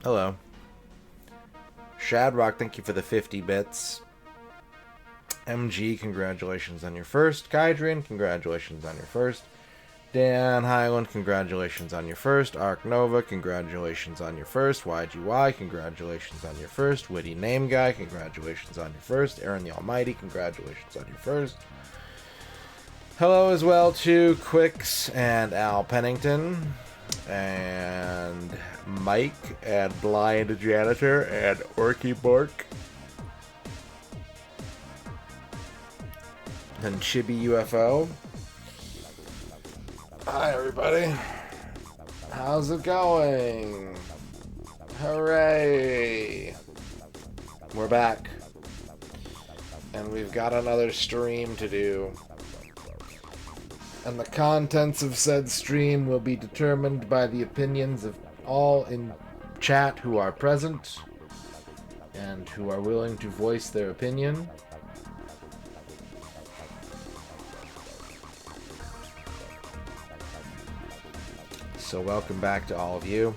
Hello. Shadrock, thank you for the 50 bits. MG, congratulations on your first. Kydrian, congratulations on your first. Dan Highland, congratulations on your first. Arc Nova, congratulations on your first. YGY, congratulations on your first. Witty Name Guy, congratulations on your first. Aaron the Almighty, congratulations on your first. Hello as well to Quicks and Al Pennington. And Mike and Blind Janitor and Orky Bork. And Chibi UFO. Hi everybody. How's it going? Hooray! We're back. And we've got another stream to do. And the contents of said stream will be determined by the opinions of all in chat who are present and who are willing to voice their opinion. So welcome back to all of you.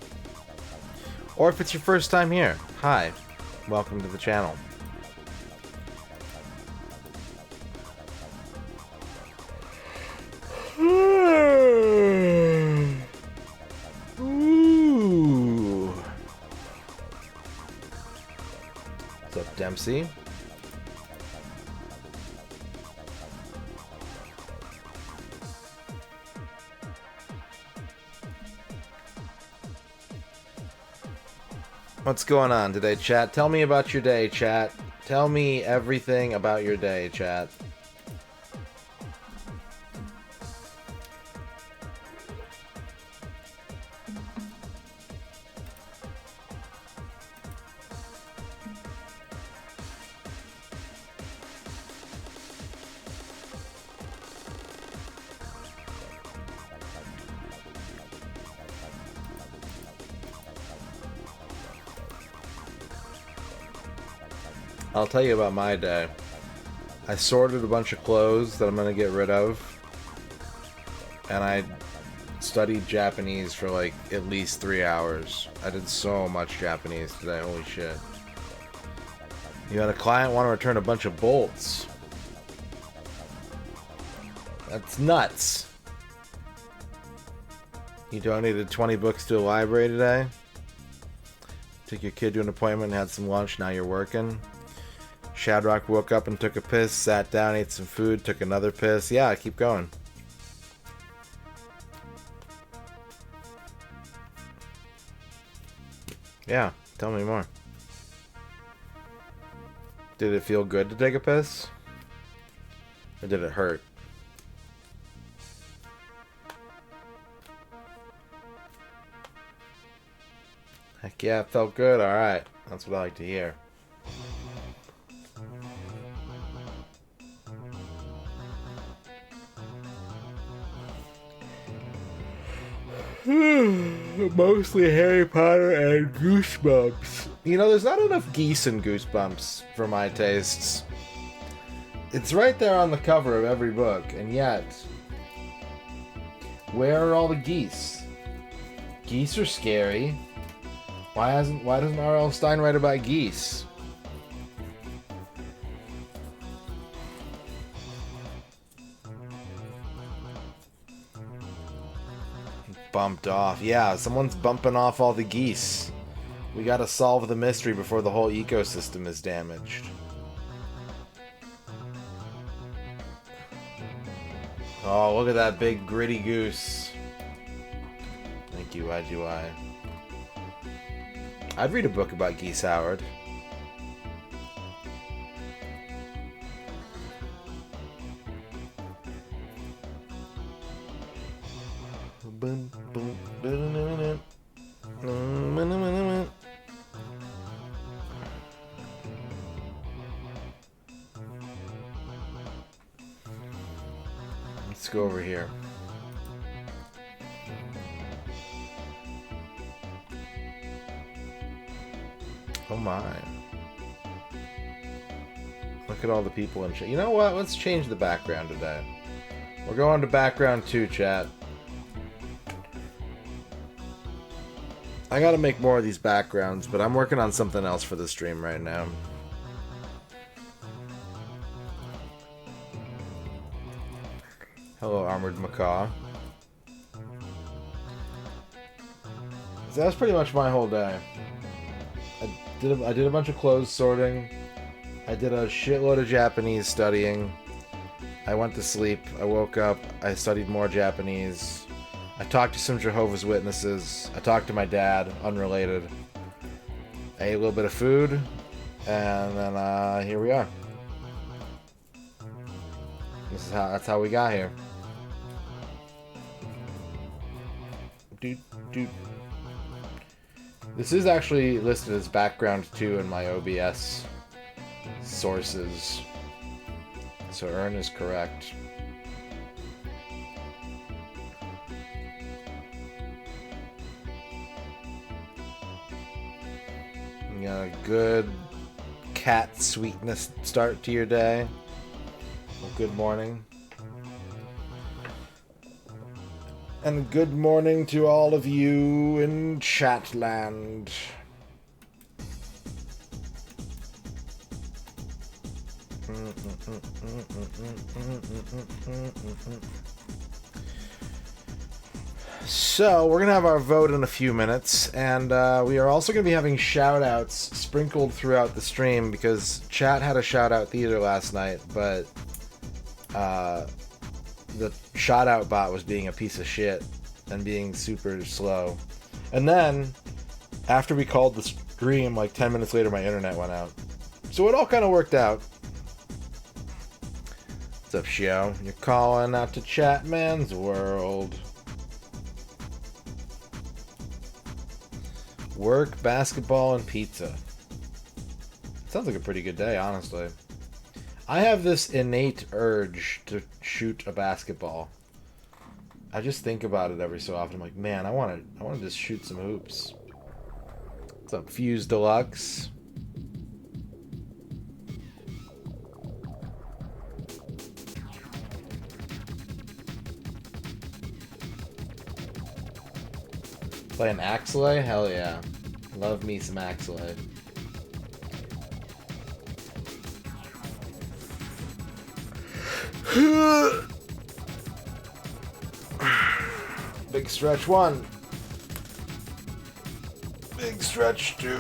Or if it's your first time here, hi. Welcome to the channel. Ooh. What's up, Dempsey? What's going on today, chat? Tell me about your day, chat. Tell me everything about your day, chat. I'll tell you about my day. I sorted a bunch of clothes that I'm going to get rid of. And I studied Japanese for like at least 3 hours. I did so much Japanese today, holy shit. You had a client want to return a bunch of bolts. That's nuts. You donated 20 books to a library today. Took your kid to an appointment, had some lunch, now you're working. Shadrock woke up and took a piss, sat down, ate some food, took another piss. Yeah, keep going. Yeah, tell me more. Did it feel good to take a piss? Or did it hurt? Heck yeah, it felt good. Alright, that's what I like to hear. Mostly Harry Potter and Goosebumps. You know, there's not enough geese in Goosebumps for my tastes. It's right there on the cover of every book, and yet, where are all the geese? Geese are scary. Why doesn't R.L. Stine write about geese? Bumped off. Yeah, someone's bumping off all the geese. We gotta solve the mystery before the whole ecosystem is damaged. Oh, look at that big gritty goose. Thank you, IGY. I'd read a book about geese, Howard. Let's go over here. Oh my. Look at all the people in chat. You know what? Let's change the background today. We're going to background 2, chat. I gotta make more of these backgrounds, but I'm working on something else for the stream right now. Hello, Armored Macaw. So that's pretty much my whole day. I did a bunch of clothes sorting. I did a shitload of Japanese studying. I went to sleep. I woke up. I studied more Japanese. I talked to some Jehovah's Witnesses. I talked to my dad, unrelated. I ate a little bit of food, and then here we are. That's how we got here. This is actually listed as background 2 in my OBS sources, so Ern is correct. You got a good cat sweetness start to your day. Well, good morning. And good morning to all of you in Chatland. So, we're going to have our vote in a few minutes, and we are also going to be having shout-outs sprinkled throughout the stream, because chat had a shout-out theater last night, but the shout-out bot was being a piece of shit and being super slow. And then, after we called the stream, like 10 minutes later, my internet went out. So it all kind of worked out. What's up, Shio? You're calling out to Chatman's World. Work, basketball, and pizza. Sounds like a pretty good day, honestly. I have this innate urge to shoot a basketball. I just think about it every so often. I'm like, man, I want to just shoot some hoops. What's up, Fuse Deluxe? Playing Axelay? Hell yeah. Love me some Axelay. Big stretch 1. Big stretch 2.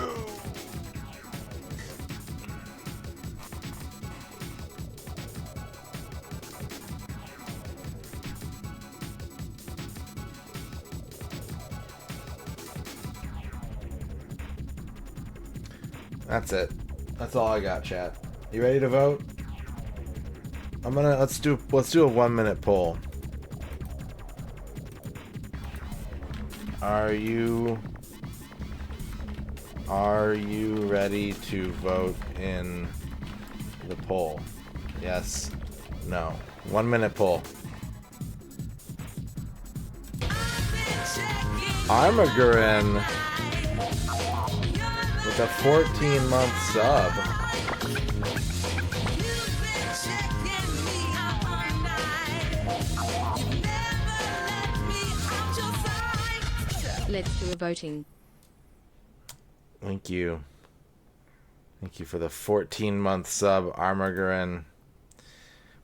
That's it. That's all I got, chat. You ready to vote? Let's do a 1-minute poll. Are you ready to vote in the poll? Yes. No. 1-minute poll. Armageddon with a 14-month sub. Let's do a voting. Thank you. Thank you for the 14-month sub, Armageddon.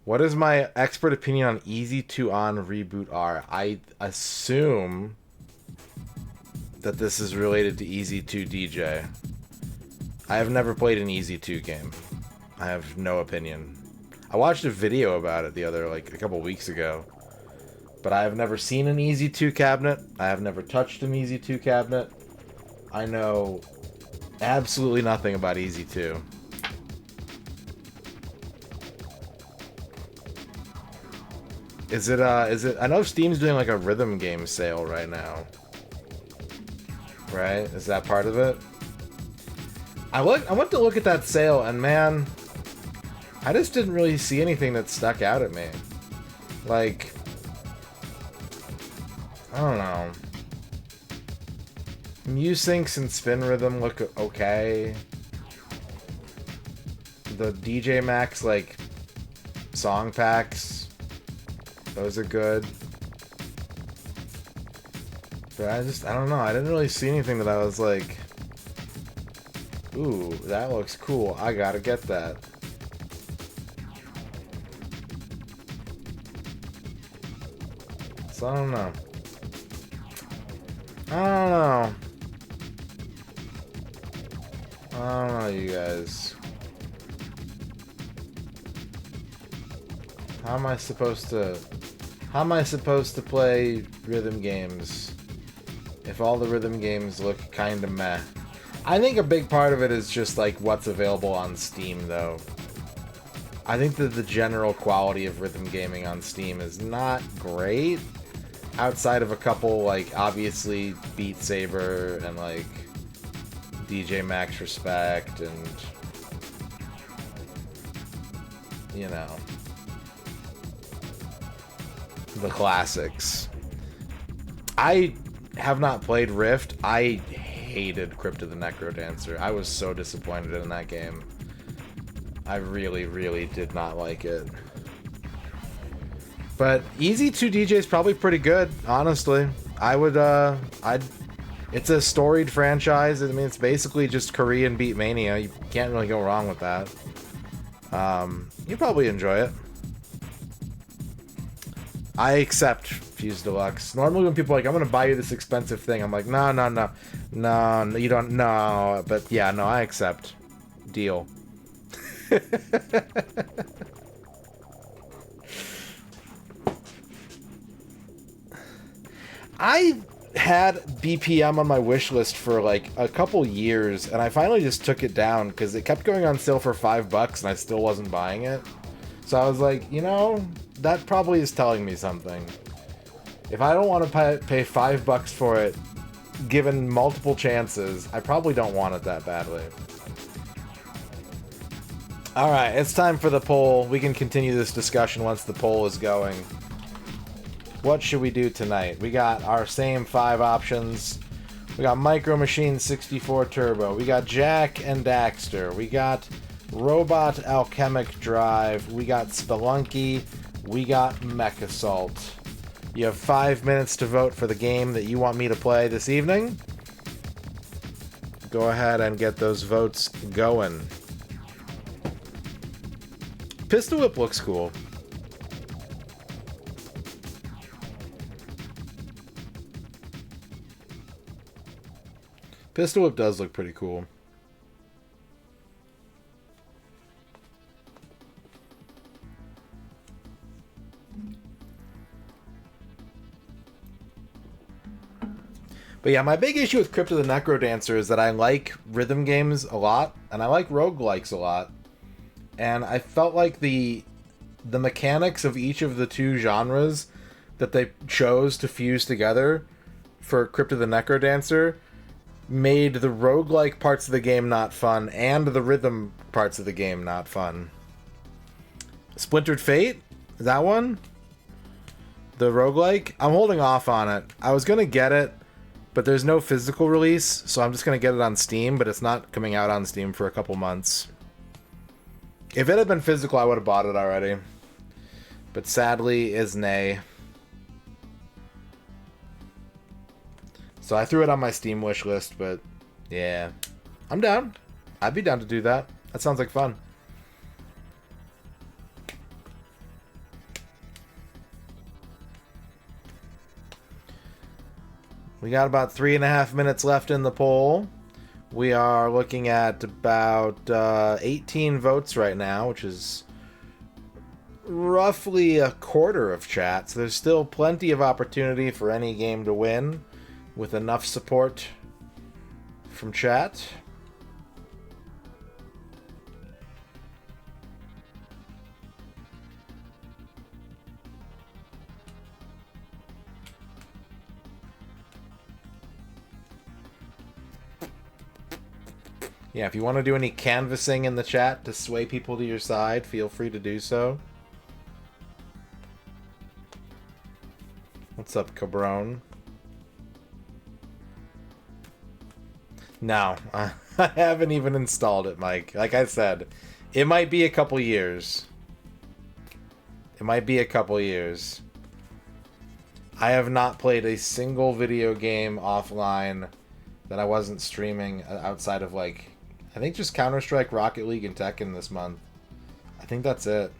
What is my expert opinion on Easy 2 on Reboot R? I assume that this is related to Easy 2 DJ. I have never played an Easy 2 game. I have no opinion. I watched a video about it a couple weeks ago. But I have never seen an Easy 2 cabinet. I have never touched an Easy 2 cabinet. I know absolutely nothing about Easy 2. Is it, I know Steam's doing like a rhythm game sale right now. Right? Is that part of it? I went to look at that sale, and man, I just didn't really see anything that stuck out at me. Like, I don't know. Musyncs and Spin Rhythm look okay. The DJ Max, like, song packs, those are good. But I don't know. I didn't really see anything that I was like, ooh, that looks cool. I gotta get that. So I don't know. I don't know. I don't know, you guys. How am I supposed to play rhythm games if all the rhythm games look kinda meh? I think a big part of it is just like what's available on Steam, though. I think that the general quality of rhythm gaming on Steam is not great, outside of a couple, like, obviously Beat Saber and like DJ Max Respect and, you know, the classics. I have not played Rift. I hated Crypt of the Necrodancer. I was so disappointed in that game. I really, really did not like it. But Easy 2 DJ is probably pretty good, honestly. It's a storied franchise. I mean, it's basically just Korean Beatmania. You can't really go wrong with that. You probably enjoy it. I accept Fuse Deluxe. Normally when people are like, I'm gonna buy you this expensive thing, I'm like, no, you don't, no. But yeah, no, I accept. Deal. I had BPM on my wish list for like a couple years, and I finally just took it down because it kept going on sale for $5 and I still wasn't buying it. So I was like, you know, that probably is telling me something. If I don't want to pay $5 for it, given multiple chances, I probably don't want it that badly. Alright, it's time for the poll. We can continue this discussion once the poll is going. What should we do tonight? We got our same 5 options. We got Micro Machine 64 Turbo. We got Jack and Daxter. We got Robot Alchemic Drive. We got Spelunky. We got Mech Assault. You have 5 minutes to vote for the game that you want me to play this evening. Go ahead and get those votes going. Pistol Whip looks cool. Pistol Whip does look pretty cool. But yeah, my big issue with Crypt of the Necrodancer is that I like rhythm games a lot, and I like roguelikes a lot. And I felt like the mechanics of each of the 2 genres that they chose to fuse together for Crypt of the Necrodancer made the roguelike parts of the game not fun, and the rhythm parts of the game not fun. Splintered Fate? That one? The roguelike? I'm holding off on it. I was going to get it, but there's no physical release, so I'm just going to get it on Steam, but it's not coming out on Steam for a couple months. If it had been physical, I would have bought it already. But sadly is nay. So I threw it on my Steam wish list, but yeah. I'm down. I'd be down to do that. That sounds like fun. We got about 3.5 minutes left in the poll. We are looking at about 18 votes right now, which is roughly a quarter of chat. So there's still plenty of opportunity for any game to win with enough support from chat. Yeah, if you want to do any canvassing in the chat to sway people to your side, feel free to do so. What's up, Cabron? No, I haven't even installed it, Mike. Like I said, it might be a couple years. It might be a couple years. I have not played a single video game offline that I wasn't streaming outside of, like, I think just Counter-Strike, Rocket League, and Tekken this month. I think that's it.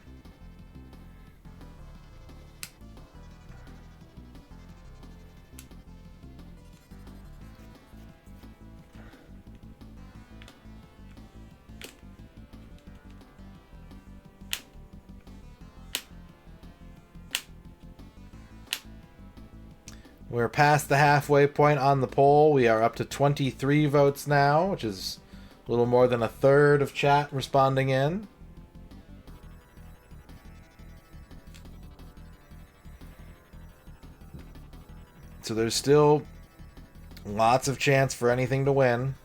We're past the halfway point on the poll. We are up to 23 votes now, which is a little more than a third of chat responding in. So there's still lots of chance for anything to win.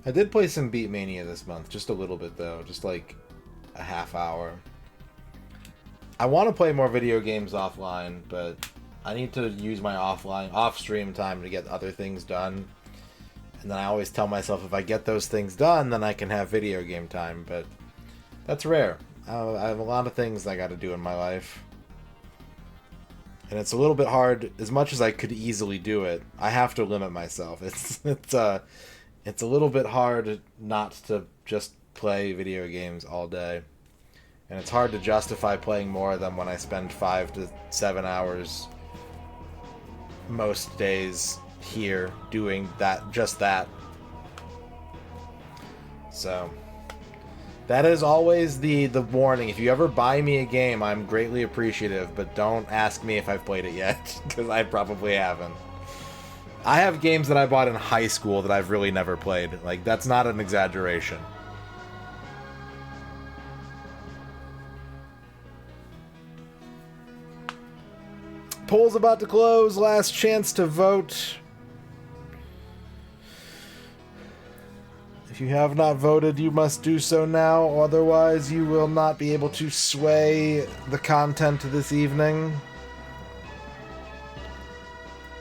I did play some Beat Mania this month, just a little bit though, just like a half hour. I want to play more video games offline, but I need to use my off-stream time to get other things done. And then I always tell myself if I get those things done, then I can have video game time, but that's rare. I have a lot of things I got to do in my life. And it's a little bit hard, as much as I could easily do it, I have to limit myself. It's a little bit hard not to just play video games all day. And it's hard to justify playing more of them when I spend 5 to 7 hours most days here doing just that. So, that is always the warning. If you ever buy me a game, I'm greatly appreciative, but don't ask me if I've played it yet, because I probably haven't. I have games that I bought in high school that I've really never played. Like, that's not an exaggeration. Poll's about to close. Last chance to vote. If you have not voted, you must do so now. Otherwise, you will not be able to sway the content this evening.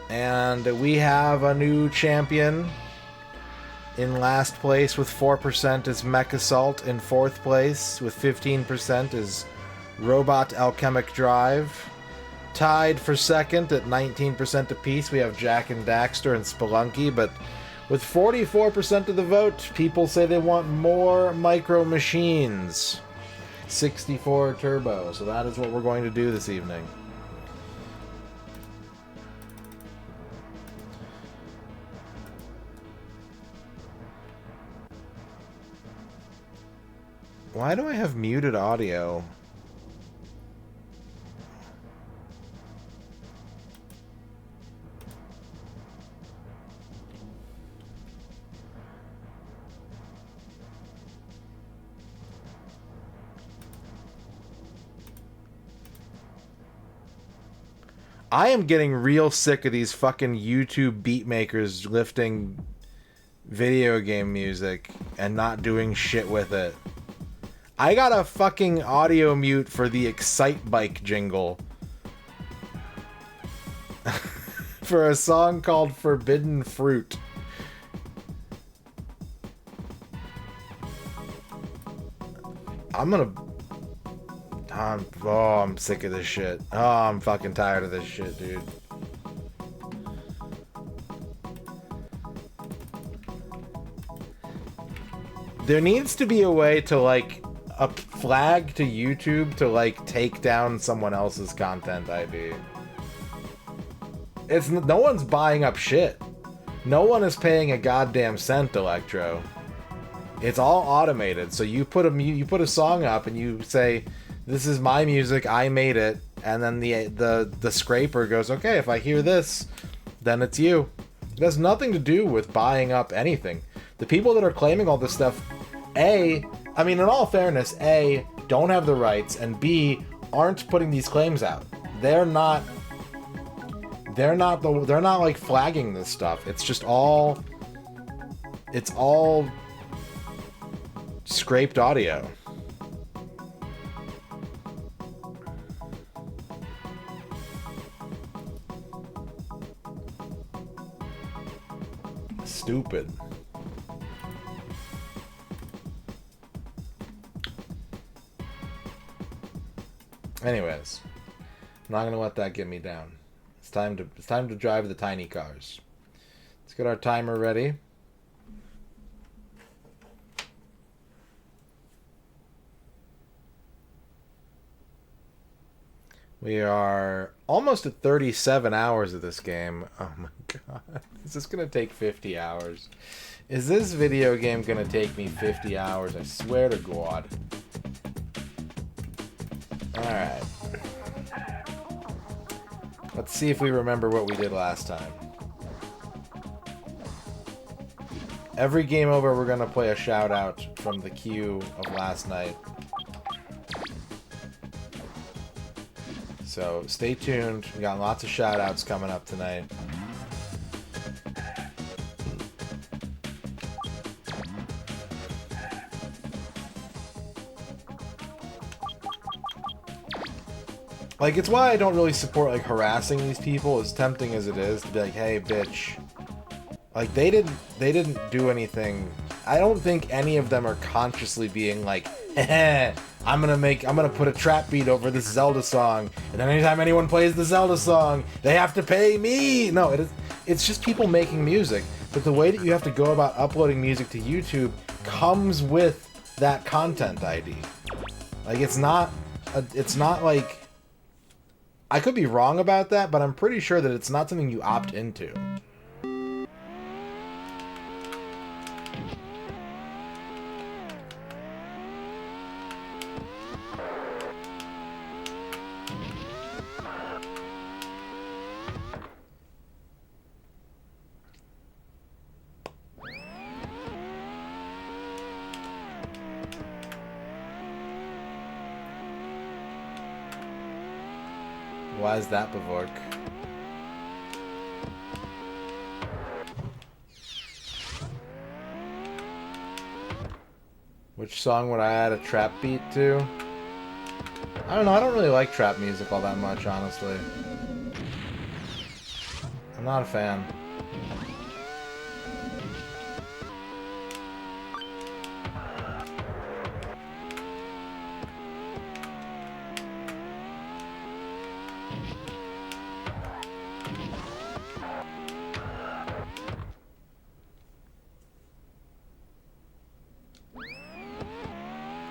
And we have a new champion. In last place with 4% is Mech Assault. In fourth place with 15% is Robot Alchemic Drive. Tied for second at 19% apiece, we have Jack and Daxter and Spelunky, but with 44% of the vote, people say they want more Micro Machines. 64 Turbo, so that is what we're going to do this evening. Why do I have muted audio? I am getting real sick of these fucking YouTube beat makers lifting video game music and not doing shit with it. I got a fucking audio mute for the Excite Bike jingle for a song called Forbidden Fruit. I'm sick of this shit. Oh, I'm fucking tired of this shit, dude. There needs to be a way to, like, a flag to YouTube to, like, take down someone else's content ID. No one's buying up shit. No one is paying a goddamn cent, Electro. It's all automated. So you put a song up and you say, "This is my music, I made it," and then the scraper goes, "Okay, if I hear this, then it's you." It has nothing to do with buying up anything. The people that are claiming all this stuff, in all fairness, A, don't have the rights, and B, aren't putting these claims out. They're not like flagging this stuff. It's all scraped audio. stupid. Anyways, I'm not gonna let that get me down. It's time to drive the tiny cars. Let's get our timer ready. We are almost at 37 hours of this game. Oh my god. Is this going to take 50 hours? Is this video game going to take me 50 hours? I swear to God. Alright. Let's see if we remember what we did last time. Every game over, we're going to play a shout out from the queue of last night. So stay tuned. We got lots of shout outs coming up tonight. Like, it's why I don't really support, like, harassing these people, as tempting as it is, to be like, hey, bitch. Like, they didn't do anything. I don't think any of them are consciously being like, I'm gonna put a trap beat over this Zelda song, and then anytime anyone plays the Zelda song, they have to pay me. No, it's just people making music. But the way that you have to go about uploading music to YouTube comes with that content ID. Like, it's not like, I could be wrong about that, but I'm pretty sure that it's not something you opt into. Why is that, Bavork? Which song would I add a trap beat to? I don't know, I don't really like trap music all that much, honestly. I'm not a fan.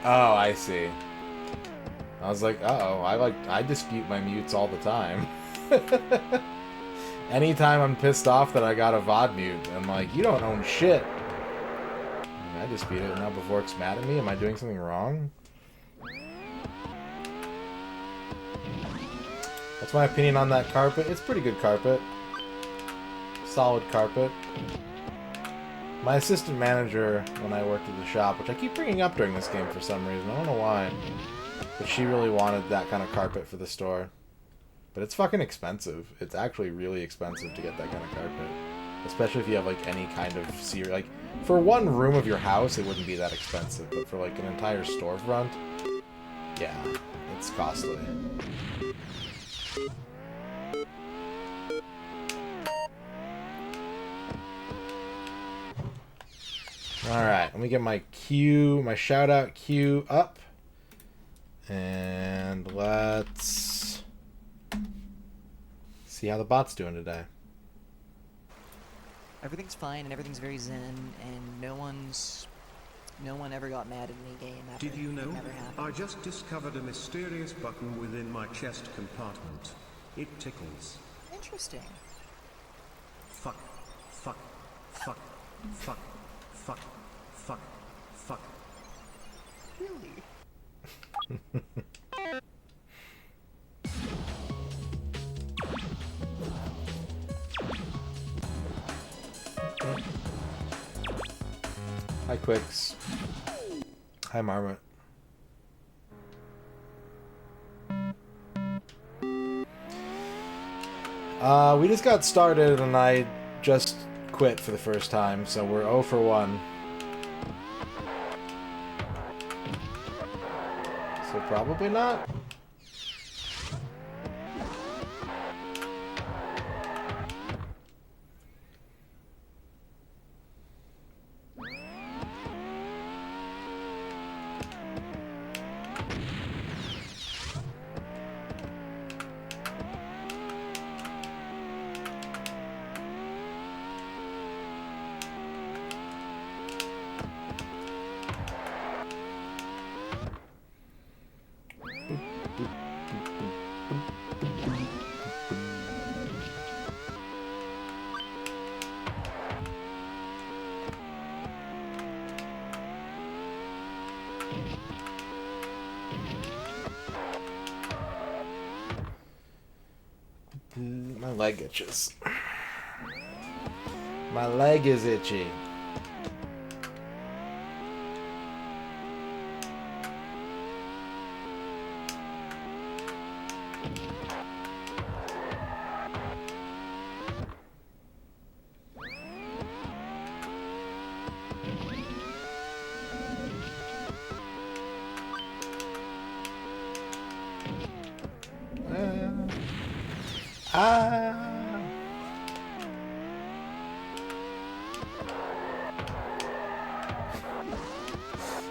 Oh, I see. I was like, uh-oh, I dispute my mutes all the time. Anytime I'm pissed off that I got a VOD mute, I'm like, you don't own shit. I dispute it, and now Bavork's mad at me? Am I doing something wrong? That's my opinion on that carpet. It's pretty good carpet. Solid carpet. My assistant manager, when I worked at the shop, which I keep bringing up during this game for some reason, I don't know why, but she really wanted that kind of carpet for the store. But it's fucking expensive. It's actually really expensive to get that kind of carpet. Especially if you have, like, any kind of series. Like, for one room of your house, it wouldn't be that expensive, but for, like, an entire storefront, yeah, it's costly. Alright, let me get my queue, my shout-out queue up. And let's see how the bot's doing today. Everything's fine and everything's very zen, and no one ever got mad at any game after. Did you know? Never happened. I just discovered a mysterious button within my chest compartment. It tickles. Interesting. Fuck. Fuck. Fuck. Fuck. Fuck. Fuck. Fuck. Really? Hi, Quicks. Hi, Marmot. We just got started and I just quit for the first time, so we're 0 for 1. So probably not. My leg itches. My leg is itchy.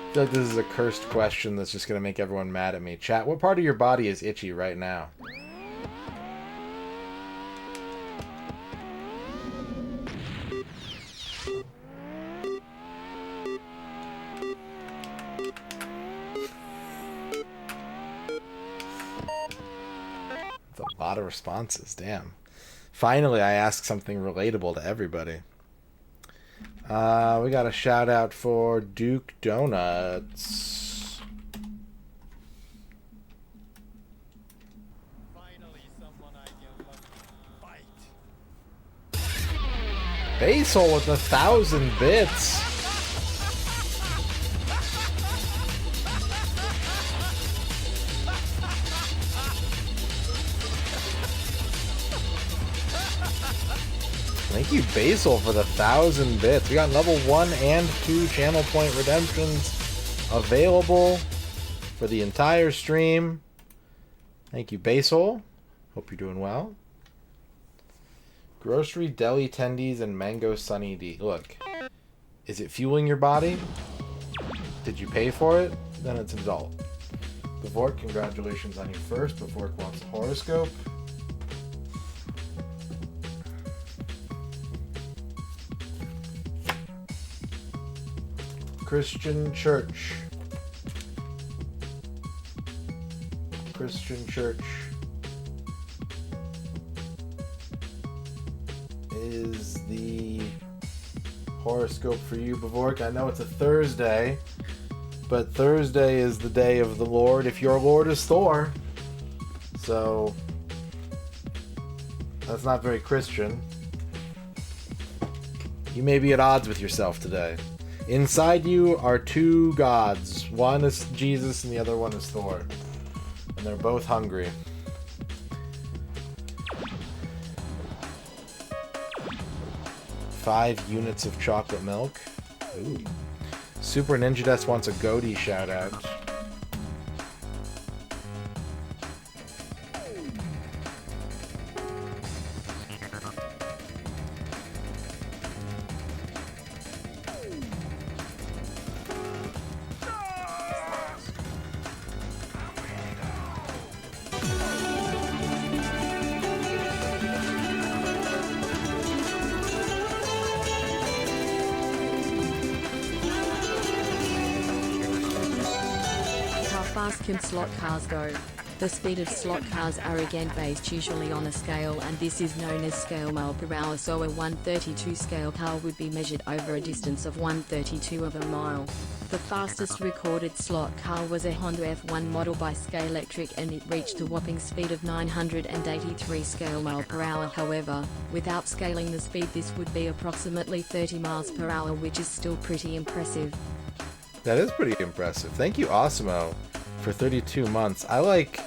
I feel like this is a cursed question that's just going to make everyone mad at me. Chat, what part of your body is itchy right now? That's a lot of responses, damn. Finally, I asked something relatable to everybody. We got a shout out for Duke Donuts. Finally, someone I can fight. Basil with 1,000 bits. Thank you, Basil, for the 1,000 bits. We got level 1 and 2 channel point redemptions available for the entire stream. Thank you, Basil. Hope you're doing well. Grocery deli tendies and mango sunny D. Look, is it fueling your body? Did you pay for it? Then it's an adult. Bevork, congratulations on your first. Bevork wants a horoscope. Christian Church. Christian Church is the horoscope for you, Bevork. I know it's a Thursday, but Thursday is the day of the Lord if your Lord is Thor. So that's not very Christian. You may be at odds with yourself today. Inside you are two gods. One is Jesus and the other one is Thor. And they're both hungry. Five units of chocolate milk. Ooh. Super Ninja Desk wants a Goaty shout out. Can slot cars go? The speed of slot cars are again based usually on a scale, and this is known as scale mile per hour, so a 132 scale car would be measured over a distance of 1/32 of a mile. The fastest recorded slot car was a Honda F1 model by Scalextric, and it reached a whopping speed of 983 scale mile per hour. However, without scaling the speed, this would be approximately 30 miles per hour, which is still pretty impressive. That is pretty impressive. Thank you, Osimo, for 32 months. I like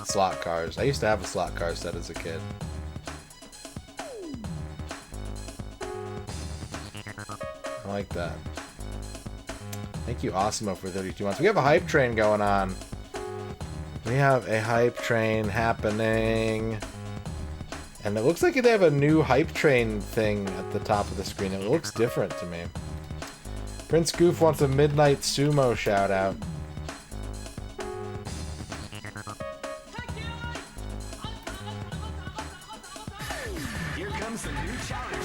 slot cars. I used to have a slot car set as a kid. I like that. Thank you, Osimo, for 32 months. We have a hype train going on. We have a hype train happening. And it looks like they have a new hype train thing at the top of the screen. It looks different to me. Prince Goof wants a Midnight Sumo shout out. Here comes a new challenger.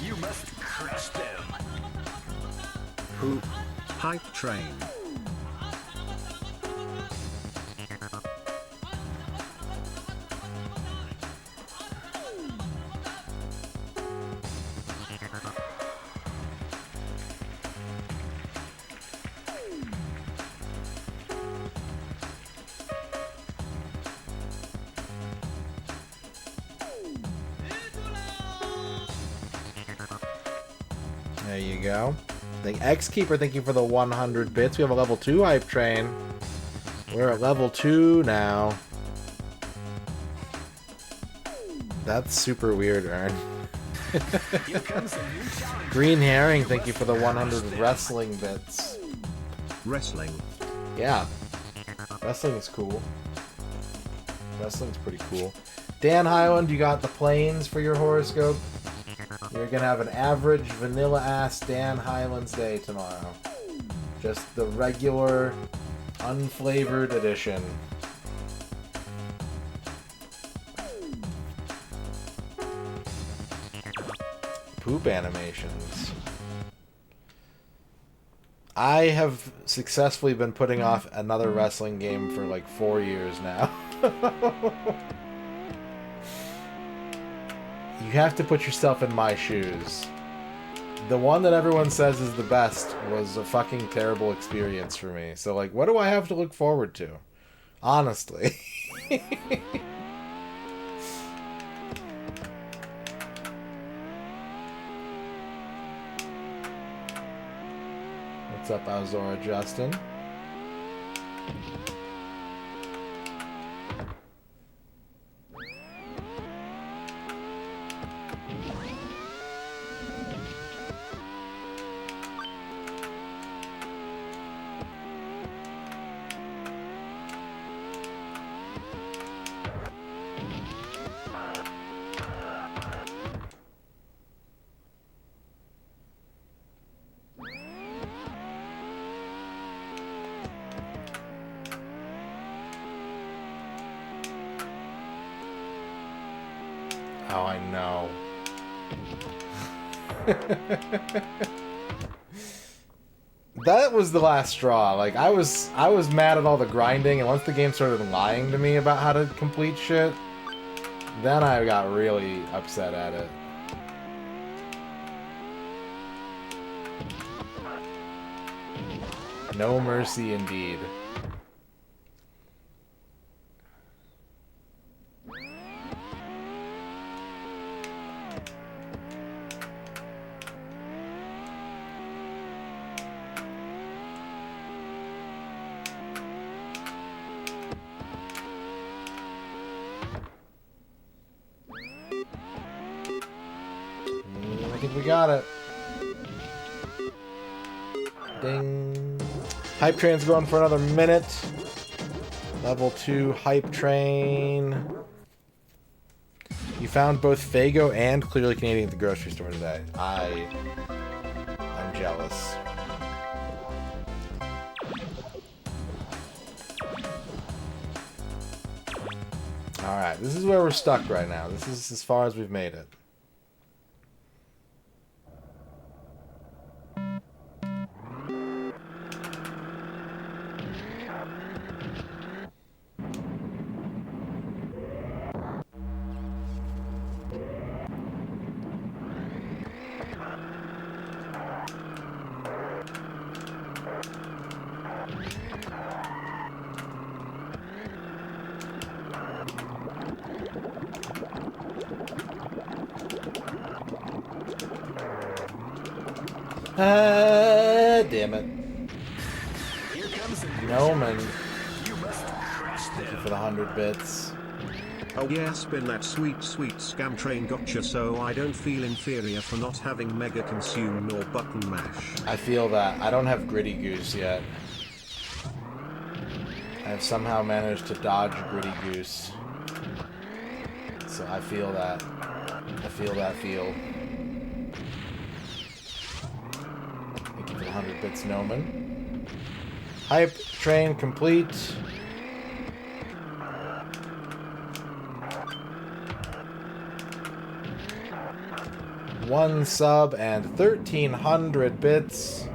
You must crush them. Who? Hype train. There you go. Thank X-Keeper, thank you for the 100 bits. We have a level 2 hype train. We're at level 2 now. That's super weird, Ern. Here comes a new challenge. Green Herring, thank you for the 100 wrestling bits. Wrestling. Yeah. Wrestling is cool. Wrestling's pretty cool. Dan Highland, you got the planes for your horoscope. You're gonna have an average vanilla-ass Dan Highland's day tomorrow. Just the regular, unflavored edition. Poop animations. I have successfully been putting off another wrestling game for like 4 years now. You have to put yourself in my shoes. The one that everyone says is the best was a fucking terrible experience for me. So, like, what do I have to look forward to? Honestly. What's up, Azora Justin? Oh, I know. That was the last straw. Like, I was mad at all the grinding, and once the game started lying to me about how to complete shit, then I got really upset at it. No mercy indeed. I think we got it. Ding. Hype train's going for another minute. Level 2 hype train. You found both Faygo and Clearly Canadian at the grocery store today. I'm jealous. Alright, this is where we're stuck right now. This is as far as we've made it. Damn it. Here comes a new Noman, You must crush thank you them. for the 100 bits. Oh yeah, spin that sweet, sweet scam train gotcha so I don't feel inferior for not having mega consume nor button mash. I feel that. I don't have Gritty Goose yet. I have somehow managed to dodge Gritty Goose. So I feel that. I feel that feel. Thank you for the 100 bits, Noman. Hype train complete. One sub and 1,300 bits.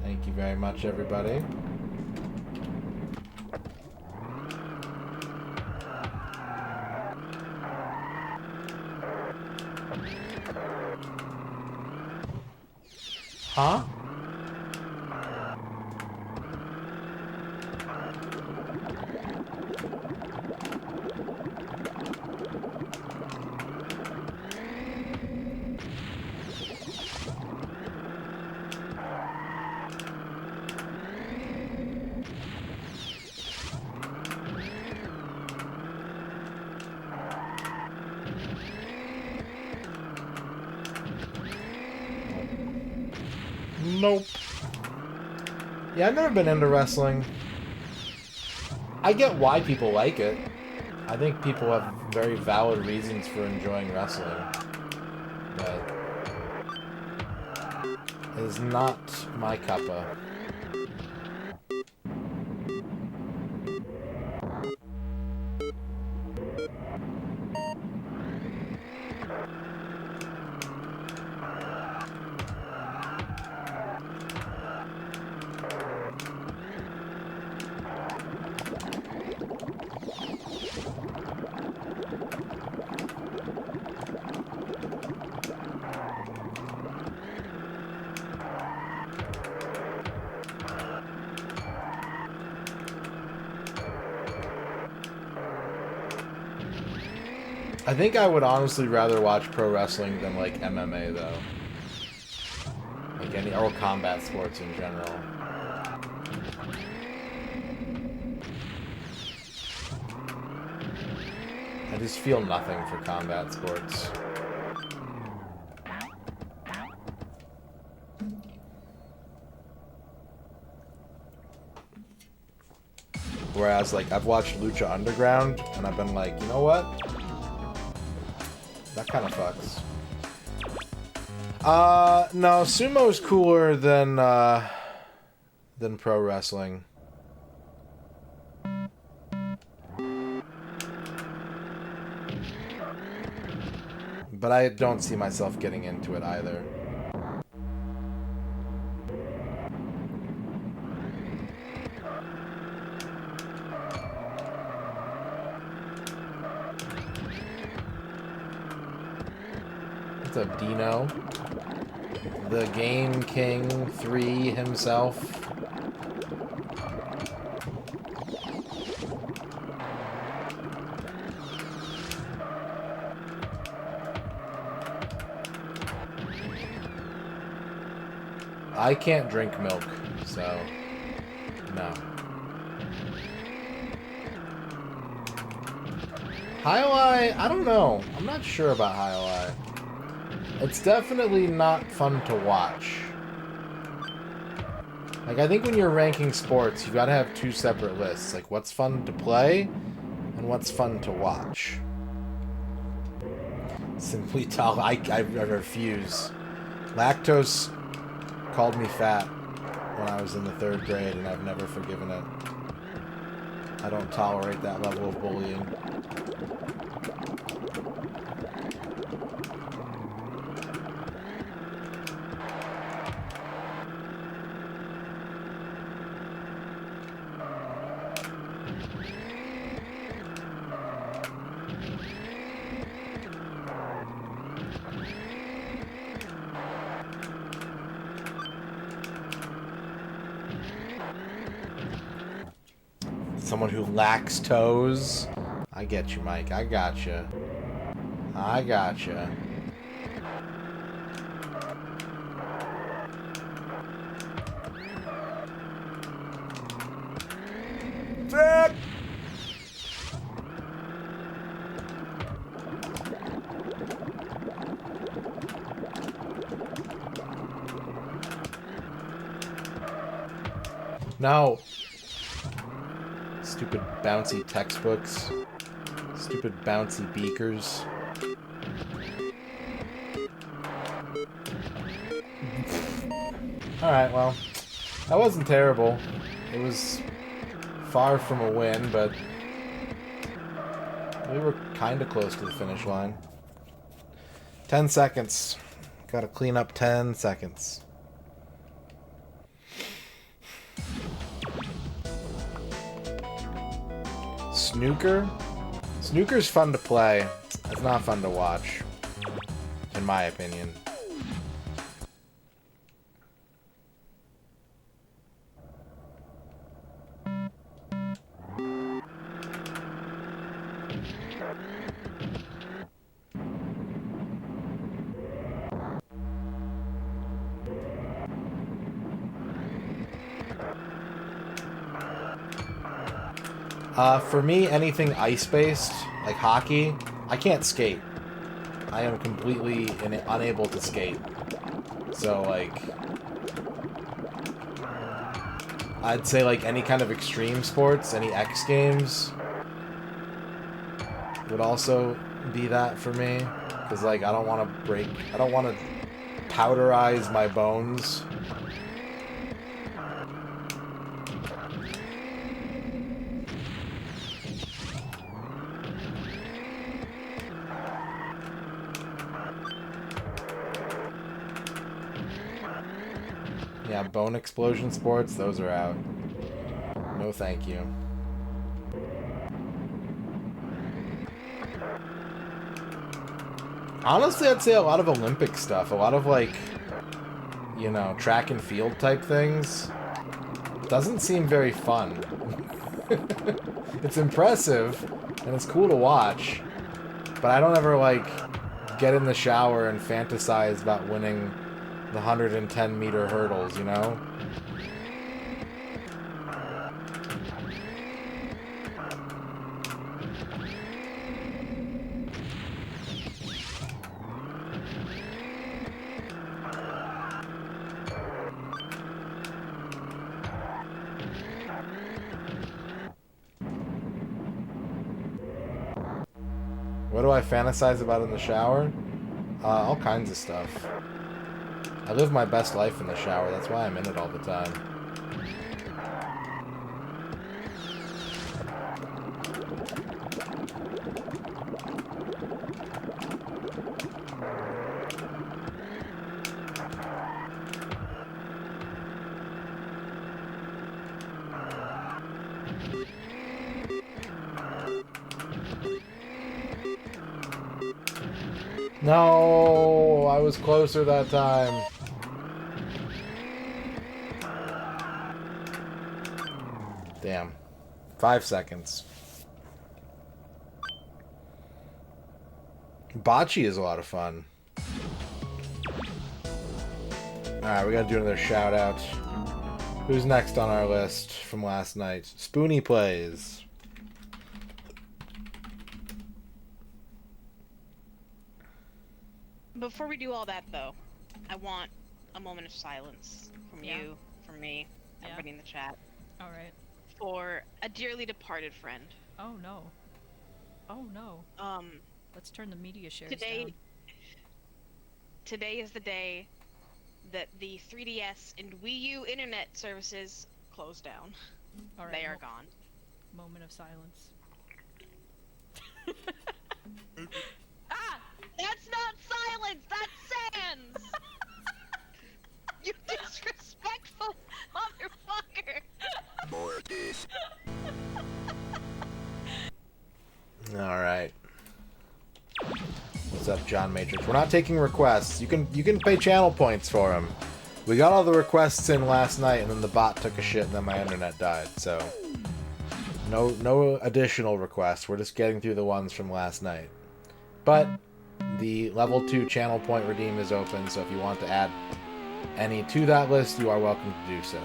Thank you very much, everybody. Huh? Nope. Yeah, I've never been into wrestling. I get why people like it. I think people have very valid reasons for enjoying wrestling. But it is not my cuppa. I think I would honestly rather watch pro wrestling than like MMA though. Like any or combat sports in general. I just feel nothing for combat sports. Whereas like I've watched Lucha Underground and I've been like, you know what? That kind of fucks. No, sumo's cooler than pro wrestling. But I don't see myself getting into it either. What's up, Dino? The Game King 3 himself. I can't drink milk, so no. Highlight, I don't know. I'm not sure about Highlight. It's definitely not fun to watch. Like, I think when you're ranking sports, you gotta have two separate lists. Like, what's fun to play, and what's fun to watch. Simply tell, I refuse. Lactose called me fat when I was in the 3rd grade, and I've never forgiven it. I don't tolerate that level of bullying. Someone who lacks toes. I get you, Mike. I gotcha. I gotcha. Flip! No. Stupid bouncy textbooks. Stupid bouncy beakers. Alright, well. That wasn't terrible. It was far from a win, but we were kind of close to the finish line. 10 seconds. Gotta clean up 10 seconds. Snooker? Snooker's fun to play. It's not fun to watch. In my opinion. For me, anything ice-based, like hockey, I can't skate. I am completely unable to skate. So, like, I'd say like any kind of extreme sports, any X Games would also be that for me. Because like I don't want to powderize my bones. Yeah, bone explosion sports, those are out. No thank you. Honestly, I'd say a lot of Olympic stuff. A lot of, like, you know, track and field type things. Doesn't seem very fun. It's impressive, and it's cool to watch. But I don't ever, like, get in the shower and fantasize about winning the 110-meter hurdles, you know? What do I fantasize about in the shower? All kinds of stuff. I live my best life in the shower, that's why I'm in it all the time. No, I was closer that time. Damn. 5 seconds. Bocce is a lot of fun. Alright, we gotta do another shout out. Who's next on our list from last night? Spoonie Plays. Before we do all that, though, I want a moment of silence from you, from me, everybody in the chat, All right. for a dearly departed friend. Oh no. Oh no. Let's turn the media shares down. Today is the day that the 3DS and Wii U internet services close down. All right. They are gone. Moment of silence. Ah! That's not silence! That's sans! You disrespectful motherfucker! Alright. What's up, John Matrix? We're not taking requests. You can pay channel points for them. We got all the requests in last night, and then the bot took a shit, and then my internet died, so... No additional requests. We're just getting through the ones from last night. But the level 2 channel point redeem is open, so if you want to add any to that list, you are welcome to do so.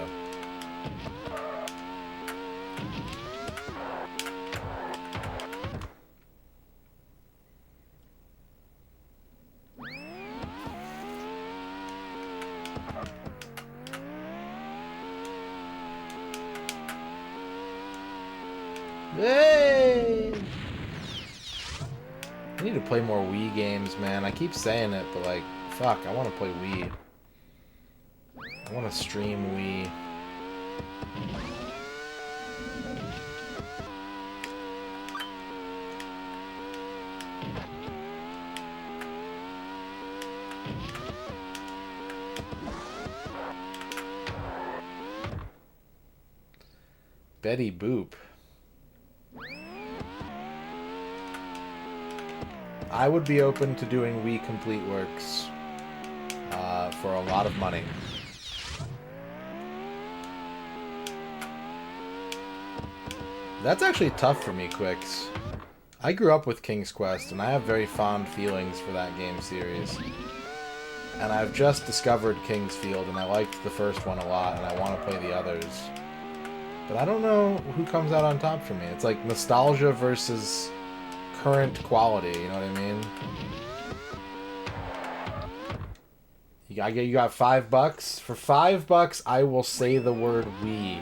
Hey! I need to play more Wii games, man. I keep saying it, but like, fuck, I want to play Wii. I want to stream Wii. Betty Boop. I would be open to doing Wii Complete Works for a lot of money. That's actually tough for me, Quicks. I grew up with King's Quest, and I have very fond feelings for that game series. And I've just discovered King's Field, and I liked the first one a lot, and I want to play the others. But I don't know who comes out on top for me. It's like nostalgia versus current quality, you know what I mean? You got $5? For $5, I will say the word Wii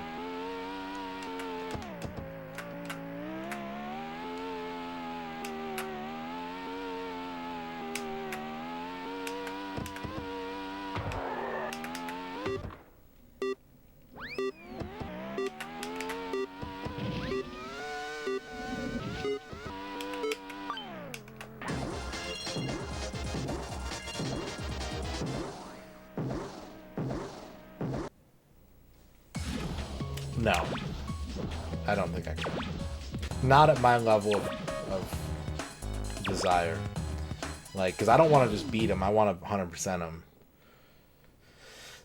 No. I don't think I could. Not at my level of desire. Like, because I don't want to just beat him. I want to 100% him.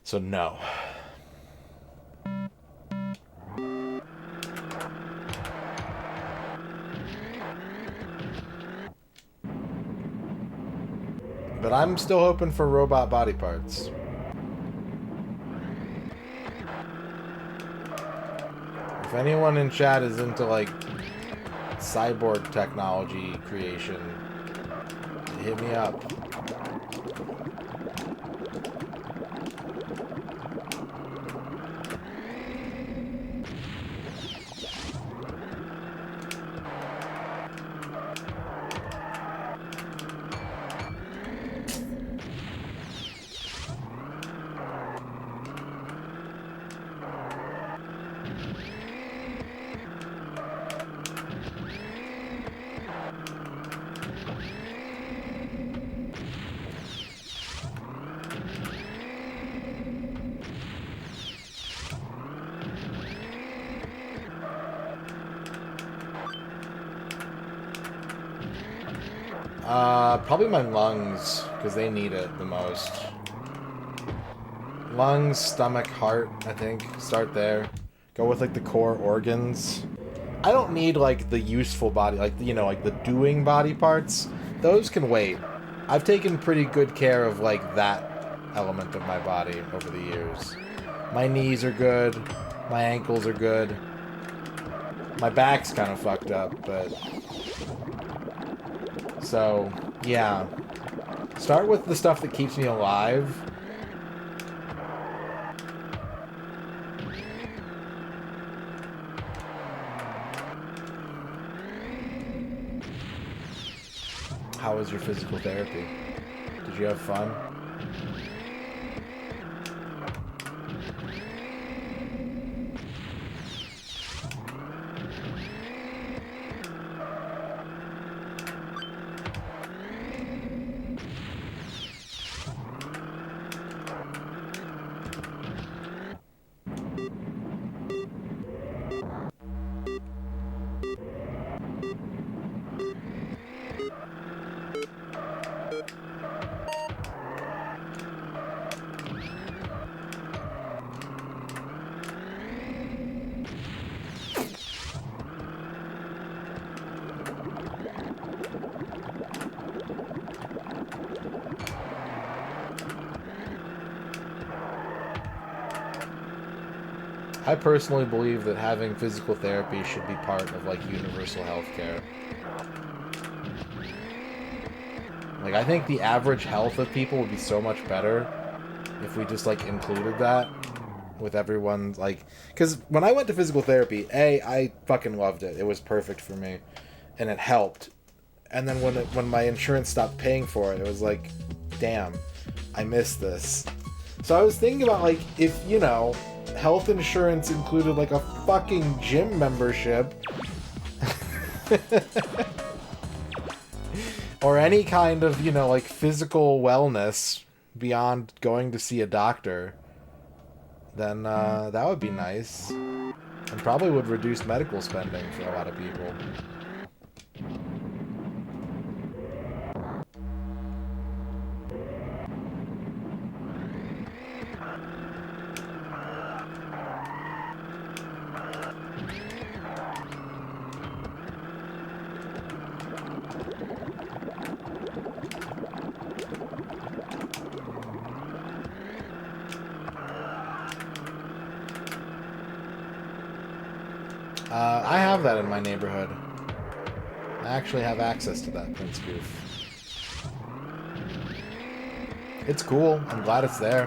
So, no. But I'm still hoping for robot body parts. If anyone in chat is into, like, cyborg technology creation, hit me up. Probably my lungs, because they need it the most. Lungs, stomach, heart, I think. Start there. Go with, like, the core organs. I don't need, like, the useful body, like, you know, like, the doing body parts. Those can wait. I've taken pretty good care of, like, that element of my body over the years. My knees are good. My ankles are good. My back's kind of fucked up, but... So, yeah. Start with the stuff that keeps me alive. How was your physical therapy? Did you have fun? I personally believe that having physical therapy should be part of, like, universal health care. Like, I think the average health of people would be so much better if we just, like, included that with everyone, like... Because when I went to physical therapy, I fucking loved it. It was perfect for me. And it helped. And then when my insurance stopped paying for it, it was like, damn, I missed this. So I was thinking about, like, if, you know... health insurance included, like, a fucking gym membership. Or any kind of, you know, like, physical wellness beyond going to see a doctor. Then, that would be nice. And probably would reduce medical spending for a lot of people. I have that in my neighborhood. I actually have access to that Prince Goof. It's cool. I'm glad it's there.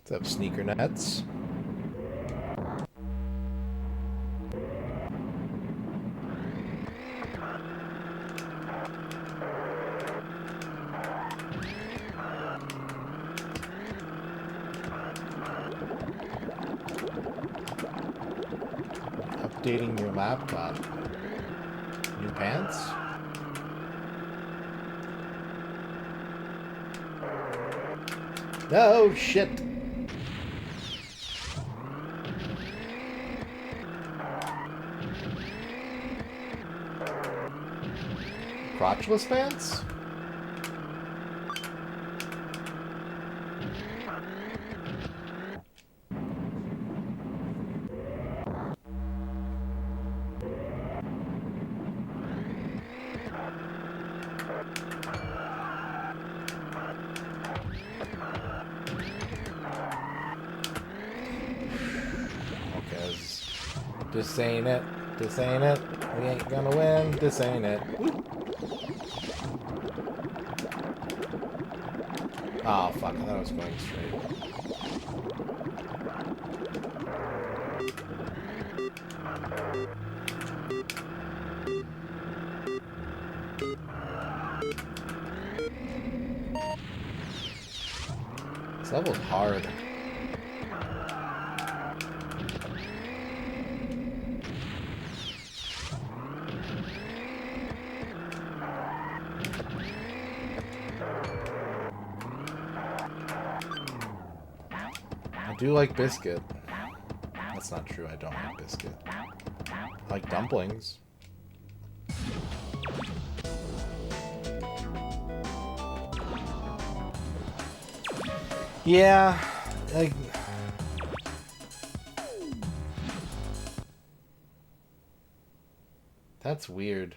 What's up, Sneaker Nets? updating your laptop? New pants? No, shit. Crotchless pants? Okay, this ain't it. This ain't it. We ain't gonna win. This ain't it. Oh, fuck. I thought I was going straight. This level's hard. I do like biscuit. That's not true, I don't like biscuit. I like dumplings. Yeah, like... That's weird.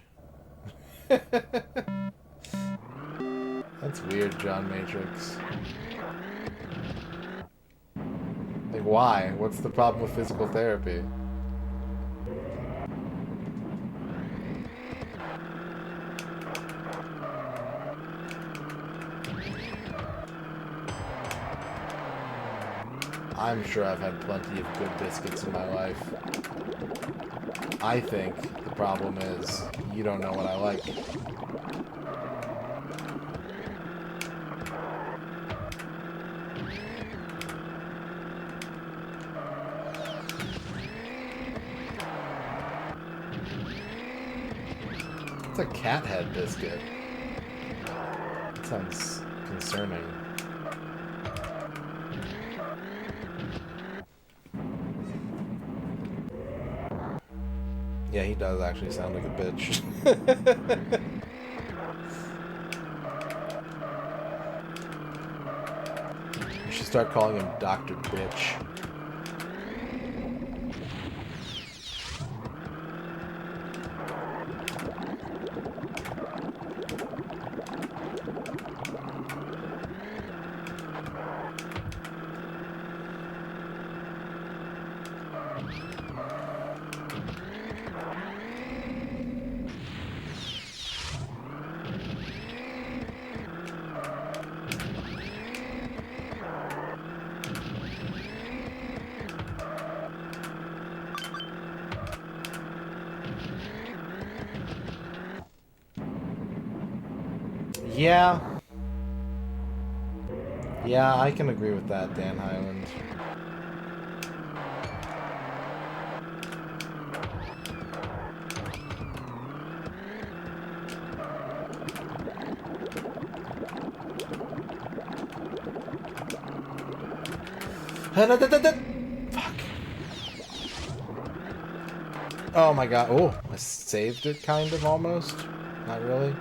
That's weird, John Matrix. Like, why? What's the problem with physical therapy? I'm sure I've had plenty of good biscuits in my life. I think the problem is you don't know what I like. It's a cat head biscuit. That sounds concerning. Yeah, he does actually sound like a bitch. You should start calling him Dr. Bitch. Yeah. Yeah, I can agree with that, Dan Highland. Fuck. Oh my god. Oh, I saved it kind of almost. Not really.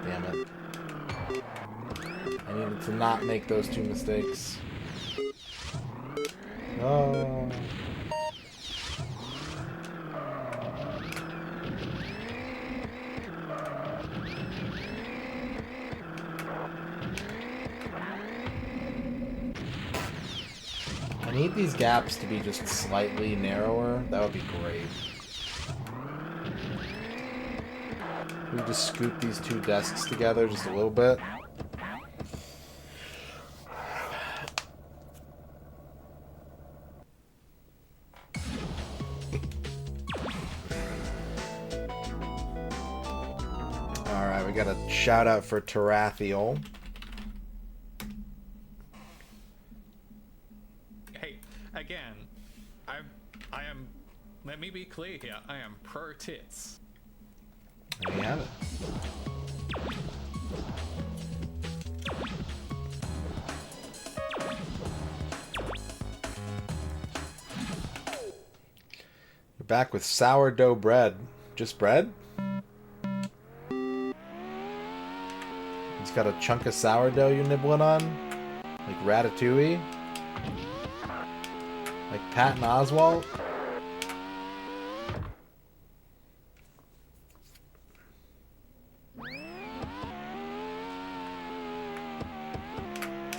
Damn it. I needed to not make those two mistakes. Oh. I need these gaps to be just slightly narrower. That would be great. We just scoop these two desks together just a little bit. Alright, we got a shout out for Tarathiel. Hey, again, I am clear here, I am pro tits. There you have it. You're back with sourdough bread. Just bread? He's got a chunk of sourdough you're nibbling on? Like Ratatouille? Like Patton Oswalt?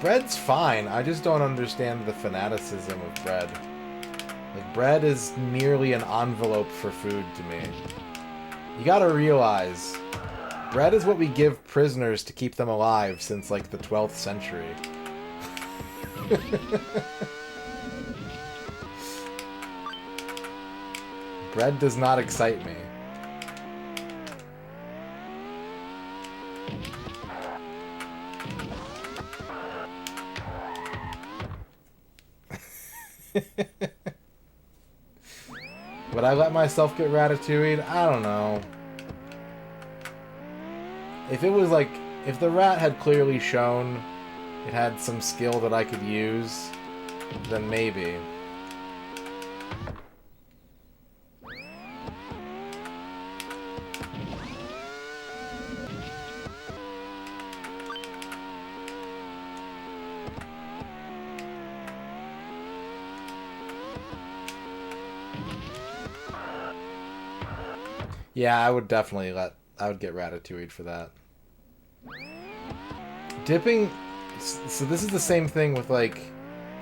Bread's fine. I just don't understand the fanaticism of bread. Like, bread is merely an envelope for food to me. You gotta realize, bread is what we give prisoners to keep them alive since, like, the 12th century. Bread does not excite me. Would I let myself get ratatouille'd? I don't know. If it was like, if the rat had clearly shown it had some skill that I could use, then maybe. Yeah, I would definitely I would get ratatouille'd for that. Dipping, so this is the same thing with, like,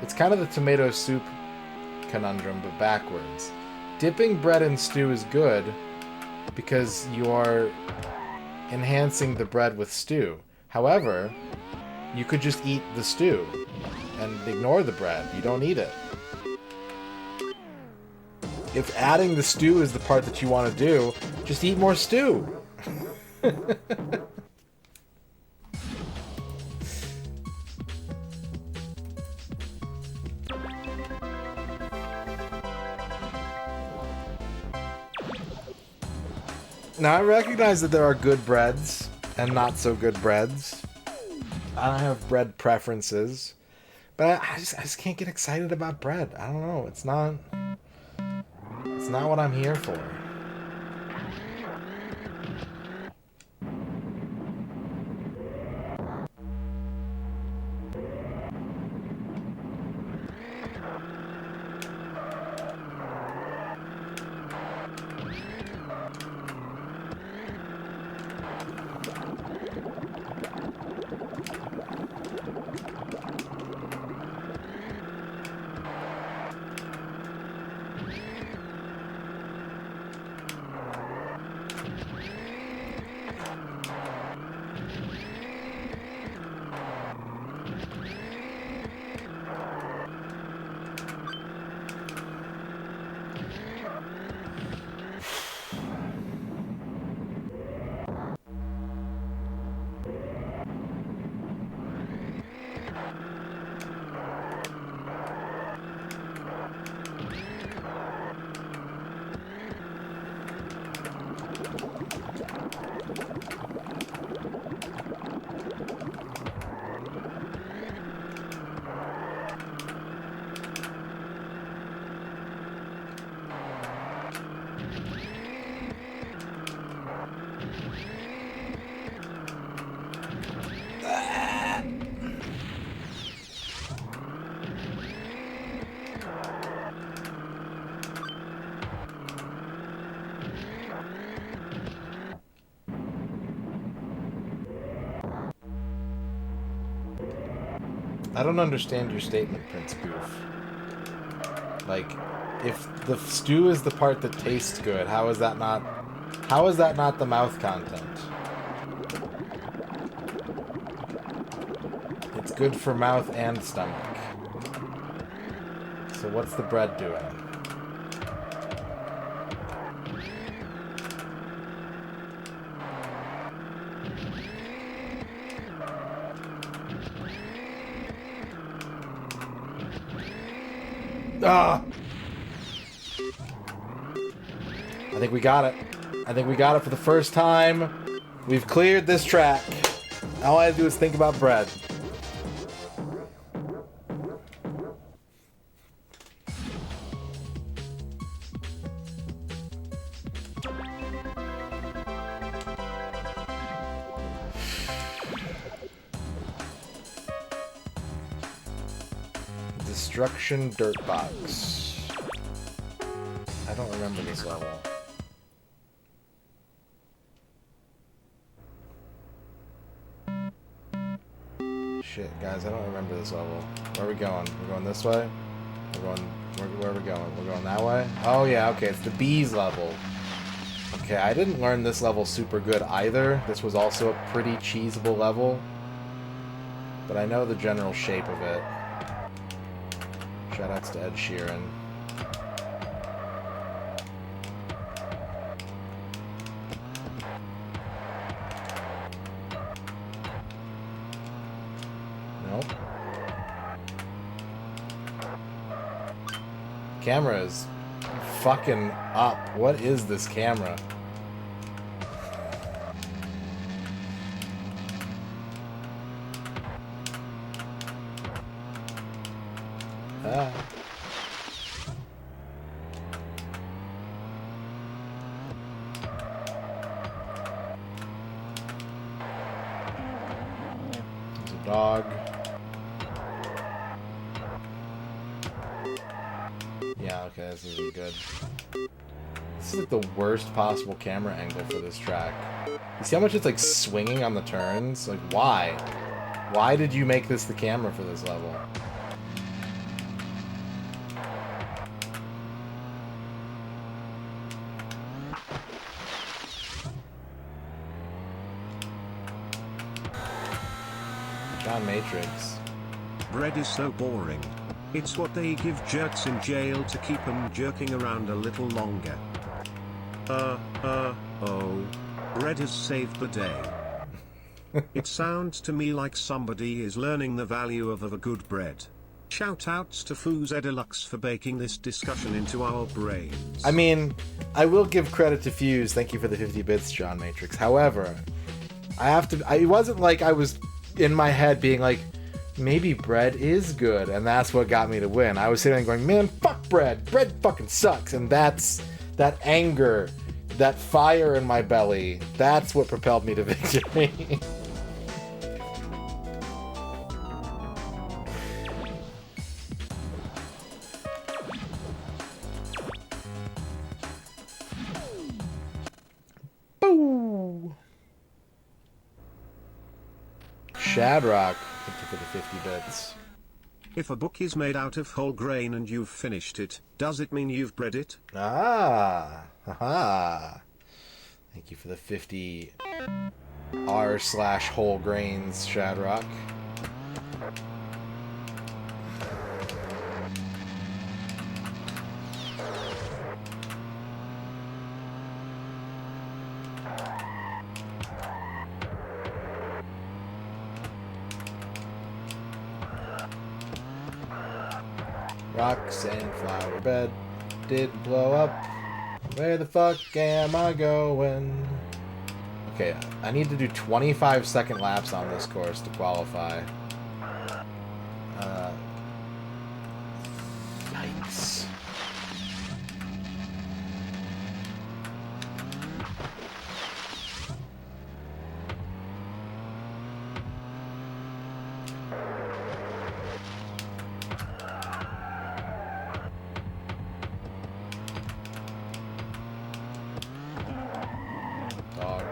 it's kind of the tomato soup conundrum, but backwards. Dipping bread in stew is good because you are enhancing the bread with stew. However, you could just eat the stew and ignore the bread. You don't need it. If adding the stew is the part that you want to do, just eat more stew. Now, I recognize that there are good breads and not so good breads. I don't have bread preferences. But I just can't get excited about bread. I don't know. It's not what I'm here for. I don't understand your statement, Prince Goof. Like, if the stew is the part that tastes good, how is that not the mouth content? It's good for mouth and stomach. So what's the bread doing? Ah! think we got it. I think we got it for the first time. We've cleared this track. All I have to do is think about bread. Destruction Dirt Box. I don't remember this level. Shit, guys, I don't remember this level. Where are we going? We're going this way? We're going... Where are we going? We're going that way? Oh, yeah, okay, it's the bees level. Okay, I didn't learn this level super good either. This was also a pretty cheesable level. But I know the general shape of it. Shoutouts to Ed Sheeran. Nope. Camera is fucking up. What is this camera? Ah. There's a dog. Yeah, okay, this isn't good. This is like the worst possible camera angle for this track. You see how much it's like swinging on the turns? Like, why? Why did you make this the camera for this level? John Matrix. Bread is so boring. It's what they give jerks in jail to keep them jerking around a little longer. Oh. Bread has saved the day. It sounds to me like somebody is learning the value of a good bread. Shoutouts to Foos Edilux for baking this discussion into our brains. I mean, I will give credit to Fuse. Thank you for the 50 bits, John Matrix. However, it wasn't like I was in my head being like, maybe bread is good, and that's what got me to win. I was sitting there going, man, fuck bread. Bread fucking sucks. And that's that anger, that fire in my belly. That's what propelled me to victory. Boo! Shadrock, thank you for the 50 bits. If a book is made out of whole grain and you've finished it, does it mean you've bred it? Ah, haha. Thank you for the 50 r/whole grains, Shadrock. Rocks and flower bed didn't blow up. Where the fuck am I going? Okay, I need to do 25-second laps on this course to qualify. Yikes. Dog.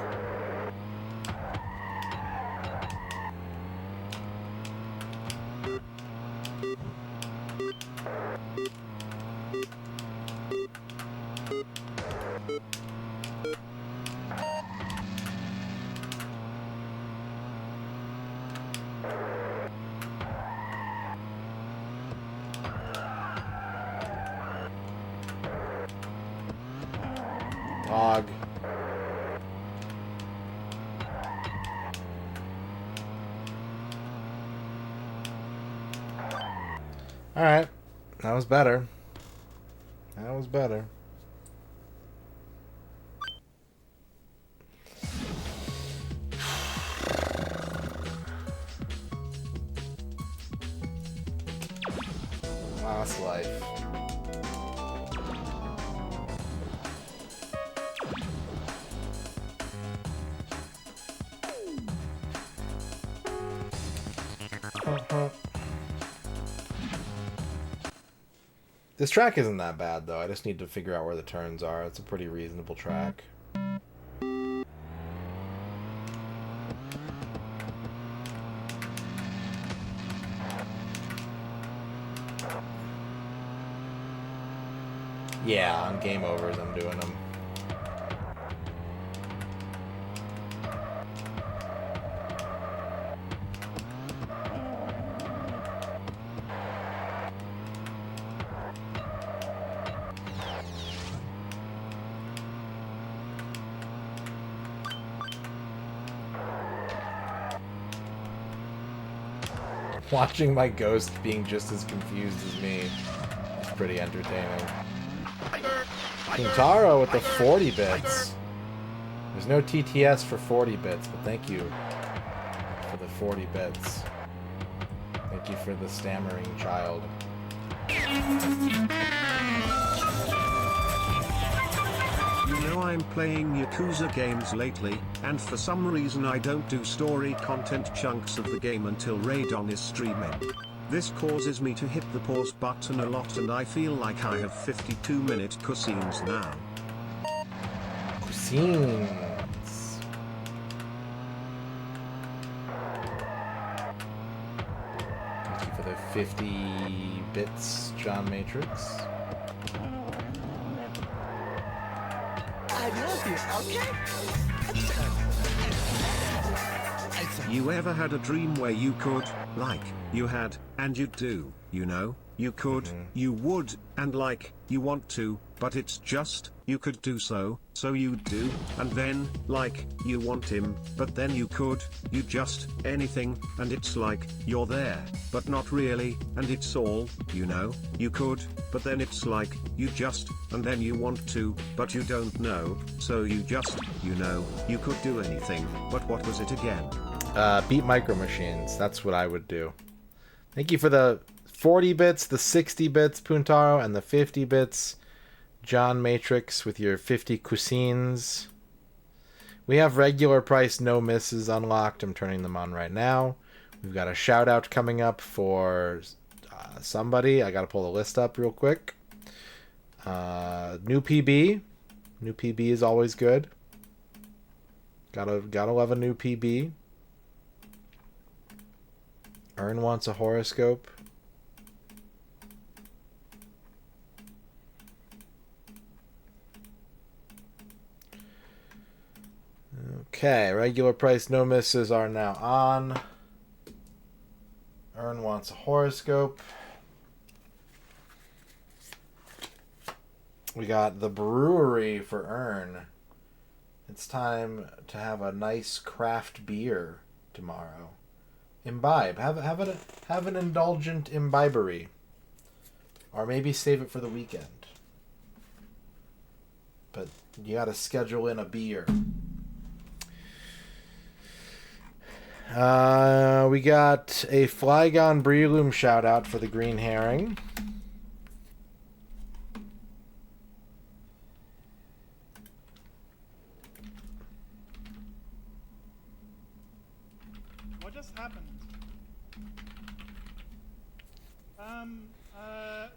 Dog. Alright. That was better. That was better. life. This track isn't that bad, though. I just need to figure out where the turns are. It's a pretty reasonable track. Yeah, on game overs I'm doing them. Watching my ghost being just as confused as me is pretty entertaining. Puntaro with the 40 bits. There's no TTS for 40 bits, but thank you for the 40 bits. Thank you for the stammering child. You know I'm playing Yakuza games lately, and for some reason I don't do story content chunks of the game until Radon is streaming. This causes me to hit the pause button a lot and I feel like I have 52-minute cutscenes now. Cuisines. Thank you for the 50 bits, John Matrix. I love you, okay? You ever had a dream where you could, like, you had, and you'd do, you know? You could, you would, and like, you want to, but it's just, you could do so you do, and then, like, you want him, but then you could, you just, anything, and it's like, you're there, but not really, and it's all, you know? You could, but then it's like, you just, and then you want to, but you don't know, so you just, you know, you could do anything, but what was it again? Beat Micro Machines. That's what I would do. Thank you for the 40 bits, the 60 bits, Puntaro, and the 50 bits, John Matrix, with your 50 cuisines. We have regular price no misses unlocked. I'm turning them on right now. We've got a shout out coming up for somebody. I got to pull the list up real quick. New PB. New PB is always good. Gotta love a new PB. Ern wants a horoscope. Okay, regular price no misses are now on. Ern wants a horoscope. We got the brewery for Ern. It's time to have a nice craft beer tomorrow. Imbibe. Have an indulgent imbibery. Or maybe save it for the weekend. But you gotta schedule in a beer. We got a Flygon Breloom shout out for the green herring. What just happened?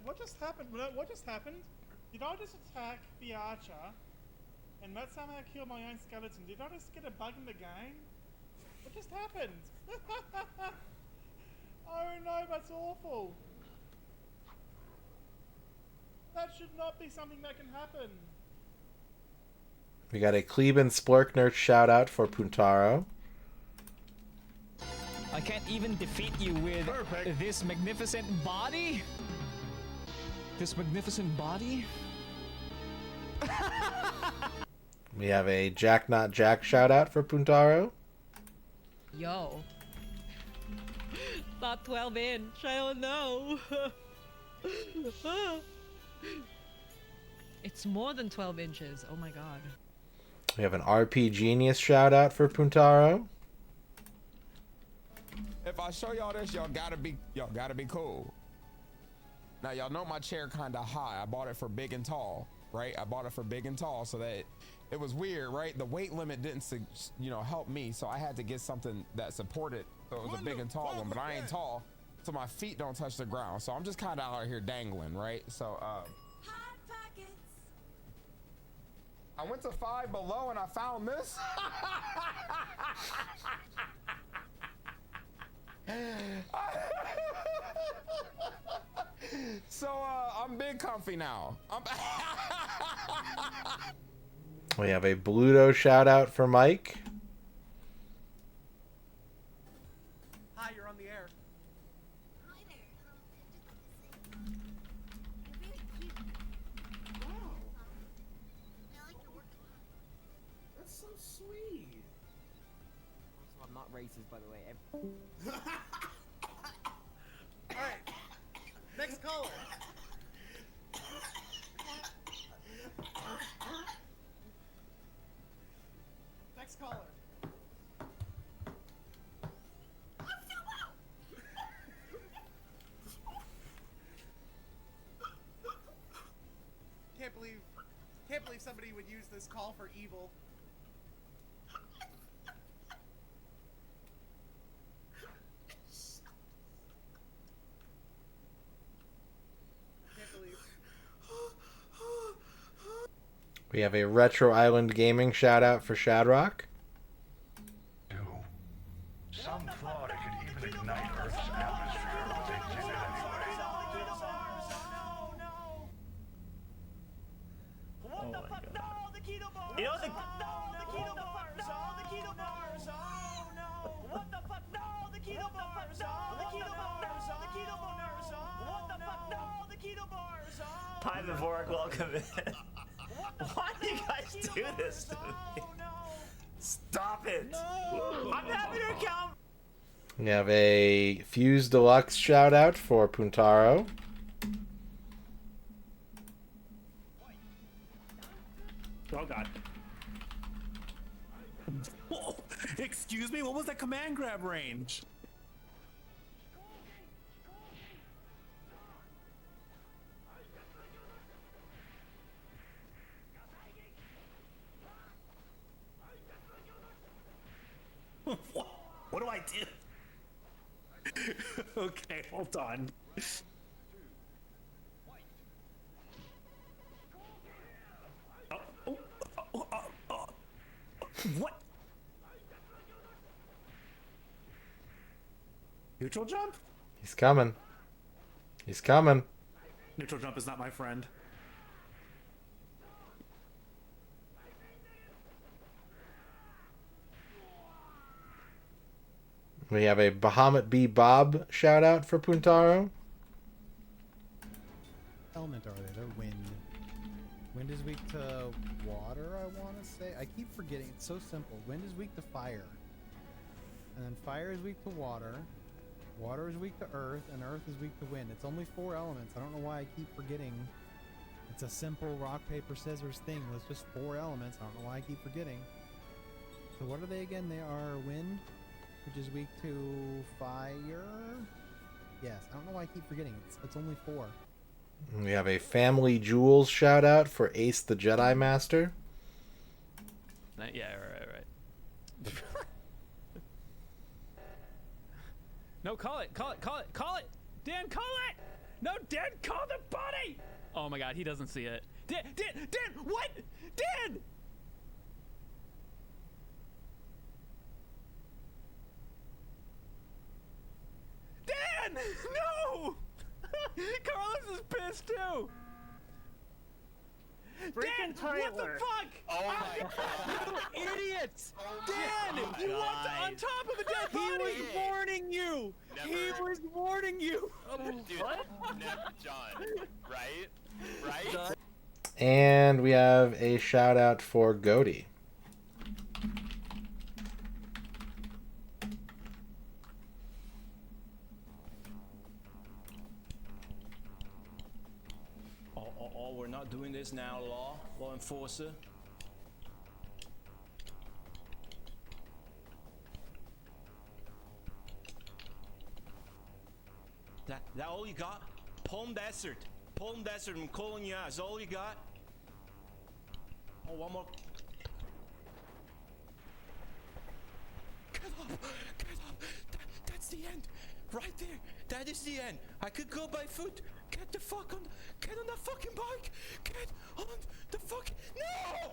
What just happened? What just happened? Did I just attack the archer and that somehow kill my own skeleton? Did I just get a bug in the game? What just happened? Oh no, that's awful. That should not be something that can happen. We got a Kleben Splurkner shout out for Puntaro. I can't even defeat you with this magnificent body? This magnificent body? We have a Jack Not Jack shout out for Puntaro. Yo. Not 12 inch, I don't know. It's more than 12 inches, oh my god. We have an RP Genius shout out for Puntaro. If I show y'all this, y'all gotta be cool. Now y'all know my chair kind of high. I bought it for big and tall, right? I bought it for big and tall so that it was weird, right? The weight limit didn't, help me, so I had to get something that supported. So it was a big and tall one, but I ain't tall, so my feet don't touch the ground. So I'm just kind of out here dangling, right? So I went to Five Below and I found this. So I'm big comfy now. We have a Bluto shout out for Mike. Hi, you're on the air. That's so sweet. Also, I'm not racist, by the way. Alright. Next caller. Next caller. Can't believe somebody would use this call for evil. Can't believe. We have a Retro Island Gaming shout out for Shadrock. Some thought it could even ignite Earth's atmosphere, but they did it anyway. What the fuck? No, the keto bars! You know the keto bars! No, the keto bars! Oh no! What the fuck? No, the keto bars! No, the keto bars! The keto bars! What the fuck? No, the keto bars! Hi, Vivoric, welcome in. Why do you guys do this to me? Stop it! No. I'm happy to account. We have a Fuse Deluxe shout out for Puntaro. Oh god. Whoa. Excuse me, what was that command grab range? What do I do? Okay, hold on. What? Neutral jump? He's coming. He's coming. Neutral jump is not my friend. We have a Bahamut B Bob shout out for Puntaro. Element are they? They're wind. Wind is weak to water, I want to say. I keep forgetting. It's so simple. Wind is weak to fire. And then fire is weak to water. Water is weak to earth. And earth is weak to wind. It's only 4 elements. I don't know why I keep forgetting. It's a simple rock, paper, scissors thing with just 4 elements. I don't know why I keep forgetting. So what are they again? They are wind, which is weak to fire. Yes, I don't know why I keep forgetting. It's only 4. We have a Family Jewels shout out for Ace the Jedi Master. Yeah, right. No, call it. Dan, call it! No, Dan, call the body! Oh my god, he doesn't see it. Dan, what? Dan! Dan! No! Carlos is pissed too! Freaking Dan, what the fuck? Oh my god. You idiots! Dan, you walked on top of a dead body! He was warning you! Never. He was warning you! Dude, never, John. Right? And we have a shout out for Goaty. We're not doing this now, law enforcer. That all you got? Palm Desert. Palm Desert, I'm calling you out. Is all you got? Oh, one more. Get up! Get up! That's the end! Right there! That is the end! I could go by foot! Get the fuck on... Get on that fucking bike! Get on the fucking... No!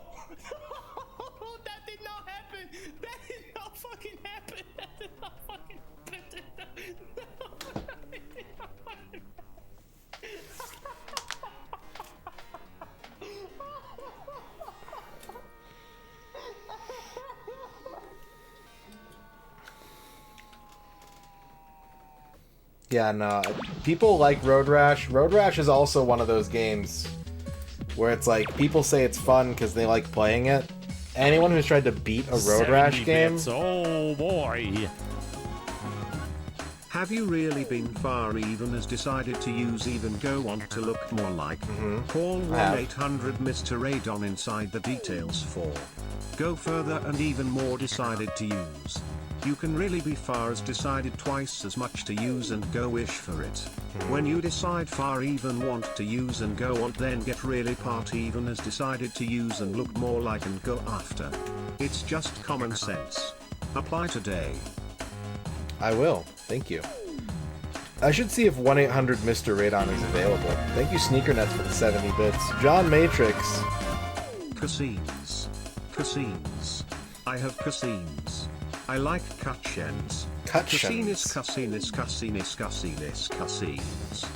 That did not happen! That did not fucking happen! That did not fucking happen! No! That did not fucking Yeah, no. People like Road Rash. Road Rash is also one of those games where it's like people say it's fun because they like playing it. Anyone who's tried to beat a Road Rash game, oh boy. Have you really been far even has decided to use even go on to look more like? Call I have. 1-800-MisterRadon inside the details for go further and even more decided to use. You can really be far as decided twice as much to use and go-ish for it. When you decide far even want to use and go on, then get really part even has decided to use and look more like and go after. It's just common sense. Apply today. I will. Thank you. I should see if 1-800-MisterRadon is available. Thank you, SneakerNets, for the 70 bits. John Matrix. Cuisines. Cuisines. I have cuisines. I like cutscenes. Cutscenes. Cuisines.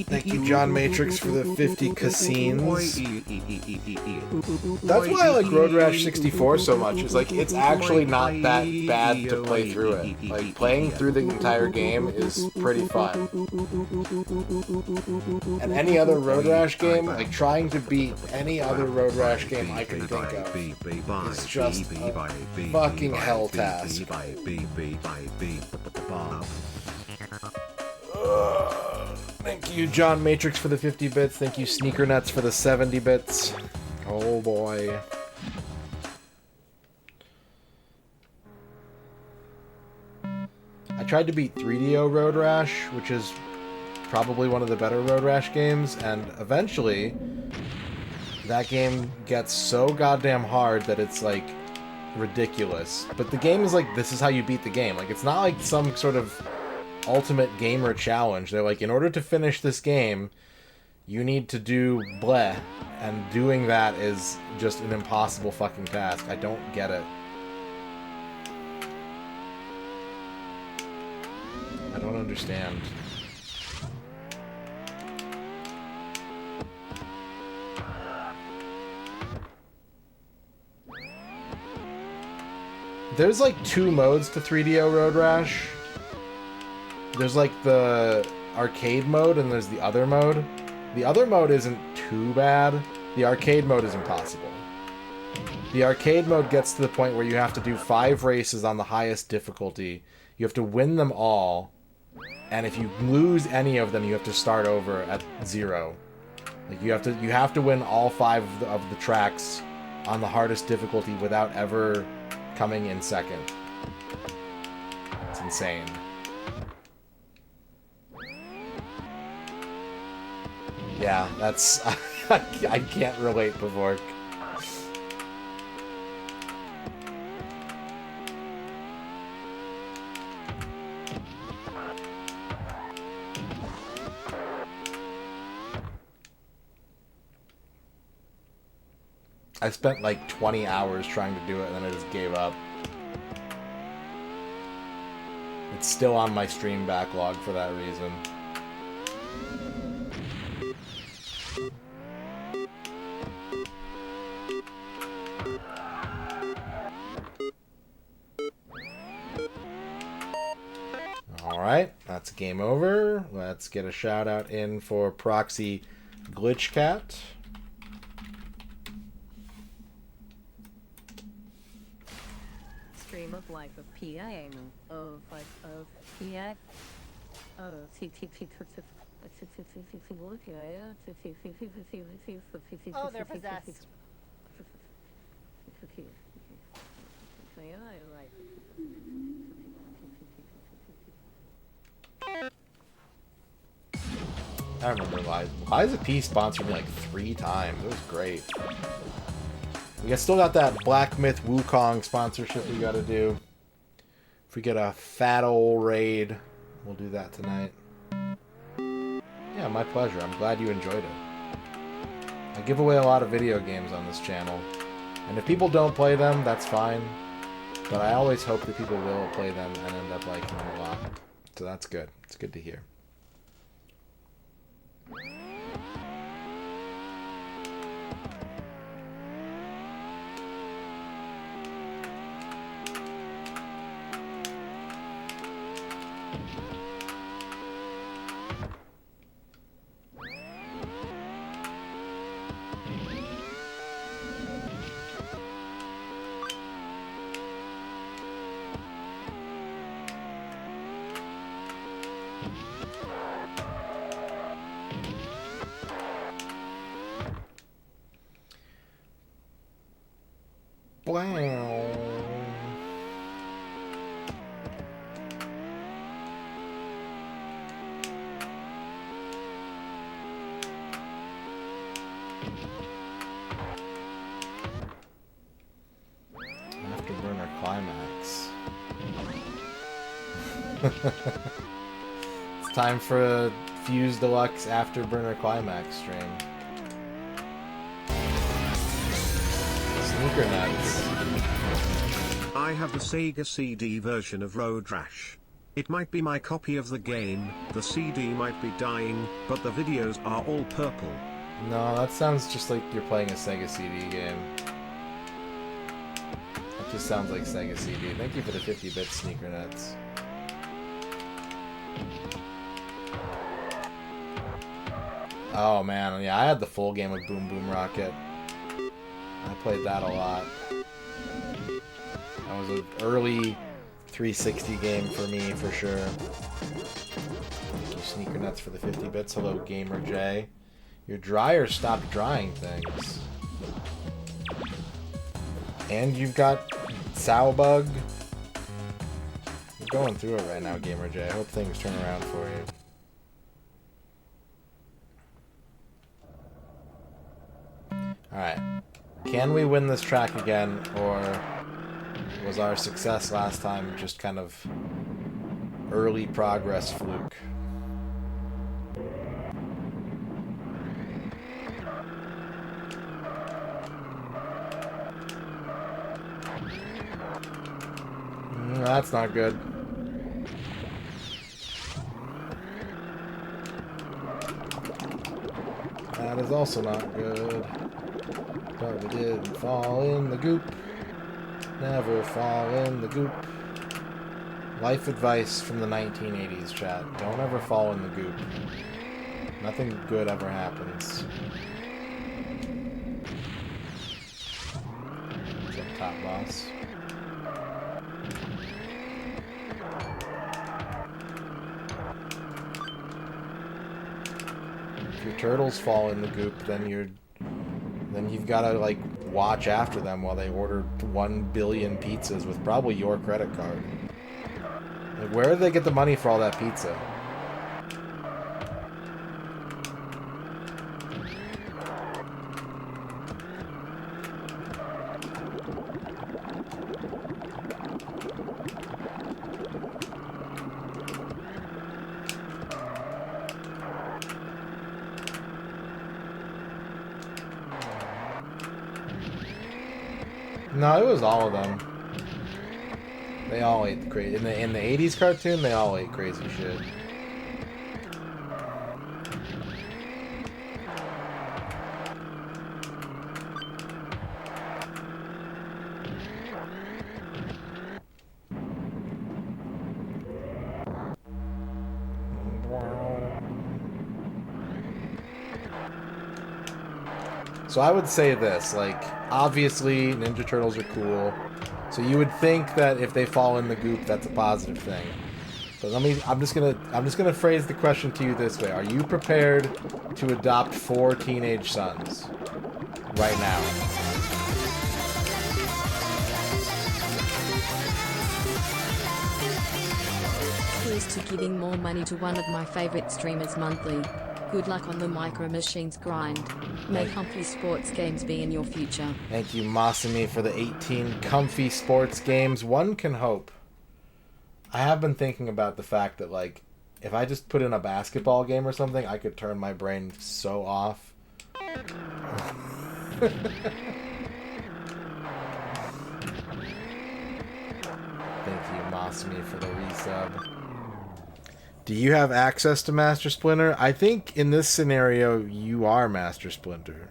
Thank you, John Matrix, for the 50 cuisines. That's why I like Road Rash 64 so much. Is like it's actually not that bad to play through it. Like playing through the entire game is pretty fun. And any other Road Rash game, like trying to beat any other Road Rash game I can think of, is just a fucking hell task. Thank you, John Matrix, for the 50 bits. Thank you, SneakerNets, for the 70 bits. Oh boy. I tried to beat 3DO Road Rash, which is probably one of the better Road Rash games, and eventually that game gets so goddamn hard that it's like ridiculous. But the game is like, this is how you beat the game. Like, it's not like some sort of ultimate gamer challenge. They're like, in order to finish this game, you need to do bleh, and doing that is just an impossible fucking task. I don't get it. I don't understand. There's like two modes to 3DO Road Rash. There's like the arcade mode and there's the other mode. The other mode isn't too bad. The arcade mode is impossible. The arcade mode gets to the point where you have to do 5 races on the highest difficulty. You have to win them all. And if you lose any of them, you have to start over at 0. Like you have to win all 5 of the tracks on the hardest difficulty without ever coming in second. It's insane. Yeah, that's... I can't relate, Pavork. I spent like 20 hours trying to do it and then I just gave up. It's still on my stream backlog for that reason. Alright, that's game over. Let's get a shout out in for Proxy Glitchcat. Stream of life of PI of life of PI Oh, they're possessed. Liza P sponsored me like 3 times. It was great. We still got that Black Myth Wukong sponsorship we got to do. If we get a fat old raid, we'll do that tonight. Yeah, my pleasure. I'm glad you enjoyed it. I give away a lot of video games on this channel. And if people don't play them, that's fine. But I always hope that people will play them and end up liking them a lot. So that's good. It's good to hear. Afterburner Climax. It's time for a Fuse Deluxe Afterburner Climax stream. Sneaker Nuts. I have the Sega CD version of Road Rash. It might be my copy of the game, the CD might be dying, but the videos are all purple. No, that sounds just like you're playing a Sega CD game. That just sounds like Sega CD. Thank you for the 50-bit Sneaker Nuts. Oh man, yeah, I had the full game of Boom Boom Rocket. I played that a lot. That was an early 360 game for me, for sure. Thank you, Sneaker Nuts, for the 50 bits. Hello, Gamer J. Your dryer stopped drying things. And you've got Sowbug. You're going through it right now, Gamer J. I hope things turn around for you. Alright. Can we win this track again, or was our success last time just kind of early progress fluke? That's not good. That is also not good. But we didn't fall in the goop. Never fall in the goop. Life advice from the 1980s, chat. Don't ever fall in the goop. Nothing good ever happens. What's up, Top Boss? If your turtles fall in the goop, then you've got to like watch after them while they order 1 billion pizzas with probably your credit card. Like, where do they get the money for all that pizza? No, it was all of them. They all ate crazy. In the 80s cartoon, they all ate crazy shit. So I would say this, like, obviously Ninja Turtles are cool. So you would think that if they fall in the goop, that's a positive thing. But I'm just gonna phrase the question to you this way. Are you prepared to adopt 4 teenage sons right now? Here's to giving more money to one of my favorite streamers monthly. Good luck on the Micro Machines grind. May comfy sports games be in your future. Thank you, Masami, for the 18 comfy sports games. One can hope. I have been thinking about the fact that, like, if I just put in a basketball game or something, I could turn my brain so off. Thank you, Masami, for the resub. Do you have access to Master Splinter? I think in this scenario, you are Master Splinter.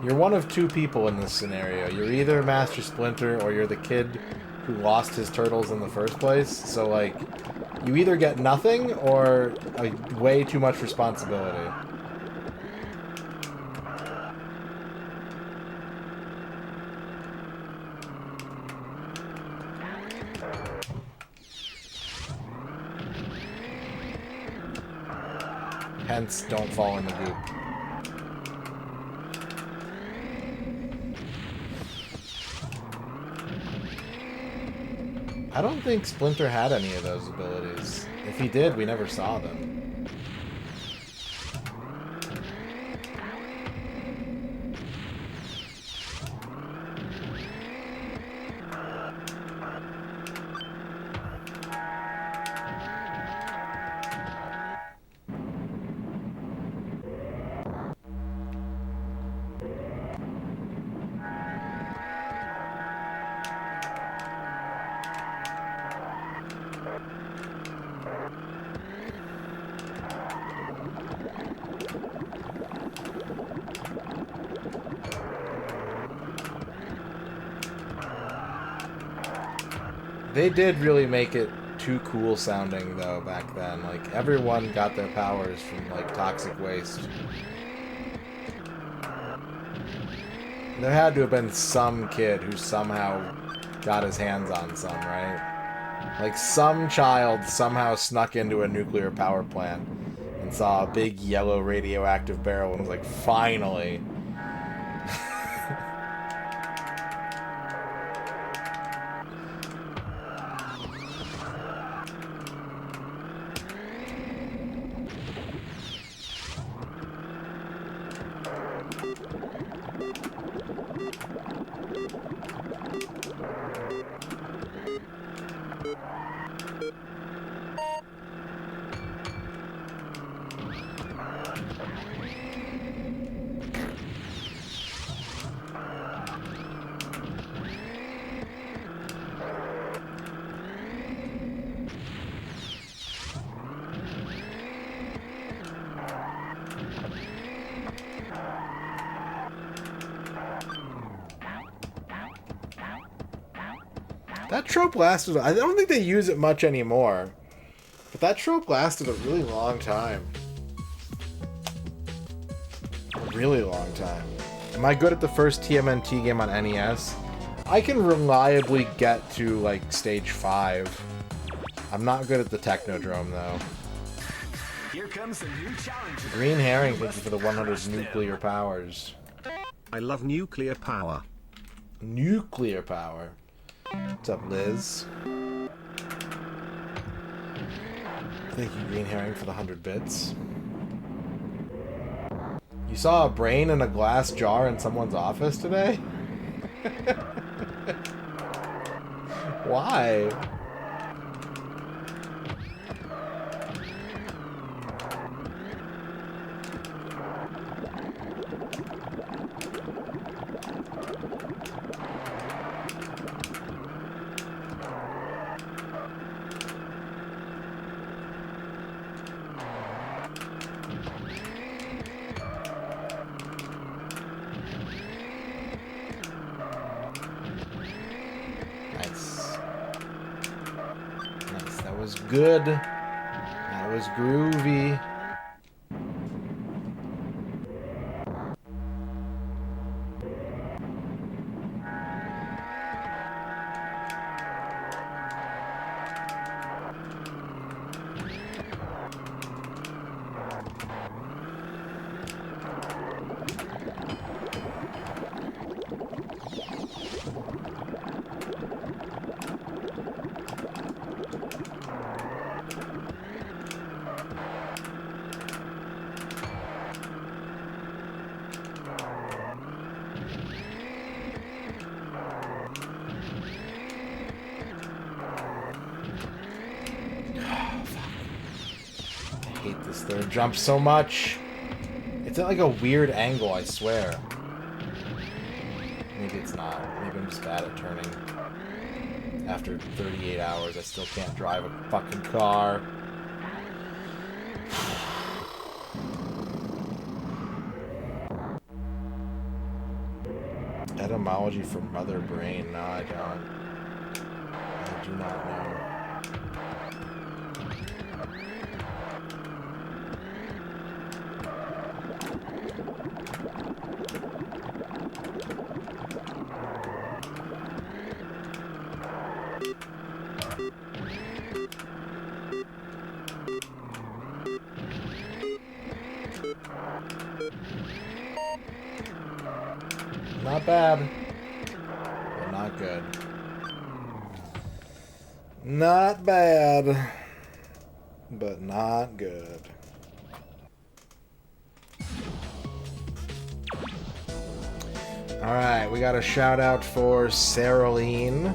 You're one of two people in this scenario. You're either Master Splinter or you're the kid who lost his turtles in the first place. So, like, you either get nothing or way too much responsibility. Hence, don't fall in the goop. I don't think Splinter had any of those abilities. If he did, we never saw them. They did really make it too cool sounding, though, back then. Like, everyone got their powers from, like, toxic waste. There had to have been some kid who somehow got his hands on some, right? Like, some child somehow snuck into a nuclear power plant and saw a big yellow radioactive barrel and was like, finally! That trope lasted... I don't think they use it much anymore. But that trope lasted a really long time. A really long time. Am I good at the first TMNT game on NES? I can reliably get to, like, stage 5. I'm not good at the Technodrome, though. Here comes a new challenge. Green Herring, thank you for the 100 nuclear powers. I love nuclear power. Nuclear power. What's up, Liz? Thank you, Green Herring, for the 100 bits. You saw a brain in a glass jar in someone's office today? Why? Nice. good. That was groovy. I hate this third jump so much. It's at like a weird angle, I swear. Maybe it's not. Maybe I'm just bad at turning. After 38 hours, I still can't drive a fucking car. Etymology for mother brain? No, I don't. I do not know. Not bad, but not good. Not bad, but not good. Alright, we got a shout out for Saraline.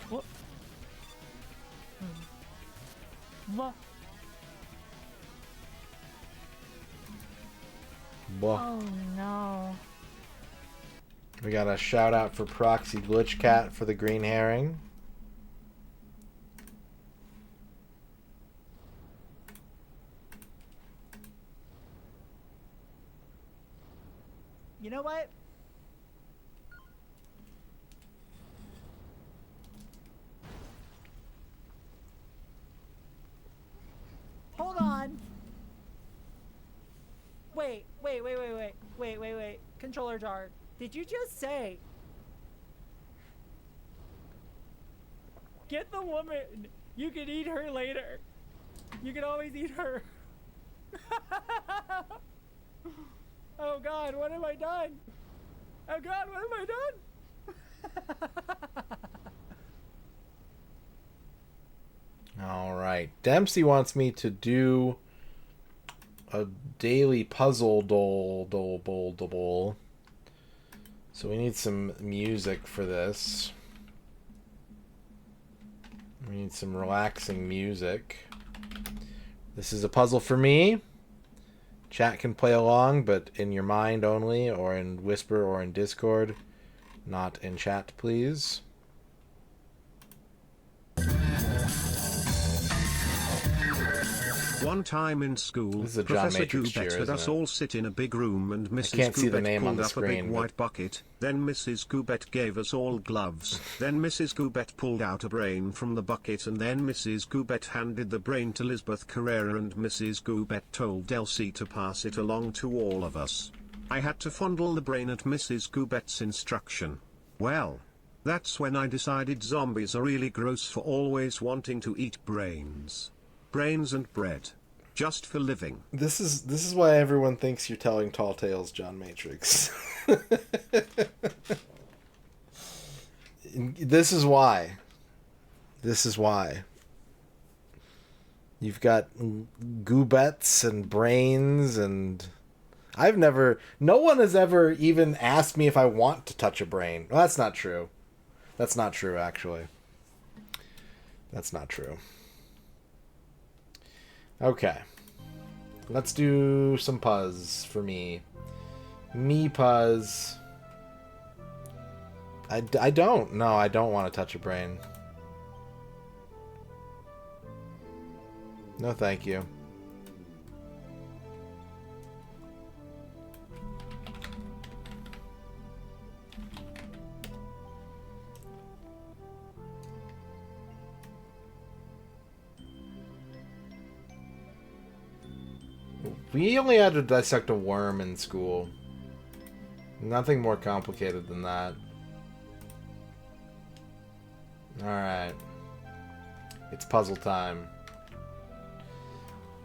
What? What? Oh no. We got a shout out for Proxy Glitch Cat for the green herring. You know what? Hold on. Wait. Controller jar. Did you just say? Get the woman. You can eat her later. You can always eat her. Oh God, what have I done? Oh God, what have I done? All right. Dempsey wants me to do a daily puzzle bowl. So we need some music for this. We need some relaxing music. This is a puzzle for me. Chat can play along, but in your mind only, or in Whisper or in Discord. Not in chat, please. One time in school, This is a John Professor Matrix Goobet cheer, had us isn't it? all sit in a big room and Mrs. can't see the Goobet name on pulled the up a screen, big but- white bucket. Then Mrs. Goobet gave us all gloves. Then Mrs. Goobet pulled out a brain from the bucket, and then Mrs. Goobet handed the brain to Lisbeth Carrera, and Mrs. Goobet told Elsie to pass it along to all of us. I had to fondle the brain at Mrs. Goobet's instruction. Well, that's when I decided zombies are really gross for always wanting to eat brains. Brains and bread. Just for living. This is why everyone thinks you're telling tall tales, John Matrix. This is why. This is why. You've got goobets and brains, and no one has ever even asked me if I want to touch a brain. Well, that's not true. That's not true, actually. That's not true. Okay. Let's do some puzz for me. Me puzz. I don't. No, I don't want to touch a brain. No, thank you. We only had to dissect a worm in school. Nothing more complicated than that. Alright. It's puzzle time.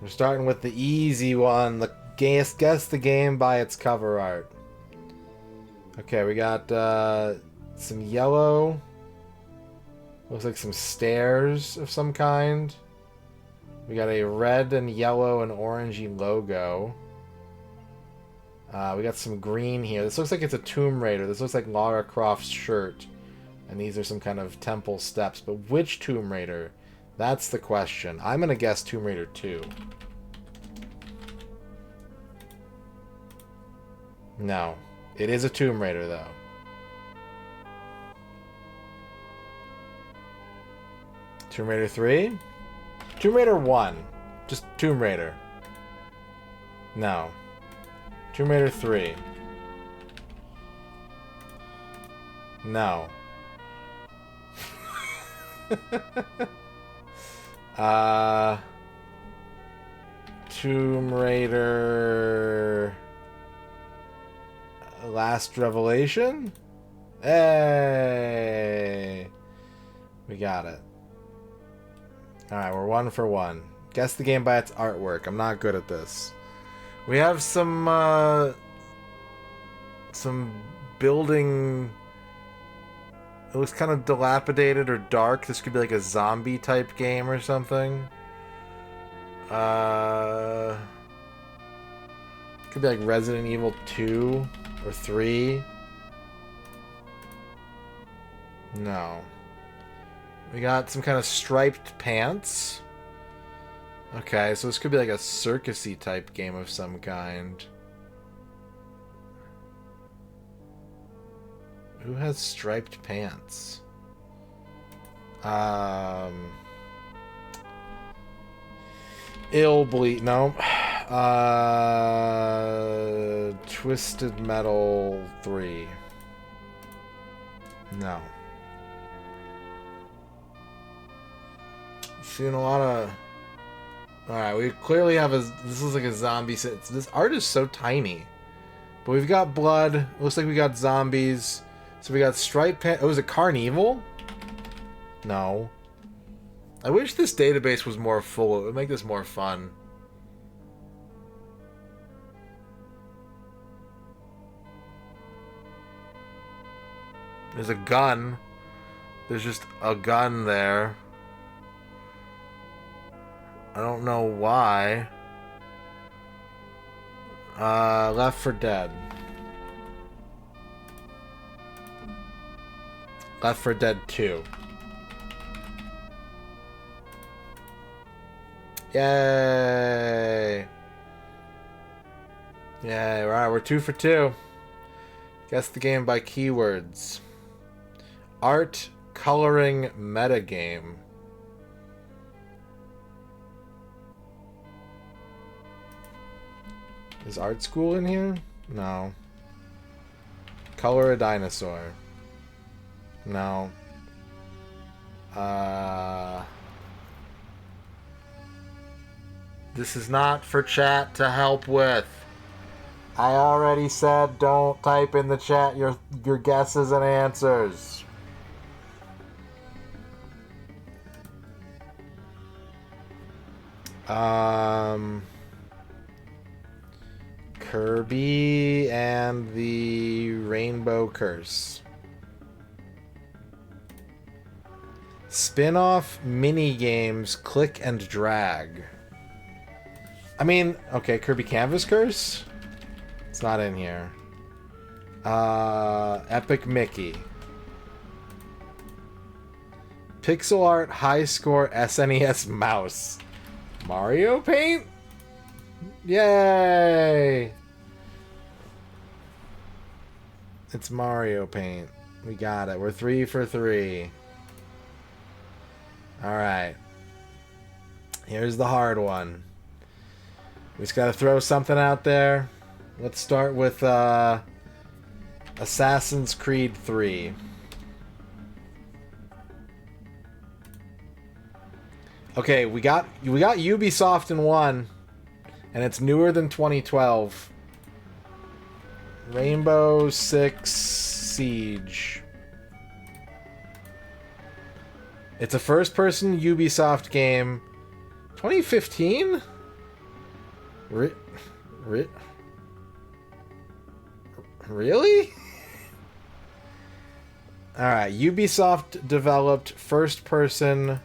We're starting with the easy one. Guess the game by its cover art. Okay, we got some yellow. Looks like some stairs of some kind. We got a red and yellow and orangey logo. We got some green here. This looks like it's a Tomb Raider. This looks like Lara Croft's shirt. And these are some kind of temple steps. But which Tomb Raider? That's the question. I'm going to guess Tomb Raider 2. No. It is a Tomb Raider, though. Tomb Raider 3? Tomb Raider 1. Just Tomb Raider. No. Tomb Raider 3. No. Tomb Raider... Last Revelation? Hey! We got it. Alright, we're 1 for 1. Guess the game by its artwork. I'm not good at this. We have some building... It looks kind of dilapidated or dark. This could be like a zombie type game or something. Could be like Resident Evil 2 or 3. No. We got some kind of striped pants. Okay, so this could be like a circusy type game of some kind. Who has striped pants? No. Twisted Metal 3. No. Seeing a lot of... Alright, we clearly have a... This is like a zombie... This art is so tiny. But we've got blood. Looks like we got zombies. So we got striped pants... Oh, is it Carnival? No. I wish this database was more full. It would make this more fun. There's a gun. There's just a gun there. I don't know why. Left 4 Dead. Left 4 Dead 2. Yay! Yay, alright, we're 2 for 2. Guess the game by keywords. Art, coloring, metagame. Is art school in here? No. Color a dinosaur. No. This is not for chat to help with. I already said don't type in the chat your guesses and answers. Kirby and the Rainbow Curse. Spin-off mini-games, click and drag. I mean, okay, Kirby Canvas Curse? It's not in here. Epic Mickey. Pixel art high score SNES mouse. Mario Paint? Yay! It's Mario Paint. We got it. We're 3 for 3. Alright. Here's the hard one. We just gotta throw something out there. Let's start with Assassin's Creed 3. Okay, we got Ubisoft in 1. And it's newer than 2012. Rainbow Six Siege. It's a first-person Ubisoft game. 2015? Really? Alright, Ubisoft developed first-person...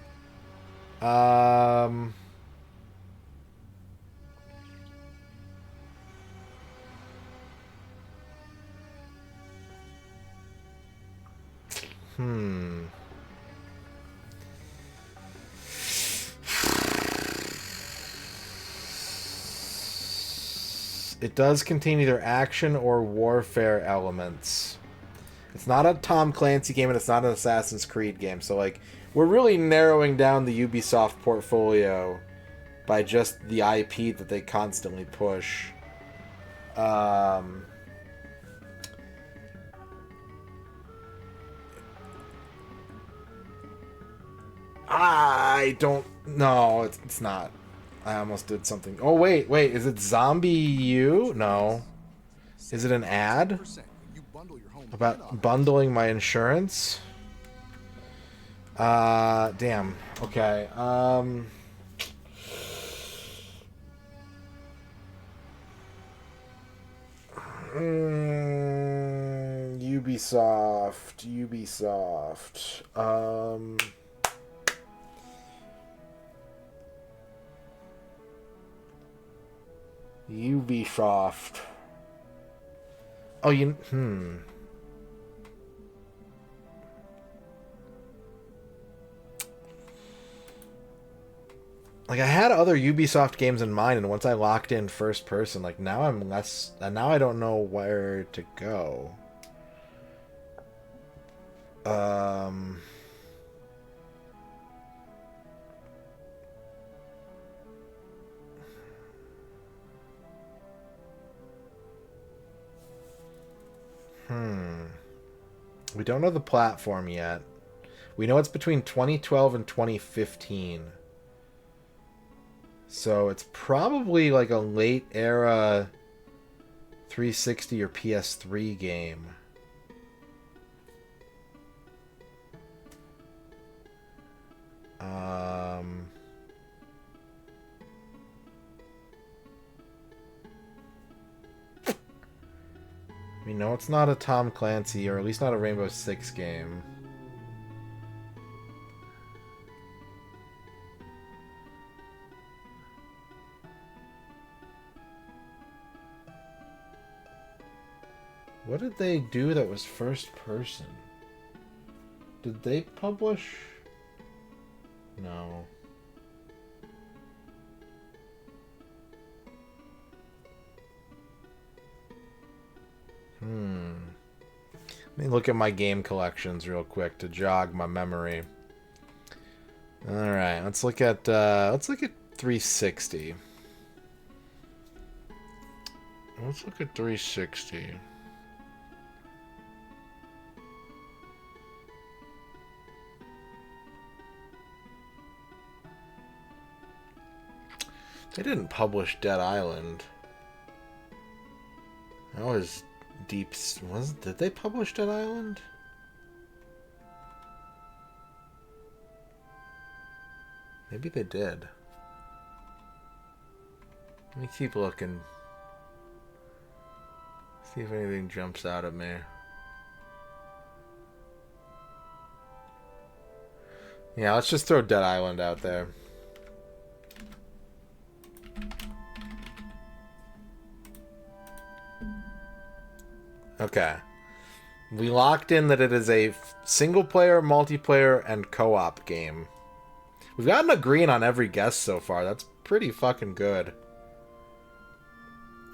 It does contain either action or warfare elements. It's not a Tom Clancy game and it's not an Assassin's Creed game. So, like, we're really narrowing down the Ubisoft portfolio by just the IP that they constantly push. I don't... No, it's not. I almost did something. Oh, wait. Is it Zombie U? No. Is it an ad? About bundling my insurance? Damn. Okay. Ubisoft. Ubisoft. Oh, Like, I had other Ubisoft games in mind, and once I locked in first person, like, now I'm less... Now I don't know where to go. We don't know the platform yet. We know it's between 2012 and 2015. So it's probably like a late era 360 or PS3 game. We know it's not a Tom Clancy, or at least not a Rainbow Six game. What did they do that was first person? Did they publish? No. Let me look at my game collections real quick to jog my memory. All right, let's look at 360. Let's look at 360. They didn't publish Dead Island. That was deep. Did they publish Dead Island? Maybe they did. Let me keep looking. See if anything jumps out at me. Yeah, let's just throw Dead Island out there. Okay. We locked in that it is a single-player, multiplayer, and co-op game. We've gotten a green on every guest so far. That's pretty fucking good.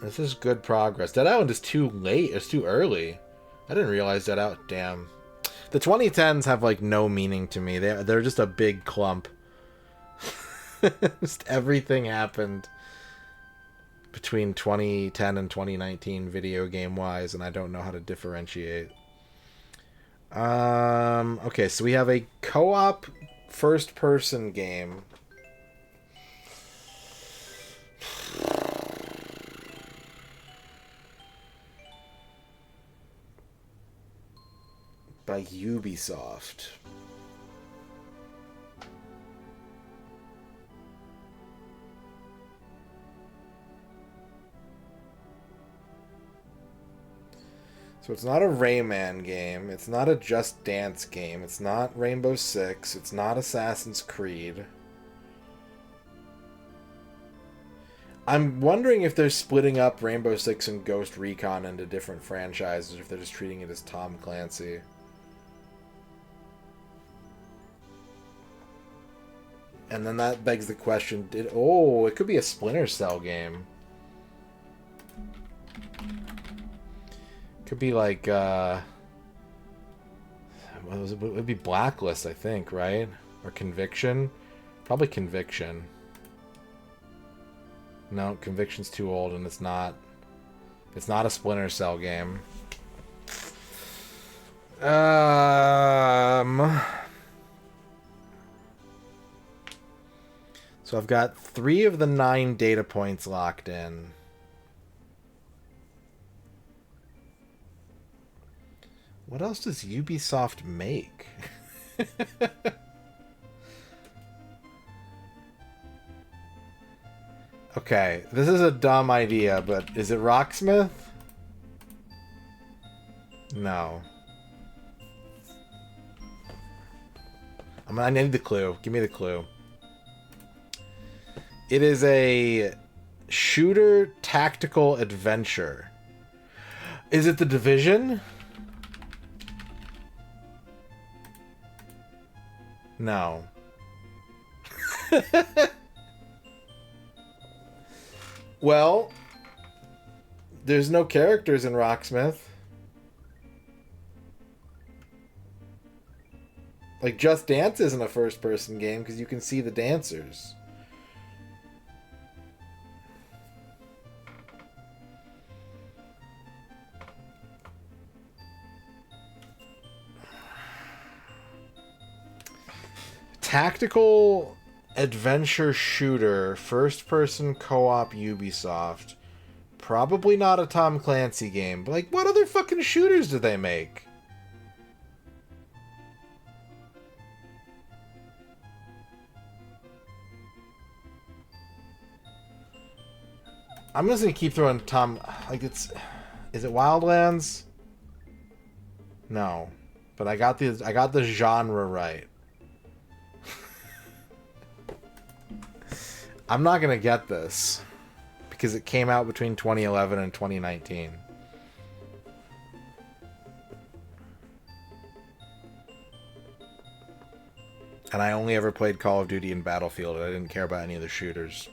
This is good progress. Dead Island is too late. It's too early. I didn't realize Dead Island. Damn. The 2010s have, like, no meaning to me. They're just a big clump. Just everything happened between 2010 and 2019 video game wise, and I don't know how to differentiate. Okay, so we have a co-op first person game. by Ubisoft. So it's not a Rayman game, it's not a Just Dance game, it's not Rainbow Six, it's not Assassin's Creed. I'm wondering if they're splitting up Rainbow Six and Ghost Recon into different franchises, or if they're just treating it as Tom Clancy. And then that begs the question, it could be a Splinter Cell game. Could be like, it would be Blacklist, I think, right? Or Conviction? Probably Conviction. No, Conviction's too old, and it's not a Splinter Cell game. So I've got 3 of the 9 data points locked in. What else does Ubisoft make? Okay, this is a dumb idea, but is it Rocksmith? No. I need the clue. Give me the clue. It is a shooter tactical adventure. Is it The Division? No. Well, there's no characters in Rocksmith. Like, Just Dance isn't a first-person game because you can see the dancers. Tactical adventure shooter, first-person co-op Ubisoft. Probably not a Tom Clancy game, but like, what other fucking shooters do they make? I'm just gonna keep throwing Tom. Like, is it Wildlands? No, but I got the genre right. I'm not gonna get this because it came out between 2011 and 2019. And I only ever played Call of Duty and Battlefield. I didn't care about any of the shooters.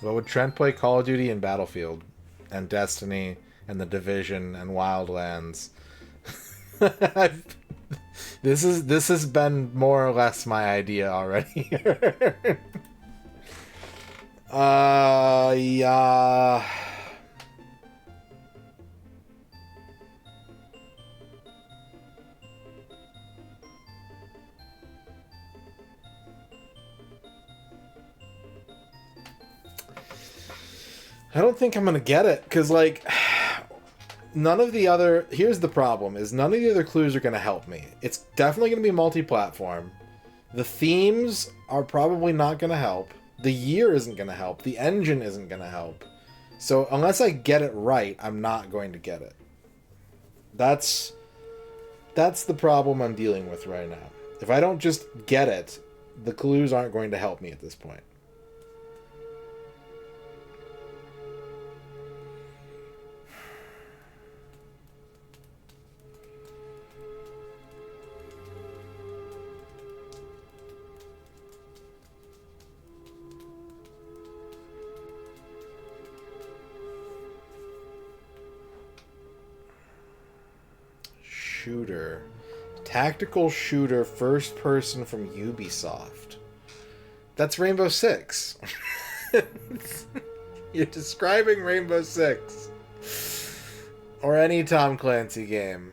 Well, would Trent play Call of Duty and Battlefield and Destiny and The Division and Wildlands? This has been more or less my idea already. Yeah. I don't think I'm gonna get it, because, like, none of the other... Here's the problem, is none of the other clues are gonna help me. It's definitely gonna be multi-platform. The themes are probably not gonna help. The year isn't gonna help. The engine isn't gonna help. So, unless I get it right, I'm not going to get it. That's the problem I'm dealing with right now. If I don't just get it, the clues aren't going to help me at this point. Shooter. Tactical shooter, first person from Ubisoft. That's Rainbow Six. You're describing Rainbow Six. Or any Tom Clancy game.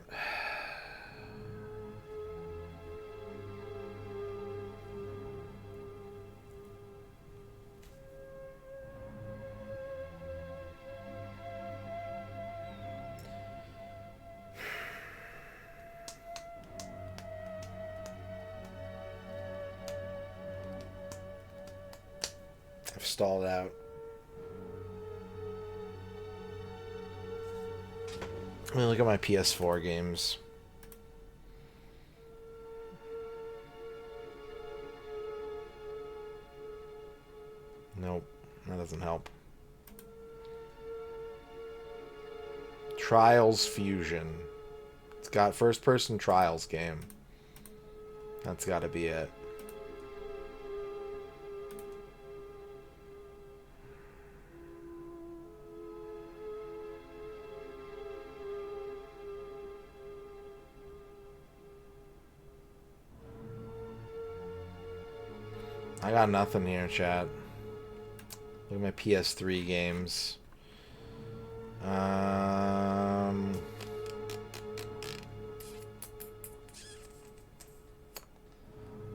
I've stalled out. Let me look at my PS4 games. Nope, that doesn't help. Trials Fusion. It's got first-person Trials game. That's got to be it. I got nothing here, chat. Look at my PS3 games.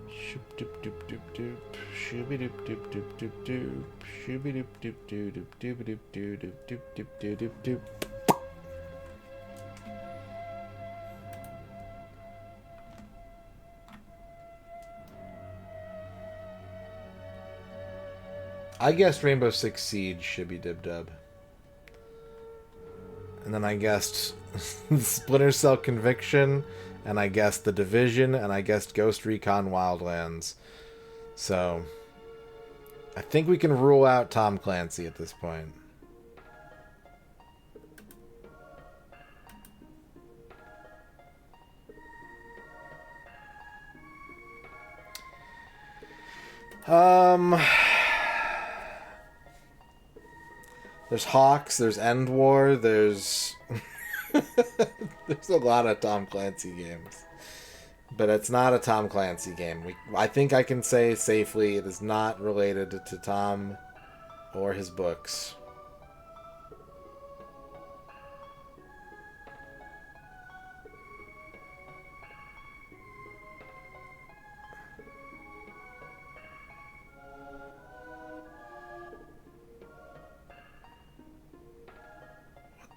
Shoop doop doop doop doop. Shooby doop doop doop doop doop. Shooby doop doop doop doop doop doop doop doop doop doop doop doop. I guessed Rainbow Six Siege should be dib-dub. And then I guessed Splinter Cell Conviction, and I guessed The Division, and I guessed Ghost Recon Wildlands. So, I think we can rule out Tom Clancy at this point. There's Hawks, there's End War, there's... there's a lot of Tom Clancy games. But it's not a Tom Clancy game. I think I can say safely it is not related to Tom or his books.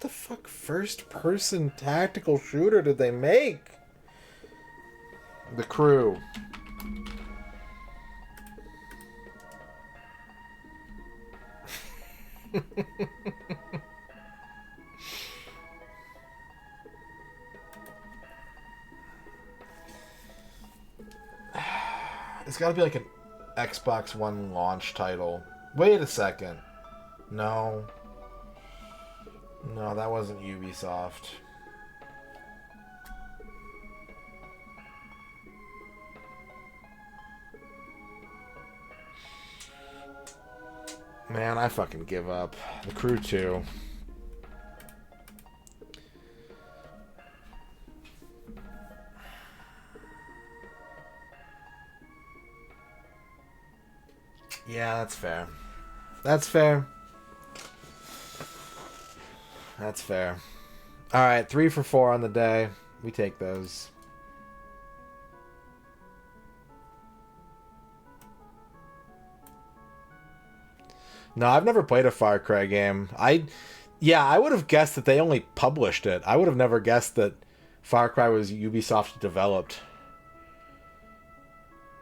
What the fuck first-person tactical shooter did they make? The Crew. It's gotta be like an Xbox One launch title. Wait a second. No. No, that wasn't Ubisoft. Man, I fucking give up. The Crew 2. Yeah, that's fair. That's fair. That's fair. Alright, 3 for 4 on the day. We take those. No, I've never played a Far Cry game. I would have guessed that they only published it. I would have never guessed that Far Cry was Ubisoft developed.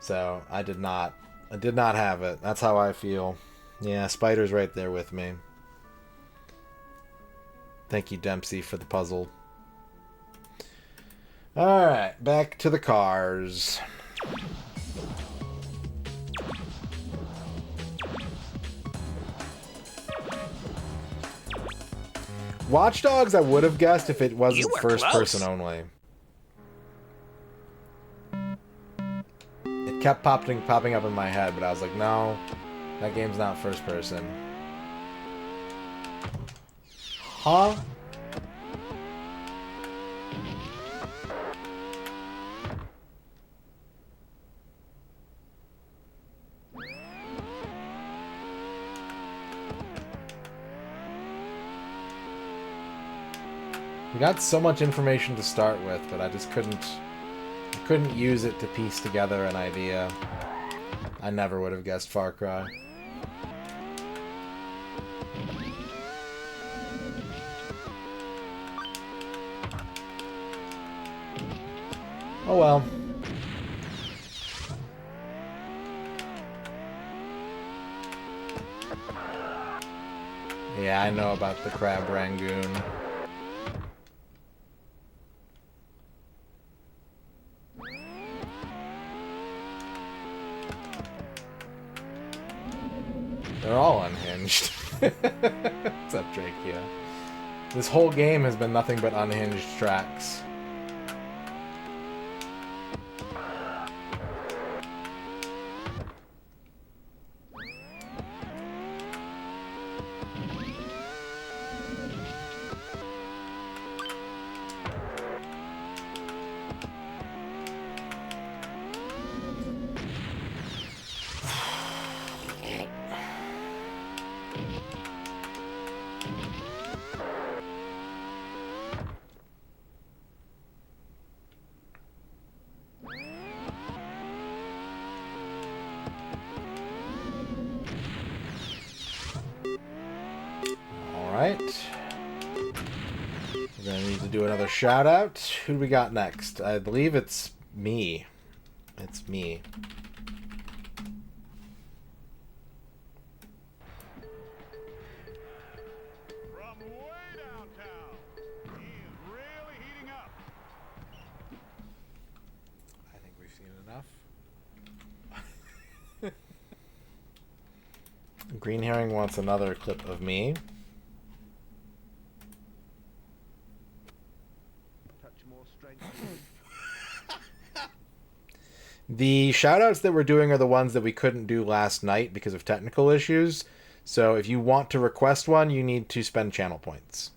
So, I did not have it. That's how I feel. Yeah, Spider's right there with me. Thank you, Dempsey, for the puzzle. Alright, back to the cars. Watch Dogs I would have guessed if it wasn't first person only. It kept popping up in my head, but I was like, no, that game's not first person. Huh? We got so much information to start with, but I just couldn't use it to piece together an idea. I never would have guessed Far Cry. Oh well. Yeah, I know about the crab rangoon. They're all unhinged. What's up, Drake? Yeah. This whole game has been nothing but unhinged tracks. Alright. We're going to need to do another shout out. Who do we got next? I believe it's me. It's me. From way downtown, he's really heating up. I think we've seen enough. Green Herring wants another clip of me. The shoutouts that we're doing are the ones that we couldn't do last night because of technical issues. So if you want to request one, you need to spend channel points.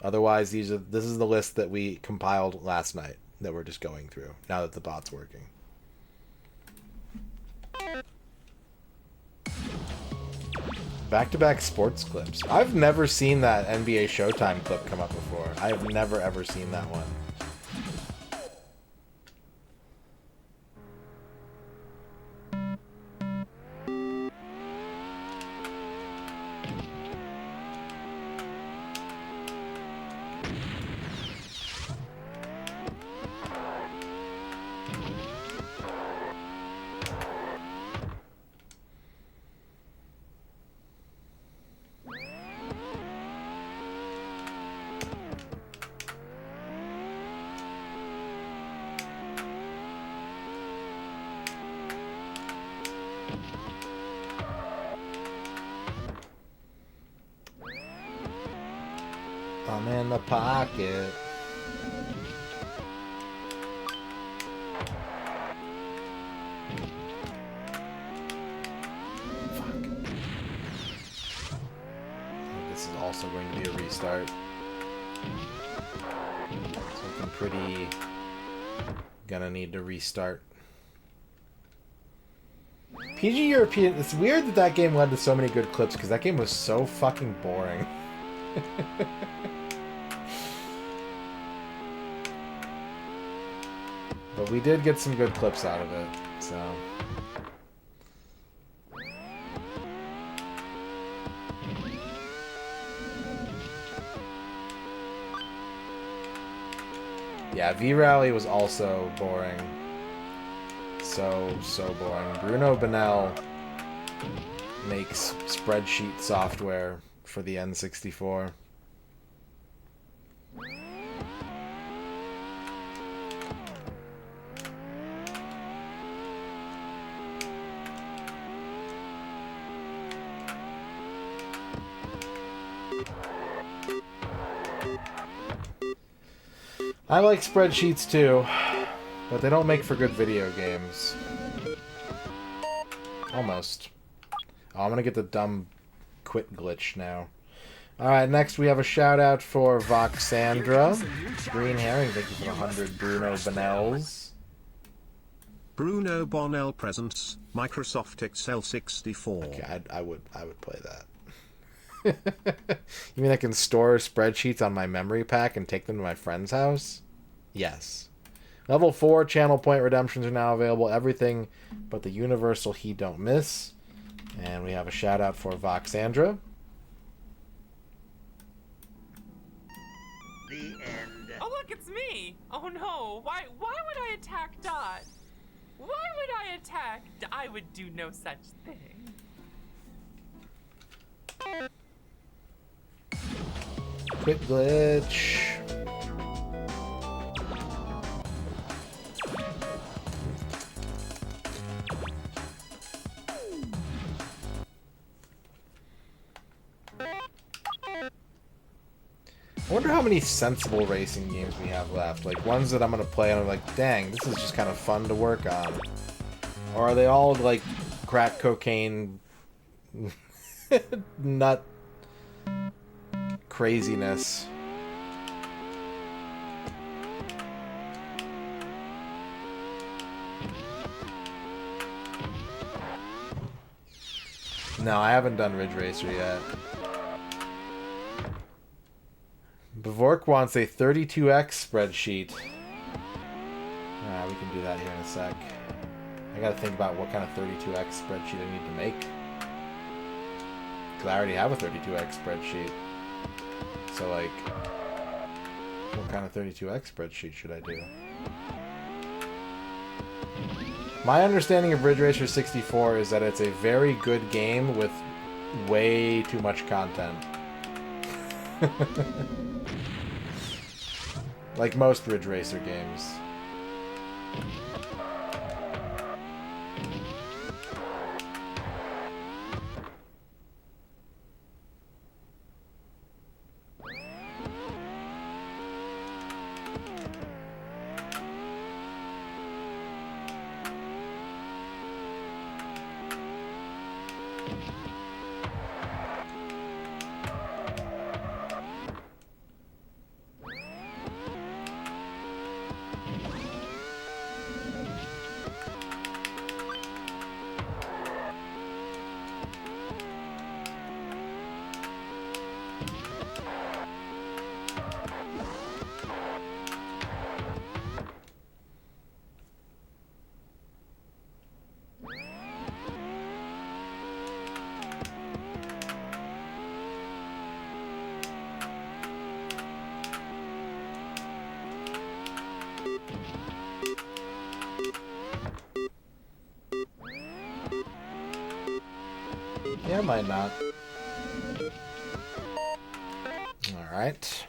Otherwise, this is the list that we compiled last night that we're just going through now that the bot's working. Back-to-back sports clips. I've never seen that NBA Showtime clip come up before. I have never ever seen that one. I'm in the pocket. Fuck. This is also going to be a restart. Something pretty... Gonna need to restart. PG European... It's weird that that game led to so many good clips, because that game was so fucking boring. But we did get some good clips out of it, so... Yeah, V-Rally was also boring. So boring. Bruno Banel makes spreadsheet software for the N64. I like spreadsheets too, but they don't make for good video games. Almost. Oh, I'm gonna get the dumb quit glitch now. Alright, next we have a shout out for Voxandra. Green Herring, thank you for the 100 Bruno Banels. Bruno Bonnell presents Microsoft Excel 64. Okay, I would play that. You mean I can store spreadsheets on my memory pack and take them to my friend's house? Yes. Level 4 channel point redemptions are now available. Everything but the universal he don't miss. And we have a shout out for Voxandra. The end. Oh look, it's me! Oh no, why would I attack Dot? Why would I attack? I would do no such thing. Quick glitch. I wonder how many sensible racing games we have left. Like, ones that I'm going to play and I'm like, dang, this is just kind of fun to work on. Or are they all, like, crack cocaine nut craziness? No, I haven't done Ridge Racer yet. Bavork wants a 32x spreadsheet. We can do that here in a sec. I gotta think about what kind of 32x spreadsheet I need to make. Because I already have a 32x spreadsheet. So, like, what kind of 32x spreadsheet should I do? My understanding of Ridge Racer 64 is that it's a very good game with way too much content. Like most Ridge Racer games. Yeah, might not. Alright.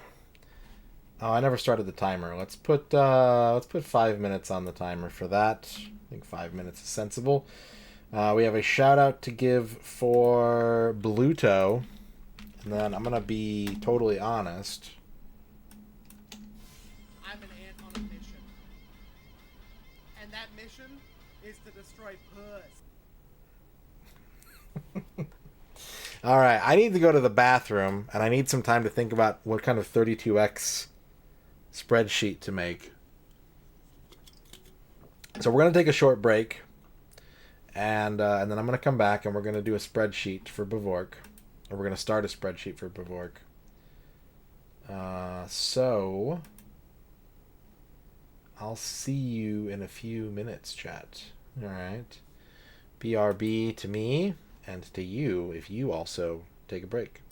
Oh, I never started the timer. Let's put 5 minutes on the timer for that. I think 5 minutes is sensible. We have a shout out to give for Bluto. And then I'm gonna be totally honest. I'm an ant on a mission. And that mission is to destroy puss. Alright, I need to go to the bathroom, and I need some time to think about what kind of 32x spreadsheet to make. So we're going to take a short break, and then I'm going to come back, and we're going to do a spreadsheet for Bavork. Or we're going to start a spreadsheet for Bavork. So I'll see you in a few minutes, chat. Alright. BRB to me. And to you, if you also take a break.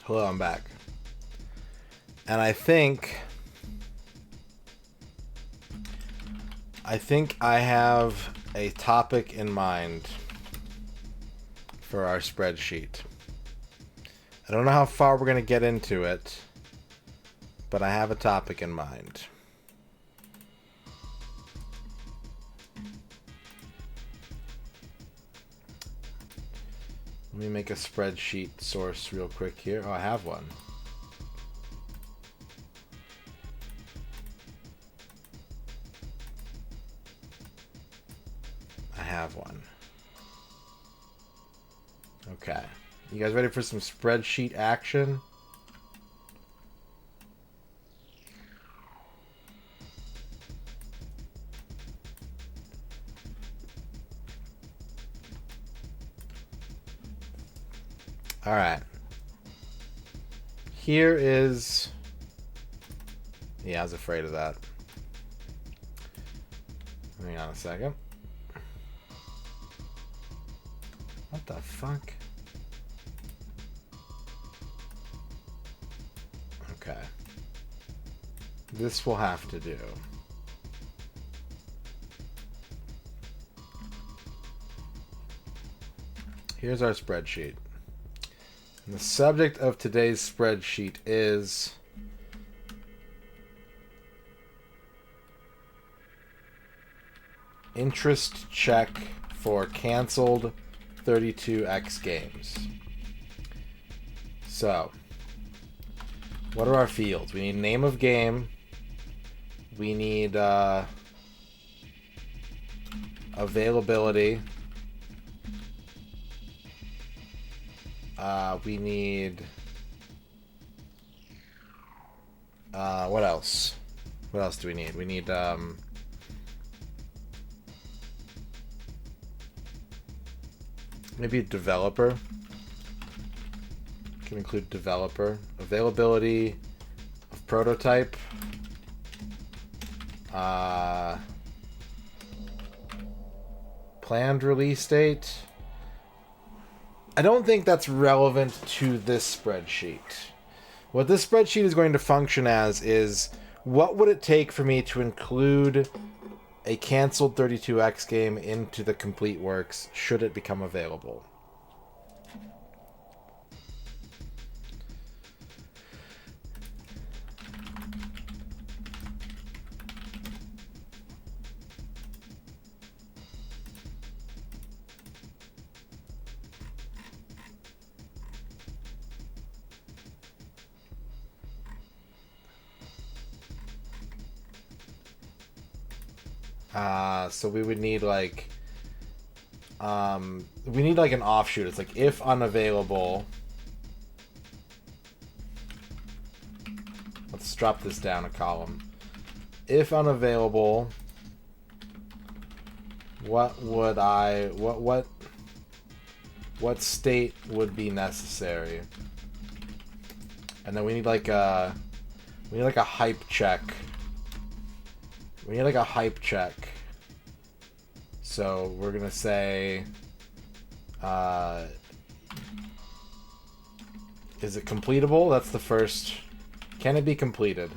Hello, I'm back. And I think I have a topic in mind for our spreadsheet. I don't know how far we're going to get into it, but I have a topic in mind. Let me make a spreadsheet source real quick here. Oh, I have one. I have one. Okay. You guys ready for some spreadsheet action? All right. Here is... Yeah, I was afraid of that. Hang on a second. What the fuck? Okay. This will have to do. Here's our spreadsheet. And the subject of today's spreadsheet is interest check for canceled 32X games. So, what are our fields? We need name of game. We need availability. We need... what else? What else do we need? We need, maybe a developer. Can include developer. Availability of prototype. Planned release date. I don't think that's relevant to this spreadsheet. What this spreadsheet is going to function as is, what would it take for me to include a canceled 32X game into the complete works should it become available? So we would need like, we need like an offshoot. It's like if unavailable. Let's drop this down a column. If unavailable, what would what state would be necessary? And then we need like a hype check. We need like a hype check. So we're gonna say, is it completable? That's the first. Can it be completed?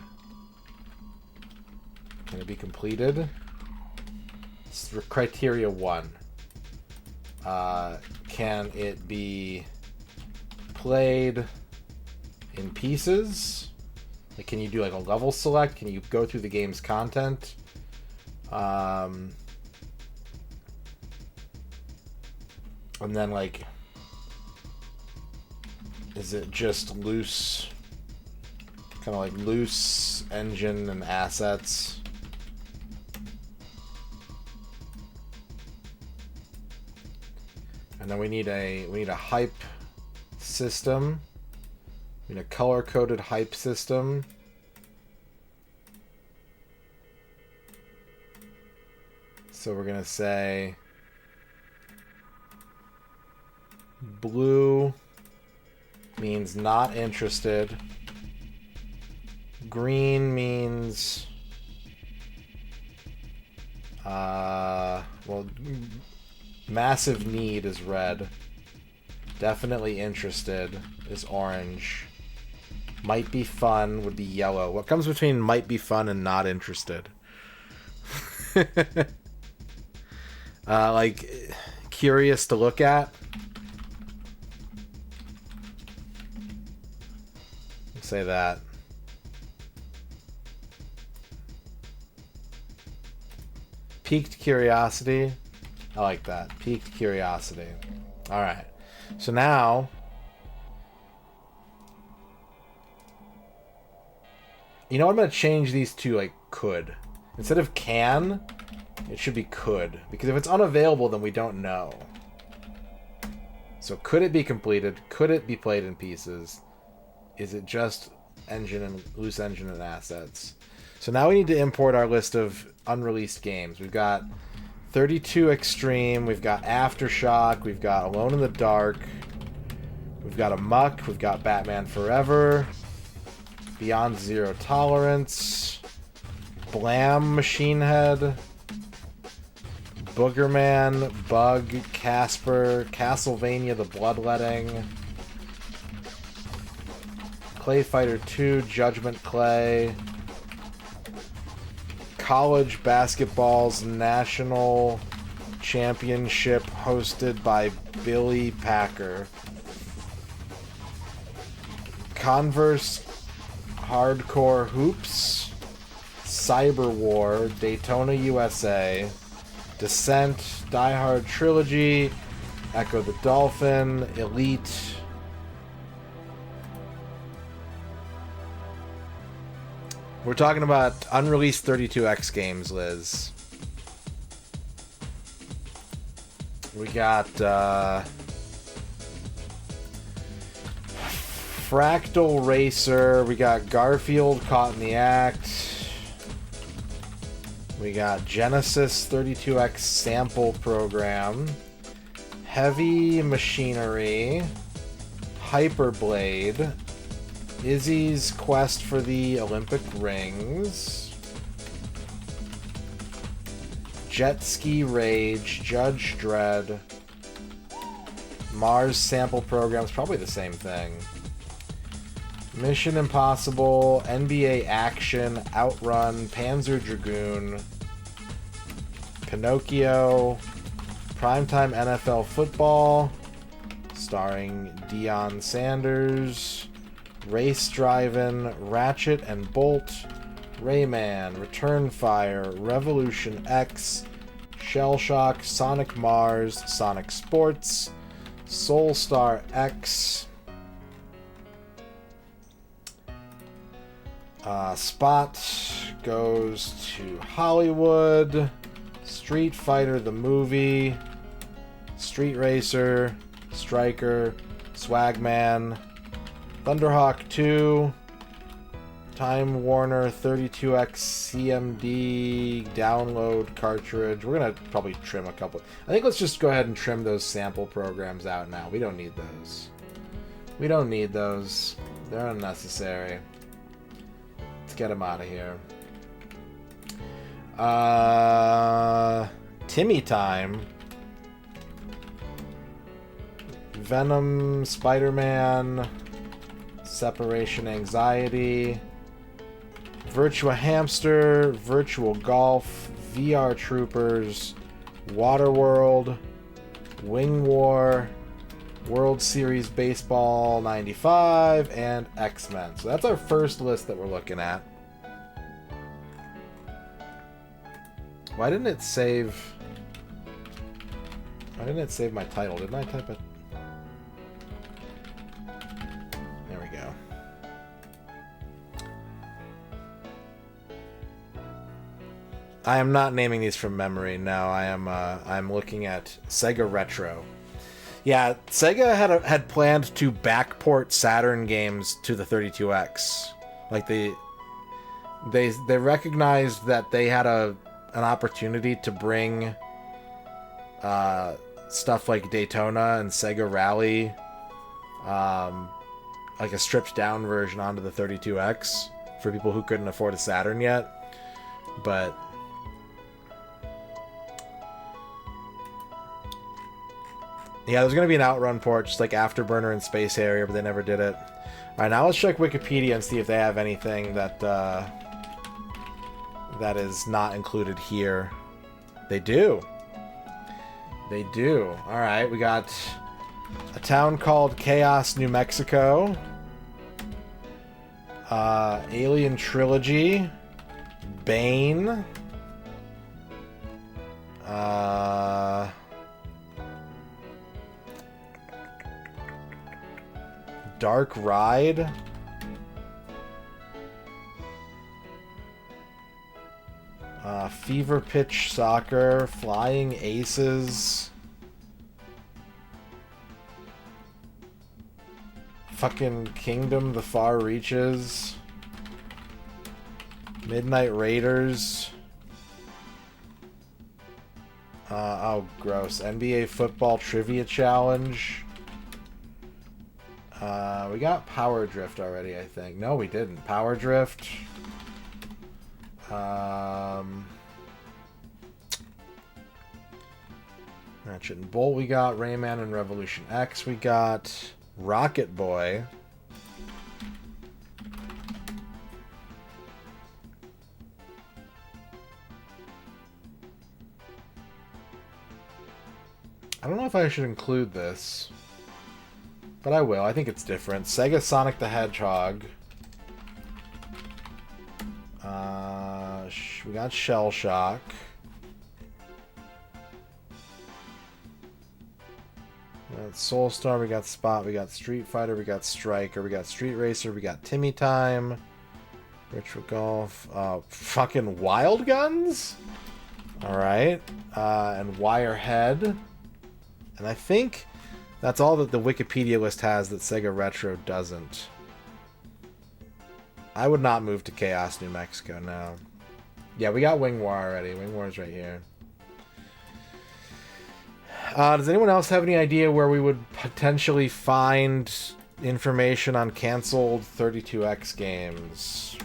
Can it be completed? It's criteria 1. Can it be played in pieces? Like, can you do like a level select? Can you go through the game's content? And then, like, is it just loose, kind of like loose engine and assets? And then we need a hype system. We need a color-coded hype system. So we're gonna say blue means not interested. Green means well, massive need is red. Definitely interested is orange. Might be fun would be yellow. What comes between might be fun and not interested? Like, curious to look at? Say that. Piqued curiosity. I like that. Piqued curiosity. Alright. So now... You know what? I'm going to change these to, like, could. Instead of can, it should be could. Because if it's unavailable, then we don't know. So could it be completed? Could it be played in pieces? Is it just engine and loose engine and assets? So now we need to import our list of unreleased games. We've got 32 Extreme, we've got Aftershock, we've got Alone in the Dark, we've got Amok, we've got Batman Forever, Beyond Zero Tolerance, Blam Machine Head, Boogerman, Bug, Casper, Castlevania the Bloodletting, Clay Fighter 2, Judgment Clay, College Basketball's National Championship hosted by Billy Packer, Converse Hardcore Hoops, Cyber War, Daytona USA, Descent, Die Hard Trilogy, Echo the Dolphin, Elite, we're talking about unreleased 32X games, Liz. We got Fractal Racer. We got Garfield Caught in the Act. We got Genesis 32X Sample Program. Heavy Machinery. Hyperblade. Izzy's Quest for the Olympic Rings. Jet Ski Rage. Judge Dredd. Mars Sample Programs. Probably the same thing. Mission Impossible. NBA Action. Outrun. Panzer Dragoon. Pinocchio. Primetime NFL Football. Starring Deion Sanders. Race Drivin', Ratchet and Bolt, Rayman, Return Fire, Revolution X, Shell Shock, Sonic Mars, Sonic Sports, Soulstar X, Spot goes to Hollywood, Street Fighter the movie, Street Racer, Striker, Swagman, Thunderhawk 2, Time Warner 32X CMD download cartridge. We're going to probably trim a couple. I think let's just go ahead and trim those sample programs out now. We don't need those. We don't need those. They're unnecessary. Let's get them out of here. Timmy Time. Venom, Spider-Man, Separation Anxiety, Virtua Hamster, Virtual Golf, VR Troopers, Waterworld, Wing War, World Series Baseball 95, and X-Men. So that's our first list that we're looking at. Why didn't it save... Why didn't it save my title? Didn't I type it? There we go. I am not naming these from memory. No, I am. I'm looking at Sega Retro. Yeah, Sega had planned to backport Saturn games to the 32X. Like they recognized that they had an opportunity to bring stuff like Daytona and Sega Rally, like a stripped down version onto the 32X for people who couldn't afford a Saturn yet. But yeah, there's going to be an Outrun port, just like Afterburner and Space Harrier, but they never did it. Alright, now let's check Wikipedia and see if they have anything that that is not included here. They do. They do. Alright, we got a town called Chaos, New Mexico. Alien Trilogy. Bane. Dark Ride. Fever Pitch Soccer. Flying Aces. Fucking Kingdom The Far Reaches. Midnight Raiders. Oh, gross. NBA Football Trivia Challenge. We got Power Drift already, I think. No, we didn't. Power Drift. Ratchet and Bolt we got. Rayman and Revolution X we got. Rocket Boy. I don't know if I should include this, but I will. I think it's different. Sega Sonic the Hedgehog. We got Shell Shock. We got Soulstar, we got Spot, we got Street Fighter, we got Striker, we got Street Racer, we got Timmy Time, Ritual Golf, fucking Wild Guns? Alright. And Wirehead. And I think that's all that the Wikipedia list has that Sega Retro doesn't. I would not move to Chaos, New Mexico, no. Yeah, we got Wing War already. Wing War's right here. Does anyone else have any idea where we would potentially find information on canceled 32X games?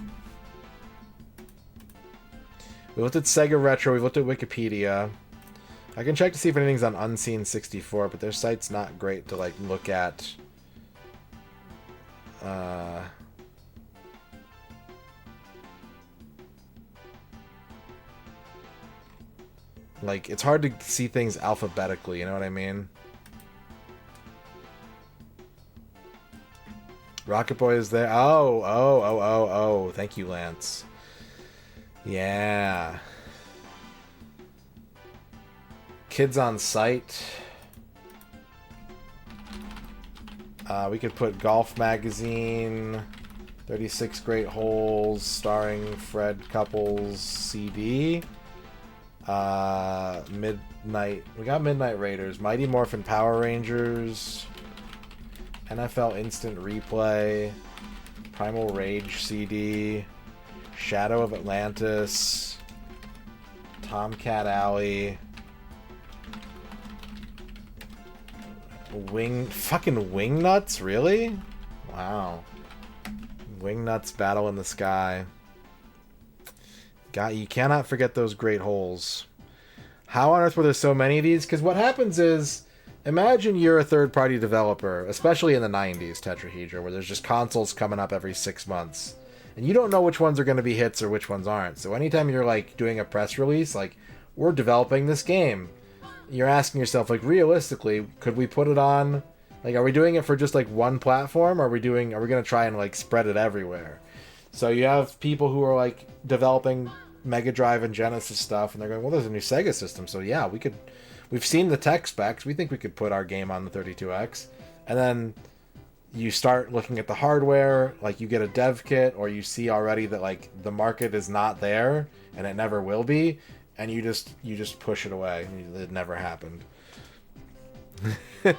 We looked at Sega Retro, we looked at Wikipedia. I can check to see if anything's on Unseen64, but their site's not great to like look at. Like, it's hard to see things alphabetically, you know what I mean? Rocket Boy is there. Oh. Thank you, Lance. Yeah. Kids on Site. We could put Golf Magazine, 36 Great Holes, starring Fred Couples CD. Midnight. We got Midnight Raiders, Mighty Morphin Power Rangers, NFL Instant Replay, Primal Rage CD, Shadow of Atlantis, Tomcat Alley, fucking Wingnuts, really? Wow. Wingnuts Battle in the Sky. You cannot forget those great holes. How on earth were there so many of these? Because what happens is, imagine you're a third-party developer, especially in the 90s, Tetrahedra, where there's just consoles coming up every 6 months. And you don't know which ones are going to be hits or which ones aren't. So anytime you're, like, doing a press release, like, we're developing this game, you're asking yourself, like, realistically, could we put it on... Like, are we doing it for just, like, one platform? Or are we going to try and, like, spread it everywhere? So you have people who are, like, developing Mega Drive and Genesis stuff, and they're going, well, there's a new Sega system, so yeah, we've seen the tech specs, we think we could put our game on the 32X. And then you start looking at the hardware, like you get a dev kit, or you see already that, like, the market is not there, and it never will be, and you just push it away. It never happened. So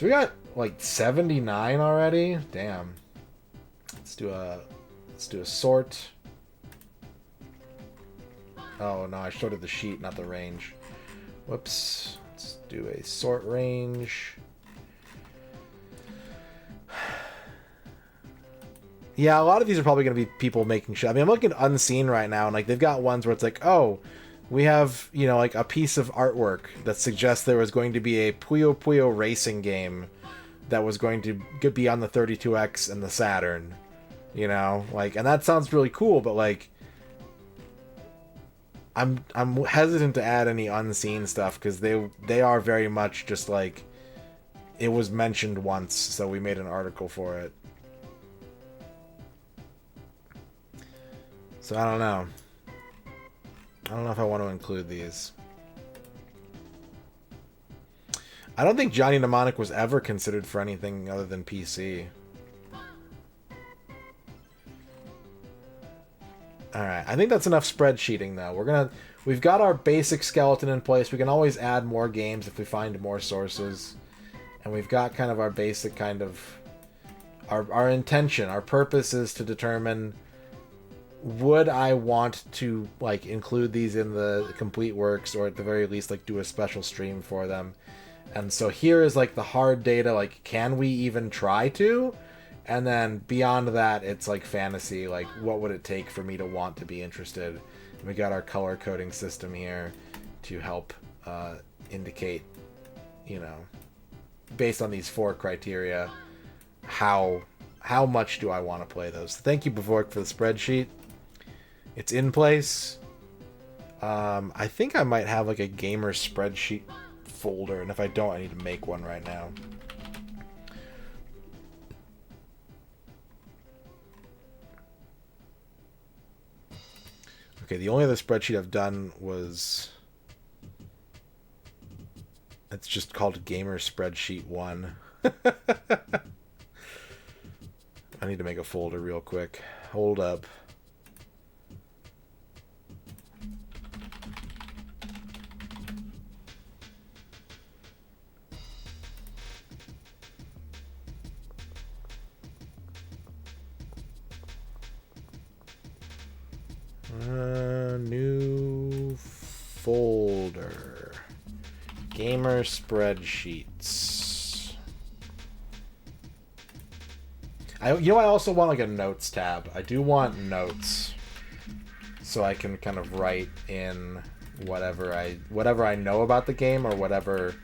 we got, like, 79 already? Damn. Let's do a sort. Oh no, I sorted the sheet, not the range. Whoops. Let's do a sort range. Yeah, a lot of these are probably going to be people making shit. I mean, I'm looking at Unseen right now, and like they've got ones where it's like, oh, we have, you know, like a piece of artwork that suggests there was going to be a Puyo Puyo racing game that was going to be on the 32X and the Saturn, you know, like, and that sounds really cool, but like, I'm hesitant to add any unseen stuff because they are very much just like, it was mentioned once, so we made an article for it. So I don't know. I don't know if I want to include these. I don't think Johnny Mnemonic was ever considered for anything other than PC. Alright, I think that's enough spreadsheeting though. We've got our basic skeleton in place. We can always add more games if we find more sources. And we've got kind of our basic kind of... Our intention, our purpose is to determine, would I want to like include these in the complete works, or at the very least like do a special stream for them. And so here is like the hard data, like can we even try to? And then beyond that, it's like fantasy, like what would it take for me to want to be interested? And we got our color coding system here to help indicate, you know, based on these 4 criteria, how much do I want to play those. Thank you, Bavork, for the spreadsheet. It's in place. I think I might have like a gamer spreadsheet folder, and if I don't, I need to make one right now. Okay, the only other spreadsheet I've done was... It's just called Gamer Spreadsheet 1. I need to make a folder real quick. Hold up. New folder. Gamer spreadsheets. I also want like a notes tab. I do want notes, so I can kind of write in whatever I know about the game, or whatever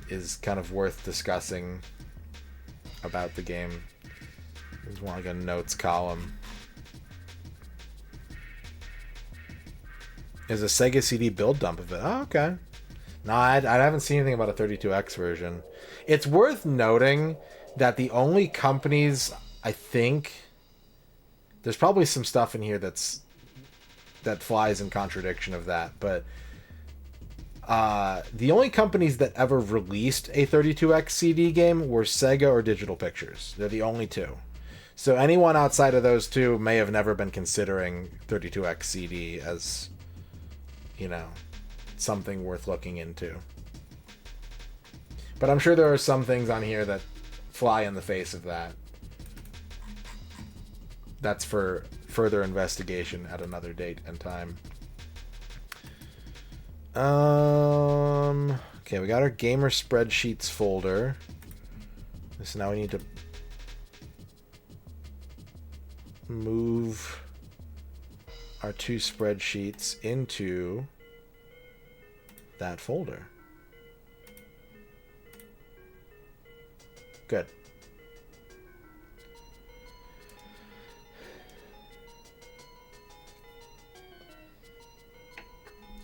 is kind of worth discussing about the game. I just want like a notes column. There's a Sega CD build dump of it. Oh, okay. No, I haven't seen anything about a 32X version. It's worth noting that the only companies, I think... There's probably some stuff in here that flies in contradiction of that, but... the only companies that ever released a 32X CD game were Sega or Digital Pictures. They're the only two. So anyone outside of those two may have never been considering 32X CD as... you know, something worth looking into. But I'm sure there are some things on here that fly in the face of that. That's for further investigation at another date and time. Okay, we got our gamer spreadsheets folder. So now we need to move our 2 spreadsheets into that folder. Good.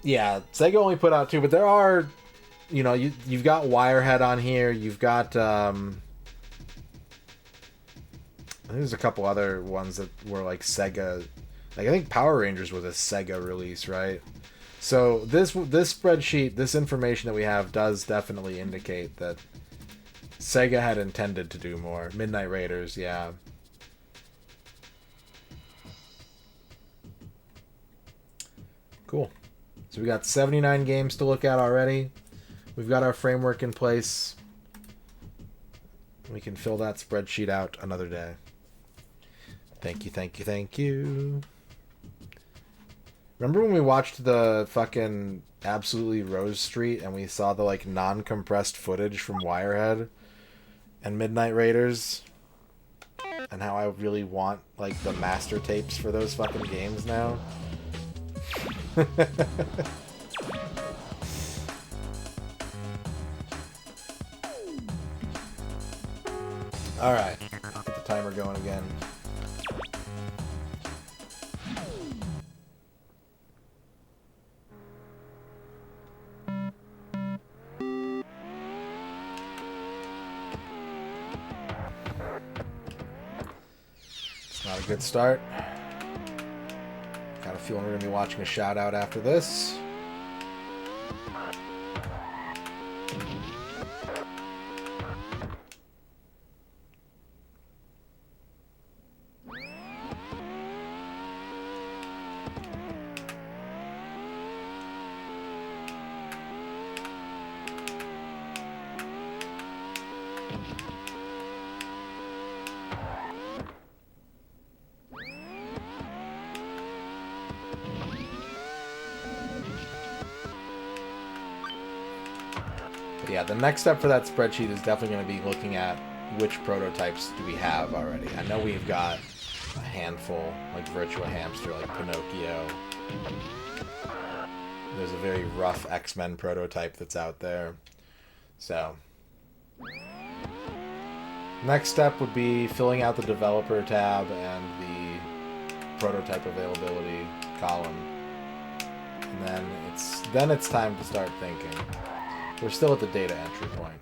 Yeah, Sega only put out 2, but there are, you know, you've got Wirehead on here. You've got there's a couple other ones that were like Sega. Like I think Power Rangers was a Sega release, right? So this spreadsheet, this information that we have does definitely indicate that Sega had intended to do more. Midnight Raiders, yeah. Cool. So we got 79 games to look at already. We've got our framework in place. We can fill that spreadsheet out another day. Thank you, thank you, thank you. Remember when we watched the fucking Absolutely Rose Street and we saw the like non-compressed footage from Wirehead and Midnight Raiders? And how I really want like the master tapes for those fucking games now? Alright, get the timer going again. It's not a good start. Got a feeling we're going to be watching a shout out after this. Yeah, the next step for that spreadsheet is definitely going to be looking at which prototypes do we have already. I know we've got a handful, like Virtua Hamster, like Pinocchio. There's a very rough X-Men prototype that's out there. So, next step would be filling out the developer tab and the prototype availability column. And then it's time to start thinking. We're still at the data entry point.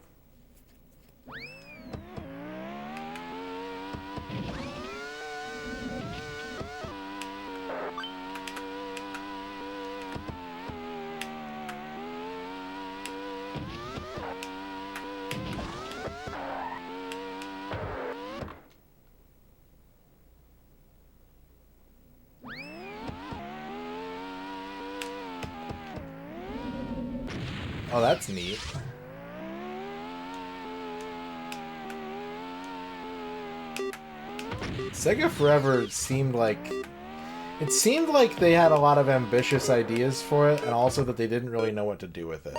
Oh, that's neat. Sega Forever seemed like... It seemed like they had a lot of ambitious ideas for it, and also that they didn't really know what to do with it.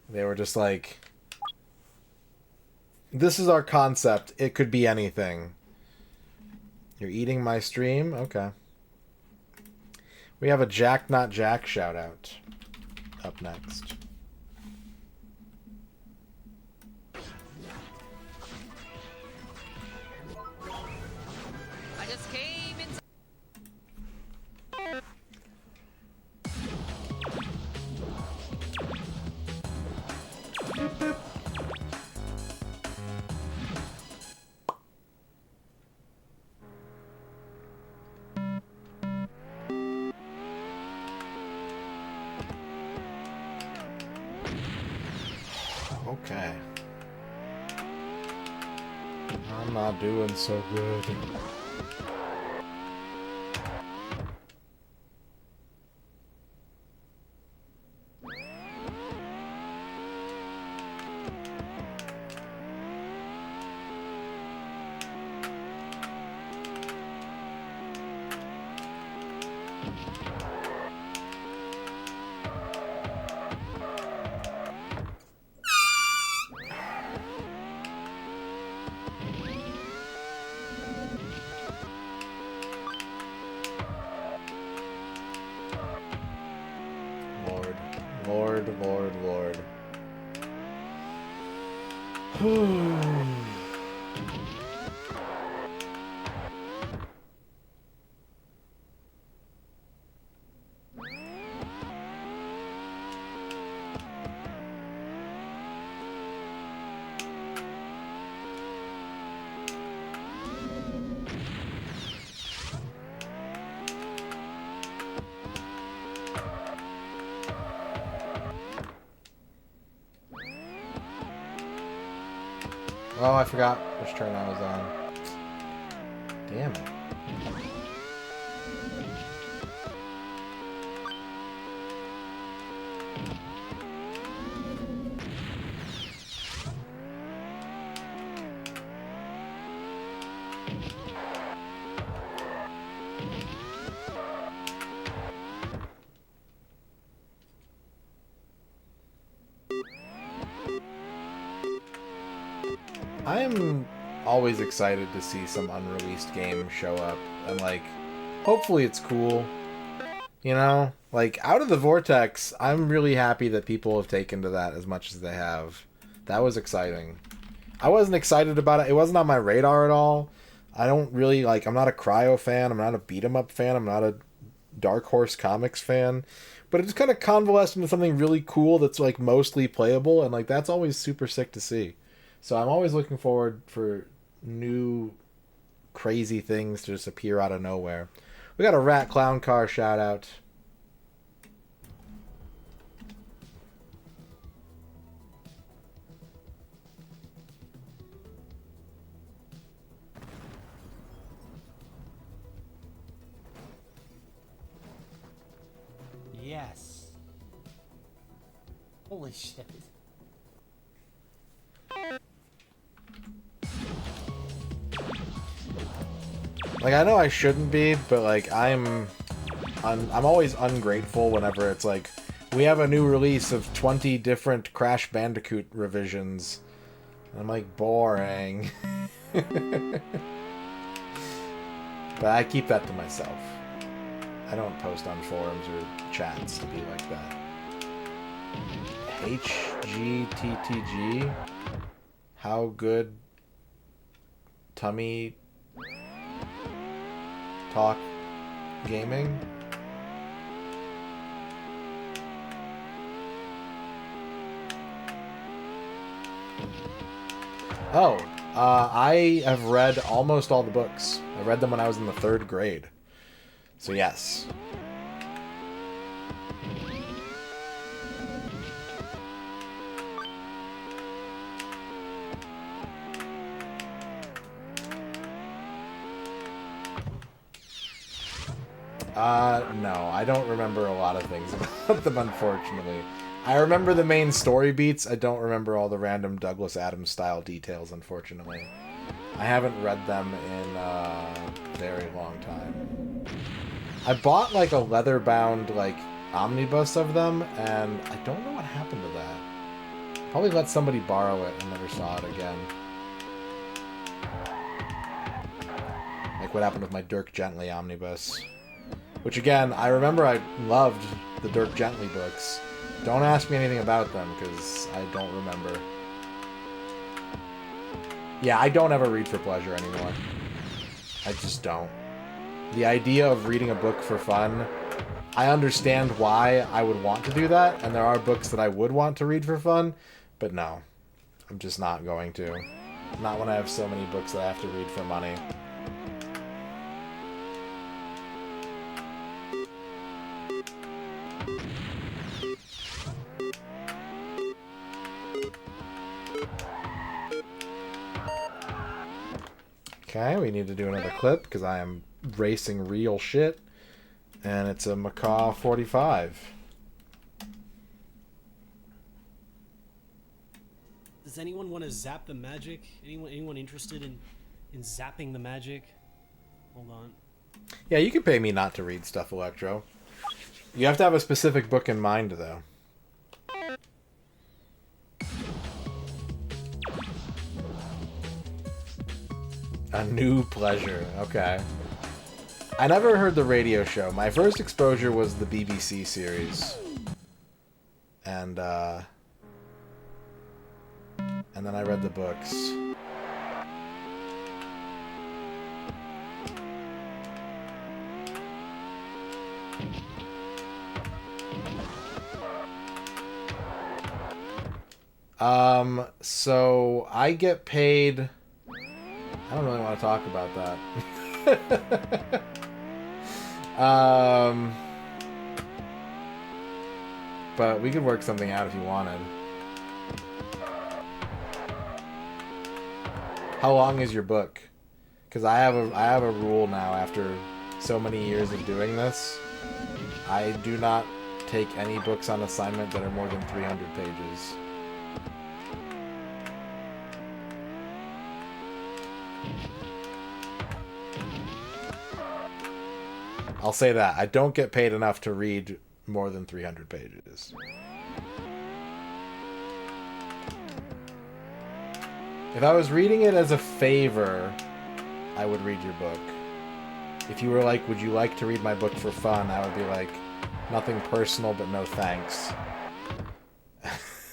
They were just like... This is our concept. It could be anything. You're eating my stream? Okay. We have a Jack Not Jack shout out up next. I just came in. Okay. I'm not doing so good. Lord. Oh, I forgot which turn I was on. Damn it. I'm always excited to see some unreleased game show up, and like, hopefully it's cool. You know, like Out of the Vortex, I'm really happy that people have taken to that as much as they have. That was exciting. I wasn't excited about it. It wasn't on my radar at all. I don't really like. I'm not a Cryo fan. I'm not a beat 'em up fan. I'm not a Dark Horse Comics fan. But it just kind of convalesced into something really cool that's like mostly playable, and like that's always super sick to see. So I'm always looking forward for new crazy things to just appear out of nowhere. We got a Rat Clown Car shout out. Yes. Holy shit. Like, I know I shouldn't be, but like I'm always ungrateful whenever it's like we have a new release of 20 different Crash Bandicoot revisions. And I'm like, boring. But I keep that to myself. I don't post on forums or chats to be like that. HGTTG? How good tummy talk gaming? Oh, I have read almost all the books. I read them when I was in the 3rd grade. So yes. No, I don't remember a lot of things about them, unfortunately. I remember the main story beats. I don't remember all the random Douglas Adams style details, unfortunately. I haven't read them in a very long time. I bought like a leather-bound like omnibus of them, and I don't know what happened to that. Probably let somebody borrow it and never saw it again. Like what happened with my Dirk Gently omnibus. Which again, I remember I loved the Dirk Gently books. Don't ask me anything about them, because I don't remember. Yeah, I don't ever read for pleasure anymore. I just don't. The idea of reading a book for fun, I understand why I would want to do that, and there are books that I would want to read for fun, but no. I'm just not going to. Not when I have so many books that I have to read for money. Okay, we need to do another clip because I am racing real shit. And it's a Macaw 45. Does anyone want to zap the magic? Anyone interested in zapping the magic? Hold on. Yeah, you can pay me not to read stuff, Electro. You have to have a specific book in mind, though. A new pleasure. Okay. I never heard the radio show. My first exposure was the BBC series. And then I read the books. So I get paid... I don't really want to talk about that. But we could work something out if you wanted. How long is your book? Because I have a rule now after so many years of doing this. I do not take any books on assignment that are more than 300 pages. I'll say that. I don't get paid enough to read more than 300 pages. If I was reading it as a favor, I would read your book. If you were like, would you like to read my book for fun? I would be like, nothing personal, but no thanks.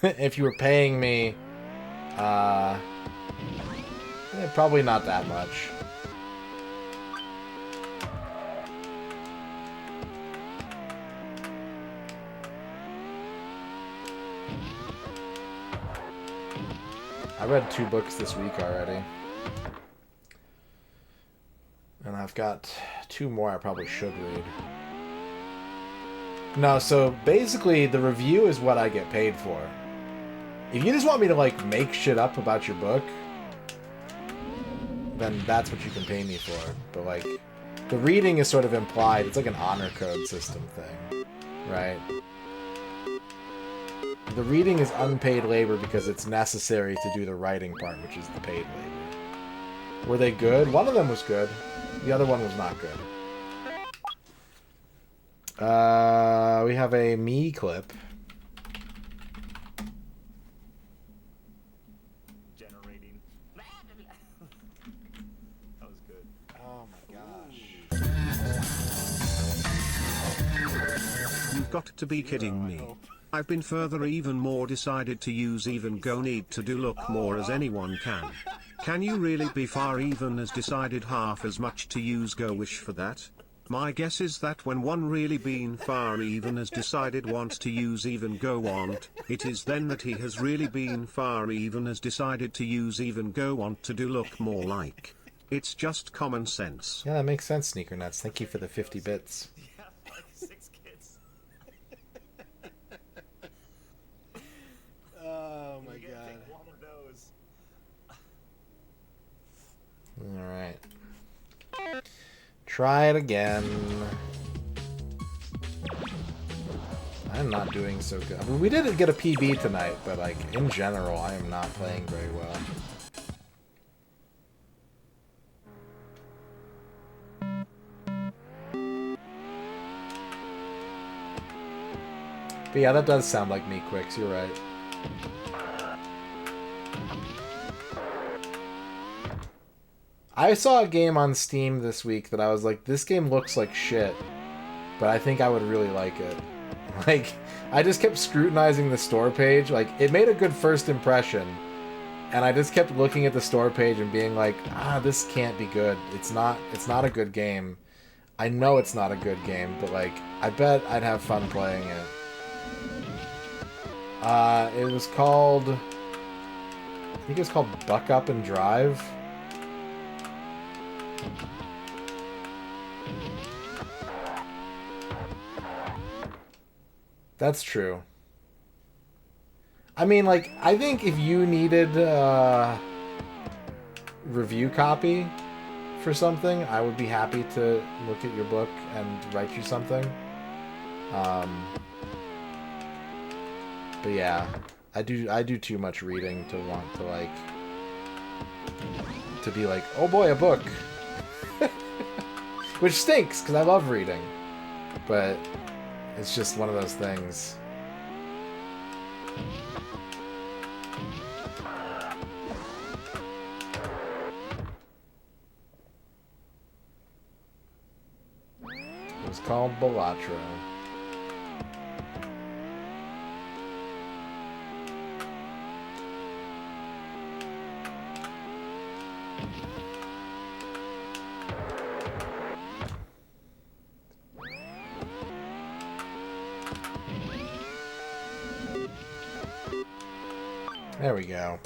If you were paying me, Probably not that much. I read 2 books this week already. And I've got 2 more I probably should read. No, so basically the review is what I get paid for. If you just want me to, like, make shit up about your book, then that's what you can pay me for. But, like, the reading is sort of implied. It's like an honor code system thing, right? The reading is unpaid labor because it's necessary to do the writing part, which is the paid labor. Were they good? One of them was good. The other one was not good. We have a me clip. Generating. That was good. Oh my gosh. You've got to be kidding me. I've been further even more decided to use even go need to do look more as anyone can. Can you really be far even as decided half as much to use go wish for that? My guess is that when one really been far even as decided wants to use even go want, it is then that he has really been far even as decided to use even go want to do look more like. It's just common sense. Yeah, that makes sense, Sneaker Nuts. Thank you for the 50 bits. Yeah, like 6 kids. Oh my You're gonna god. take one of those. Alright. Try it again. I'm not doing so good. I mean, we did get a PB tonight, but like in general, I am not playing very well. But yeah, that does sound like me, Quicks. You're right. I saw a game on Steam this week that I was like, this game looks like shit, but I think I would really like it. Like, I just kept scrutinizing the store page. Like, it made a good first impression, and I just kept looking at the store page and being like, this can't be good. It's not a good game. I know it's not a good game, but like, I bet I'd have fun playing it. It was called, I think it was called Buck Up and Drive. That's true. I mean, like, I think if you needed review copy for something, I would be happy to look at your book and write you something. But yeah, I do too much reading to want to like to be like, oh boy, a book. Which stinks because I love reading, but it's just one of those things. It was called Balatro. There we go.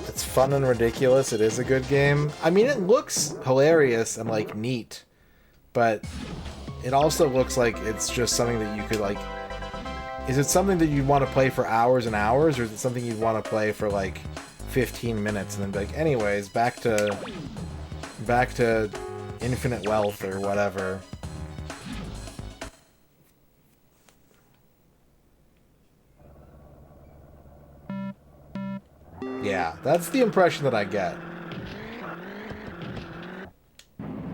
It's fun and ridiculous. It is a good game. I mean, it looks hilarious and, like, neat. But it also looks like it's just something that you could, like... Is it something that you'd want to play for hours and hours? Or is it something you'd want to play for, like, 15 minutes and then be like, anyways, back to infinite wealth or whatever. Yeah, that's the impression that I get.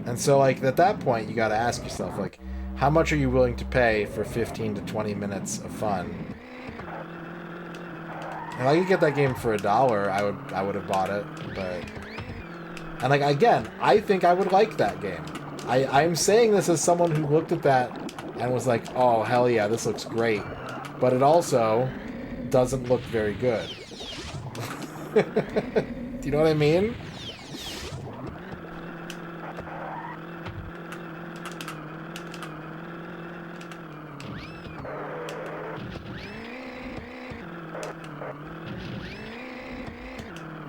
And so, like, at that point, you gotta ask yourself, like, how much are you willing to pay for 15 to 20 minutes of fun? If I could get that game for $1, I would have bought it, but... And, like, again, I think I would like that game. I'm saying this as someone who looked at that and was like, oh, hell yeah, this looks great. But it also doesn't look very good. Do you know what I mean?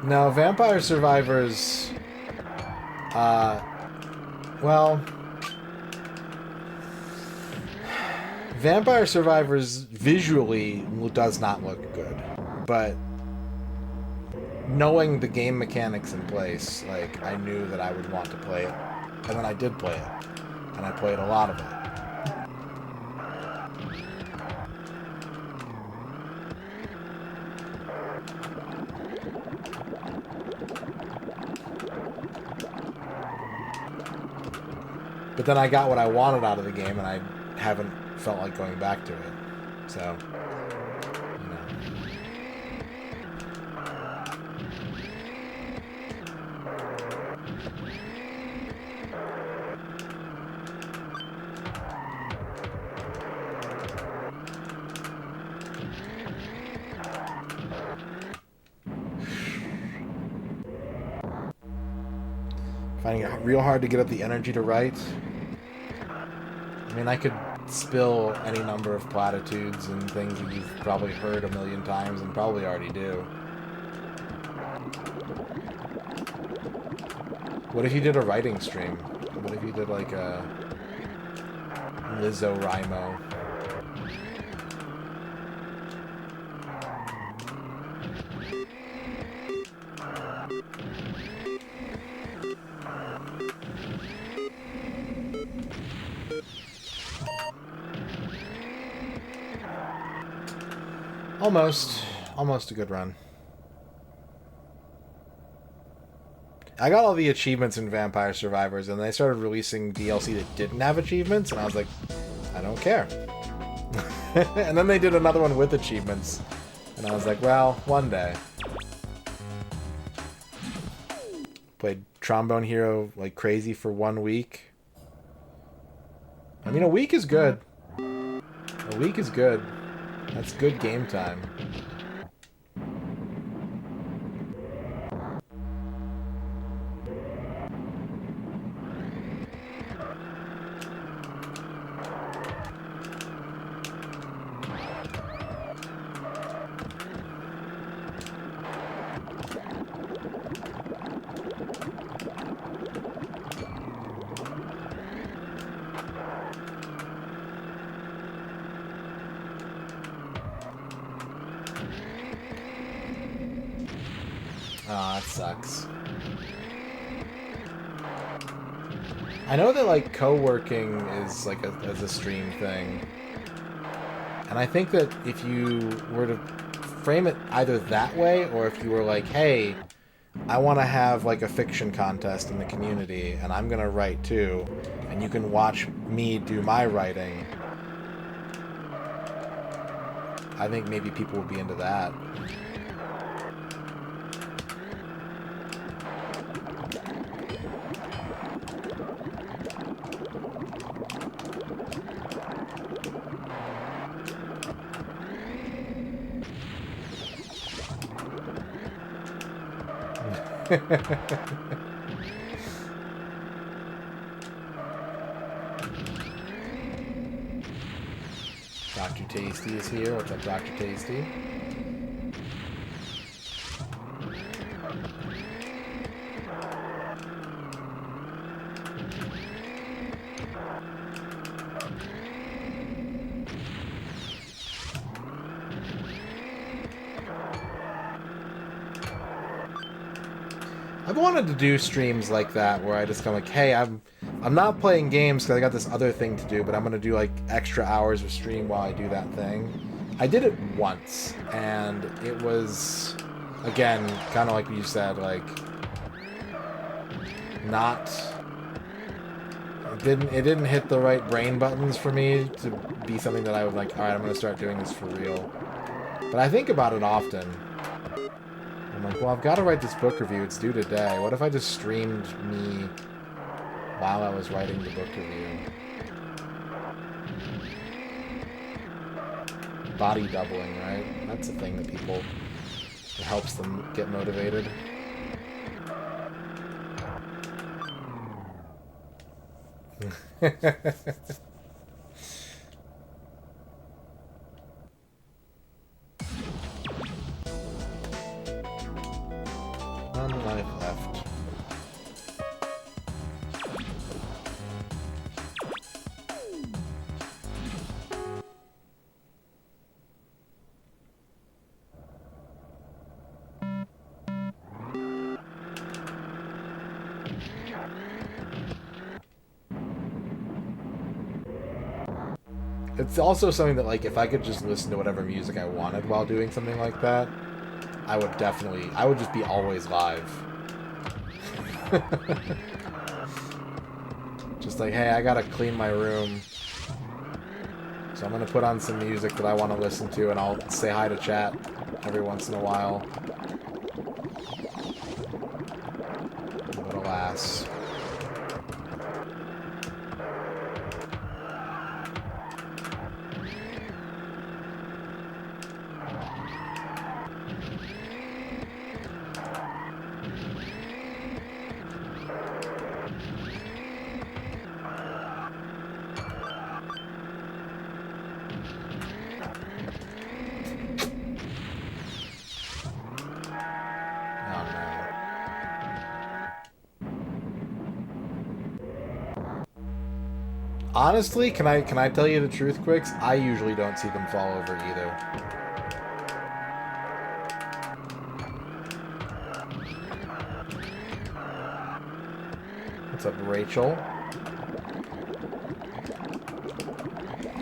No, Vampire Survivors... well... Vampire Survivors visually does not look good, but knowing the game mechanics in place, like, I knew that I would want to play it, and then I did play it, and I played a lot of it. But then I got what I wanted out of the game, and I haven't felt like going back to it. So, you know. Finding it real hard to get up the energy to write. I mean, I could spill any number of platitudes and things that you've probably heard a million times and probably already do. What if you did a writing stream? What if you did like a Lizzo Rhymo? Almost a good run. I got all the achievements in Vampire Survivors, and they started releasing DLC that didn't have achievements, and I was like, I don't care. And then they did another one with achievements, and I was like, well, one day. Played Trombone Hero like crazy for 1 week. I mean, a week is good. A week is good. That's good game time. Aw, that sucks. I know that, like, co-working is, like, as a stream thing. And I think that if you were to frame it either that way, or if you were like, hey, I want to have, like, a fiction contest in the community, and I'm gonna write too, and you can watch me do my writing, I think maybe people would be into that. Dr. Tasty is here. What's up, Dr. Tasty? I've wanted to do streams like that where I just come like, hey, I'm not playing games because I got this other thing to do, but I'm gonna do like extra hours of stream while I do that thing. I did it once, and it was, again, kind of like you said, like, not. It didn't hit the right brain buttons for me to be something that I would like. All right, I'm gonna start doing this for real. But I think about it often. I'm like, well, I've got to write this book review. It's due today. What if I just streamed me while I was writing the book review? Body doubling, right? That's a thing that people... It helps them get motivated. One life left. It's also something that, like, if I could just listen to whatever music I wanted while doing something like that, I would just be always live. Just like, hey, I gotta clean my room, so I'm gonna put on some music that I want to listen to, and I'll say hi to chat every once in a while. But alas. Honestly, can I tell you the truth, Quicks? I usually don't see them fall over either. What's up, Rachel?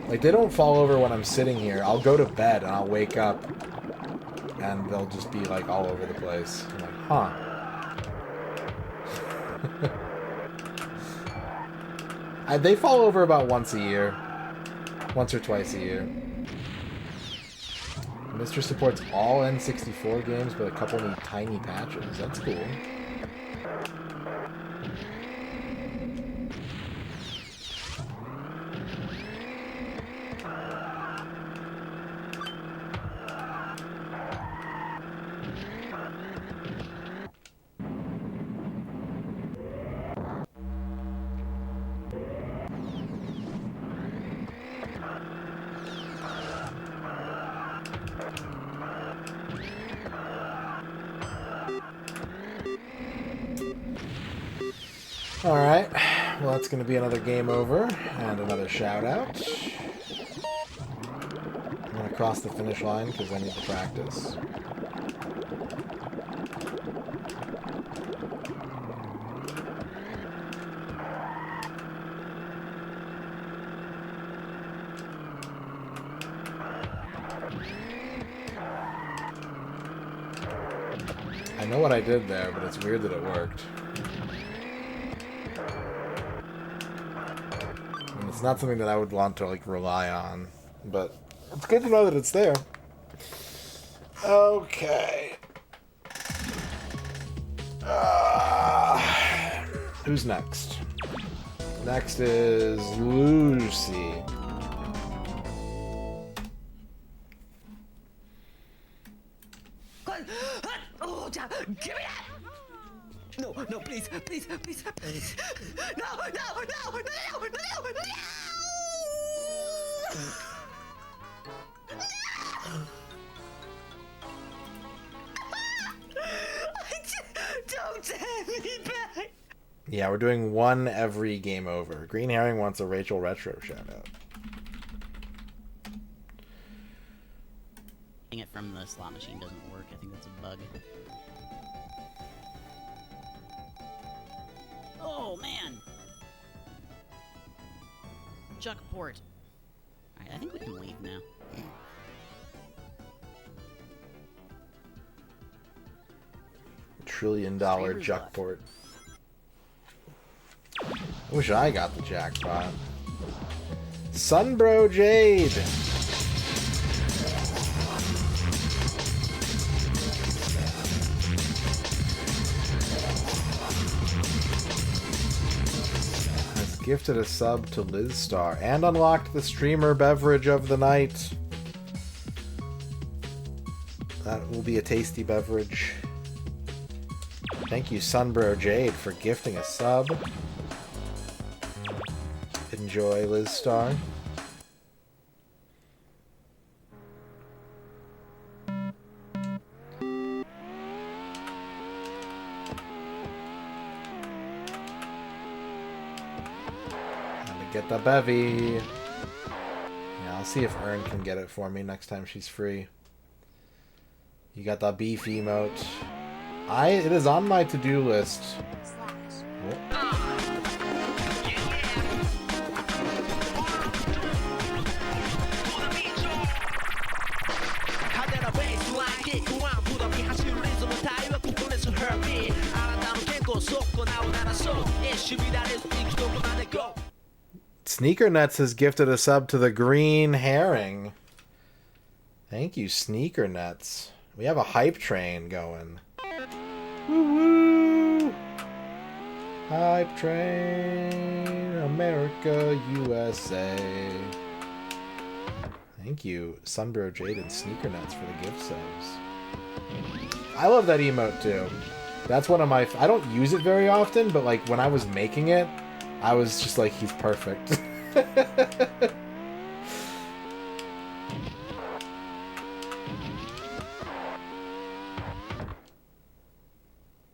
Like, they don't fall over when I'm sitting here. I'll go to bed and I'll wake up and they'll just be like all over the place. I'm like, huh. They fall over about once a year. Once or twice a year. Mister supports all N64 games, but a couple need tiny patches. That's cool. Alright, well that's going to be another game over, and another shout out. I'm going to cross the finish line because I need to practice. I know what I did there, but it's weird that it worked. It's not something that I would want to, like, rely on, but it's good to know that it's there. Okay. Who's next? Next is Lucy. Oh, give me that! No, no, please, please, please, please. No, no, no, no, no, no, no, no! Don't send me back! Yeah, we're doing one every game over. Green Herring wants a Rachel Retro shout-out. It from the slot machine doesn't work. I think that's a bug. Oh, man! Juckport. Alright, I think we can leave now. $1 trillion Juckport. I wish I got the jackpot. Sunbro Jade! Gifted a sub to Liz Star and unlocked the streamer beverage of the night. That will be a tasty beverage. Thank you, Sunbro Jade, for gifting a sub. Enjoy, Liz Star. Get the bevy. Yeah, I'll see if Ern can get it for me next time she's free. You got the beef emote. It is on my to-do list. Sneaker Nuts has gifted a sub to the Green Herring. Thank you, Sneaker Nuts. We have a hype train going. Woo-woo! Hype train, America, USA. Thank you, Sunbro Jade and Sneaker Nuts for the gift subs. I love that emote too. That's one of my... I don't use it very often, but like when I was making it, I was just like, he's perfect.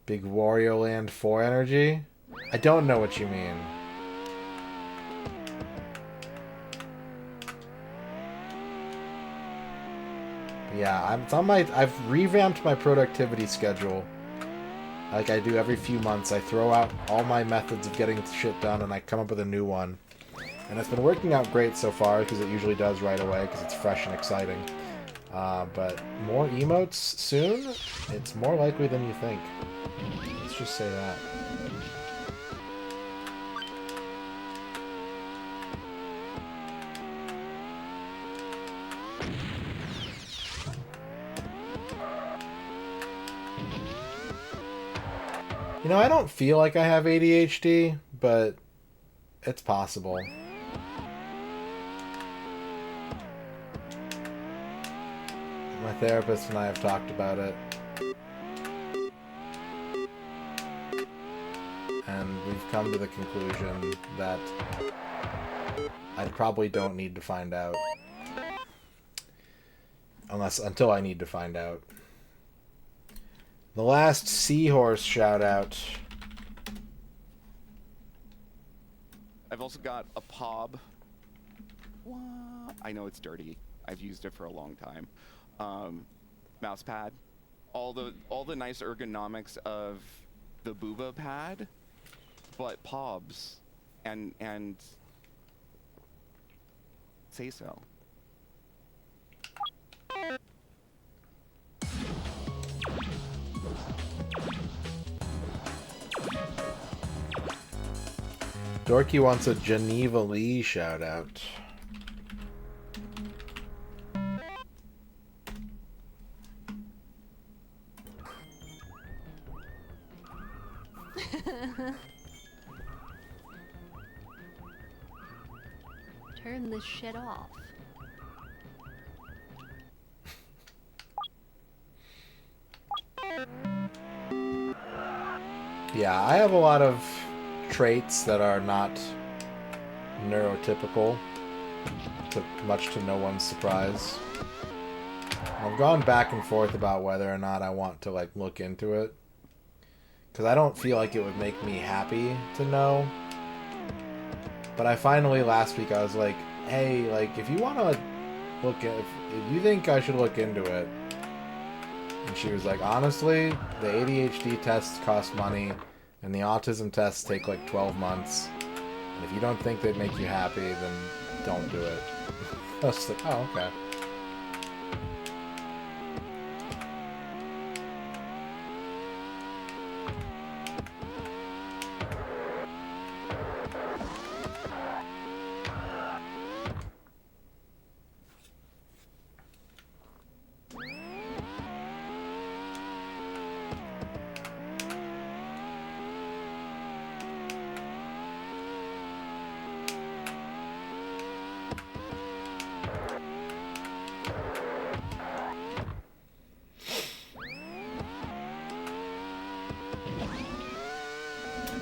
Big Wario Land 4 energy? I don't know what you mean. Yeah, it's on my... I've revamped my productivity schedule. Like I do every few months. I throw out all my methods of getting shit done and I come up with a new one. And it's been working out great so far because it usually does right away because it's fresh and exciting. But more emotes soon? It's more likely than you think. Let's just say that. You know, I don't feel like I have ADHD, but it's possible. My therapist and I have talked about it. And we've come to the conclusion that I probably don't need to find out. Until I need to find out. The last Seahorse shout out. I've also got a POB. I know it's dirty. I've used it for a long time. Mouse pad. All the nice ergonomics of the Booba pad, but POBs and say so. Dorky wants a Geneva Lee shout out. Turn this shit off. Yeah, I have a lot of traits that are not neurotypical, much to no one's surprise. I've gone back and forth about whether or not I want to like look into it, because I don't feel like it would make me happy to know. But I finally, last week, I was like, hey, like, if you want to look at, if you think I should look into it. And she was like, honestly, the ADHD tests cost money, and the autism tests take like 12 months. And if you don't think they'd make you happy, then don't do it. I was like, oh, okay.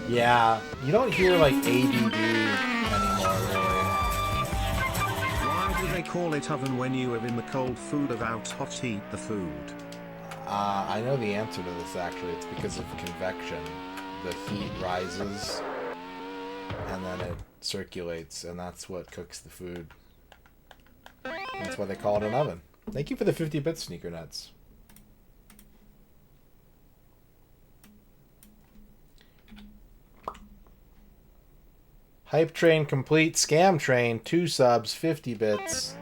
Yeah, you don't hear like ADD anymore, call it oven when you have in the cold food without hot heat the food? I know the answer to this actually. It's because of convection. The heat rises and then it circulates, and that's what cooks the food. That's why they call it an oven. Thank you for the 50 bits, Sneaker Nuts. Hype Train complete. Scam Train, 2 subs, 50 bits.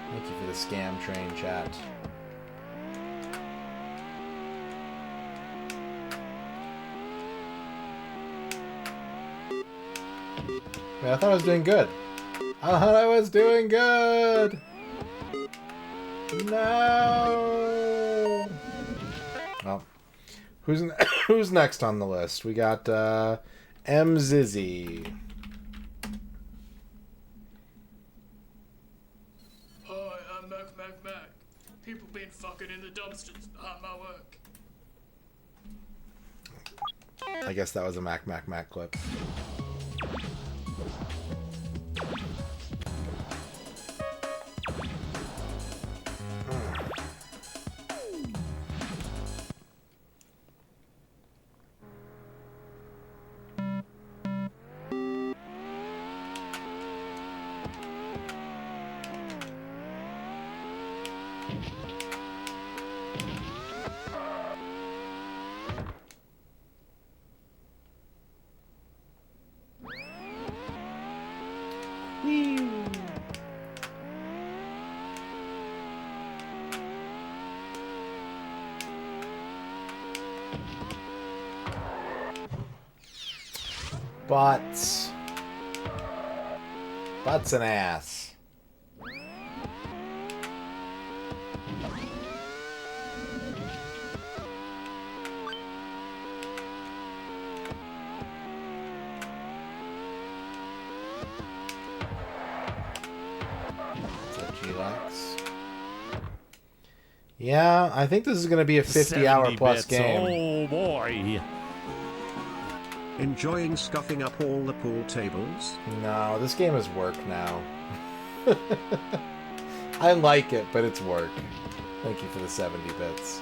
Thank you for the Scam Train chat. Wait, I thought I was doing good. I thought I was doing good! No! Oh. Who's next on the list? We got M. Zizzy. Hi, I'm Mac. People been fucking in the dumpsters behind my work. I guess that was a Mac clip. Butts. Butts and ass. Yeah, I think this is going to be a 50-hour plus game. Oh boy. Enjoying scuffing up all the pool tables? No, this game is work now. I like it, but it's work. Thank you for the 70 bits.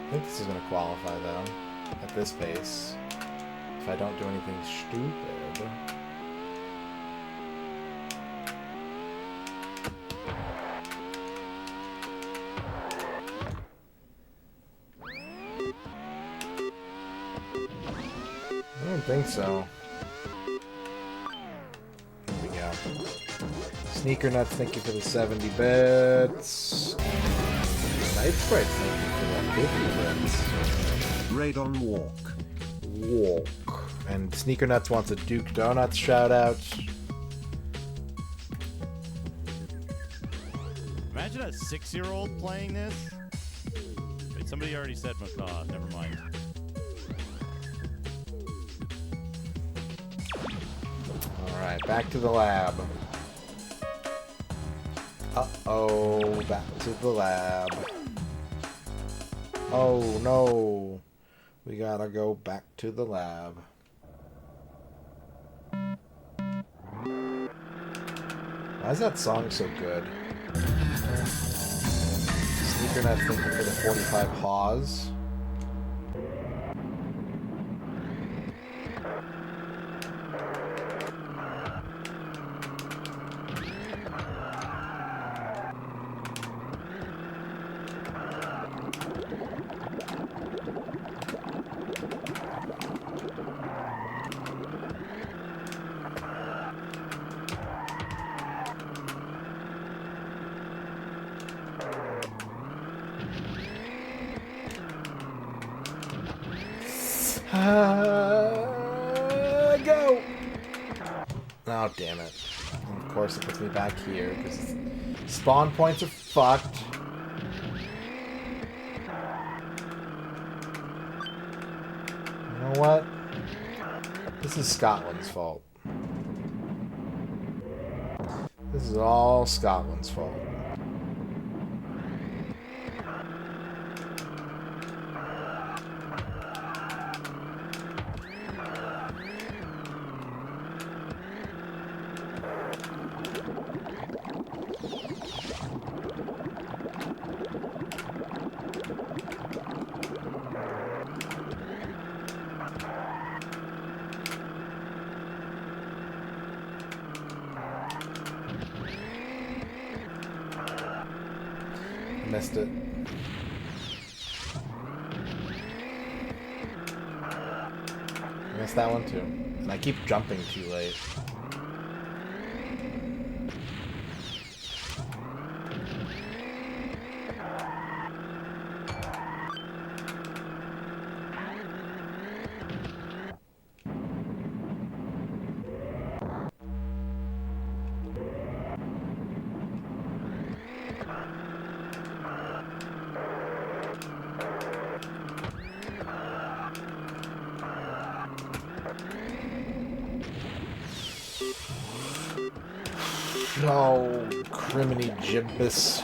I think this is going to qualify, though, at this pace. If I don't do anything stupid. I don't think so. Here we go. Sneaker Nuts, thank you for the 70 bits. Night Sprite, thank you for that 50 bits. Radon Walk. Walk. And Sneaker Nuts wants a Duke Donuts shout out. Imagine a 6-year-old playing this. Wait, somebody already said macaw. Never mind. Alright, back to the lab. Uh-oh, back to the lab. Oh no, we gotta go back to the lab. Why is that song so good? Sneaker Nuts, thank you for the 45 haws. Go! Oh, damn it. And of course it puts me back here, because spawn points are fucked. know what? This is Scotland's fault. This is all Scotland's fault. Missed it. Missed that one too. And I keep jumping too late. Oh, criminy gibbous.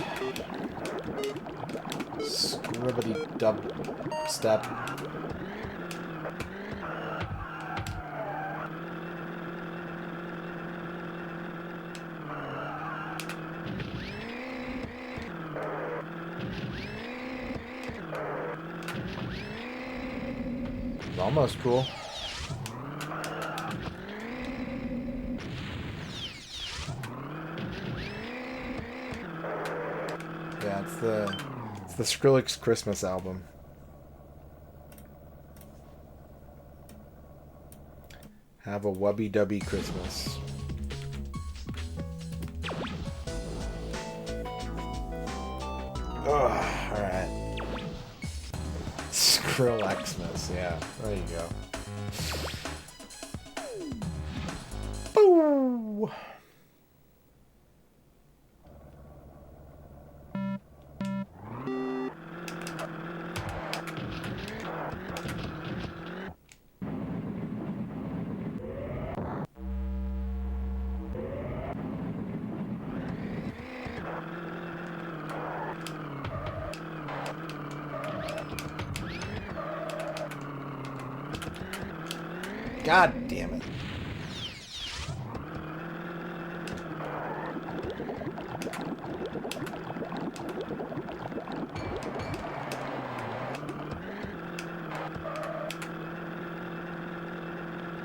Scribbity dub step. It's almost cool. Yeah, it's the Skrillex Christmas album. Have a wubby-dubby Christmas. Ugh, alright. Skrillexmas, yeah. There you go. Boo! God damn it.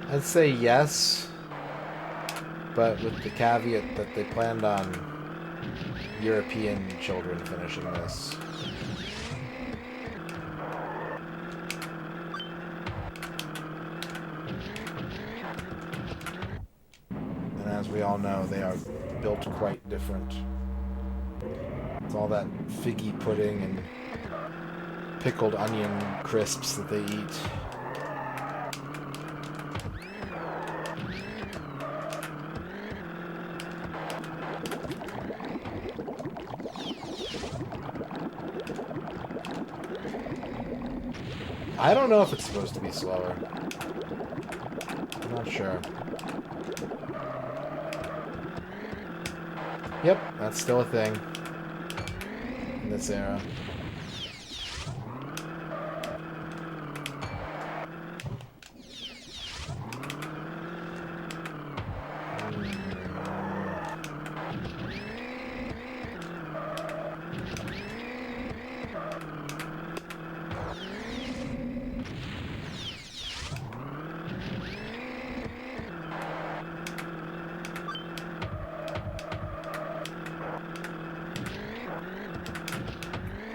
I'd say yes, but with the caveat that they planned on European children finishing this. As we all know, they are built quite different. It's all that figgy pudding and pickled onion crisps that they eat. I don't know if it's supposed to be slower. I'm not sure. Yep, that's still a thing in this era.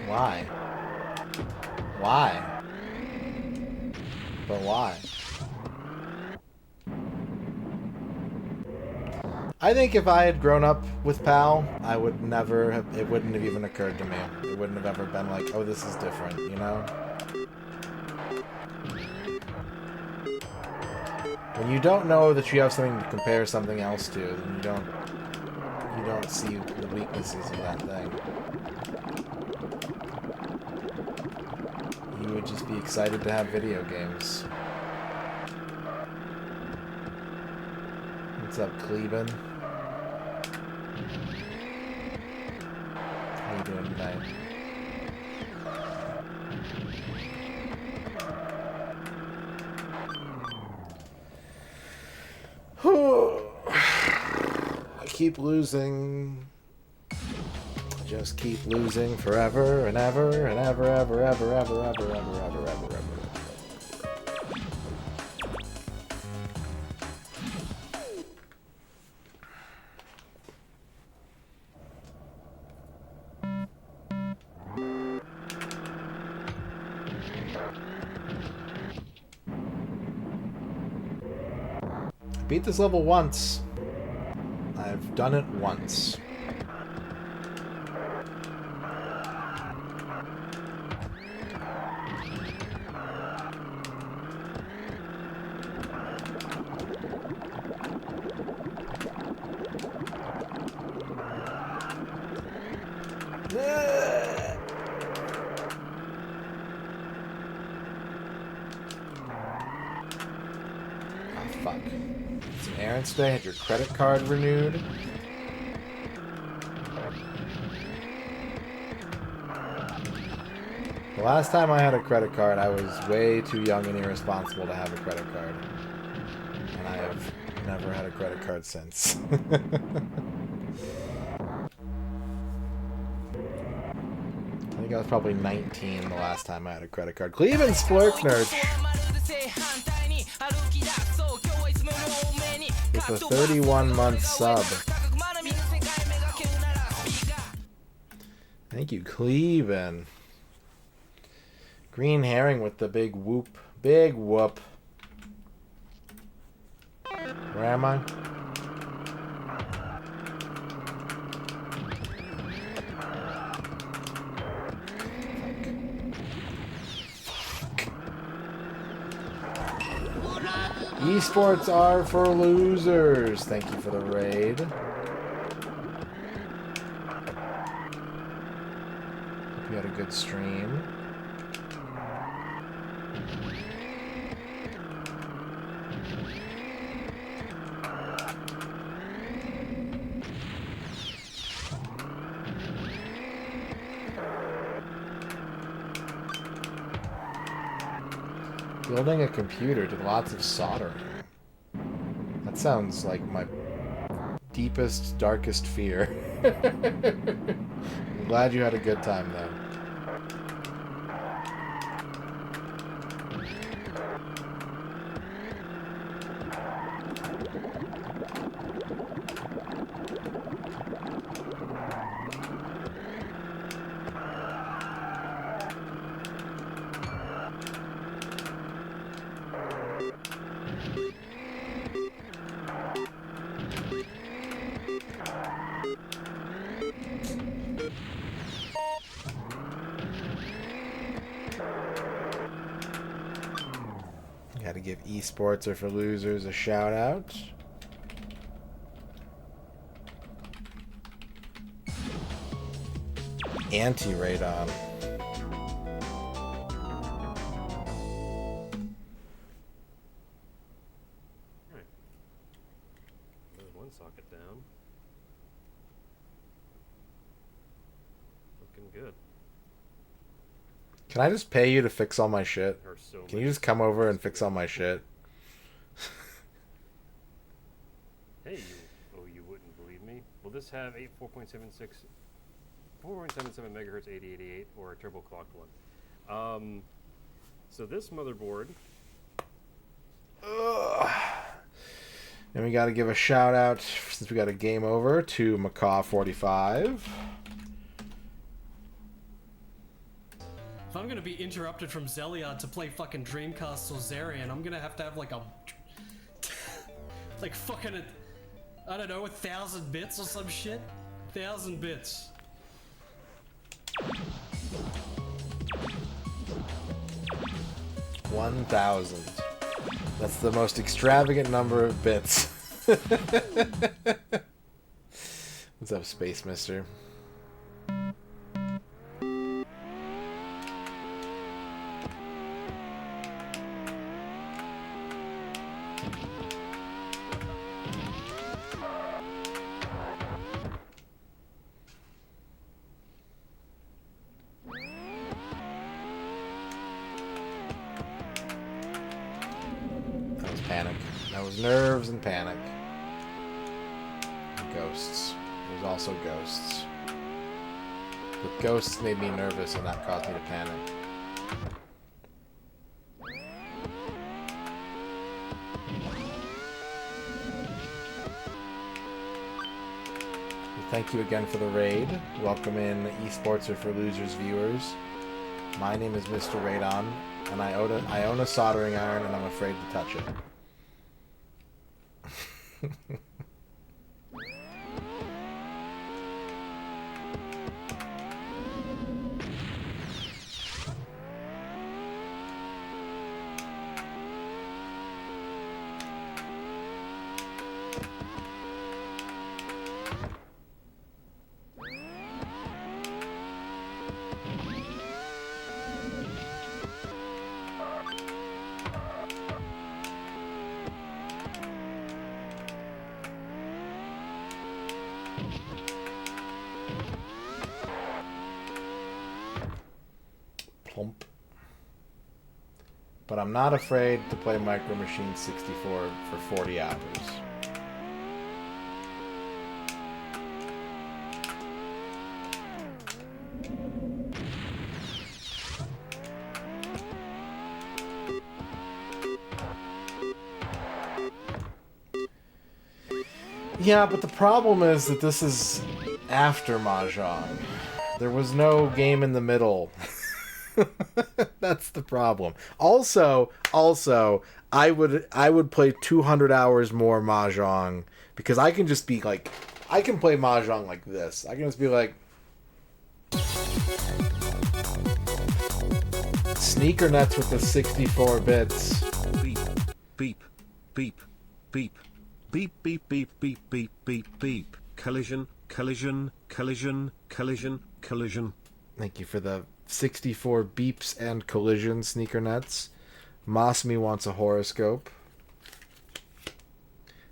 Why? Why? But why? I think if I had grown up with PAL, I would never have, it wouldn't have even occurred to me. It wouldn't have ever been like, oh, this is different, you know? When you don't know that you have something to compare something else to, then you don't see the weaknesses of that thing. You would just be excited to have video games. What's up, Cleveland? How you doing tonight? I keep losing. Just keep losing forever and ever and ever, ever, ever, ever, ever, ever, ever, ever, ever. Beat this level once. I've done it once. Fuck. It's an errands day. Had your credit card renewed. The last time I had a credit card, I was way too young and irresponsible to have a credit card. And I have never had a credit card since. I think I was probably 19 the last time I had a credit card. Cleveland Splurknerd with a 31-month sub. Thank you, Cleveland. Green Herring with the big whoop. Big whoop. Where am I? Esports are for losers. Thank you for the raid. Hope you had a good stream. Building a computer did lots of soldering. That sounds like my deepest, darkest fear. I'm glad you had a good time, though. Gotta give Esports are for losers a shout out. MisterRadon. There's one socket down. Looking good. Can I just pay you to fix all my shit? So Can you just come over and fix all my shit? Hey, you wouldn't believe me. Will this have 4.77 megahertz 8088 or a turbo clocked one? So this motherboard. And we got to give a shout out, since we got a game over, to Macaw45. If I'm gonna be interrupted from Zeliad to play fucking Dreamcast Solzarian, I'm gonna have to have like a like fucking I don't know, 1,000 bits or some shit. 1,000 bits. 1,000. That's the most extravagant number of bits. What's up, Space Mister? Panic. That was nerves and panic. And ghosts. There's also ghosts. But ghosts made me nervous and that caused me to panic. Thank you again for the raid. Welcome in Esports Are for Losers viewers. My name is MisterRadon, and I own a soldering iron, and I'm afraid to touch it. Plump. But I'm not afraid to play Micro Machine 64 for 40 hours. Yeah, but the problem is that this is after Mahjong. There was no game in the middle. That's the problem. Also, I would play 200 hours more Mahjong because I can just be like, I can play Mahjong like this. I can just be like, sneaker nets with the 64 bits. Beep, beep, beep, beep, beep, beep, beep, beep, beep, beep, beep. Collision, collision, collision, collision, collision. Thank you for the 64 beeps and collision sneaker nets. Mosme wants a horoscope.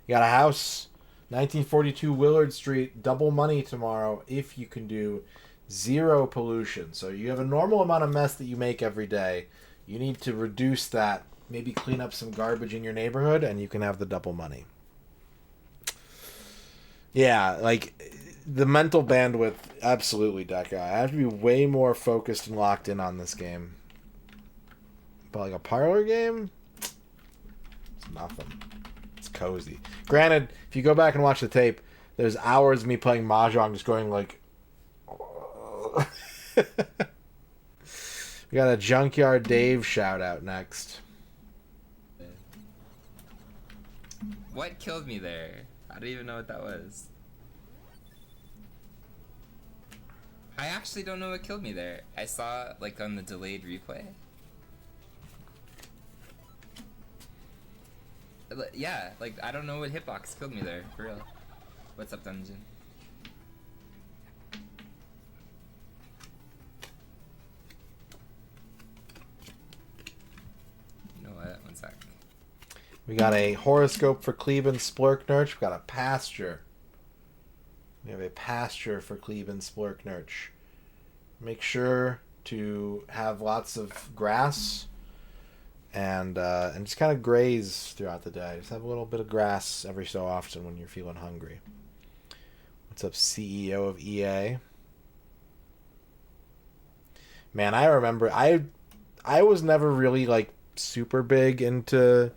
You got a house. 1942 Willard Street. Double money tomorrow if you can do 0 pollution. So you have a normal amount of mess that you make every day. You need to reduce that. Maybe clean up some garbage in your neighborhood and you can have the double money. Yeah, like the mental bandwidth, absolutely, Deca. I have to be way more focused and locked in on this game. But like a parlor game, it's nothing. It's cozy. Granted, if you go back and watch the tape, there's hours of me playing Mahjong just going like... We got a Junkyard Dave shout out next. What killed me there? I don't even know what that was. I actually don't know what killed me there. I saw like on the delayed replay. Yeah, like I don't know what hitbox killed me there, for real. What's up, Dungeon? You know what? One sec. We got a horoscope for Cleveland Splurknurch. We got a pasture. We have a pasture for Cleveland Splurknurch. Make sure to have lots of grass and just kind of graze throughout the day. Just have a little bit of grass every so often when you're feeling hungry. What's up, CEO of EA? Man, I remember I was never really like super big into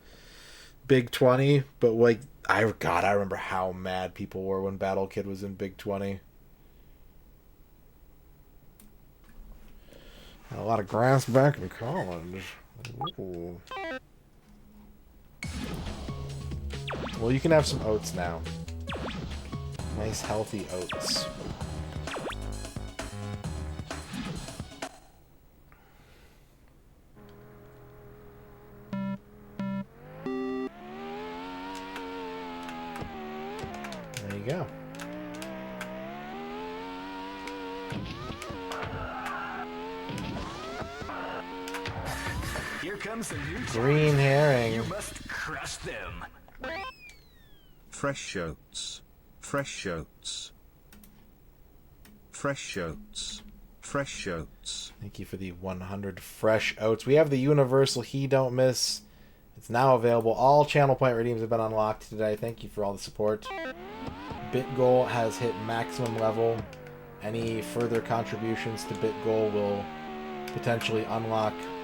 Big 20, but like I remember how mad people were when Battle Kid was in Big 20. A lot of grass back in college. Ooh. Well, you can have some oats now. Nice healthy oats. There you go. Here comes a new Green herring. You must crush them. Fresh oats. Fresh oats. Fresh oats. Fresh oats. Thank you for the 100 fresh oats. We have the universal he don't miss It's now available. All channel point redeems have been unlocked today. Thank you for all the support. BitGoal has hit maximum level. Any further contributions to BitGoal will potentially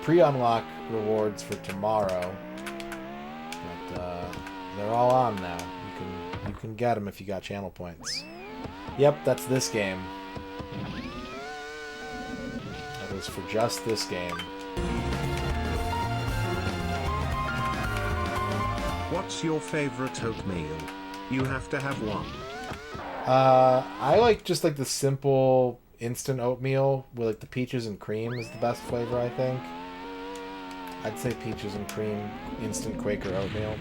pre-unlock rewards for tomorrow. But they're all on now. You can get them if you got channel points. Yep, that's this game. That is for just this game. What's your favorite oatmeal? You have to have one. I like just like the simple instant oatmeal with like the peaches and cream is the best flavor, I think. I'd say peaches and cream instant Quaker oatmeal.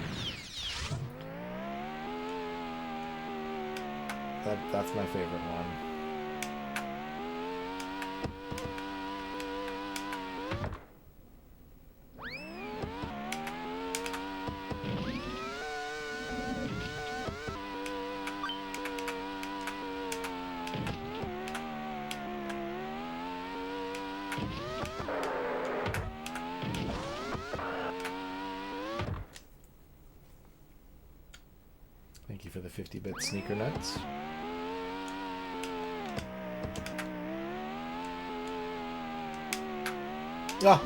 That's my favorite one. Thank you for the 50-bit sneaker nuts. Ah.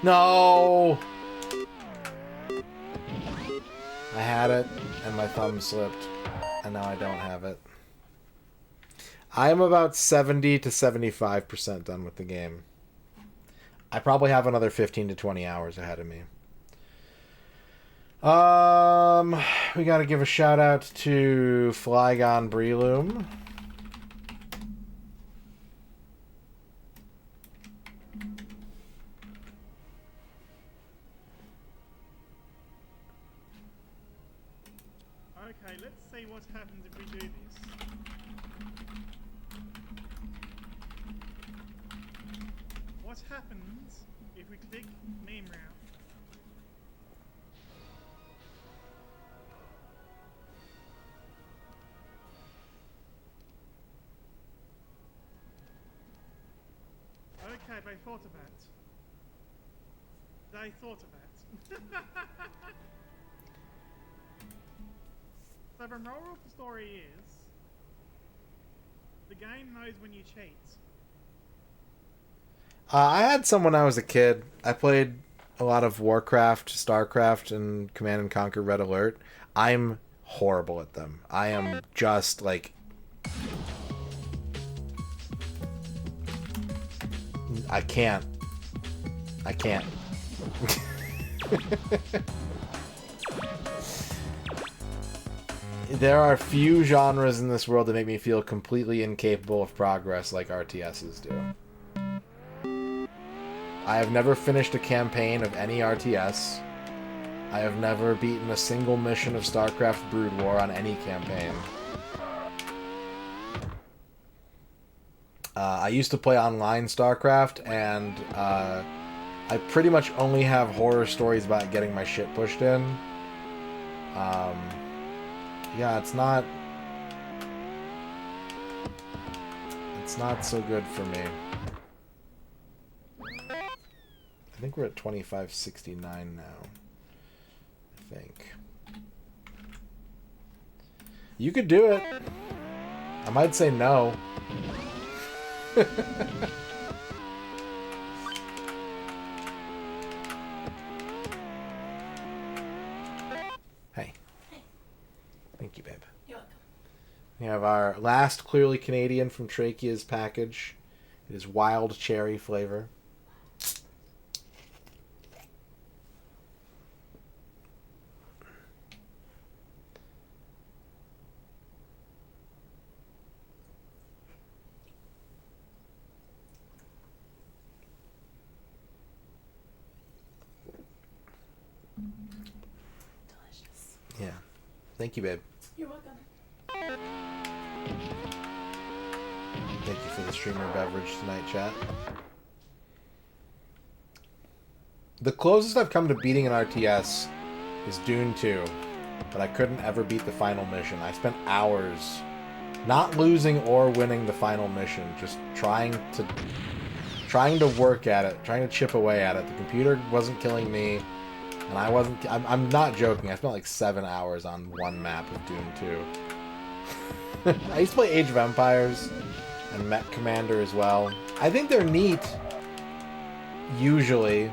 No. I had it and my thumb slipped and now I don't have it. I am about 70 to 75% done with the game. I probably have another 15 to 20 hours ahead of me. We got to give a shout out to Flygon Breloom. Okay, let's see what happens if we do this. What happens if we click meme route? Okay, they thought of that. They thought of that. So the moral of the story is, the game knows when you cheat. I had some when I was a kid. I played a lot of Warcraft, StarCraft, and Command and Conquer Red Alert. I'm horrible at them. I am just like... I can't. There are few genres in this world that make me feel completely incapable of progress like RTSs do. I have never finished a campaign of any RTS. I have never beaten a single mission of StarCraft Brood War on any campaign. I used to play online StarCraft, and I pretty much only have horror stories about getting my shit pushed in. Yeah, it's not so good for me. I think we're at 2569 now. I think. You could do it. I might say no. Hey. Thank you, babe. You're welcome. We have our last Clearly Canadian from Trachea's package. It is wild cherry flavor. Delicious. Yeah. Thank you, babe. You're welcome. Thank you for the streamer beverage tonight, chat. The closest I've come to beating an RTS is Dune 2. but I couldn't ever beat the final mission. I spent hours not losing or winning the final mission, just trying to work at it, trying to chip away at it. The computer wasn't killing me, and I wasn't... I'm not joking. I spent like 7 hours on one map of Doom 2. I used to play Age of Empires and Mech Commander as well. I think they're neat, usually,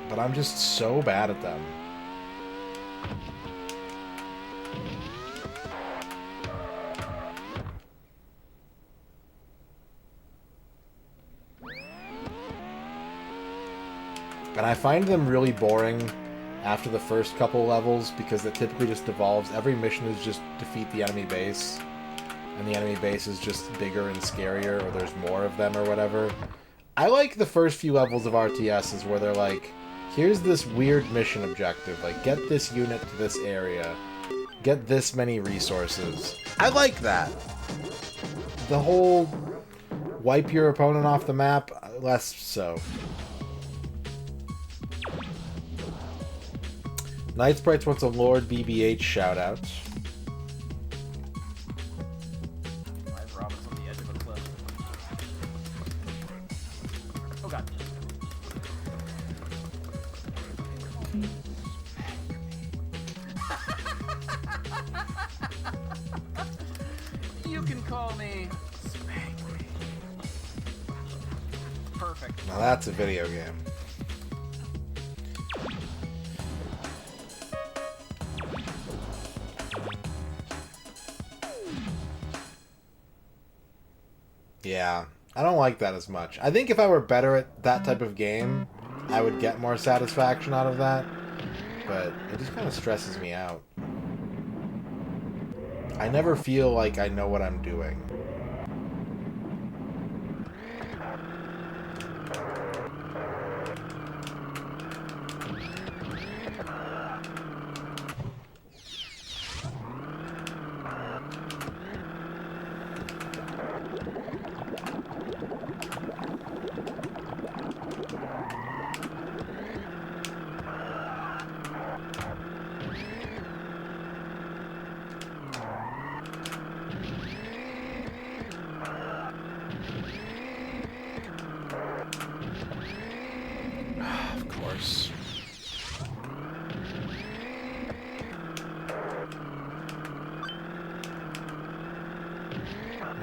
but I'm just so bad at them. And I find them really boring after the first couple levels because it typically just devolves. Every mission is just defeat the enemy base, and the enemy base is just bigger and scarier, or there's more of them or whatever. I like the first few levels of RTSs where they're like, here's this weird mission objective, like get this unit to this area, get this many resources. I like that. The whole wipe your opponent off the map, less so. Night Sprites wants a Lord BBH shoutout. Live Robin's on the edge of a cliff. Oh god. You can call me Spank. Perfect. Now that's a video game. Yeah, I don't like that as much. I think if I were better at that type of game, I would get more satisfaction out of that. But it just kind of stresses me out. I never feel like I know what I'm doing.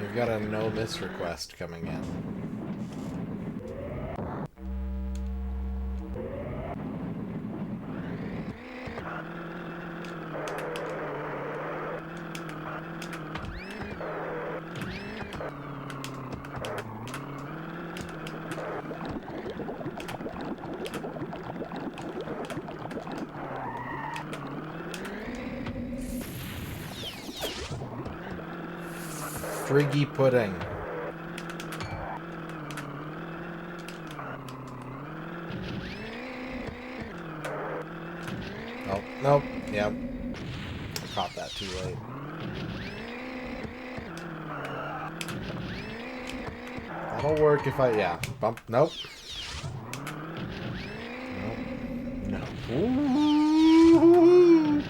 We've got a no-miss request coming in. Friggy pudding. Oh, nope. Yep. I caught that too late. That'll work if I... Yeah. Bump. Nope. Nope. No. Ooh.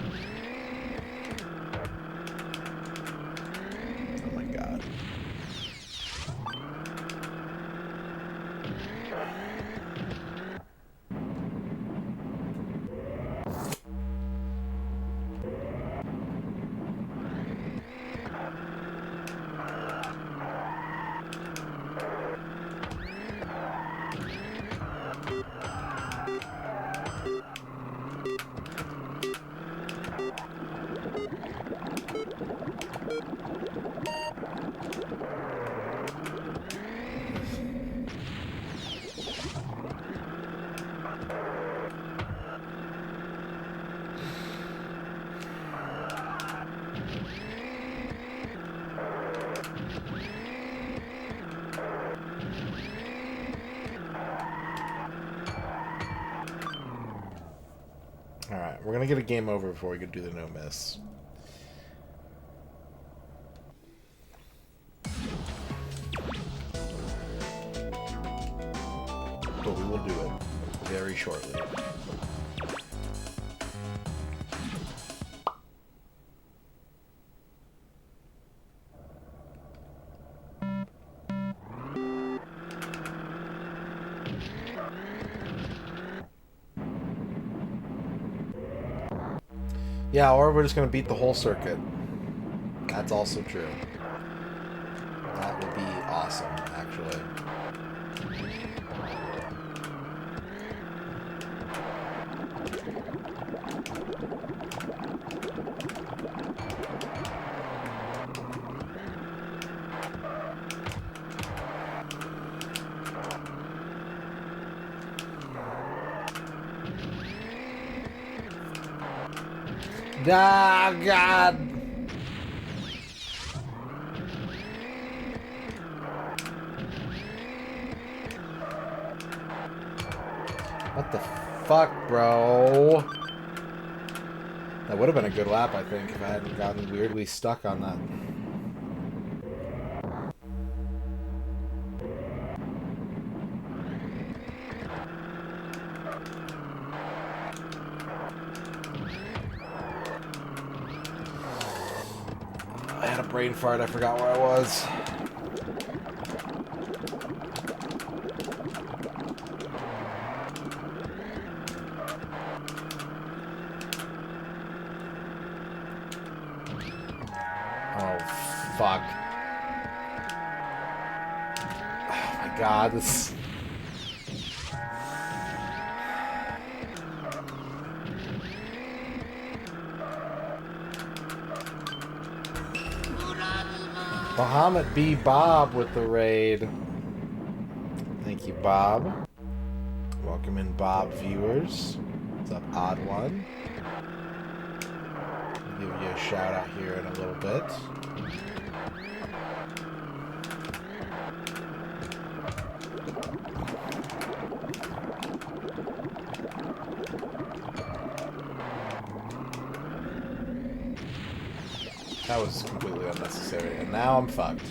Alright, we're gonna get a game over before we can do the no-miss. But we will do it very shortly. Yeah, or we're just gonna beat the whole circuit. That's also true. That would be awesome, actually. Ah, God! What the fuck, bro? That would have been a good lap, I think, if I hadn't gotten weirdly stuck on that. I had a brain fart, I forgot where I was. Oh, fuck. Oh my god, this... Bahamut B. Bob with the raid. Thank you, Bob. Welcome in, Bob viewers. What's up, Odd One? I'll give you a shout out here in a little bit. That was completely unnecessary, and now I'm fucked.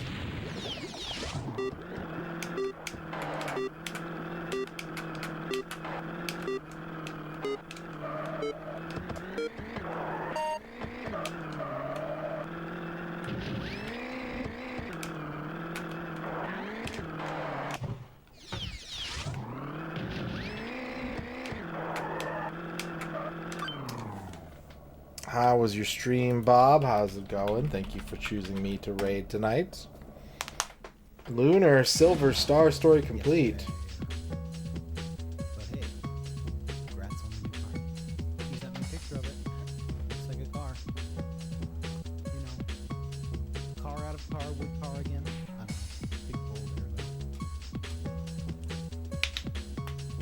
How was your stream, Bob? How's it going? Thank you for choosing me to raid tonight. Lunar Silver Star story complete. But hey, congrats on the new car. He sent me a picture of it. Looks like a car. You know, car out of car, wood car again. I don't know. Big goal there, though.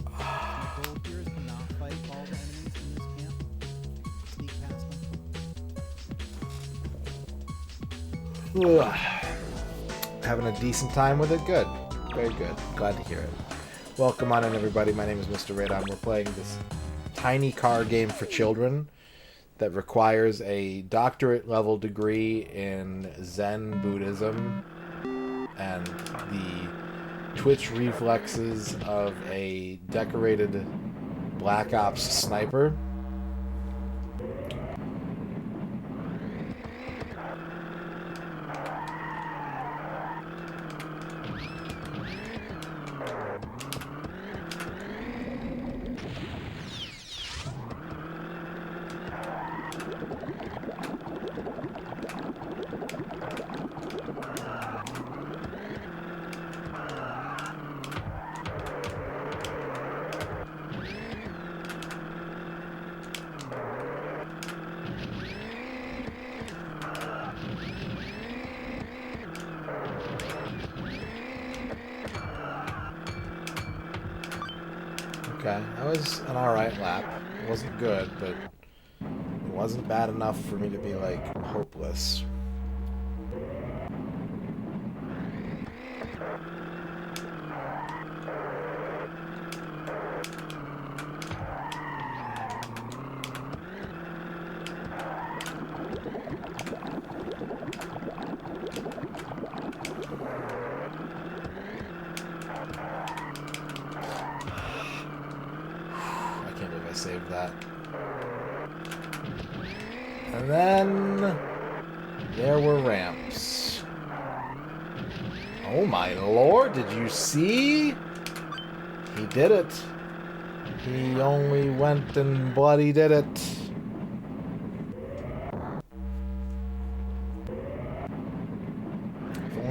My goal here is to not fight all the enemies in this camp. Sneak past them. Ugh. Having a decent time with it? Good. Very good. Glad to hear it. Welcome on in, everybody. My name is MisterRadon. We're playing this tiny car game for children that requires a doctorate level degree in Zen Buddhism and the twitch reflexes of a decorated Black Ops sniper. Okay, that was an alright lap. It wasn't good, but it wasn't bad enough for me to be, like, hopeless. Save that. And then there were ramps. Oh my lord, did you see? He did it. He only went and bloody did it.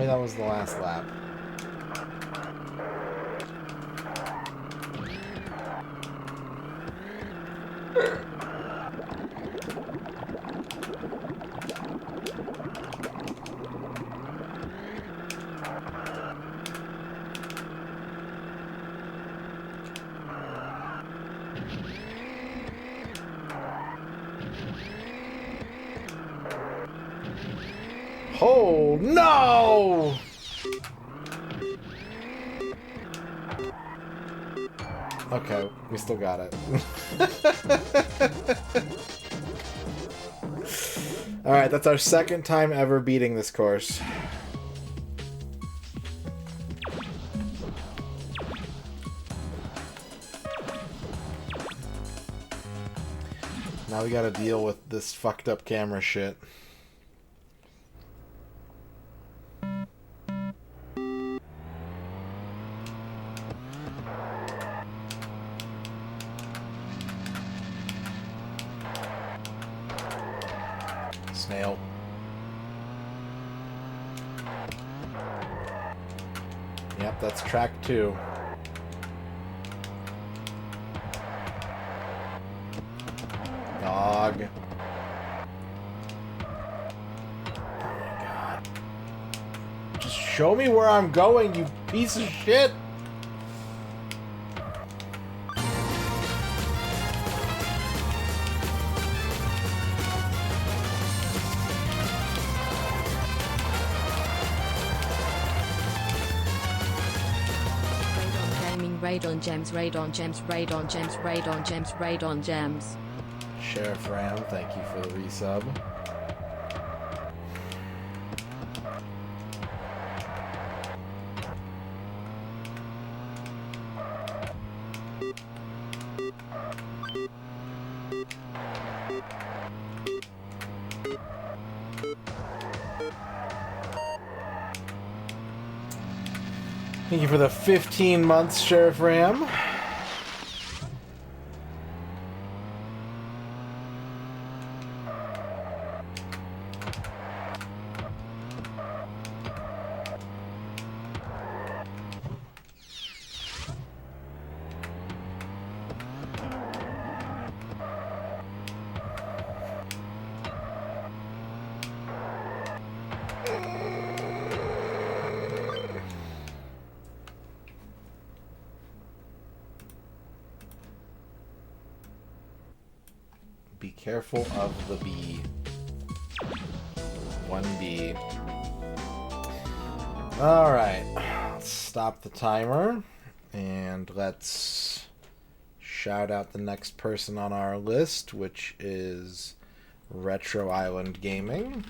that was the last lap. Oh no! Okay, we still got it. Alright, that's our second time ever beating this course. Now we gotta deal with this fucked up camera shit. Snail. Yep, that's track 2. Dog. Oh my god. Just show me where I'm going, you piece of shit! Radon gems, radon gems, radon gems, radon gems, radon gems. Sheriff Ram, thank you for the resub. Thank you for the 15 months, Sheriff Ram. Be careful of the bee. 1B. Alright. Let's stop the timer. And let's shout out the next person on our list, which is Retro Island Gaming.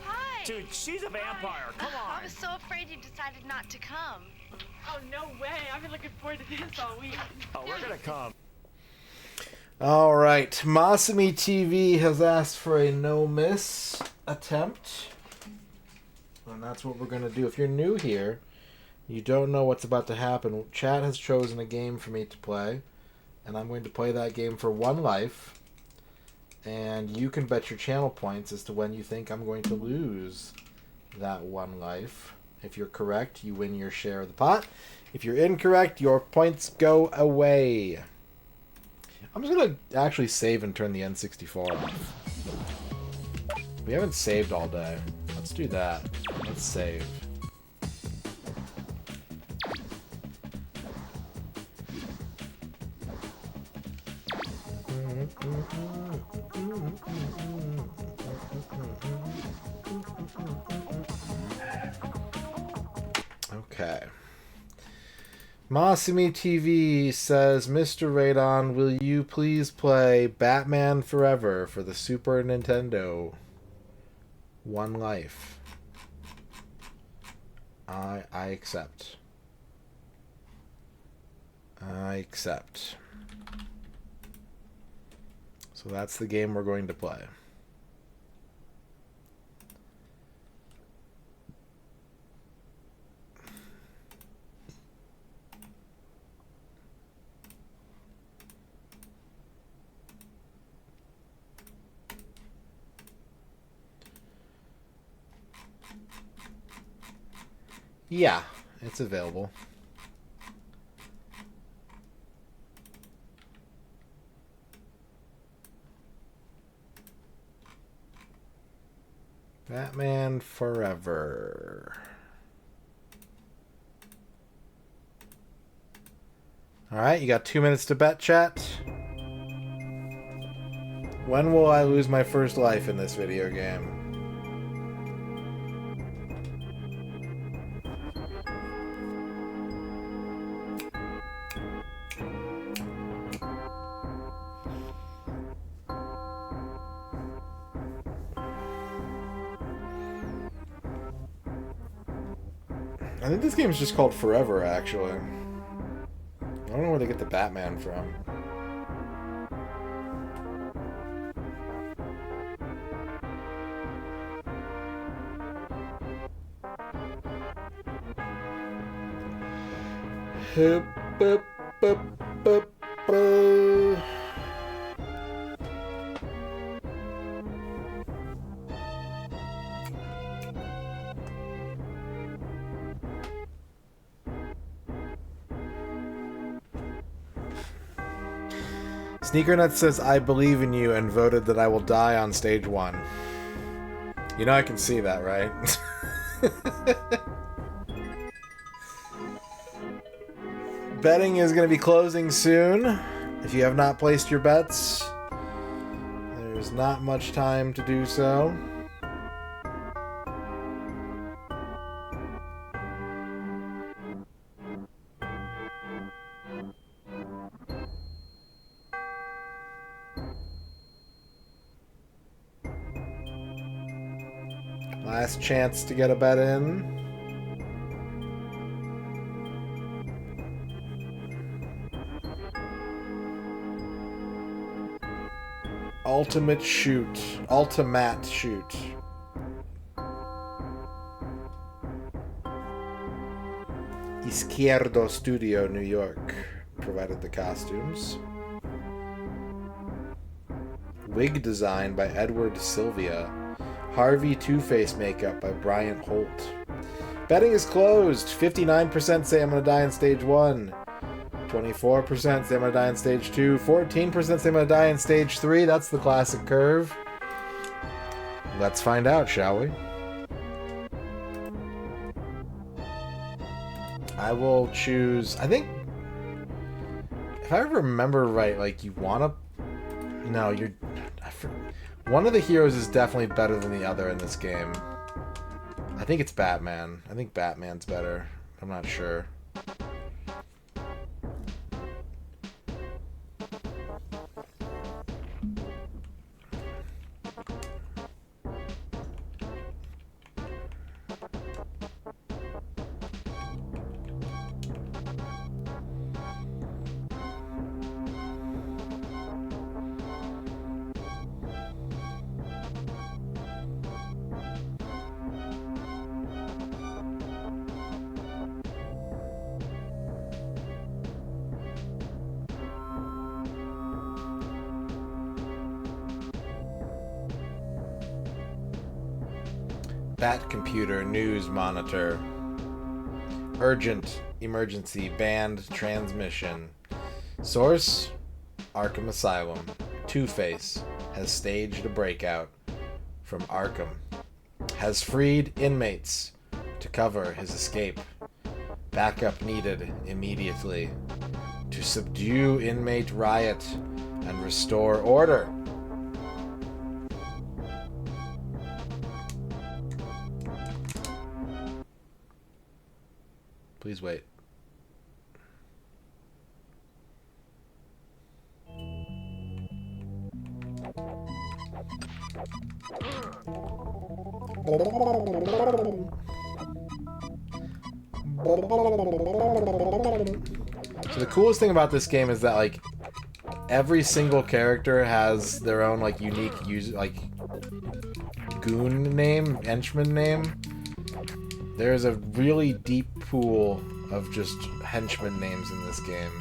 Hi! Dude, she's a vampire. Come on. I was so afraid you decided not to come. Oh, no way. I've been looking forward to this all week. Oh, we're gonna come. Alright, Masumi TV has asked for a no-miss attempt. And that's what we're going to do. If you're new here, you don't know what's about to happen. Chat has chosen a game for me to play. And I'm going to play that game for 1 life. And you can bet your channel points as to when you think I'm going to lose that 1 life. If you're correct, you win your share of the pot. If you're incorrect, your points go away. I'm just going to actually save and turn the N64 off. We haven't saved all day. Let's do that. Let's save. Okay. Masumi TV says, MisterRadon, will you please play Batman Forever for the Super Nintendo? 1 life. I accept. I accept. So that's the game we're going to play. Yeah, it's available. Batman Forever. Alright, you got 2 minutes to bet, chat. When will I lose my first life in this video game? I think this game is just called Forever, actually. I don't know where they get the Batman from. Hup, bup, bup, bup, bup. Sneakernut says, I believe in you, and voted that I will die on stage 1. You know I can see that, right? Betting is going to be closing soon. If you have not placed your bets, there's not much time to do so. Last chance to get a bet in. Ultimate shoot. Ultimate shoot. Izquierdo Studio, New York, provided the costumes. Wig design by Edward Sylvia. Harvey Two-Face makeup by Bryant Holt. Betting is closed. 59% say I'm gonna die in stage 1. 24% say I'm gonna die in stage 2. 14% say I'm gonna die in stage 3. That's the classic curve. Let's find out, shall we? I will choose... I think... If I remember right, like, you wanna... No, you're... One of the heroes is definitely better than the other in this game. I think it's Batman. I think Batman's better. I'm not sure. Bat computer news monitor. Urgent emergency banned transmission. Source: Arkham Asylum. Two-Face has staged a breakout from Arkham. Has freed inmates to cover his escape. Backup needed immediately to subdue inmate riot and restore order. Please wait. So the coolest thing about this game is that, like, every single character has their own, like, unique goon name, henchman name. There's a really deep pool of just henchman names in this game.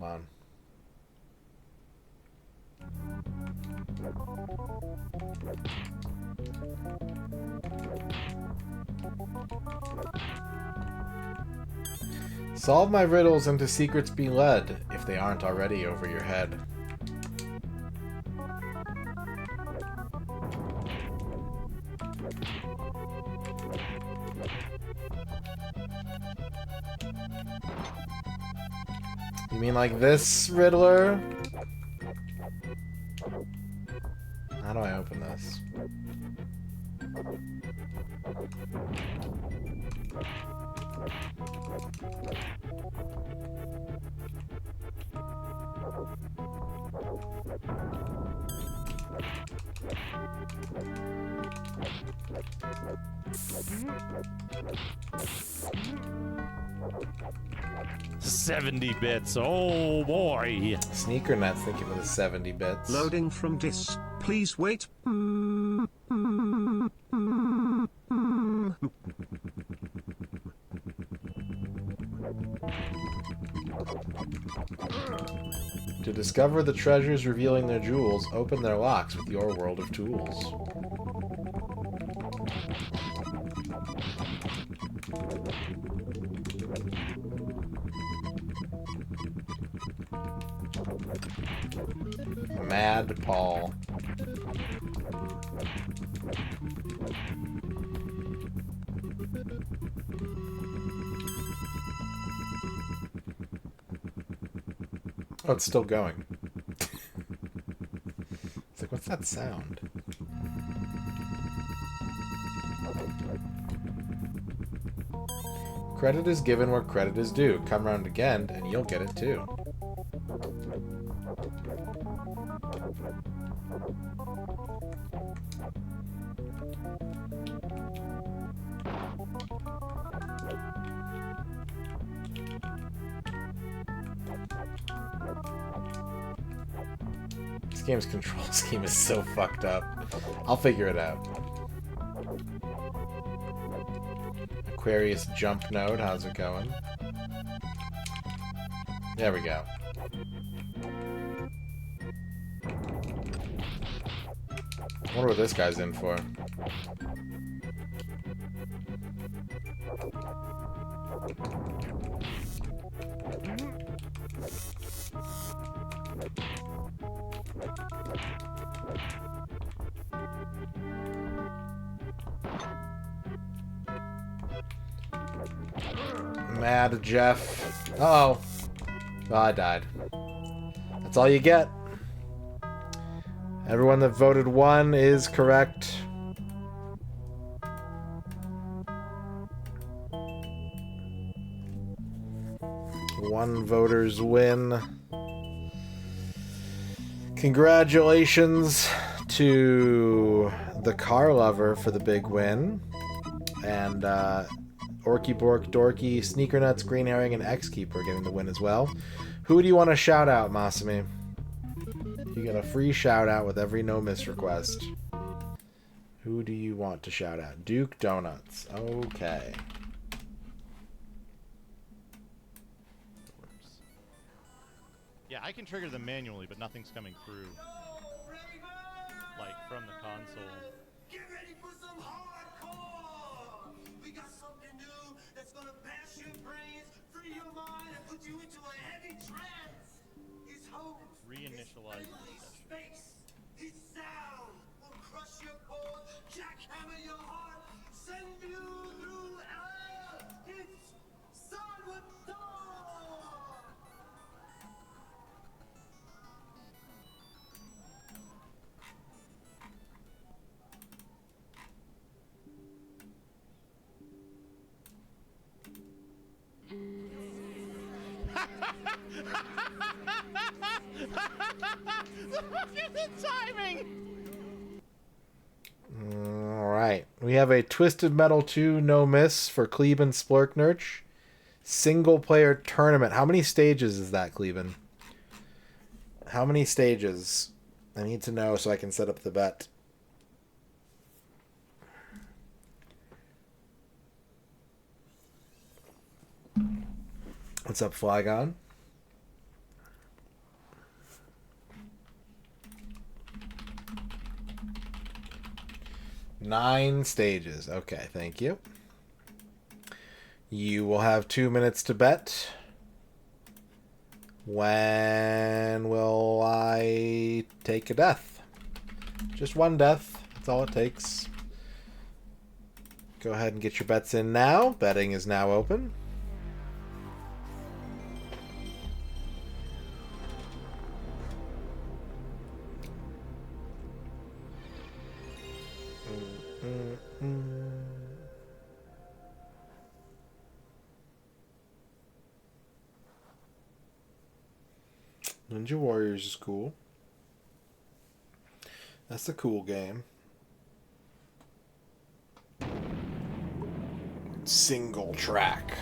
Hold on. Solve my riddles into secrets be led, if they aren't already over your head. You mean like this, Riddler? How do I open this? $70. Oh boy. Sneaker Nuts, thank you for the 70 bits. Loading from disk. Please wait. To discover the treasures revealing their jewels, open their locks with your world of tools. Mad Paul. Oh, it's still going. It's like, what's that sound? Credit is given where credit is due. Come round again, and you'll get it too. This game's control scheme is so fucked up. I'll figure it out. Aquarius jump node, how's it going? There we go. I wonder what this guy's in for. Mad Jeff. Uh-oh. Oh, I died. That's all you get. Everyone that voted 1 is correct. One voters win. Congratulations to the car lover for the big win. And Orky Bork Dorky, Sneaker Nuts, Green Herring, and X Keeper getting the win as well. Who do you want to shout out, Masami? You get a free shout out with every no miss request. Who do you want to shout out? Duke Donuts. Okay. Yeah, I can trigger them manually, but nothing's coming through. Like from the console. Get ready for some hardcore! We got something new that's gonna bash your brains, free your mind, and put you into a heavy trance. His home, Reinitialize the his session. space, his sound will crush your core, jackhammer your heart, send you through hell. It's Salvador! Look at the timing! Alright. We have a Twisted Metal 2 no miss for Kleben Splurknurch. Single player tournament. How many stages is that, Kleben? How many stages? I need to know so I can set up the bet. What's up, Flygon? 9 stages. Okay, thank you. You will have 2 minutes to bet. When will I take a death? Just 1 death. That's all it takes. Go ahead and get your bets in now. Betting is now open. Ninja Warriors is cool. That's a cool game. Single track.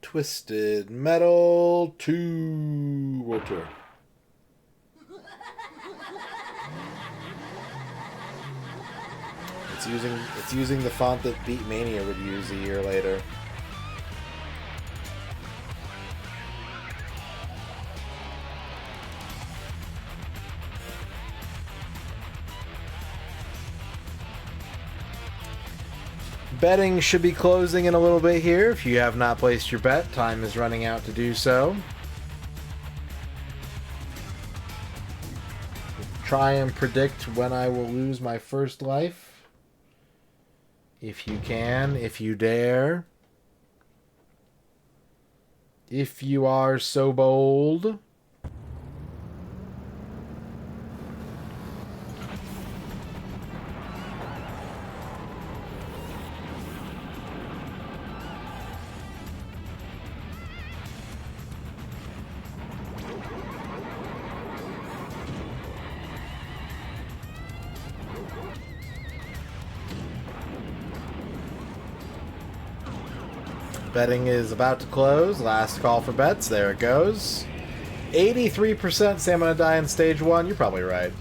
Twisted Metal 2 World Tour. It's using the font that Beat Mania would use a year later. Betting should be closing in a little bit here. If you have not placed your bet, time is running out to do so. Try and predict when I will lose my first life. If you can, if you dare. If you are so bold. Betting is about to close. Last call for bets. There it goes. 83% say I'm going to die in stage 1. You're probably right.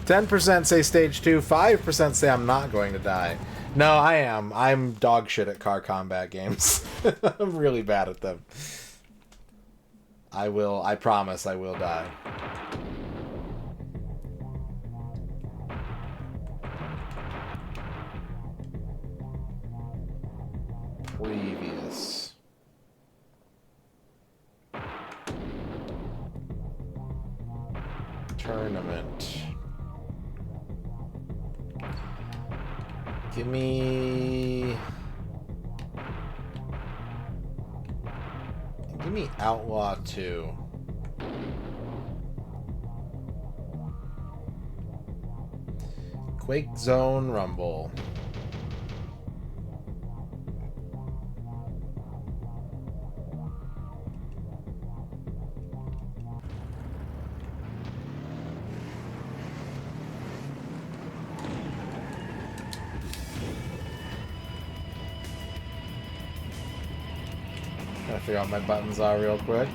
10% say stage 2. 5% say I'm not going to die. No, I am. I'm dog shit at car combat games. I'm really bad at them. I promise I will die. Previous. Tournament. Give me Outlaw 2. Quake Zone Rumble. Gotta figure out what my buttons are real quick.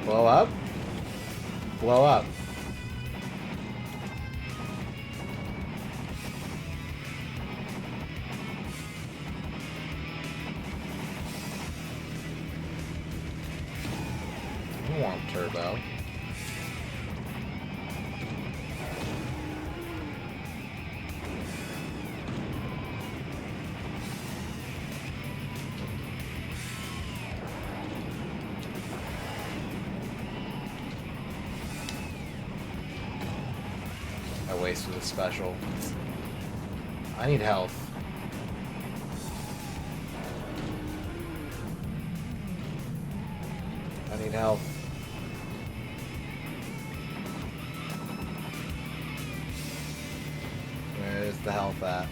Blow up. Blow up. I want turbo. I wasted a special. I need health. I need health. Where's the health at?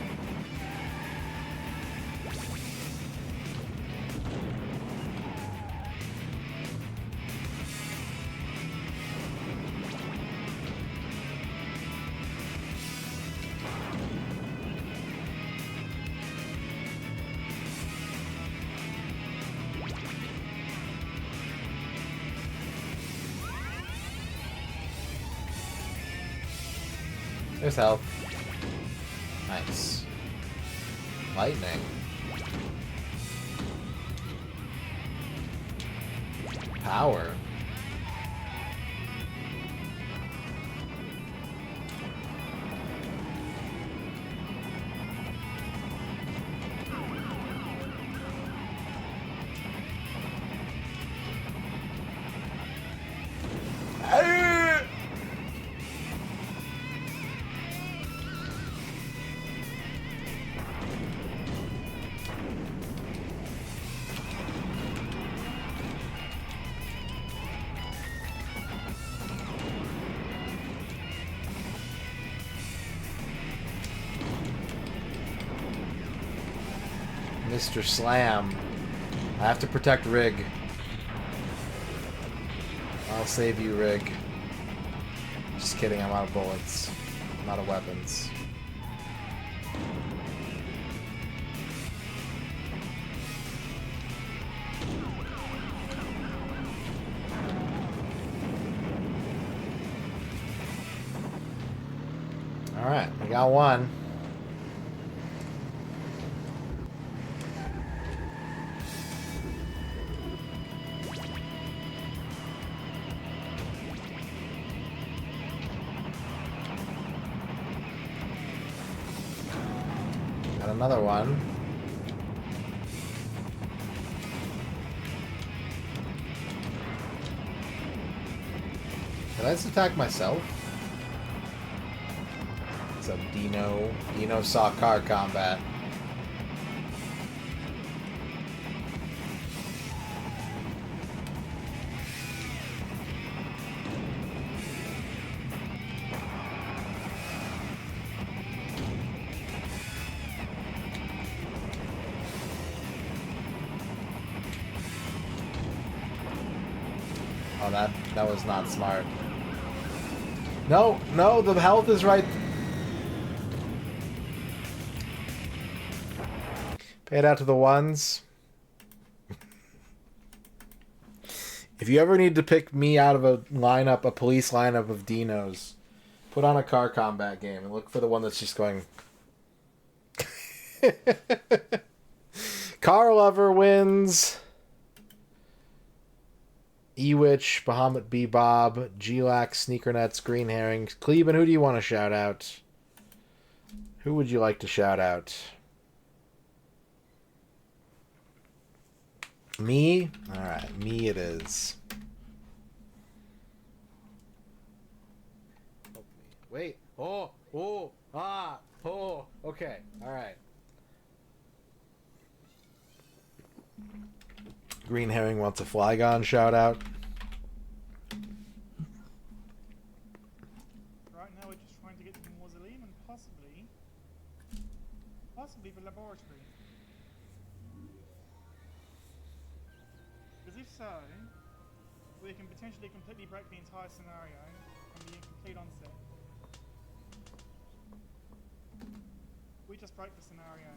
There's health. Nice. Lightning. Power. Mr. Slam. I have to protect Rig. I'll save you, Rig. Just kidding, I'm out of bullets. I'm out of weapons. Alright, we got one. Another one. Did I just attack myself? What's up, Dino? Dino saw car combat. Oh, that was not smart. No, no, the health is right. Pay it out to the ones. If you ever need to pick me out of a lineup, a police lineup of dinos, put on a car combat game and look for the one that's just going. Car Lover wins. Ewitch, Bahamut Bebob, G-Lax, Sneakernets, Green Herring. Cleveland, who do you want to shout out? Who would you like to shout out? Me? Alright, me it is. Wait. Oh, oh, ah, oh. Okay, alright. Green Herring wants a Flygon shout out. Right now we're just trying to get to the mausoleum and possibly the laboratory. Because if so, we can potentially completely break the entire scenario from the complete onset. We just broke the scenario.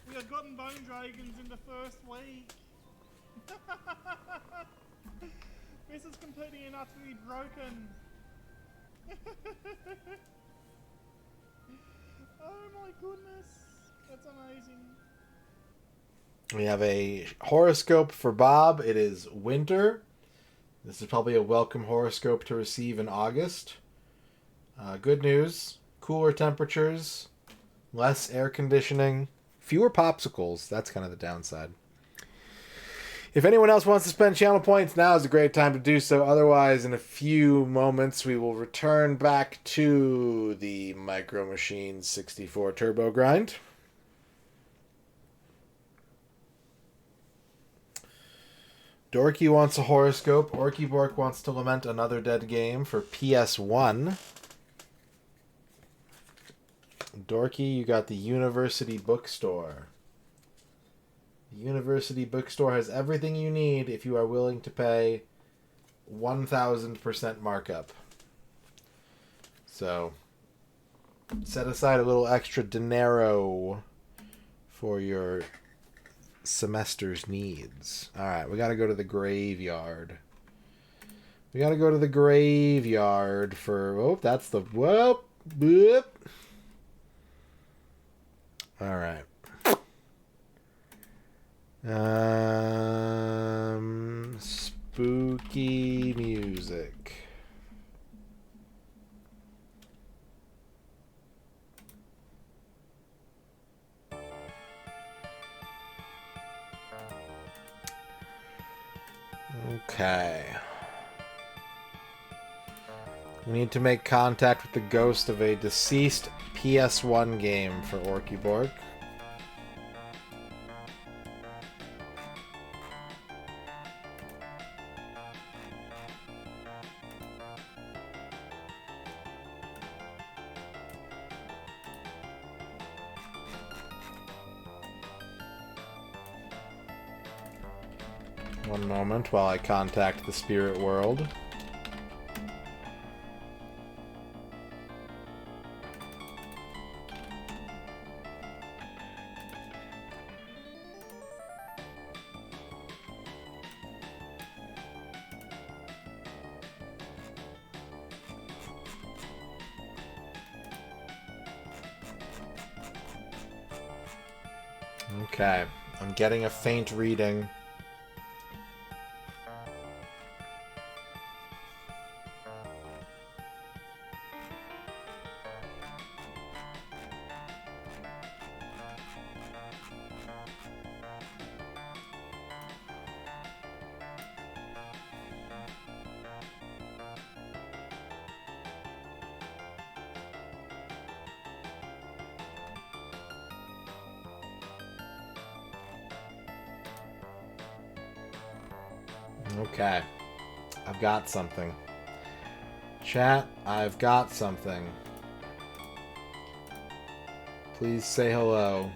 We have gotten bone dragons in the first week. This is completely and utterly broken. Oh my goodness, that's amazing. We have a horoscope for Bob. It is winter. This is probably a welcome horoscope to receive in August. Good news, cooler temperatures, less air conditioning, fewer popsicles. That's kind of the downside. If anyone else wants to spend channel points, now is a great time to do so. Otherwise, in a few moments, we will return back to the Micro Machines 64 Turbo Grind. Dorky wants a horoscope. Orky Bork wants to lament another dead game for PS1. Dorky, you got the University Bookstore. The University Bookstore has everything you need if you are willing to pay 1,000% markup. So, set aside a little extra dinero for your semester's needs. Alright, we gotta go to the graveyard. We gotta go to the graveyard for... Oh, that's the... Whoop! Whoop! Alright. Spooky music. Okay. We need to make contact with the ghost of a deceased PS1 game for Orkyborg. One moment while I contact the spirit world. Okay, I'm getting a faint reading. Okay. I've got something. Chat, I've got something. Please say hello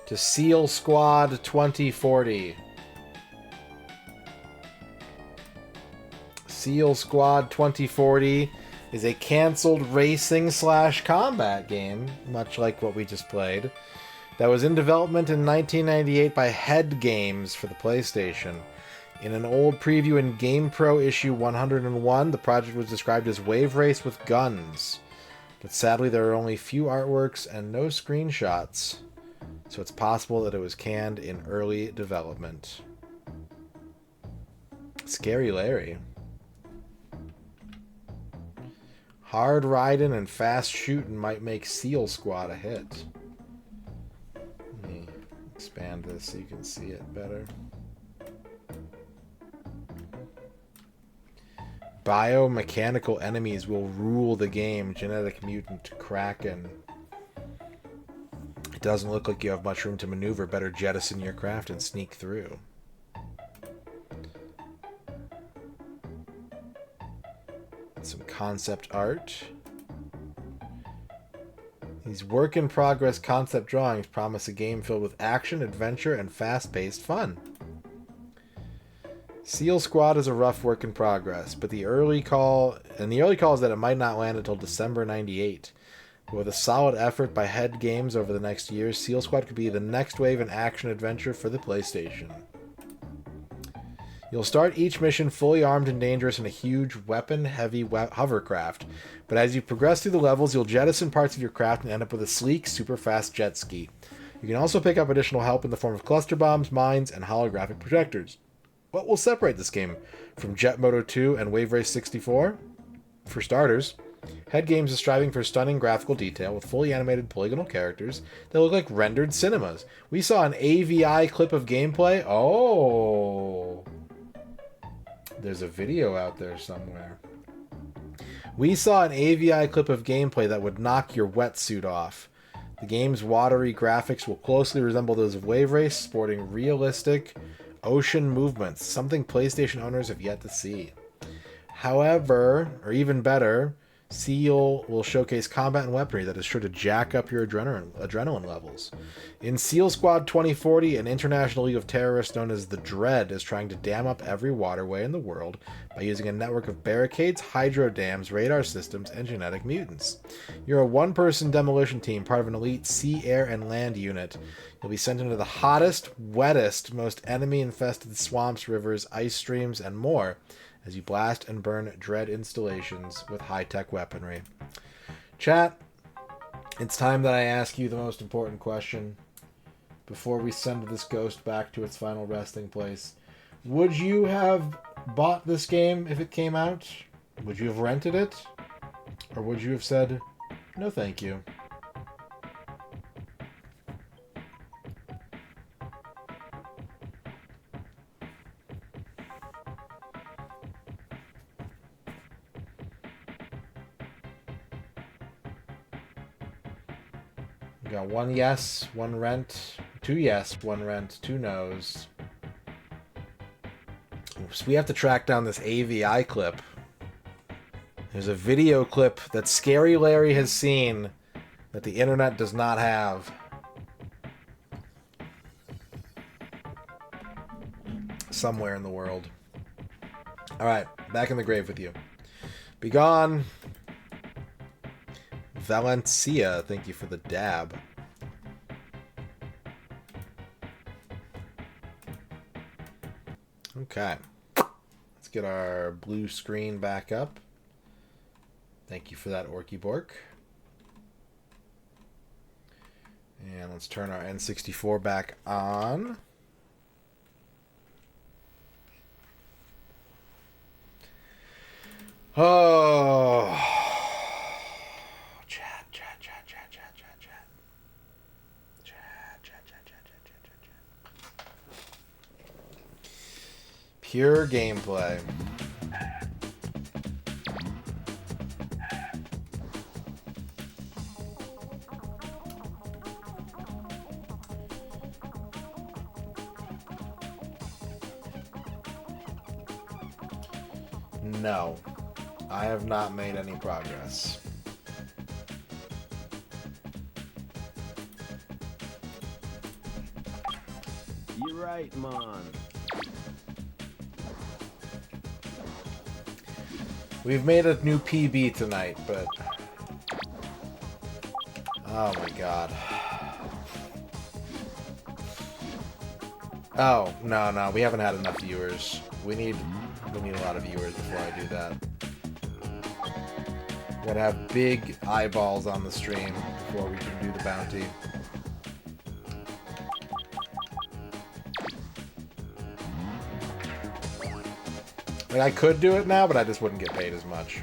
to Seal Squad 2040. Seal Squad 2040 is a cancelled racing/combat game, much like what we just played, that was in development in 1998 by Head Games for the PlayStation. In an old preview in GamePro issue 101, the project was described as Wave Race with guns. But sadly, there are only few artworks and no screenshots, so it's possible that it was canned in early development. Scary Larry. Hard riding and fast shooting might make Seal Squad a hit. Let me expand this so you can see it better. Biomechanical enemies will rule the game. Genetic mutant Kraken. It doesn't look like you have much room to maneuver. Better jettison your craft and sneak through. Some concept art. These work-in-progress concept drawings promise a game filled with action, adventure, and fast-paced fun. Seal Squad is a rough work in progress, but the early call is that it might not land until December 98. But with a solid effort by Head Games over the next years, Seal Squad could be the next wave in action-adventure for the PlayStation. You'll start each mission fully armed and dangerous in a huge weapon-heavy hovercraft, but as you progress through the levels, you'll jettison parts of your craft and end up with a sleek, super-fast jet ski. You can also pick up additional help in the form of cluster bombs, mines, and holographic projectors. What will separate this game from Jet Moto 2 and Wave Race 64? For starters, Head Games is striving for stunning graphical detail with fully animated polygonal characters that look like rendered cinemas. We saw an AVI clip of gameplay. Oh! There's a video out there somewhere. We saw an AVI clip of gameplay that would knock your wetsuit off. The game's watery graphics will closely resemble those of Wave Race, sporting realistic ocean movements, something PlayStation owners have yet to see. However, or even better, Seal will showcase combat and weaponry that is sure to jack up your adrenaline levels. In Seal Squad 2040, an international league of terrorists known as the Dread is trying to dam up every waterway in the world by using a network of barricades, hydro dams, radar systems, and genetic mutants. You're a one-person demolition team, part of an elite sea, air, and land unit. You'll be sent into the hottest, wettest, most enemy-infested swamps, rivers, ice streams, and more as you blast and burn Dread installations with high-tech weaponry. Chat, it's time that I ask you the most important question before we send this ghost back to its final resting place. Would you have bought this game if it came out? Would you have rented it? Or would you have said, no thank you? We got one yes, one rent, two yes, one rent, two no's. So we have to track down this AVI clip. There's a video clip that Scary Larry has seen that the internet does not have. Somewhere in the world. Alright, back in the grave with you. Be gone. Valencia, thank you for the dab. Okay. Let's get our blue screen back up. Thank you for that, Orky Bork. And let's turn our N64 back on. Oh. Pure gameplay. No, I have not made any progress. You're right, Mon. We've made a new PB tonight, but... oh my god. Oh, no, we haven't had enough viewers. We need a lot of viewers before I do that. We gotta have big eyeballs on the stream before we can do the bounty. Like, I could do it now, but I just wouldn't get paid as much.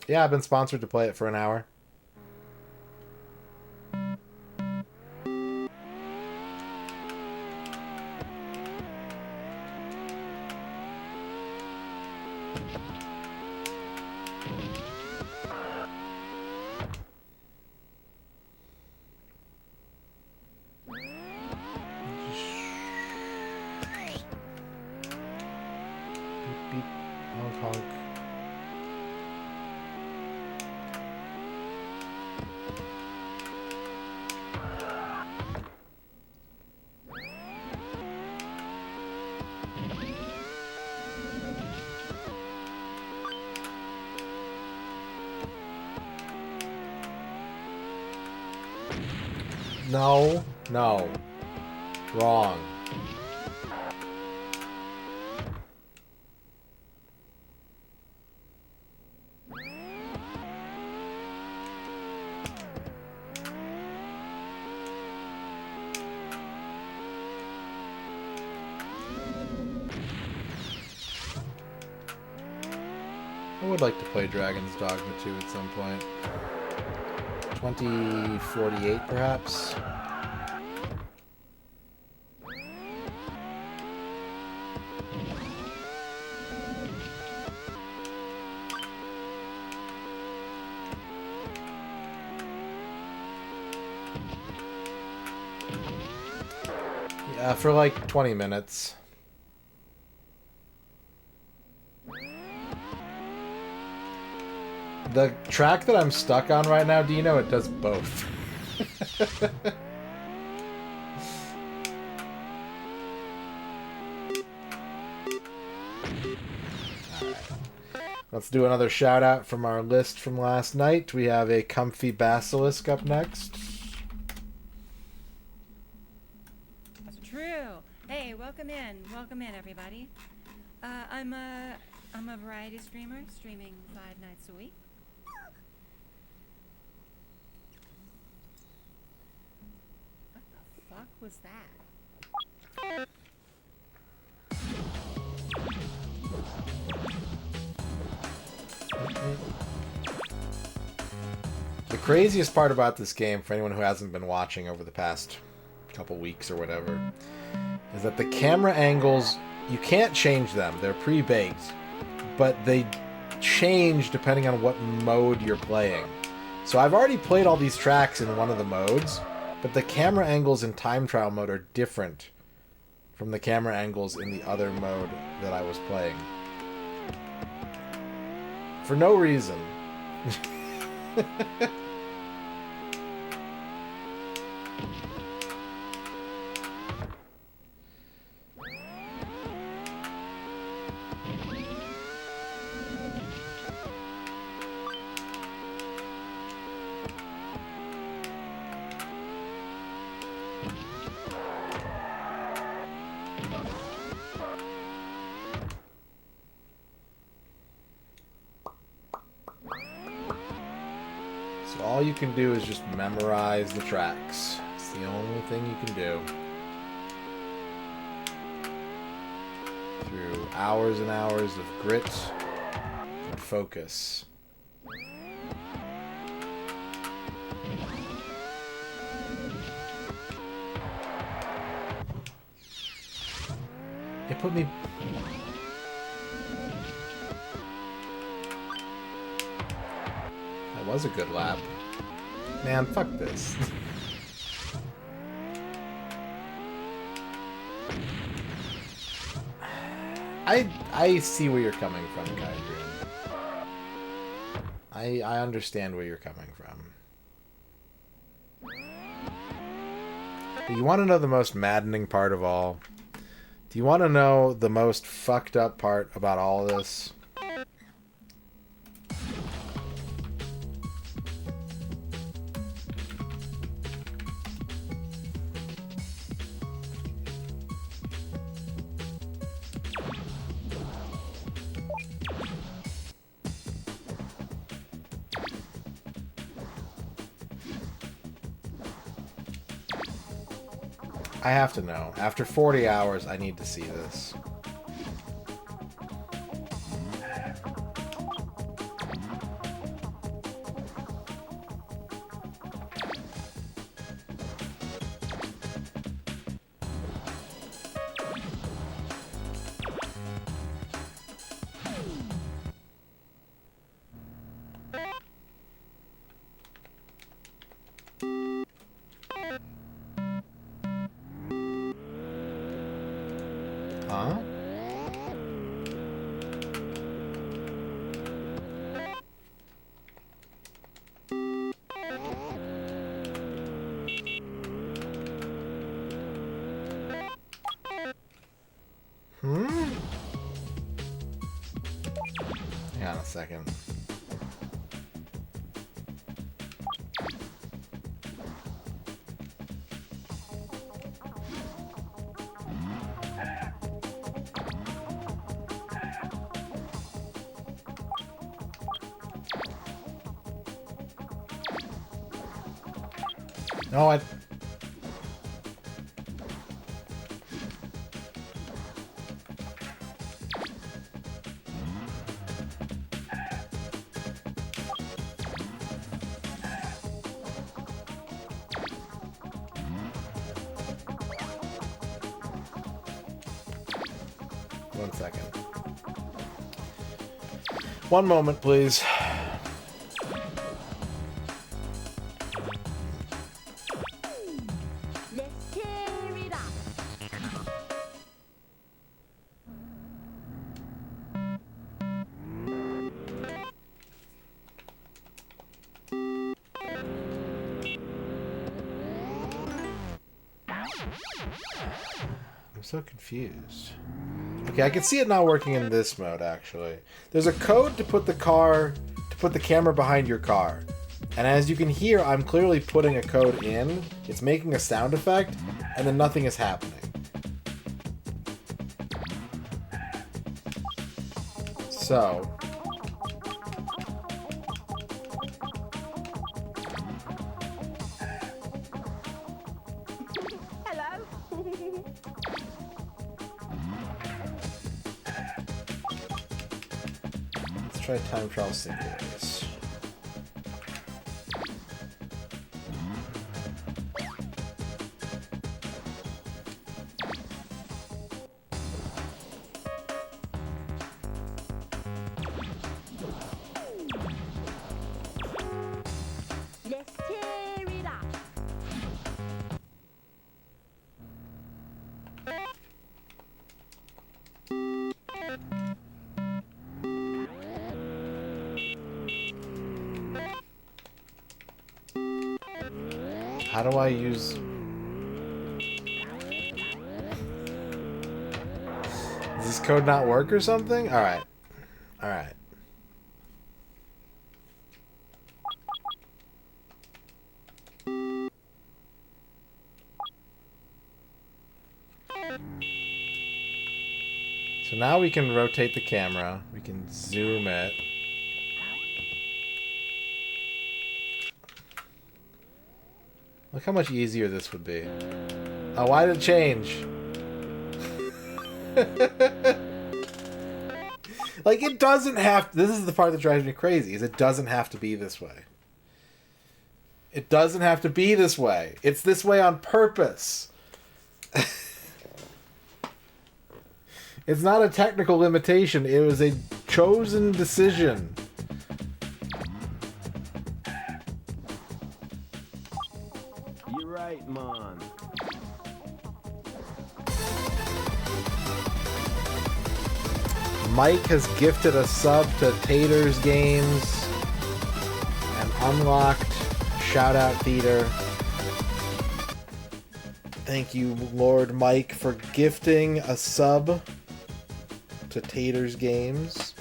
Yeah, I've been sponsored to play it for an hour. No, no. Wrong. I would like to play Dragon's Dogma 2 at some point. 2048, perhaps? Yeah, for like 20 minutes. The track that I'm stuck on right now, Dino, it does both. Let's do another shout out from our list from last night. We have a comfy basilisk up next. That's true. Hey, welcome in. Welcome in, everybody. I'm a variety streamer, streaming 5 nights a week. What the fuck was that? The craziest part about this game, for anyone who hasn't been watching over the past couple weeks or whatever, is that the camera angles, you can't change them. They're pre-baked, but they change depending on what mode you're playing. So I've already played all these tracks in one of the modes, but the camera angles in time trial mode are different from the camera angles in the other mode that I was playing. For no reason. So all you can do is just memorize the tracks. It's the only thing you can do. Through hours and hours of grit and focus. It put me... That was a good lap. Man, fuck this. I see where you're coming from, Kydrian. I understand where you're coming from. But you want to know the most maddening part of all? Do you want to know the most fucked up part about all this? I have to know. After 40 hours, I need to see this. Huh? Hang on a second. No, I... One second. One moment, please. Let's tear it up. so confused. Okay, I can see it not working in this mode, actually. There's a code to put the camera behind your car. And as you can hear, I'm clearly putting a code in. It's making a sound effect, and then nothing is happening. So... let's try time trial single race. Let's tear it up. How do I use... Does this code not work or something? Alright. Alright. So now we can rotate the camera. We can zoom it. Look how much easier this would be. Oh, why did it change? Like, it doesn't have... This is the part that drives me crazy, is it doesn't have to be this way. It doesn't have to be this way. It's this way on purpose. It's not a technical limitation. It was a chosen decision. You're right, man. Mike has gifted a sub to Taters Games and unlocked Shoutout Theater. Thank you, Lord Mike, for gifting a sub to Taters Games.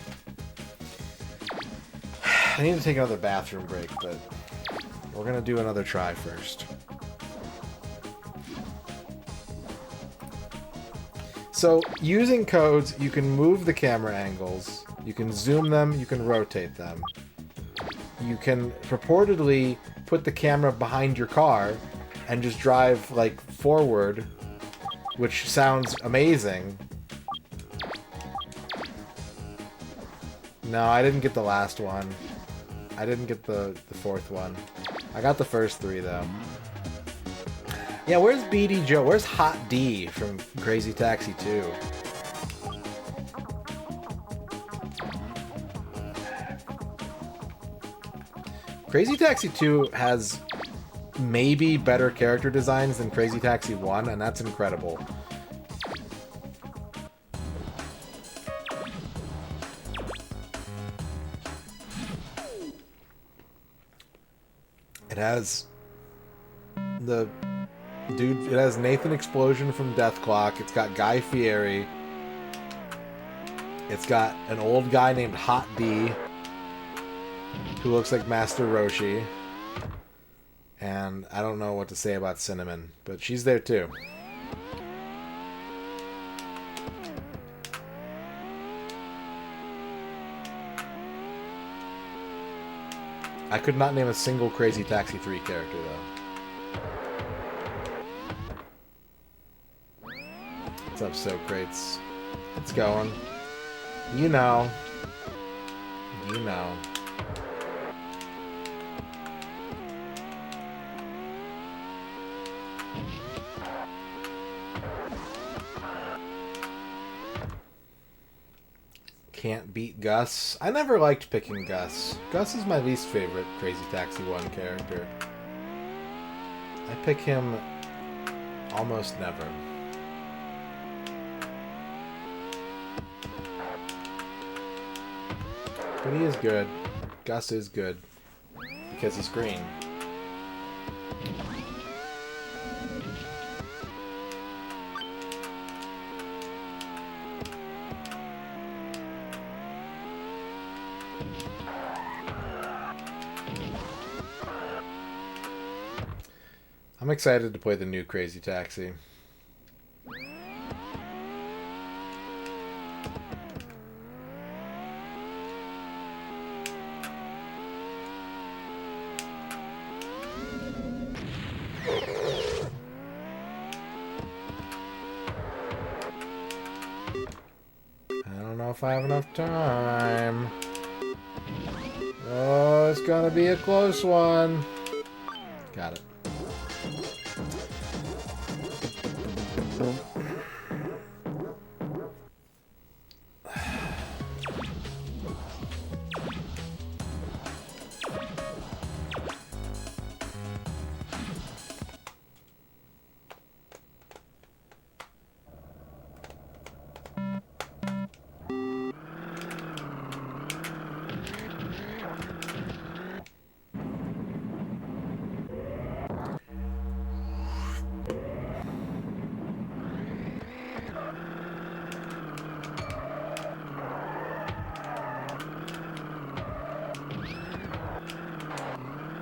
I need to take another bathroom break, but we're gonna do another try first. So, using codes, you can move the camera angles, you can zoom them, you can rotate them. You can purportedly put the camera behind your car and just drive, like, forward, which sounds amazing. No, I didn't get the last one. I didn't get the fourth one. I got the first three, though. Yeah, where's BD Joe? Where's Hot D from Crazy Taxi 2? Crazy Taxi 2 has maybe better character designs than Crazy Taxi 1, and that's incredible. It has the dude. It has Nathan Explosion from Death Clock. It's got Guy Fieri. It's got an old guy named Hot D, who looks like Master Roshi. And I don't know what to say about Cinnamon, but she's there too. I could not name a single Crazy Taxi 3 character, though. What's up, Soap Crates? It's going. You know. You know. Can't beat Gus. I never liked picking Gus. Gus is my least favorite Crazy Taxi 1 character. I pick him almost never. But he is good. Gus is good. Because he's green. I'm excited to play the new Crazy Taxi. I don't know if I have enough time. Oh, it's gonna be a close one. Got it.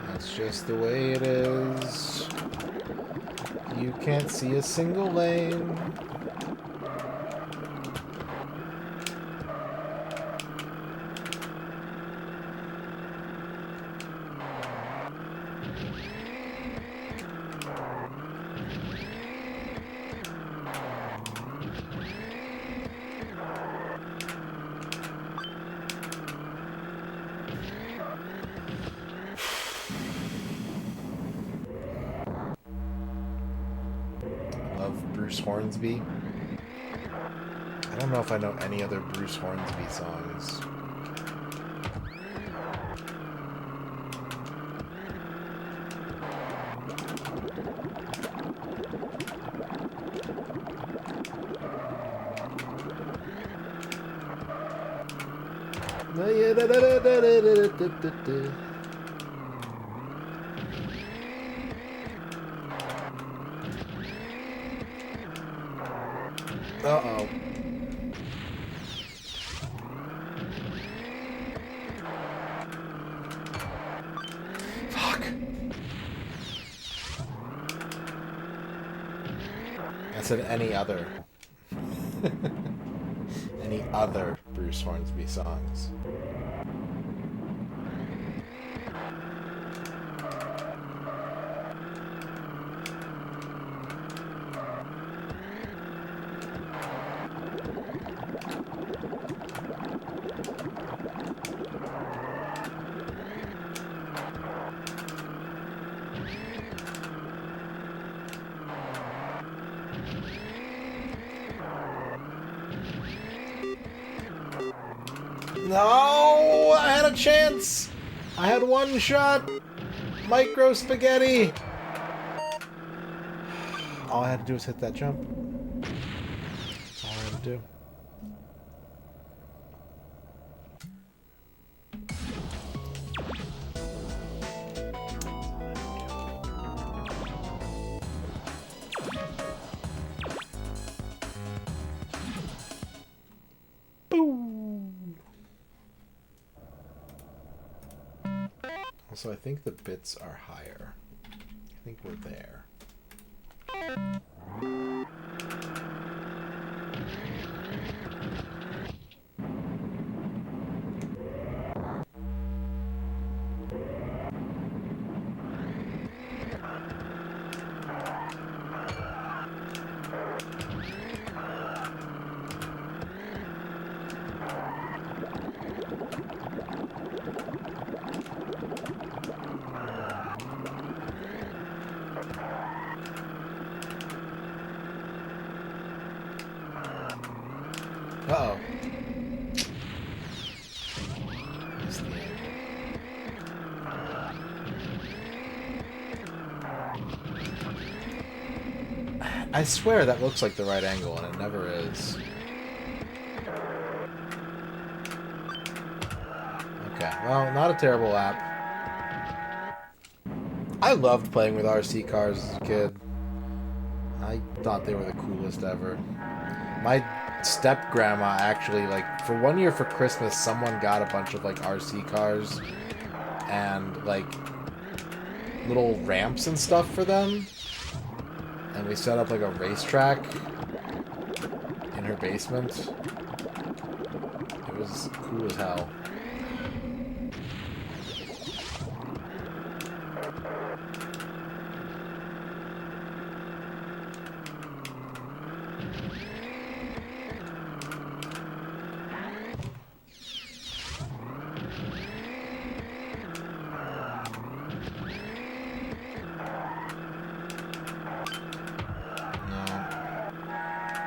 That's just the way it is. You can't see a single lane. Love Bruce Hornsby. I don't know if I know any other Bruce Hornsby songs. Uh-oh. Fuck. I said any other. Any other Bruce Hornsby songs. No! I had a chance! I had one shot! Micro spaghetti! All I had to do was hit that jump. That's all I had to do. Also, I think the bits are higher. I think we're there. Uh-oh. Missed the angle. I swear that looks like the right angle, and it never is. Okay, well, not a terrible lap. I loved playing with RC cars as a kid. I thought they were the coolest ever. My step grandma actually, like, for 1 year for Christmas, someone got a bunch of like RC cars and like little ramps and stuff for them, and we set up like a racetrack in her basement. It was cool as hell.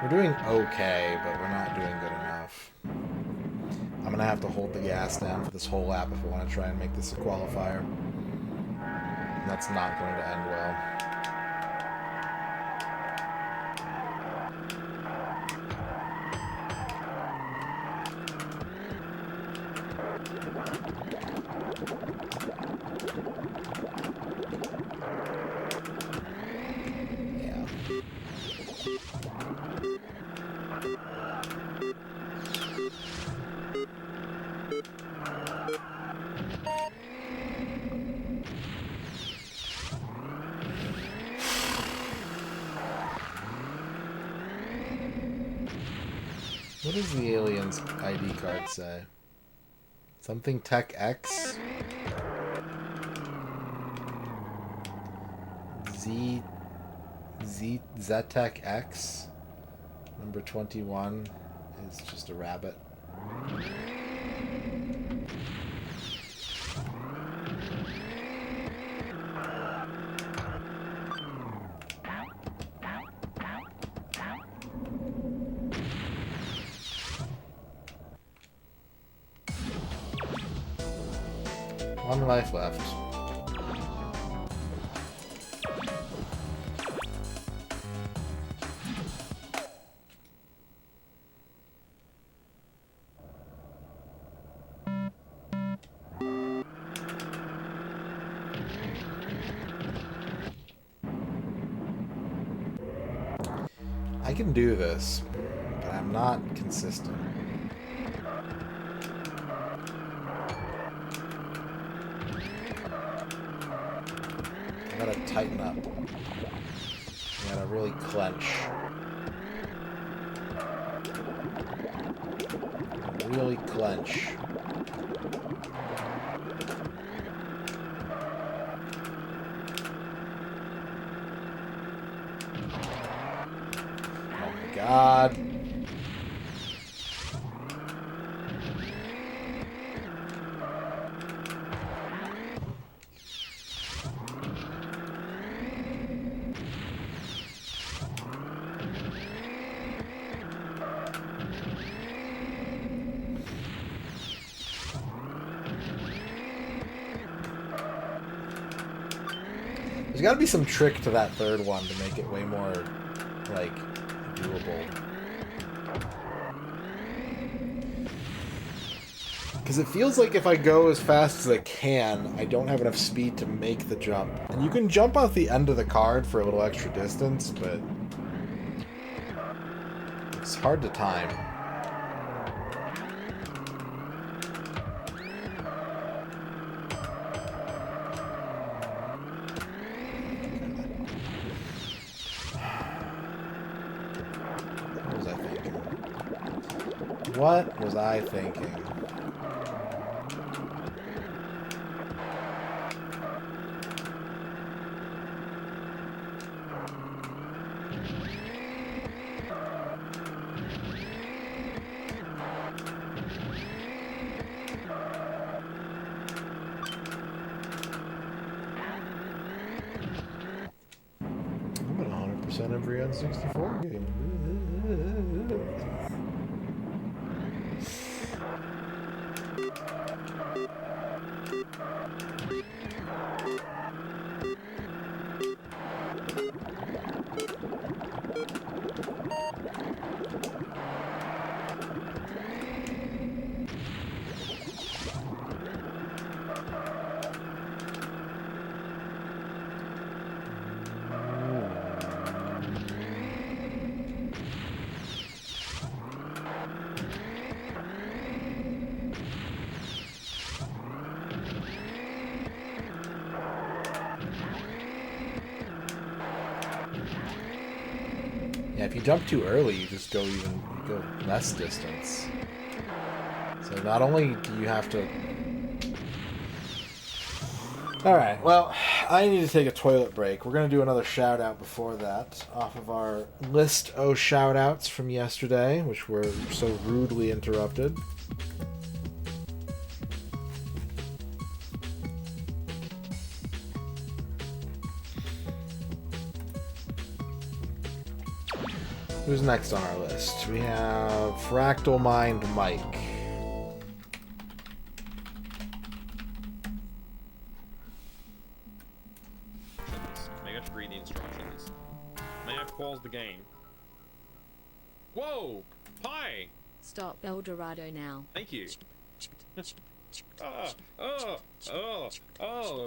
We're doing okay, but we're not doing good enough. I'm gonna have to hold the gas down for this whole lap if I want to try and make this a qualifier. And that's not going to end well. What does the alien's ID card say? Something Tech X? Zetech X? Number 21 is just a rabbit. One life left. I can do this, but I'm not consistent. I gotta tighten up. I gotta really clench. Really clench. Oh my god. There's got to be some trick to that third one to make it way more, like, doable. Because it feels like if I go as fast as I can, I don't have enough speed to make the jump. And you can jump off the end of the card for a little extra distance, but it's hard to time. What was I thinking? I'm at 100% every N64 game. if you jump too early, you just go less distance. So not only do you have to... Alright, well, I need to take a toilet break. We're going to do another shout-out before that, off of our list of shout-outs from yesterday, which were so rudely interrupted. Who's next on our list? We have Fractal Mind Mike. May I have to read the instructions? May I pause the game? Whoa! Hi! Stop Eldorado now. Thank you.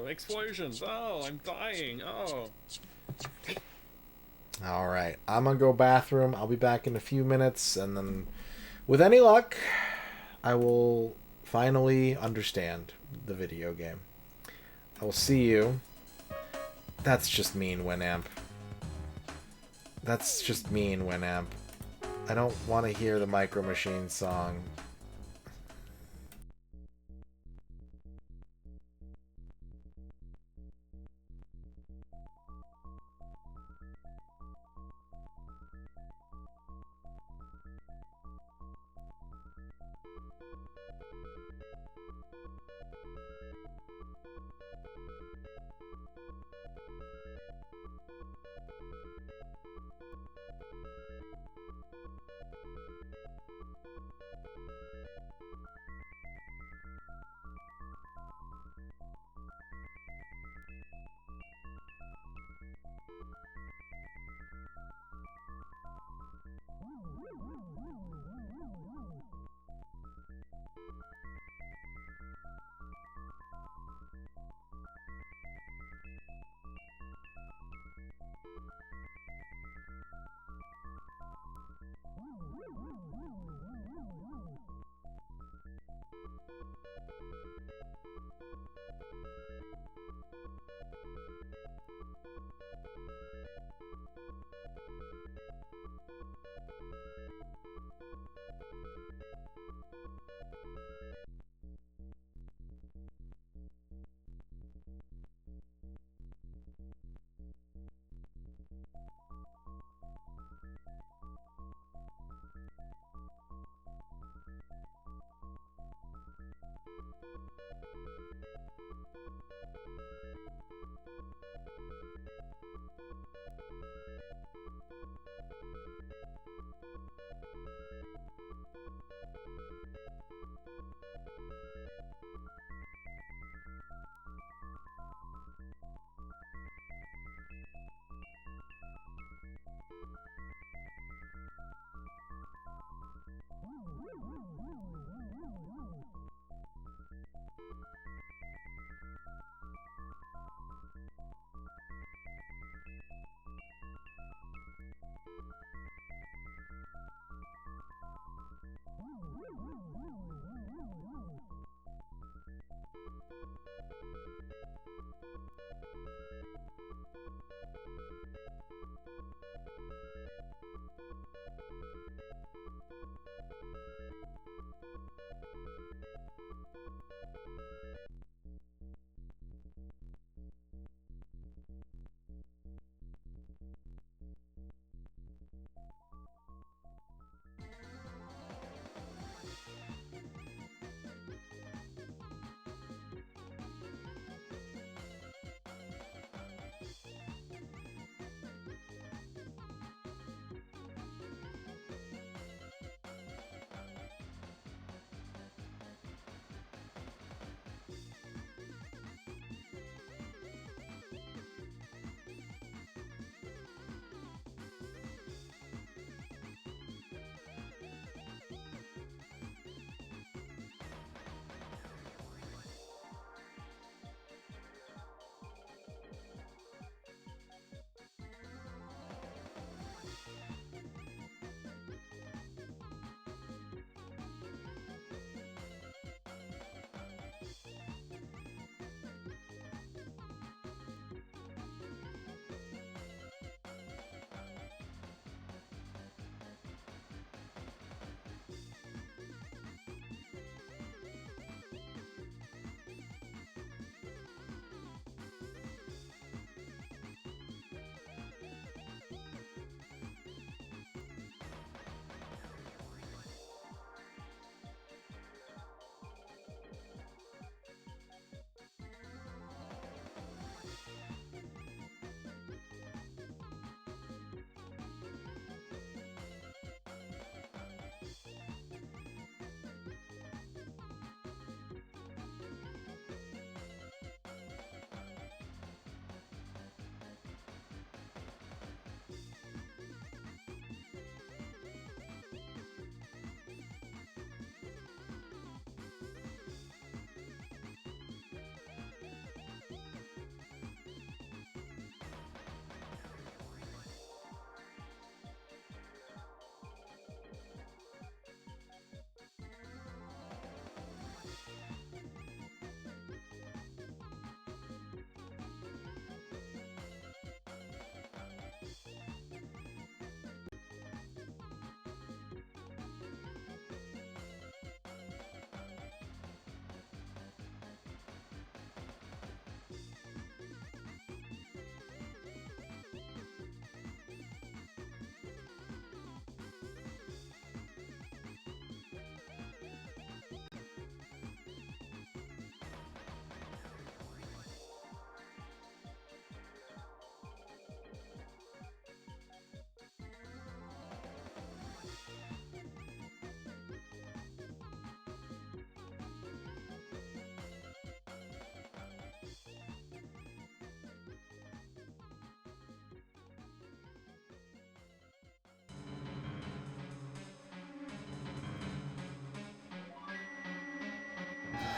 Explosions! Oh, I'm dying! Oh. Alright, I'm gonna go bathroom. I'll be back in a few minutes, and then, with any luck, I will finally understand the video game. I will see you. That's just mean, Winamp. That's just mean, Winamp. I don't want to hear the Micro Machines song.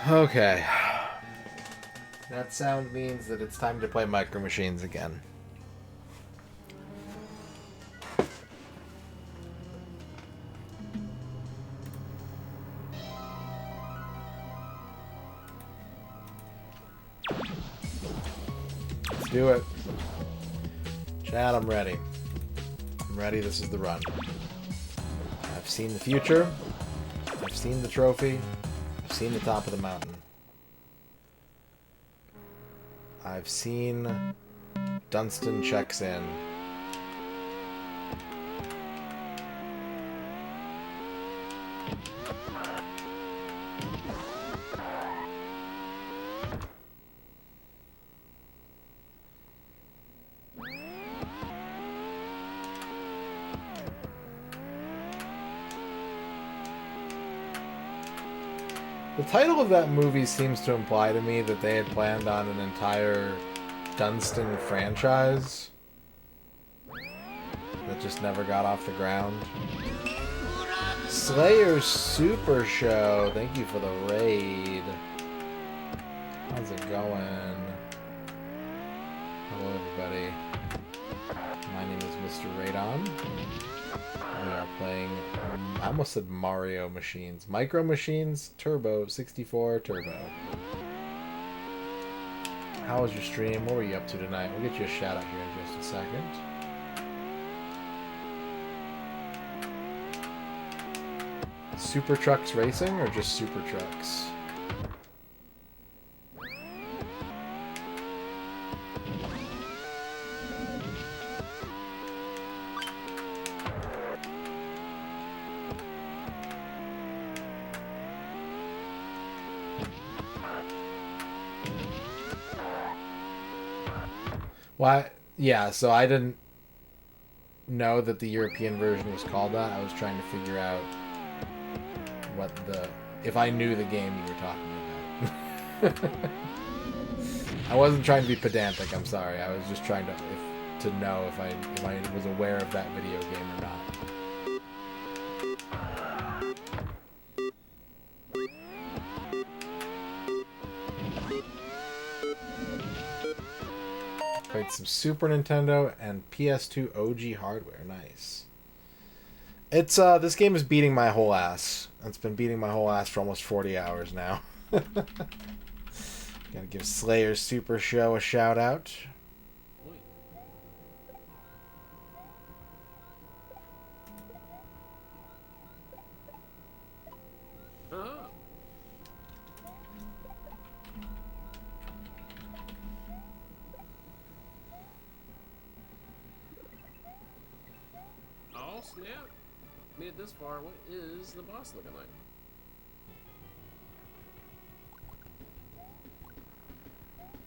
Okay. That sound means that it's time to play Micro Machines again. Let's do it. Chad, I'm ready. I'm ready. This is the run. I've seen the future. I've seen the trophy. I've seen the top of the mountain. I've seen Dunstan checks in. The title of that movie seems to imply to me that they had planned on an entire Dunstan franchise that just never got off the ground. Slayer's Super Show, thank you for the raid. How's it going? Hello everybody. My name is MisterRadon. We are playing, I almost said Mario Machines. Micro Machines, Turbo, 64, Turbo. How was your stream? What were you up to tonight? We'll get you a shout out here in just a second. Super Trucks Racing or just Super Trucks? Why? Yeah, so I didn't know that the European version was called that. I was trying to figure out what if I knew the game you were talking about. I wasn't trying to be pedantic, I'm sorry. I was just trying to know if I was aware of that video game or not. Played some Super Nintendo and PS2 OG hardware. Nice. It's this game is beating my whole ass. It's been beating my whole ass for almost 40 hours now. Gotta give Slayer's Super Show a shout out. Oh snap! Made it this far. What is the boss looking like?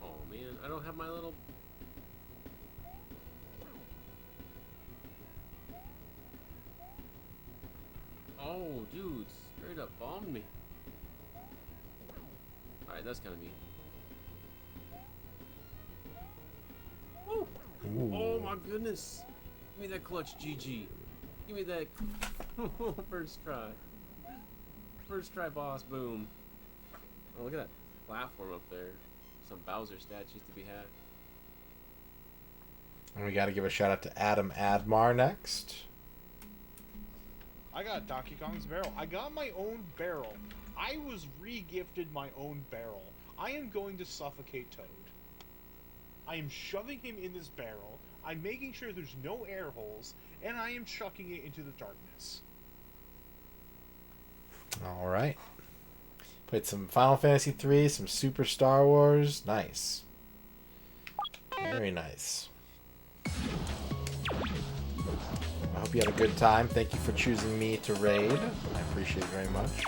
Oh man, I don't have my little. Oh, dude, straight up bombed me. Alright, that's kind of neat. Woo! Oh my goodness! Give me that clutch, GG. Give me that first try. First try boss, boom. Oh, look at that platform up there. Some Bowser statues to be had. And we gotta give a shout out to Adam Admar next. I got Donkey Kong's barrel. I got my own barrel. I was re-gifted my own barrel. I am going to suffocate Toad. I am shoving him in this barrel. I'm making sure there's no air holes, and I am chucking it into the darkness. Alright. Played some Final Fantasy 3, some Super Star Wars. Nice. Very nice. I hope you had a good time. Thank you for choosing me to raid. I appreciate it very much.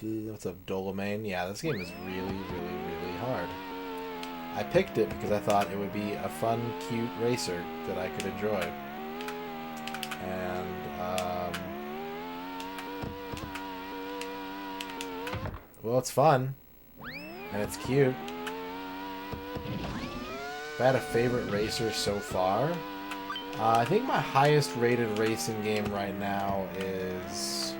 What's up, Dolomane? Yeah, this game is really, really, really hard. I picked it because I thought it would be a fun, cute racer that I could enjoy. And Well, it's fun. And it's cute. If I had a favorite racer so far, I think my highest rated racing game right now is...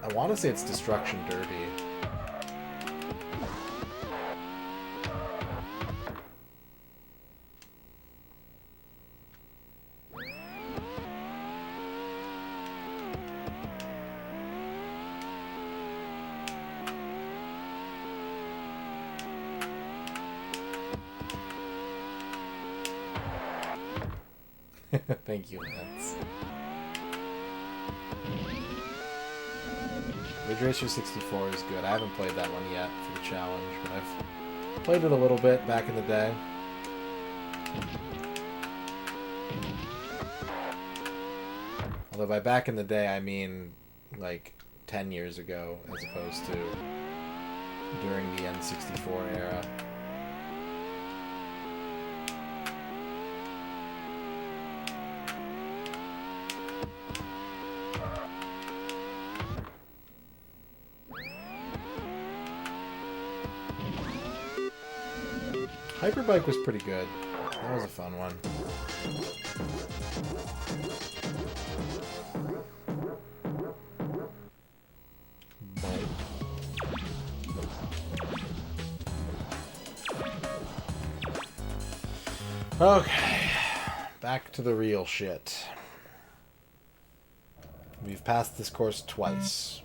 I want to say it's Destruction Derby. Thank you, Lance. Ridge Racer 64 is good. I haven't played that one yet for the challenge, but I've played it a little bit back in the day. Although by back in the day, I mean like 10 years ago, as opposed to during the N64 era. Hyperbike was pretty good. That was a fun one. Okay, back to the real shit. We've passed this course twice.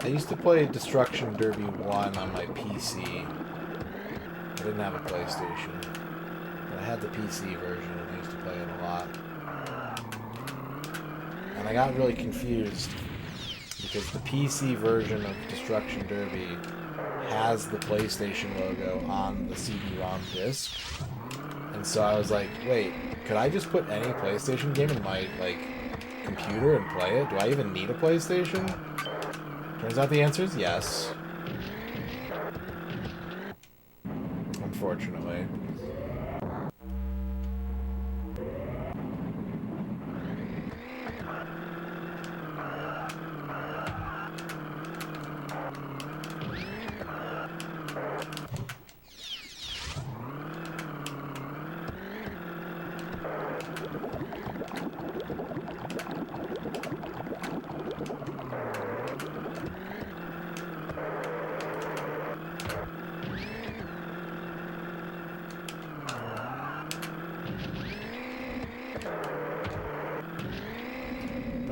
I used to play Destruction Derby 1 on my PC. I didn't have a PlayStation. But I had the PC version and I used to play it a lot. And I got really confused because the PC version of Destruction Derby has the PlayStation logo on the CD-ROM disc. And so I was like, wait, could I just put any PlayStation game in my computer and play it? Do I even need a PlayStation? Turns out the answer is yes. Unfortunately.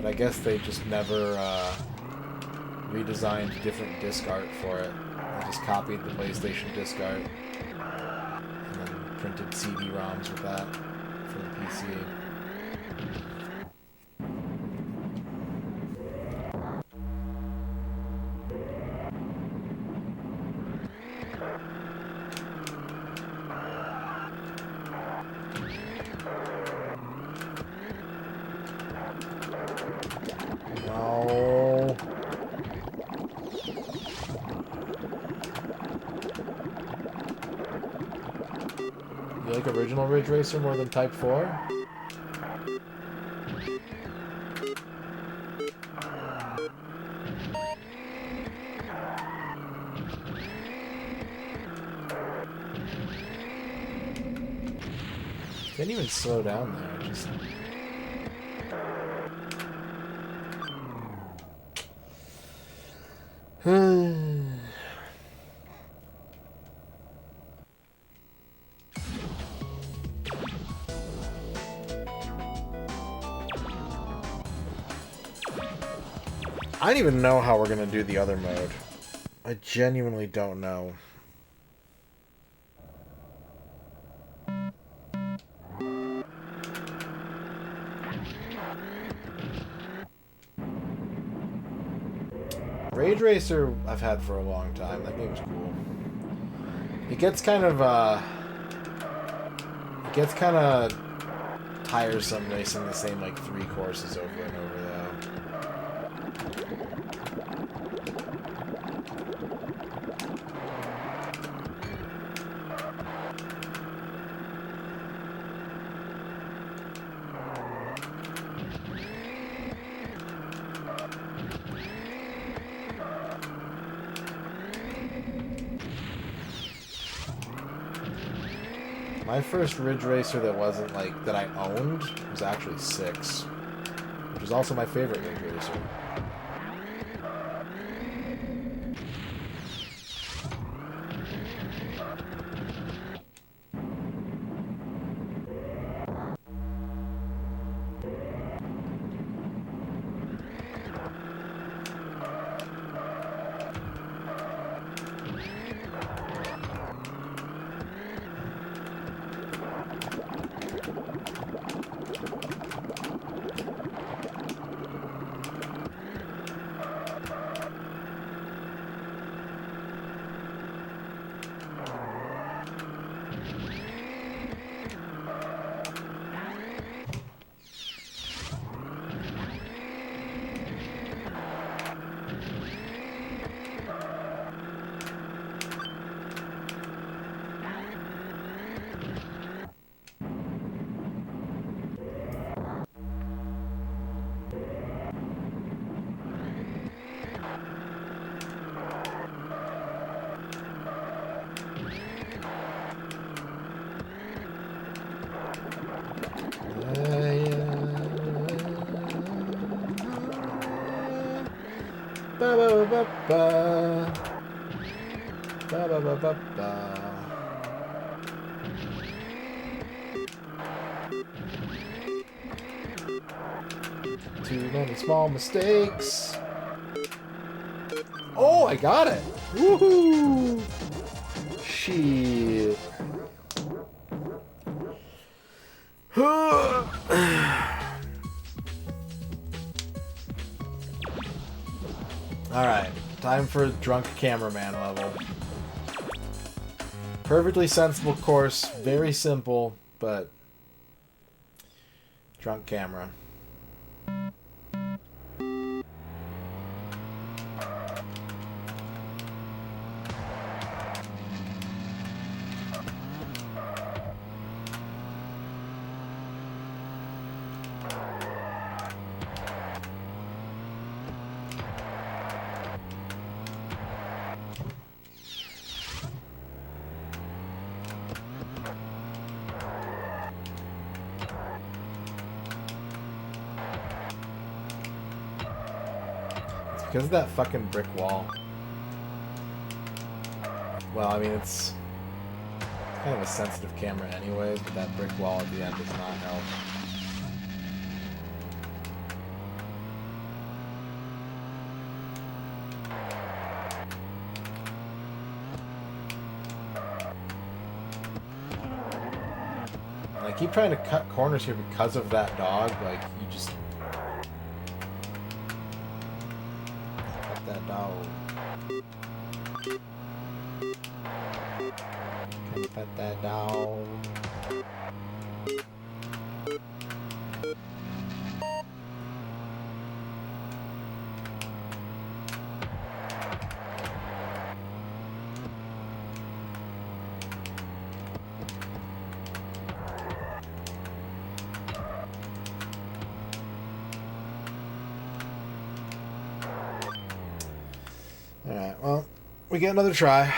I guess they just never redesigned different disc art for it. They just copied the PlayStation disc art and then printed CD-ROMs with that for the PC. You like original Ridge Racer more than Type 4? Didn't even slow down there, just... I don't even know how we're gonna do the other mode. I genuinely don't know. Rage Racer I've had for a long time. That game's cool. It gets kind of tiresome racing the same like 3 courses over and over though. My first Ridge Racer that wasn't like that I owned was actually 6, which was also my favorite Ridge Racer. Ba-ba-ba-ba-ba. Ba-ba-ba-ba-ba. Too many small mistakes. Oh, I got it! Woohoo! Shit. Alright, time for drunk cameraman level. Perfectly sensible course, very simple, but drunk camera. Because of that fucking brick wall. Well, I mean, it's kind of a sensitive camera anyways, but that brick wall at the end does not help. And I keep trying to cut corners here because of that dog, like, you just... that dog. Can you pet that dog? Alright, well, we get another try.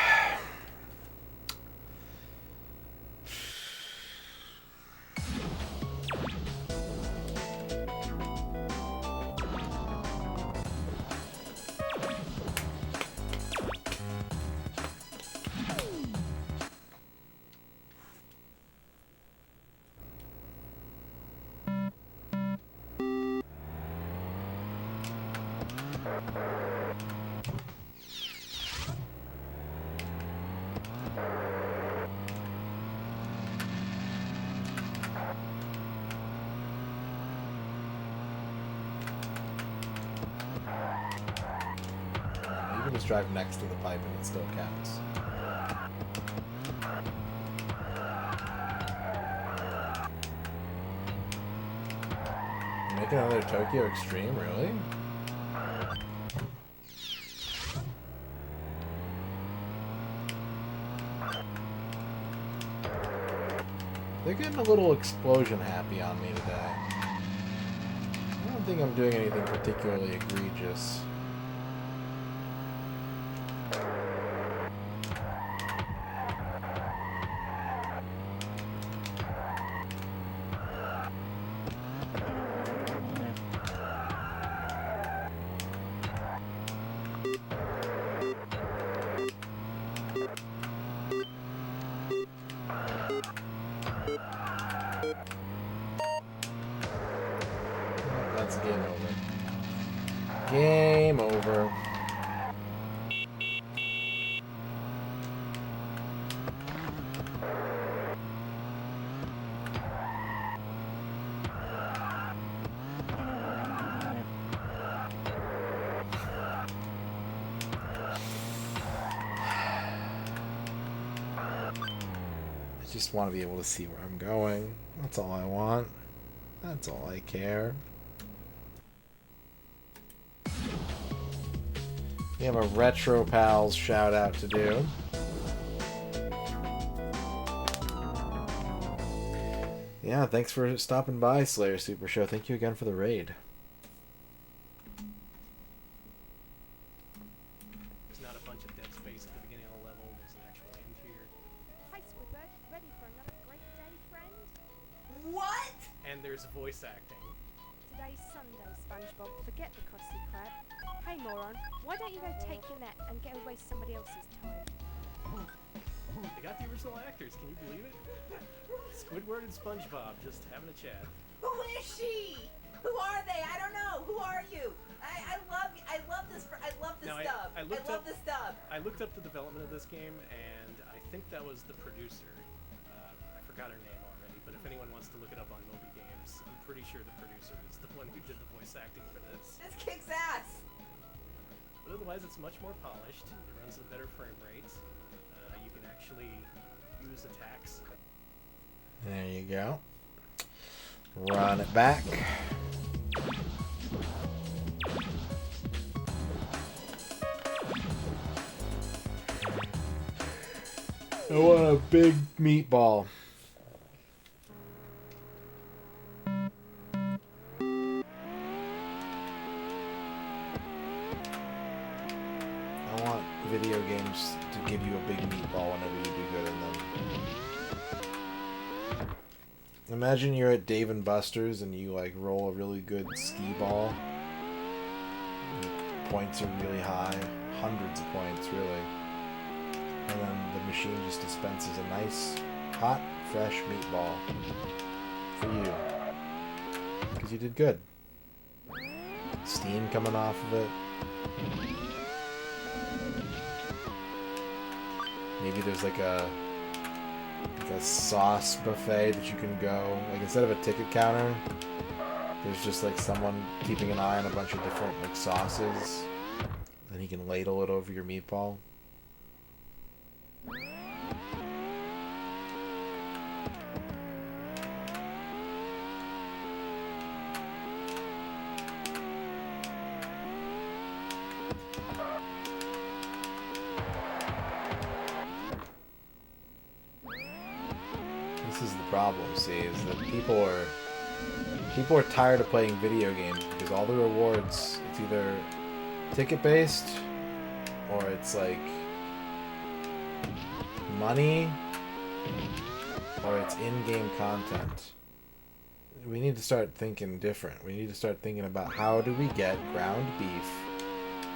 You can just drive next to the pipe and it still counts. Make another Tokyo Extreme, really? They're getting a little explosion happy on me today. I don't think I'm doing anything particularly egregious. That's game over. Game over. I just want to be able to see where I'm going. That's all I want. That's all I care. We have a Retro Pals shout out to do. Yeah, thanks for stopping by, Slayer Super Show. Thank you again for the raid. There's not a bunch of dead space at the beginning of the level. There's an actual end here. Hi, Squidward. Ready for another great day, friend? What? And there's voice acting. Today's Sunday, SpongeBob. Forget the Krusty Krab. Hey, moron. Why don't you go take your nap and get away somebody else's time? They got the original actors, can you believe it? Squidward and SpongeBob just having a chat. Who is she? Who are they? I don't know. Who are you? I love this. I love this Now, dub. I love this dub. I looked up the development of this game, and I think that was the producer. I forgot her name already, but if anyone wants to look it up on Moby Games, I'm pretty sure the producer is the one who did the voice acting for this. This kicks ass. But otherwise, it's much more polished. It runs at a better frame rate. You can actually use attacks. There you go. Run it back. I want a big meatball. I want video games to give you a big meatball whenever you do good in them. Imagine you're at Dave & Buster's and you like roll a really good skee ball. The points are really high, hundreds of points really. And then the machine just dispenses a nice, hot, fresh meatball for you. Because you did good. Steam coming off of it. Maybe there's like a sauce buffet that you can go, like instead of a ticket counter, there's just like someone keeping an eye on a bunch of different like sauces, and he can ladle it over your meatball. This is the problem, see, is that people are tired of playing video games because all the rewards, it's either ticket based or it's like money or it's in-game content. We need to start thinking different. We need to start thinking about how do we get ground beef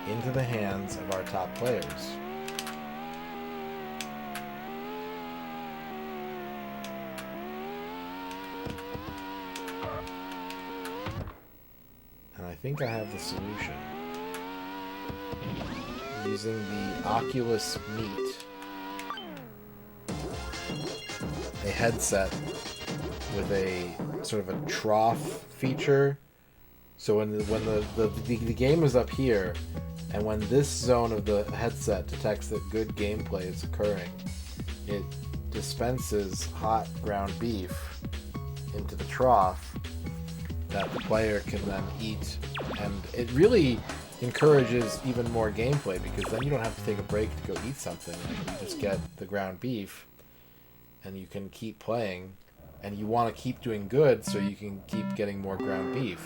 into the hands of our top players. And I think I have the solution. Using the Oculus Meet, a headset with a sort of a trough feature. So when the game is up here, and when this zone of the headset detects that good gameplay is occurring, it dispenses hot ground beef into the trough, that the player can then eat, and it really encourages even more gameplay because then you don't have to take a break to go eat something. Like, you just get the ground beef, and you can keep playing, and you want to keep doing good so you can keep getting more ground beef.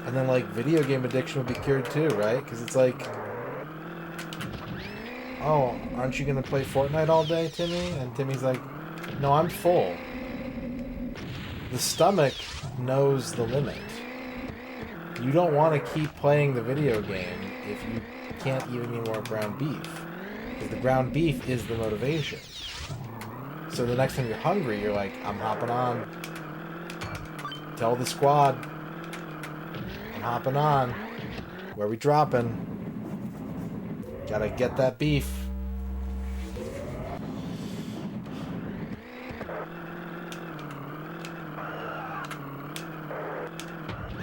And then, like, video game addiction would be cured too, right? Because it's like, oh, aren't you going to play Fortnite all day, Timmy? And Timmy's like, no, I'm full. The stomach knows the limit. You don't want to keep playing the video game if you can't eat any more ground beef. Because the ground beef is the motivation. So the next time you're hungry, you're like, I'm hopping on. Tell the squad. I'm hopping on. Where we dropping? Gotta get that beef.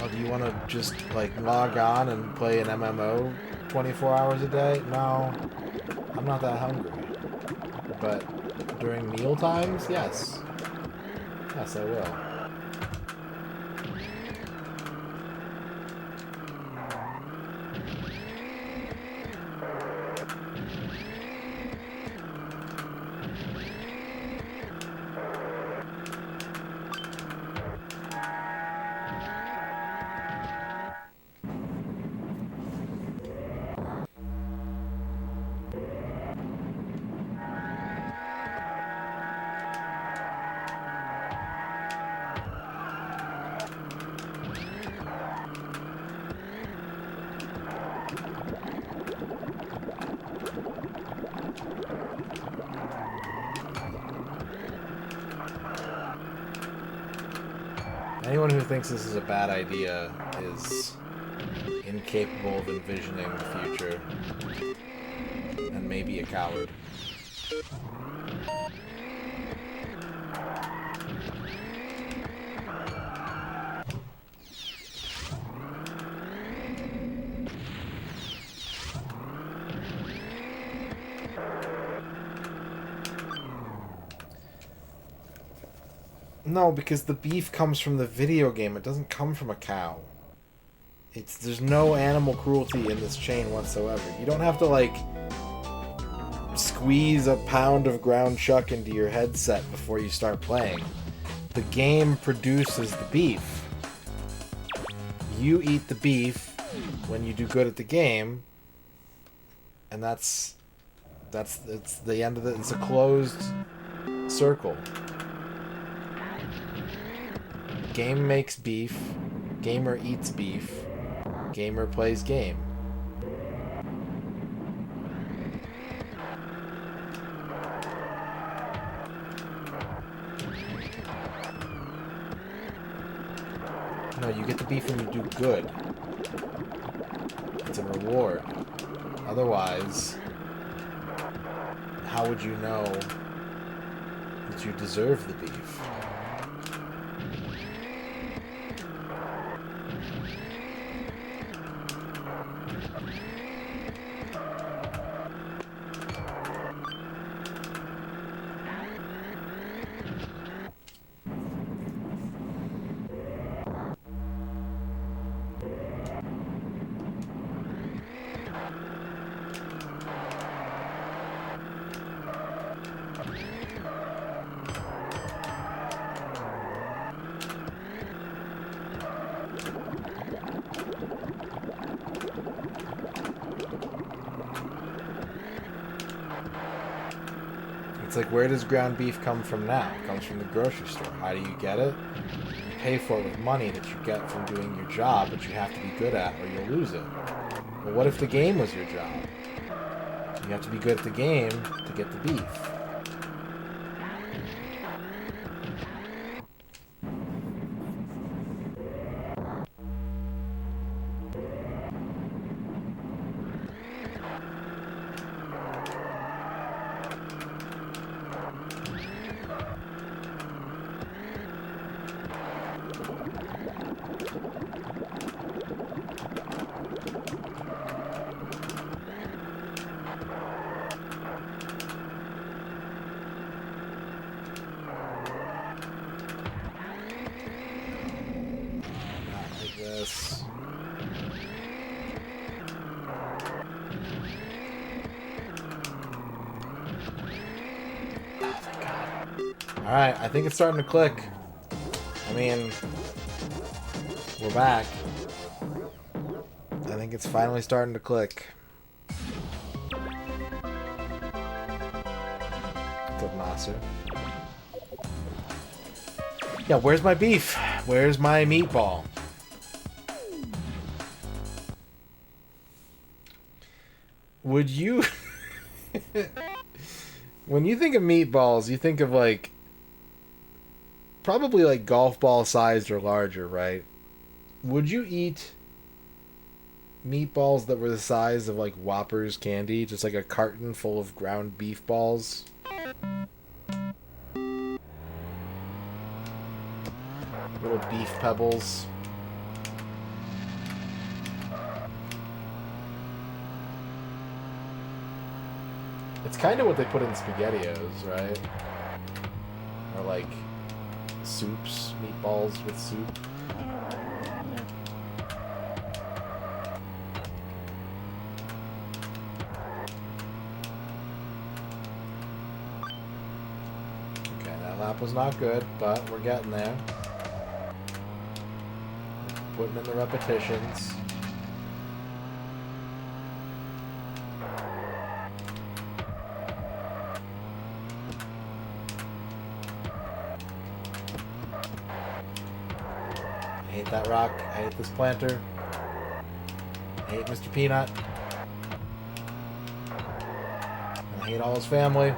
Oh, do you want to just, like, log on and play an MMO 24 hours a day? No. I'm not that hungry. But during meal times, yes. Yes, I will. Anyone who thinks this is a bad idea is incapable of envisioning the future and maybe a coward. No, because the beef comes from the video game. It doesn't come from a cow. There's no animal cruelty in this chain whatsoever. You don't have to, like, squeeze a pound of ground chuck into your headset before you start playing. The game produces the beef. You eat the beef when you do good at the game, and it's the end of it. It's a closed circle. Game makes beef, gamer eats beef, gamer plays game. No, you get the beef when you do good. It's a reward. Otherwise, how would you know that you deserve the beef? It's like, where does ground beef come from now? It comes from the grocery store. How do you get it? You pay for it with money that you get from doing your job, that you have to be good at, or you'll lose it. Well, what if the game was your job? You have to be good at the game to get the beef. Alright, I think it's starting to click. I mean, we're back. I think it's finally starting to click. What's up, Nasser? Yeah, where's my beef? Where's my meatball? Would you... When you think of meatballs, you think of like... Probably like golf ball sized or larger, right? Would you eat meatballs that were the size of like Whoppers candy? Just like a carton full of ground beef balls? Little beef pebbles. It's kind of what they put in SpaghettiOs, right? Or like soups, meatballs with soup. Okay, that lap was not good, but we're getting there. Putting in the repetitions. I hate that rock. I hate this planter. I hate Mr. Peanut. And I hate all his family.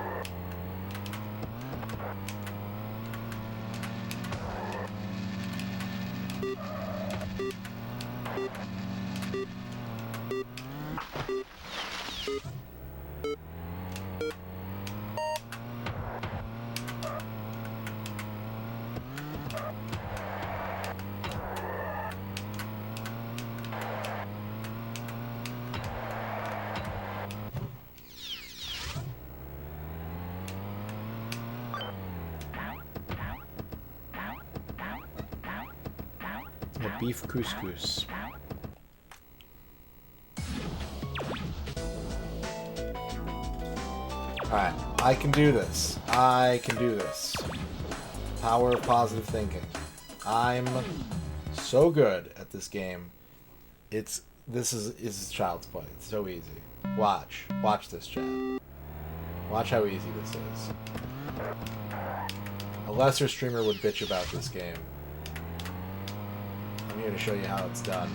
Beef couscous. Alright, I can do this. I can do this. Power of positive thinking. I'm so good at this game. This is child's play. It's so easy. Watch this, chat. Watch how easy this is. A lesser streamer would bitch about this game. I'm here to show you how it's done.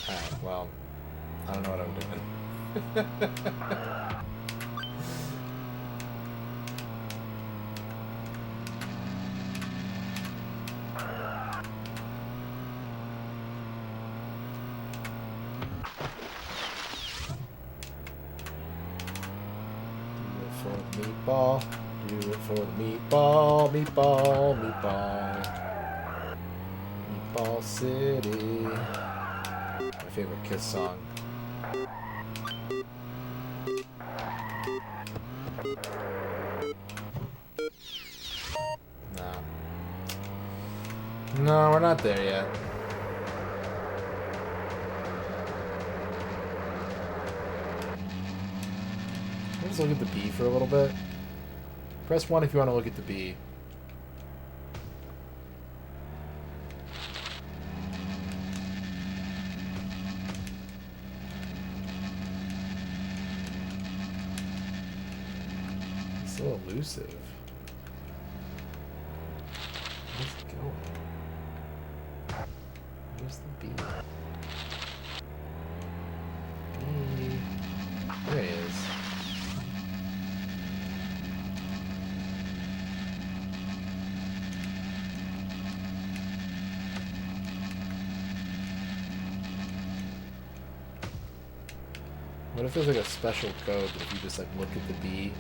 Alright, well, I don't know what I'm doing. Meatball, do it for the meatball, meatball, meatball. Meatball City. My favorite Kiss song. No. No, we're not there yet. Let's look at the B for a little bit. Press 1 if you want to look at the B. It's so elusive. Where's it going? Where's the B? B. There he is. What if there's like a special code that if you just like look at the B,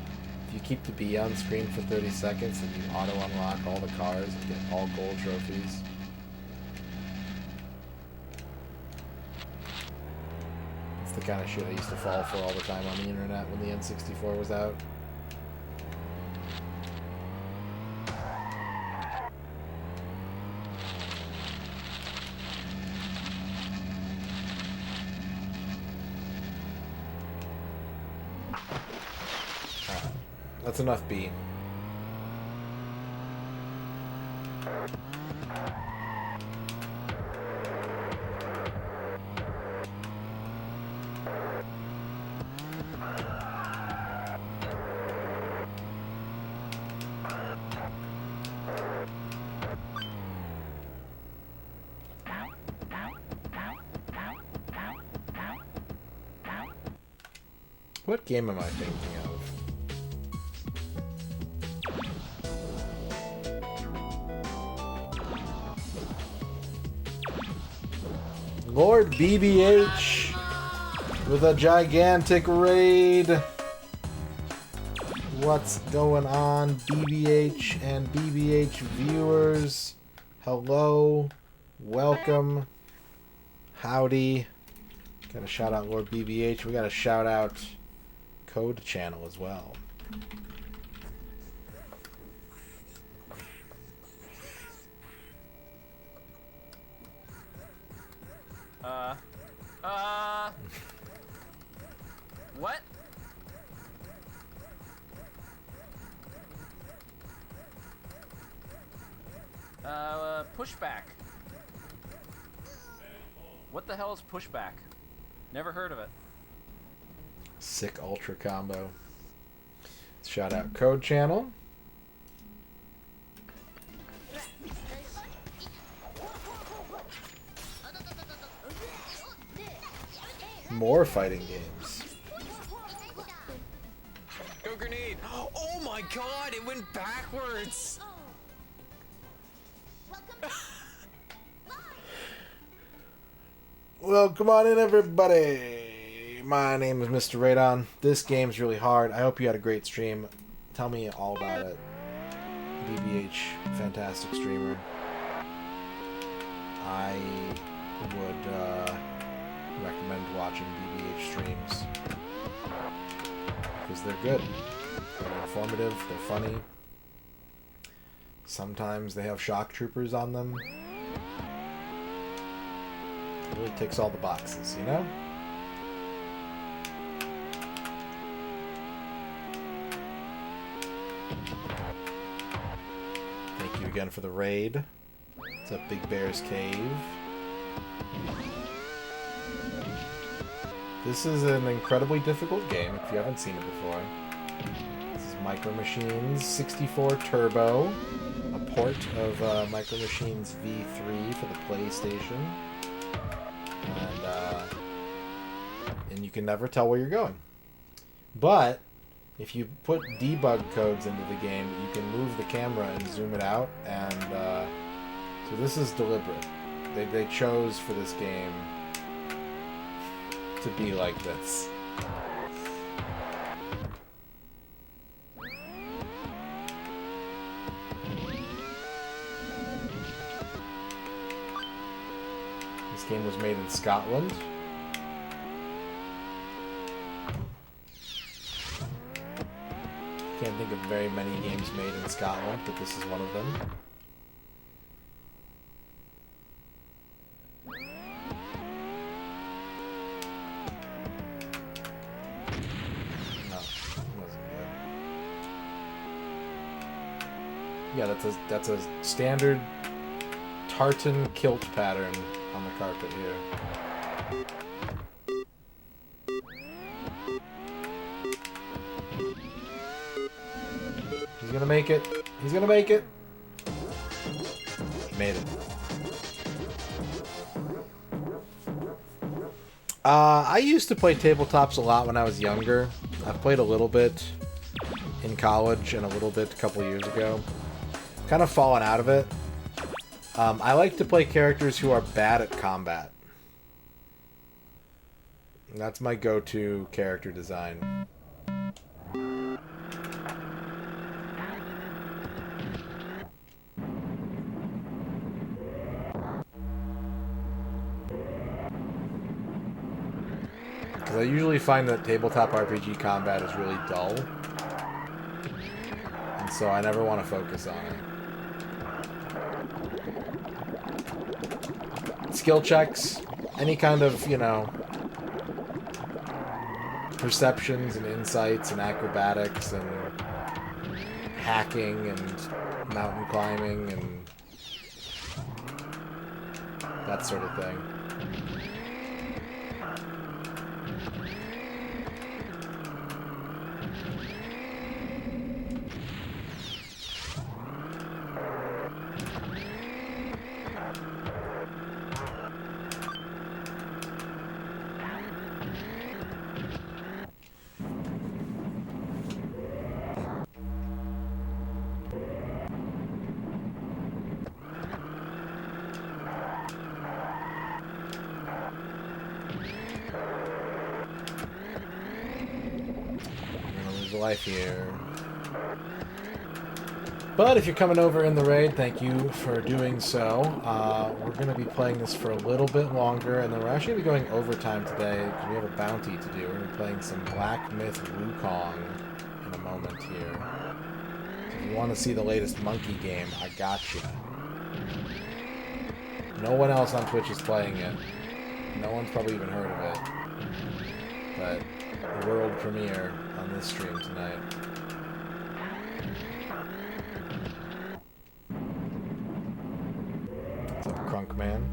if you keep the B on screen for 30 seconds, then you auto unlock all the cars and get all gold trophies? That's the kind of shit I used to fall for all the time on the internet when the N64 was out. Alright, that's enough B. What game am I thinking of? Lord BBH with a gigantic raid. What's going on, BBH and BBH viewers? Hello, welcome, howdy. Gotta shout out Lord BBH. We gotta shout out Code Channel as well. What? Pushback. What the hell is pushback? Never heard of it. Sick ultra combo. Shout out Code Channel. More fighting games. Go grenade! Oh my god, it went backwards! Well, come on in, everybody. My name is MisterRadon. This game's really hard. I hope you had a great stream. Tell me all about it. BBH, fantastic streamer. I would recommend watching BBH streams because they're good. They're informative. They're funny. Sometimes they have shock troopers on them. It really ticks all the boxes, you know? Thank you again for the raid. What's up, Big Bear's Cave? This is an incredibly difficult game if you haven't seen it before. This is Micro Machines 64 Turbo, a port of Micro Machines V3 for the PlayStation. And you can never tell where you're going. But if you put debug codes into the game, you can move the camera and zoom it out. And so this is deliberate. They chose for this game to be like this. This game was made in Scotland. Can't think of very many games made in Scotland, but this is one of them. No, it wasn't good. Yeah, that's a standard tartan kilt pattern on the carpet here. He's gonna make it. He's gonna make it. He made it. I used to play tabletops a lot when I was younger. I've played a little bit in college and a little bit a couple years ago. Kind of fallen out of it. I like to play characters who are bad at combat. That's my go-to character design. Because I usually find that tabletop RPG combat is really dull. And so I never want to focus on it. Skill checks, any kind of, you know, perceptions and insights and acrobatics and hacking and mountain climbing and that sort of thing. Life here. But if you're coming over in the raid, thank you for doing so. We're going to be playing this for a little bit longer, and then we're actually going to be going overtime today because we have a bounty to do. We're going to be playing some Black Myth Wukong in a moment here. So if you want to see the latest monkey game, I got you. No one else on Twitch is playing it. No one's probably even heard of it. But the world premiere on this stream tonight. What's up, Crunk Man?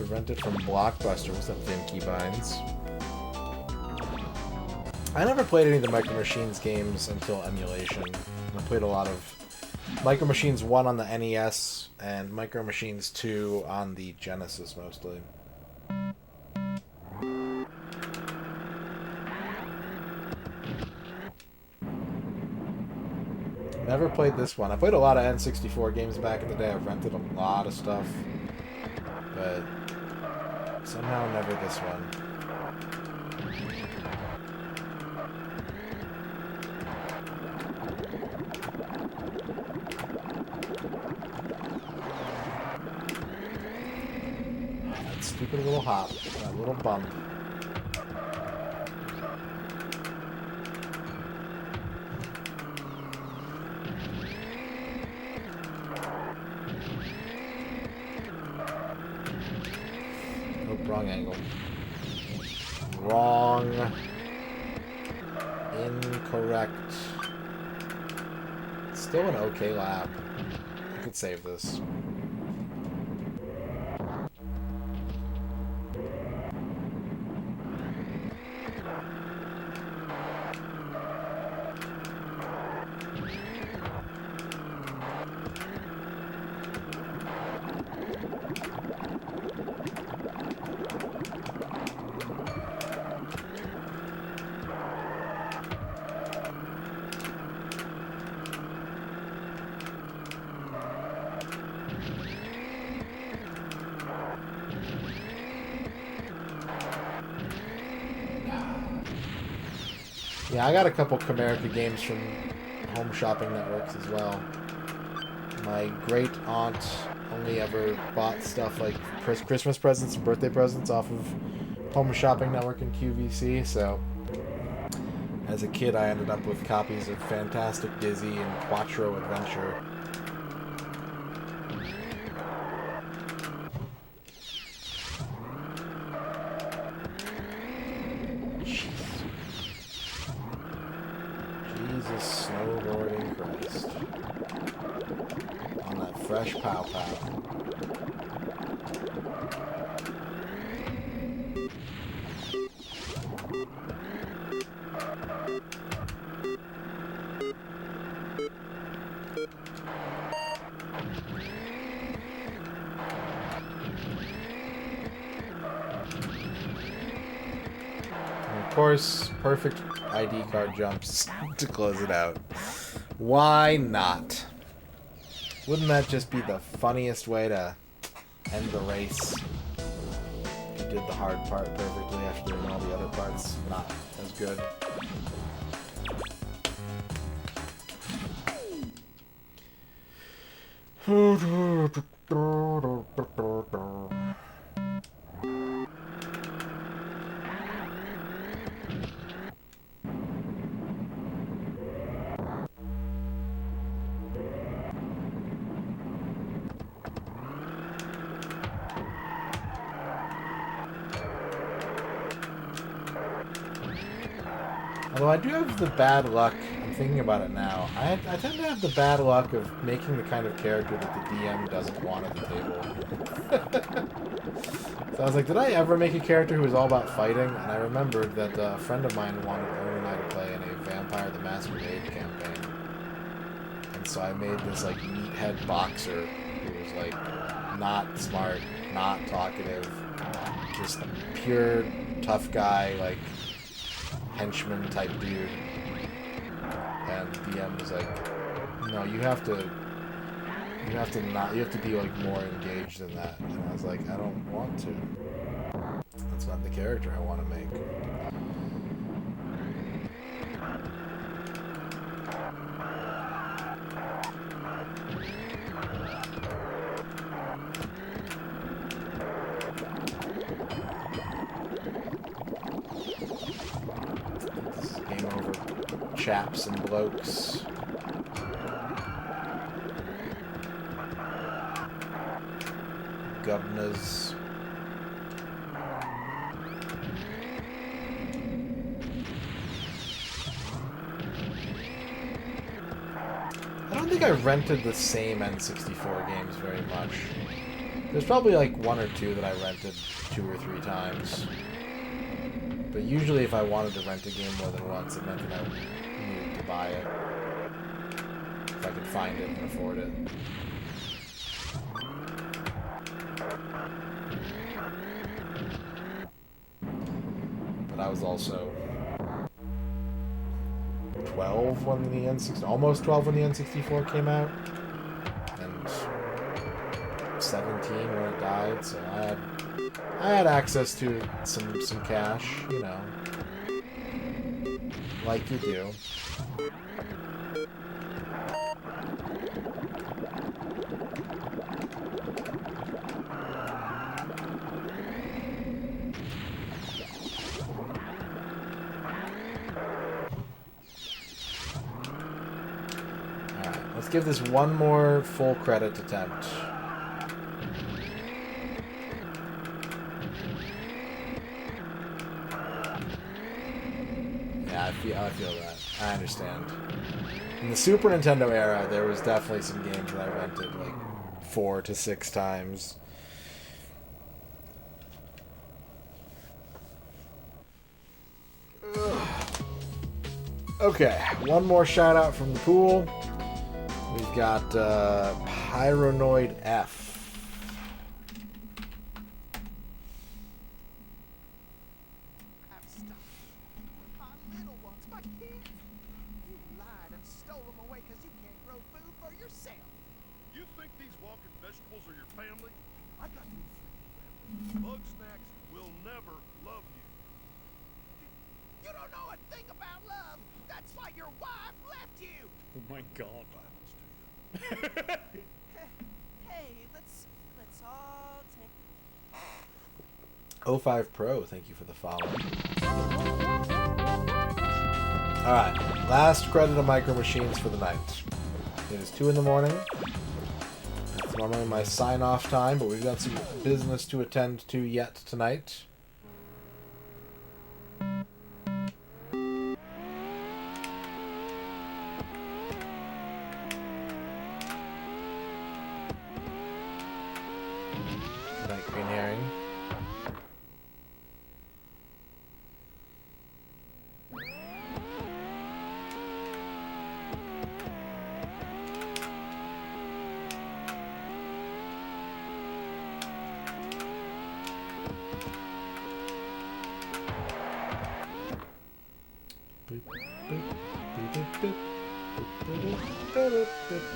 Rented from Blockbuster. What's up, Vinky Binds? I never played any of the Micro Machines games until emulation. I played a lot of Micro Machines 1 on the NES and Micro Machines 2 on the Genesis mostly. Never played this one. I played a lot of N64 games back in the day. I've rented a lot of stuff. But somehow never this one. That stupid little hop. That little bump. Wrong angle. Wrong. Incorrect. Still an okay lap. I could save this. Yeah, I got a couple Comerica games from Home Shopping Networks as well. My great aunt only ever bought stuff like Christmas presents and birthday presents off of Home Shopping Network and QVC, so as a kid I ended up with copies of Fantastic Dizzy and Quattro Adventure. Jesus snowboarding Christ. On that fresh pow pow. course, perfect ID card jumps to close it out. Why not? Wouldn't that just be the funniest way to end the race? You did the hard part perfectly after doing all the other parts not as good. Although I do have the bad luck, I'm thinking about it now, I tend to have the bad luck of making the kind of character that the DM doesn't want at the table. So I was like, did I ever make a character who was all about fighting? And I remembered that a friend of mine wanted Owen and I to play in a Vampire the Masquerade campaign. And so I made this, like, meathead boxer who was, like, not smart, not talkative, just pure tough guy, like, henchman type dude. And DM was like, no, you have to be like more engaged than that. And I was like, I don't want to. That's not the character I want to make. This is game over, chaps and blokes. Governors. I don't think I rented the same N64 games very much. There's probably like one or two that I rented 2 or 3 times. But usually if I wanted to rent a game more than once, it meant that I needed to buy it. If I could find it and afford it. But I was also 12 when the N64, almost 12 when the N64 came out, and 17 when it died. So I had access to some cash, you know, like you do. Let's give this one more full credit attempt. Yeah, I feel that. I understand. In the Super Nintendo era, there was definitely some games that I rented like 4 to 6 times. Okay, one more shout out from the pool. We've got Pyronoid F. You think these walking vegetables are your family? I got news for you. Bug snacks will never love you. You don't know a thing about love. That's why your wife left you. Oh my God. Hey, let's all take. 05 Pro, thank you for the follow. Alright, last credit of Micro Machines for the night. It is 2 in the morning. That's normally my sign-off time, but we've got some business to attend to yet tonight. Good night, Green Herring.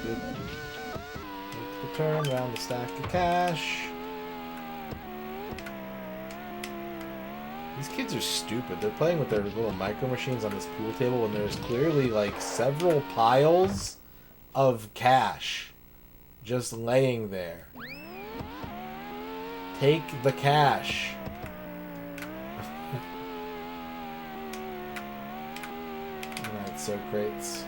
Take the turn around the stack of cash. These kids are stupid. They're playing with their little micro machines on this pool table when there's clearly like several piles of cash just laying there. Take the cash. Alright, so crates.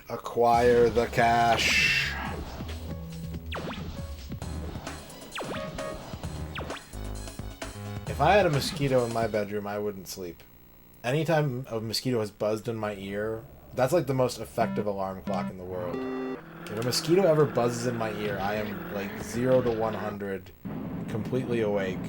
Acquire the cash. If I had a mosquito in my bedroom, I wouldn't sleep. Anytime a mosquito has buzzed in my ear, that's like the most effective alarm clock in the world. If a mosquito ever buzzes in my ear, I am like 0 to 100 completely awake.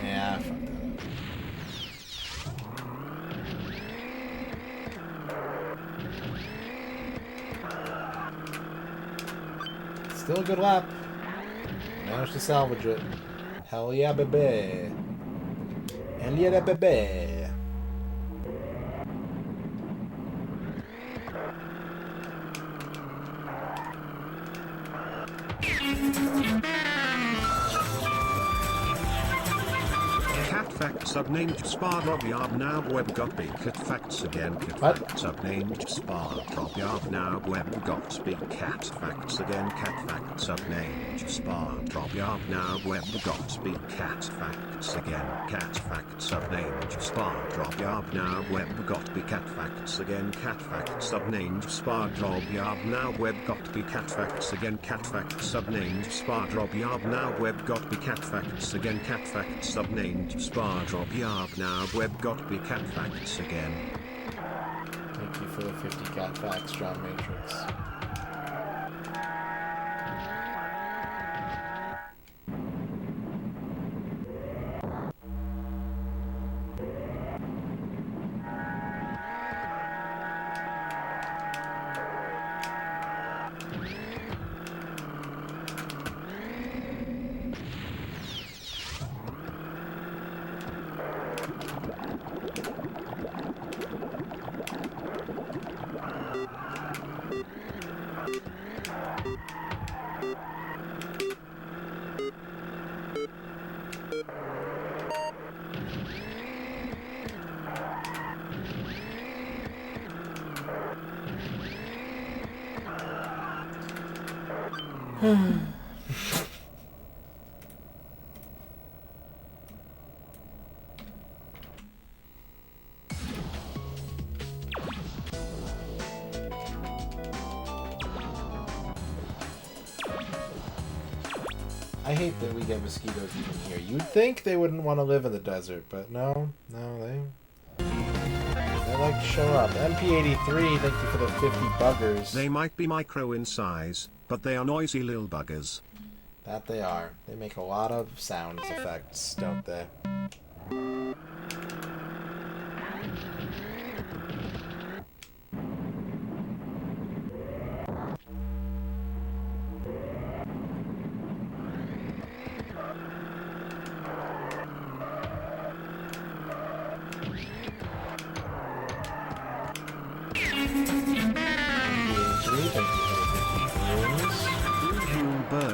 Yeah, fuck that. Still a good lap. Managed to salvage it. Hell yeah, baby. Hell yeah, baby. Cat fact subnamed Sparrow Yard now web got big cat facts again. Cat fact subnamed Sparrow Yard now web got speak cat facts again. Cat fact subnamed Sparrow Yard now web got speak cat facts again. Cat fact subnamed Sparrow Yard now web got be cat facts again. Cat fact subnamed Sparrow Yard now web got be cat facts again. Cat fact subnamed Sparrow Yard now web got be cat facts again. Cat fact subnamed Sparrow Yard now web got be cat facts again. Thank you for the 50 cat facts, John Matrix. I hate that we get mosquitoes even here. You'd think they wouldn't want to live in the desert, but no, they like to show up. MP83, thank you for the 50 buggers. They might be micro in size, but they are noisy little buggers. That they are. They make a lot of sound effects, don't they?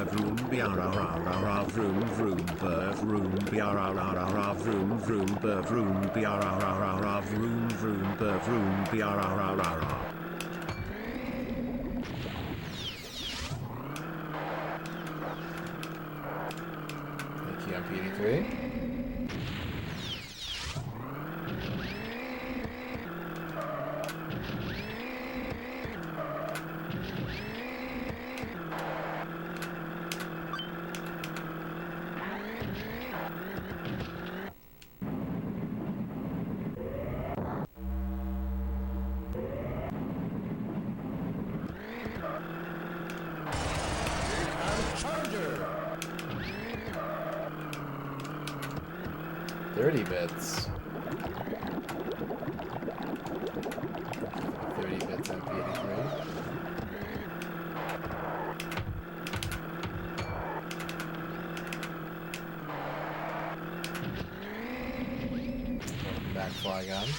ber vroom brrrr vroom vroom ber vroom brrrr vroom vroom ber vroom brrrr vroom vroom ber vroom brrrr. Thank you, MP83. Charger! 30 bits. 30 bits MP83. Welcome back, Flygon.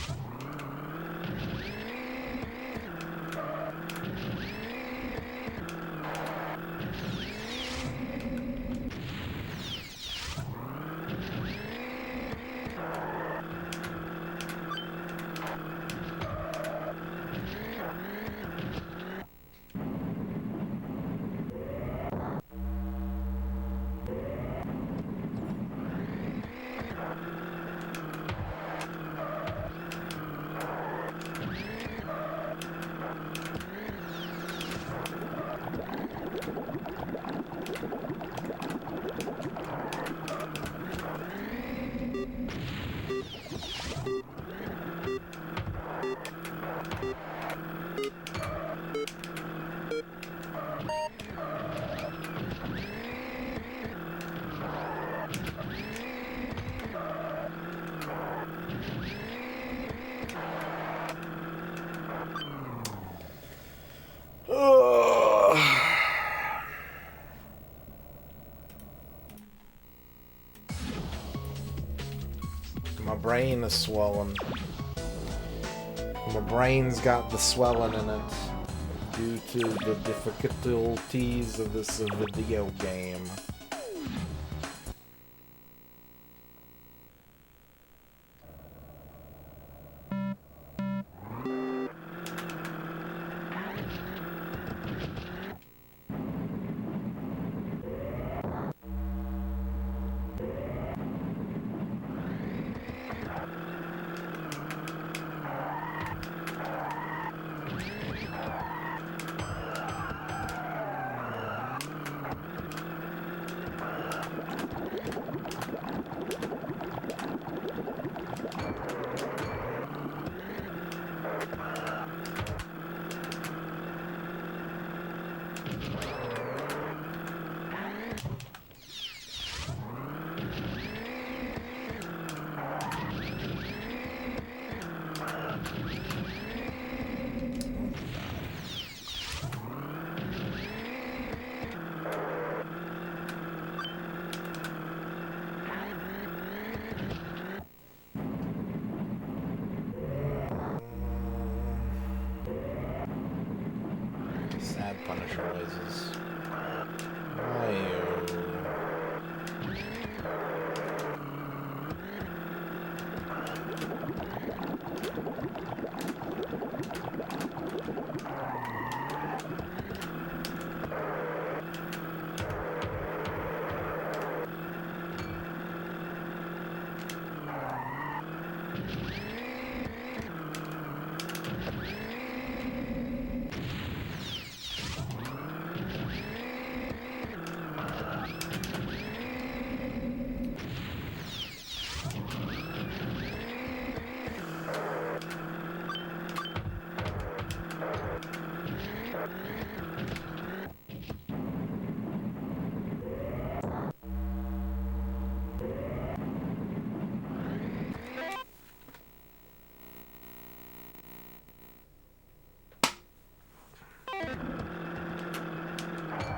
My brain is swollen. My brain's got the swelling in it due to the difficulties of this video game. Sad Punisher noises.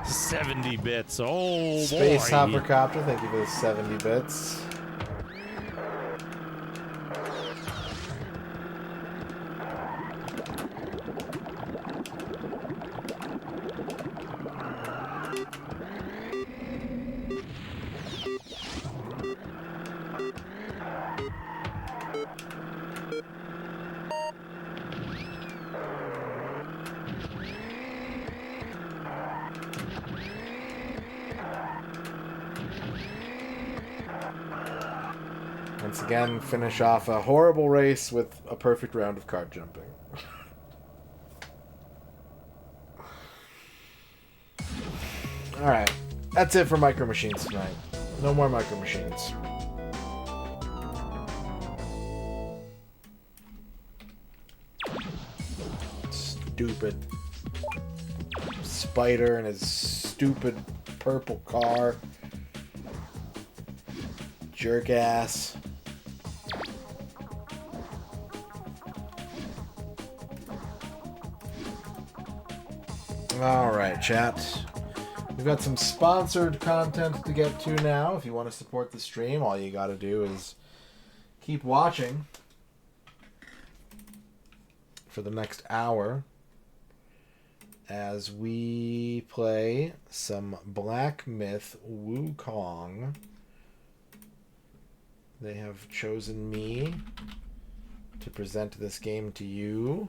$70 bits. Oh, Space boy. Hoppercopter, thank you for the 70 bits. Once again, finish off a horrible race with a perfect round of kart jumping. Alright, that's it for Micro Machines tonight. No more Micro Machines. Stupid Spider and his stupid purple car. Jerk ass. Alright, chat. We've got some sponsored content to get to now. If you want to support the stream, all you gotta do is keep watching for the next hour as we play some Black Myth Wukong. They have chosen me to present this game to you.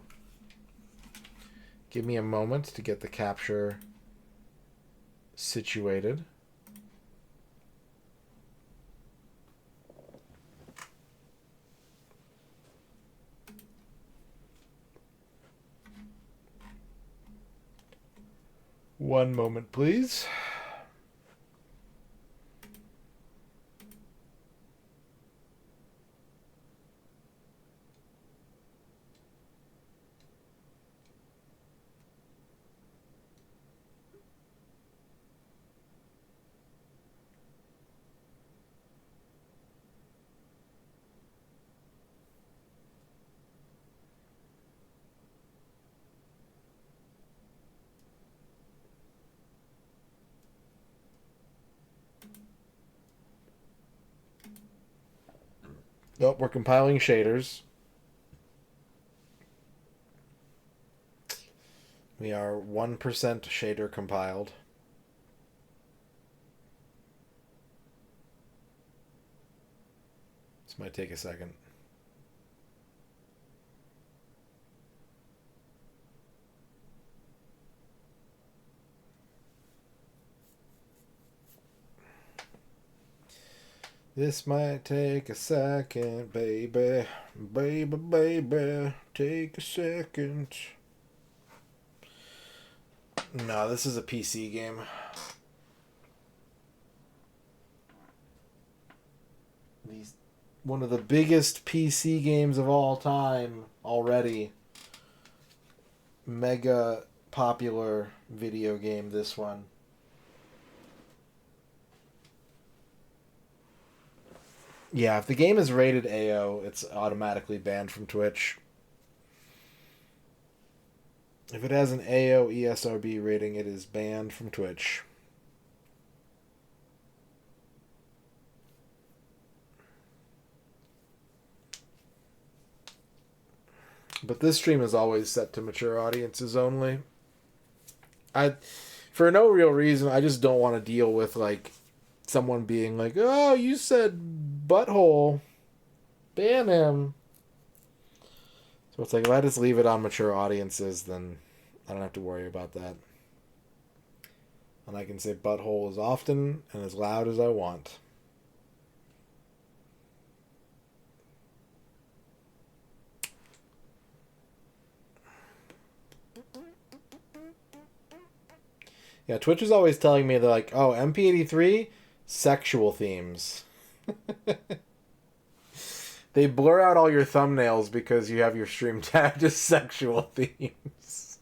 Give me a moment to get the capture situated. One moment, please. Nope, we're compiling shaders. We are 1% shader compiled. This might take a second. This might take a second, baby. Baby, baby, take a second. No, this is a PC game. One of the biggest PC games of all time already. Mega popular video game, this one. Yeah, if the game is rated AO, it's automatically banned from Twitch. If it has an AO ESRB rating, it is banned from Twitch. But this stream is always set to mature audiences only. For no real reason, I just don't want to deal with, like, someone being like, oh, you said butthole. Ban him. So it's like, if I just leave it on mature audiences, then I don't have to worry about that. And I can say butthole as often and as loud as I want. Yeah, Twitch is always telling me, they're like, oh, MP83, sexual themes. They blur out all your thumbnails because you have your stream tagged as sexual themes.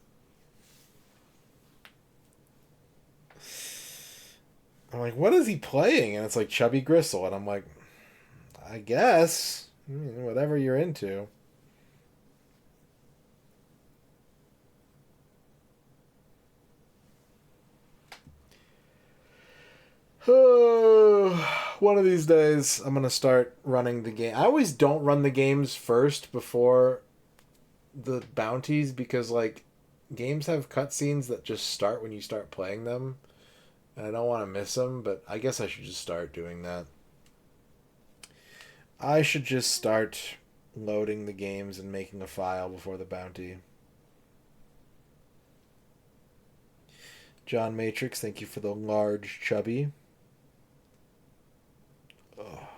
I'm like, what is he playing? And it's like Chubby Gristle. And I'm like, I guess. Whatever you're into. One of these days, I'm going to start running the game. I always don't run the games first before the bounties because, like, games have cutscenes that just start when you start playing them. And I don't want to miss them, but I guess I should just start doing that. I should just start loading the games and making a file before the bounty. John Matrix, thank you for the large chubby. Oh.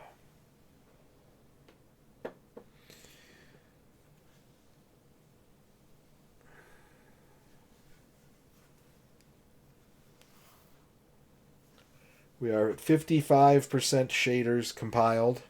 We are at 55% shaders compiled.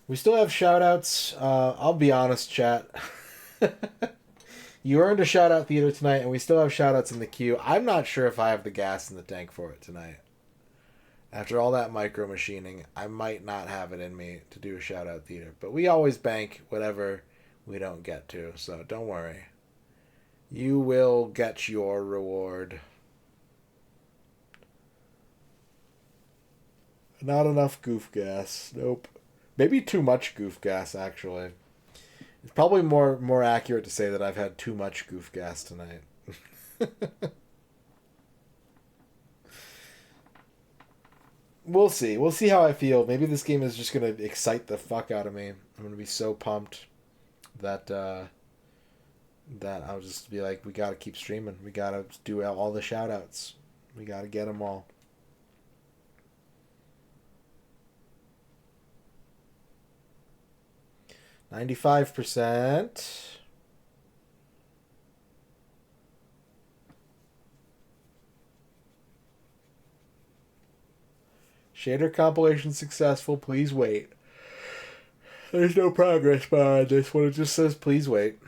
We still have shout-outs. I'll be honest, chat. You earned a shout-out theater tonight, and we still have shout-outs in the queue. I'm not sure if I have the gas in the tank for it tonight. After all that micro machining, I might not have it in me to do a shout-out theater. But we always bank whatever we don't get to, so don't worry. You will get your reward. Not enough goof gas. Nope. Maybe too much goof gas, actually. It's probably more accurate to say that I've had too much goof gas tonight. We'll see. We'll see how I feel. Maybe this game is just going to excite the fuck out of me. I'm going to be so pumped that that I'll just be like, we got to keep streaming. We got to do all the shout-outs. We got to get them all. %. Shader compilation successful. Please wait. There's no progress bar on this one. It just says please wait.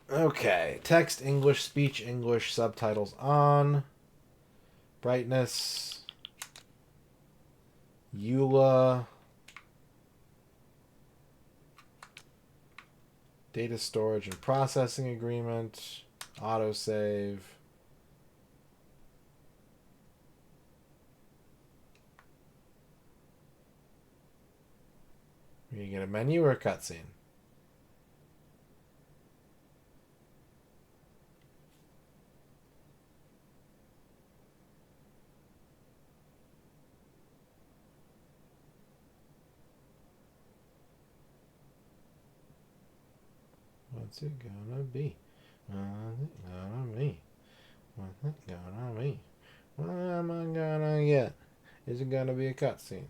Okay. Text English, speech English, subtitles on. Brightness. EULA. Data storage and processing agreement. Autosave. Are you get a menu or a cutscene? What's it gonna be? What's it gonna be? What's it gonna be? What am I gonna get? Is it gonna be a cutscene?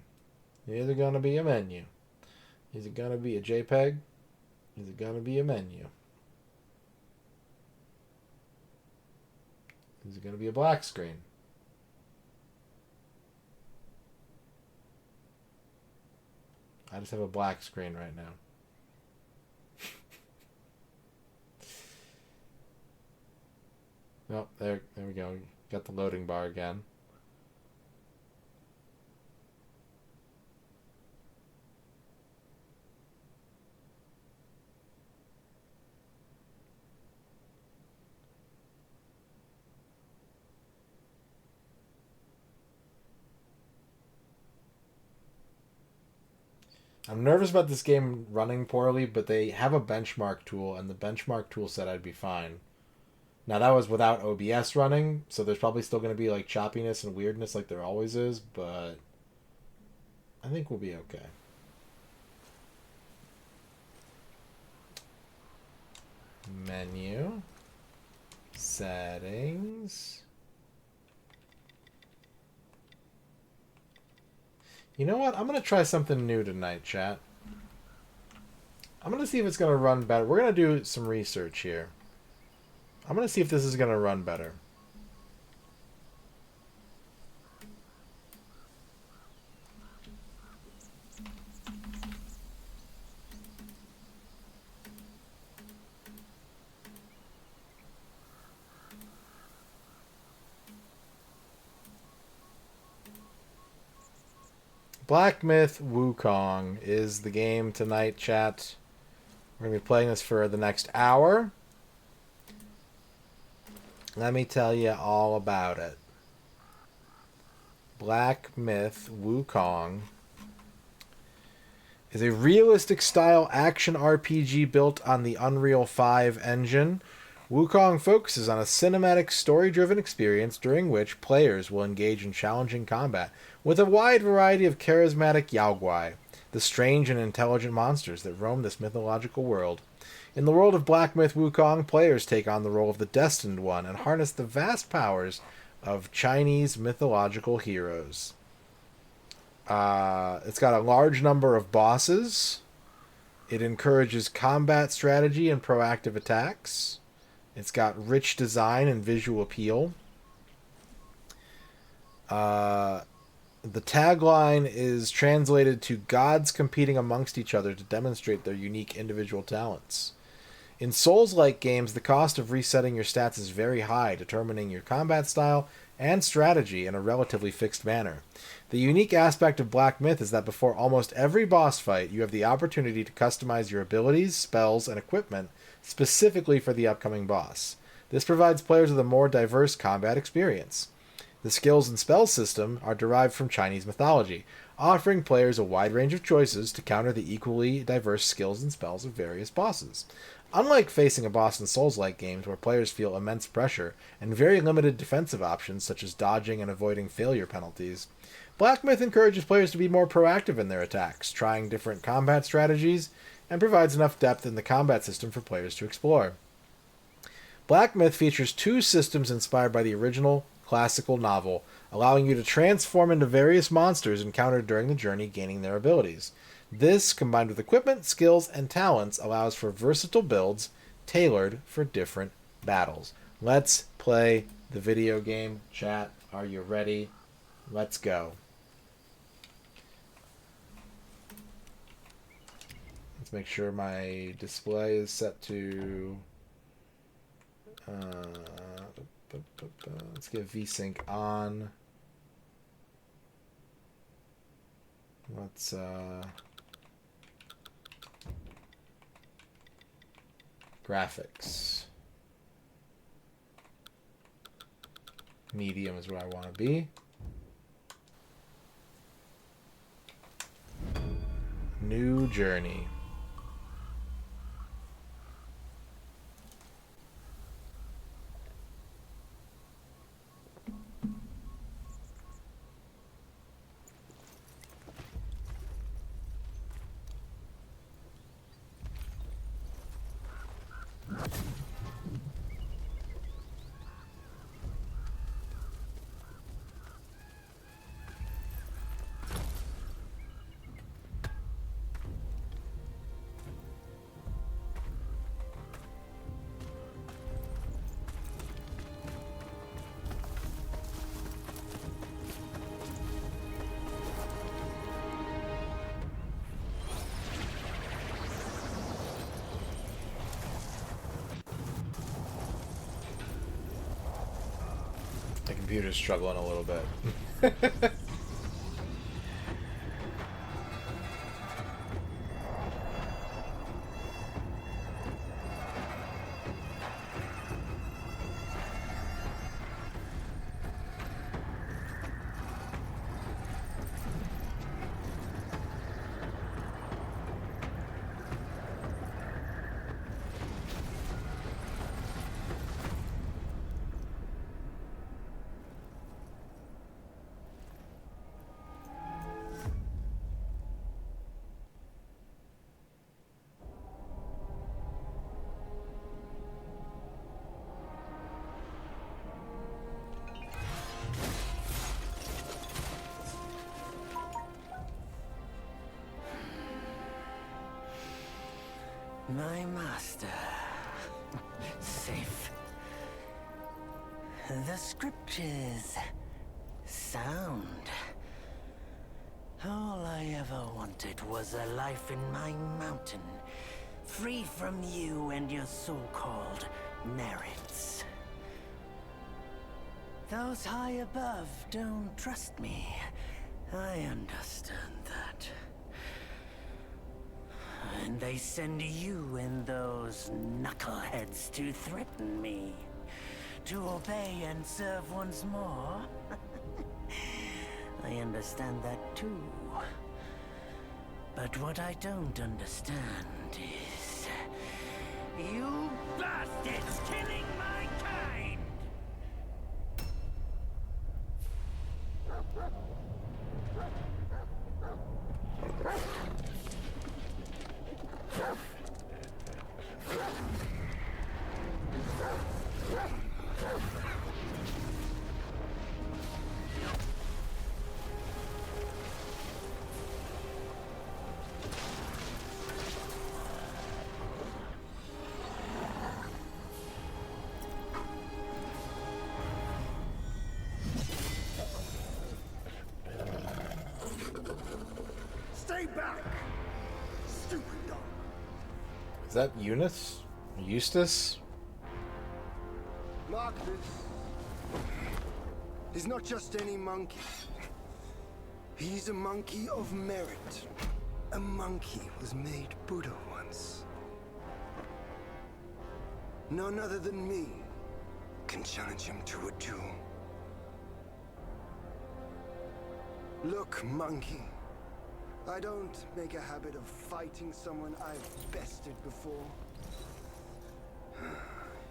Is it gonna be a menu? Is it gonna be a JPEG? Is it gonna be a menu? Is it gonna be a black screen? I just have a black screen right now. Oh, there we go. Got the loading bar again. I'm nervous about this game running poorly, but they have a benchmark tool, and the benchmark tool said I'd be fine. Now, that was without OBS running, so there's probably still going to be like choppiness and weirdness like there always is, but I think we'll be okay. Menu. Settings. You know what? I'm going to try something new tonight, chat. I'm going to see if it's going to run better. We're going to do some research here. I'm going to see if this is going to run better. Black Myth Wukong is the game tonight, chat. We're going to be playing this for the next hour. Let me tell you all about it. Black Myth Wukong is a realistic style action RPG built on the Unreal 5 engine Wukong focuses on a cinematic, story-driven experience during which players will engage in challenging combat with a wide variety of charismatic Yaoguai, the strange and intelligent monsters that roam this mythological world. In the world of Black Myth Wukong, players take on the role of the Destined One and harness the vast powers of Chinese mythological heroes. It's got a large number of bosses. It encourages combat strategy and proactive attacks. It's got rich design and visual appeal. The tagline is translated to gods competing amongst each other to demonstrate their unique individual talents. In Souls-like games, the cost of resetting your stats is very high, determining your combat style and strategy in a relatively fixed manner. The unique aspect of Black Myth is that before almost every boss fight, you have the opportunity to customize your abilities, spells, and equipment specifically for the upcoming boss. This provides players with a more diverse combat experience. The skills and spell system are derived from Chinese mythology, offering players a wide range of choices to counter the equally diverse skills and spells of various bosses. Unlike facing a boss in Souls-like games where players feel immense pressure and very limited defensive options such as dodging and avoiding failure penalties, Black Myth encourages players to be more proactive in their attacks, trying different combat strategies, and provides enough depth in the combat system for players to explore. Black Myth features two systems inspired by the original classical novel, allowing you to transform into various monsters encountered during the journey, gaining their abilities. This, combined with equipment, skills, and talents, allows for versatile builds tailored for different battles. Let's play the video game. Chat, are you ready? Let's go. Let's make sure my display is set to... let's get VSync on. Let's graphics. Medium is where I want to be. New journey. The computer's struggling a little bit. My master. Safe. The scriptures. Sound. All I ever wanted was a life in my mountain, free from you and your so-called merits. Those high above don't trust me. I understand that. And they send you and those knuckleheads to threaten me. To obey and serve once more. I understand that too. But what I don't understand is You bastards killing my kind! Stay back! Stupid dog. Is that Eunice? Eustace? Mark this. He's not just any monkey. He's a monkey of merit. A monkey was made Buddha once. None other than me can challenge him to a duel. Look, monkey. I don't make a habit of fighting someone I've bested before.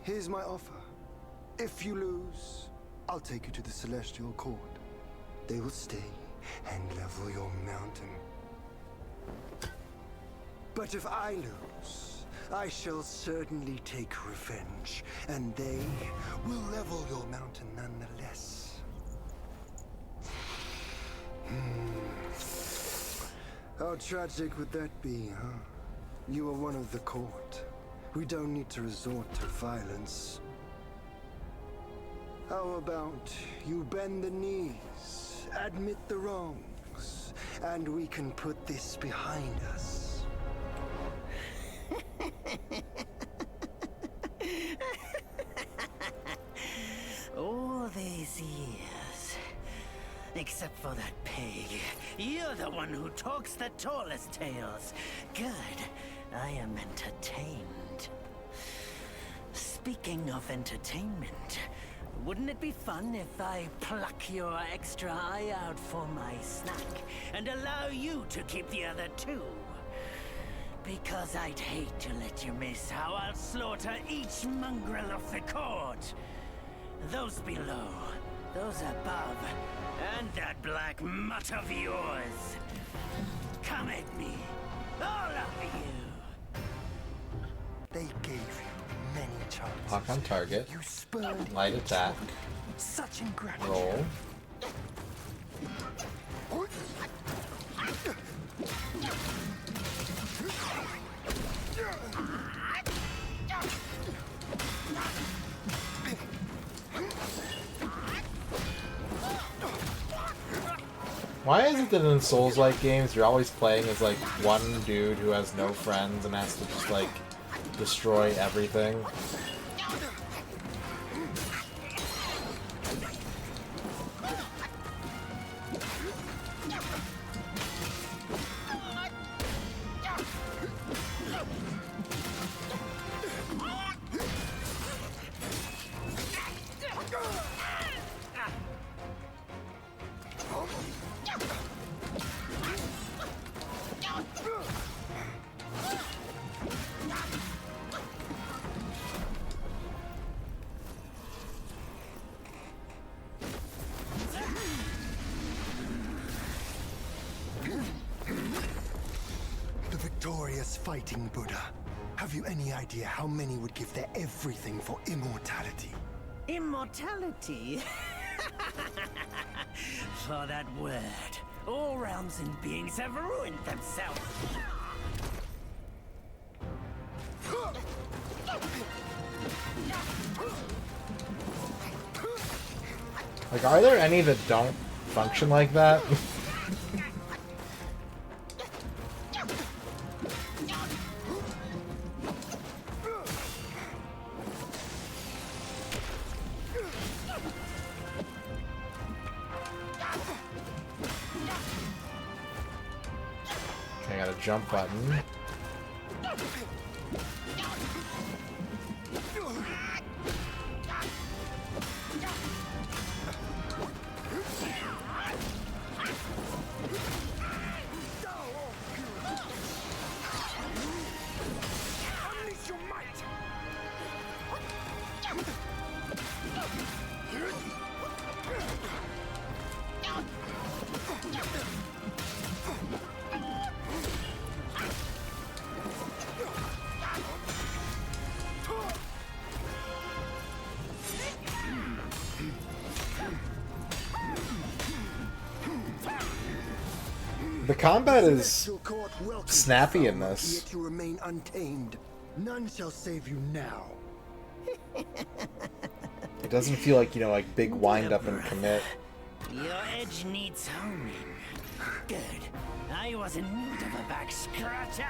Here's my offer. If you lose, I'll take you to the Celestial Court. They will stay and level your mountain. But if I lose, I shall certainly take revenge, and they will level your mountain nonetheless. How tragic would that be, huh? You are one of the court. We don't need to resort to violence. How about you bend the knees, admit the wrongs, and we can put this behind us. All these years, except for that pig, you're the one who talks the tallest tales. Good, I am entertained. Speaking of entertainment, wouldn't it be fun if I pluck your extra eye out for my snack and allow you to keep the other two? Because I'd hate to let you miss how I'll slaughter each mongrel of the court. Those below, those above, and that black mutt of yours. Come at me, all of you. They gave you many chances. Lock on target. You spurned Light each attack. one. Such ingratitude. Roll. Why is it that in Souls-like games you're always playing as like one dude who has no friends and has to just like destroy everything? The victorious fighting Buddha. Have you any idea how many would give their everything for immortality? Immortality? For that word, all realms and beings have ruined themselves. Like, are there any that don't function like that? Okay, I got a jump button. Unleash your might! The combat is snappy in this. Yet you remain untamed. None shall save you now. It doesn't feel like, you know, like big wind up and commit. Your edge needs honing. Good. I was in need of a back scratcher.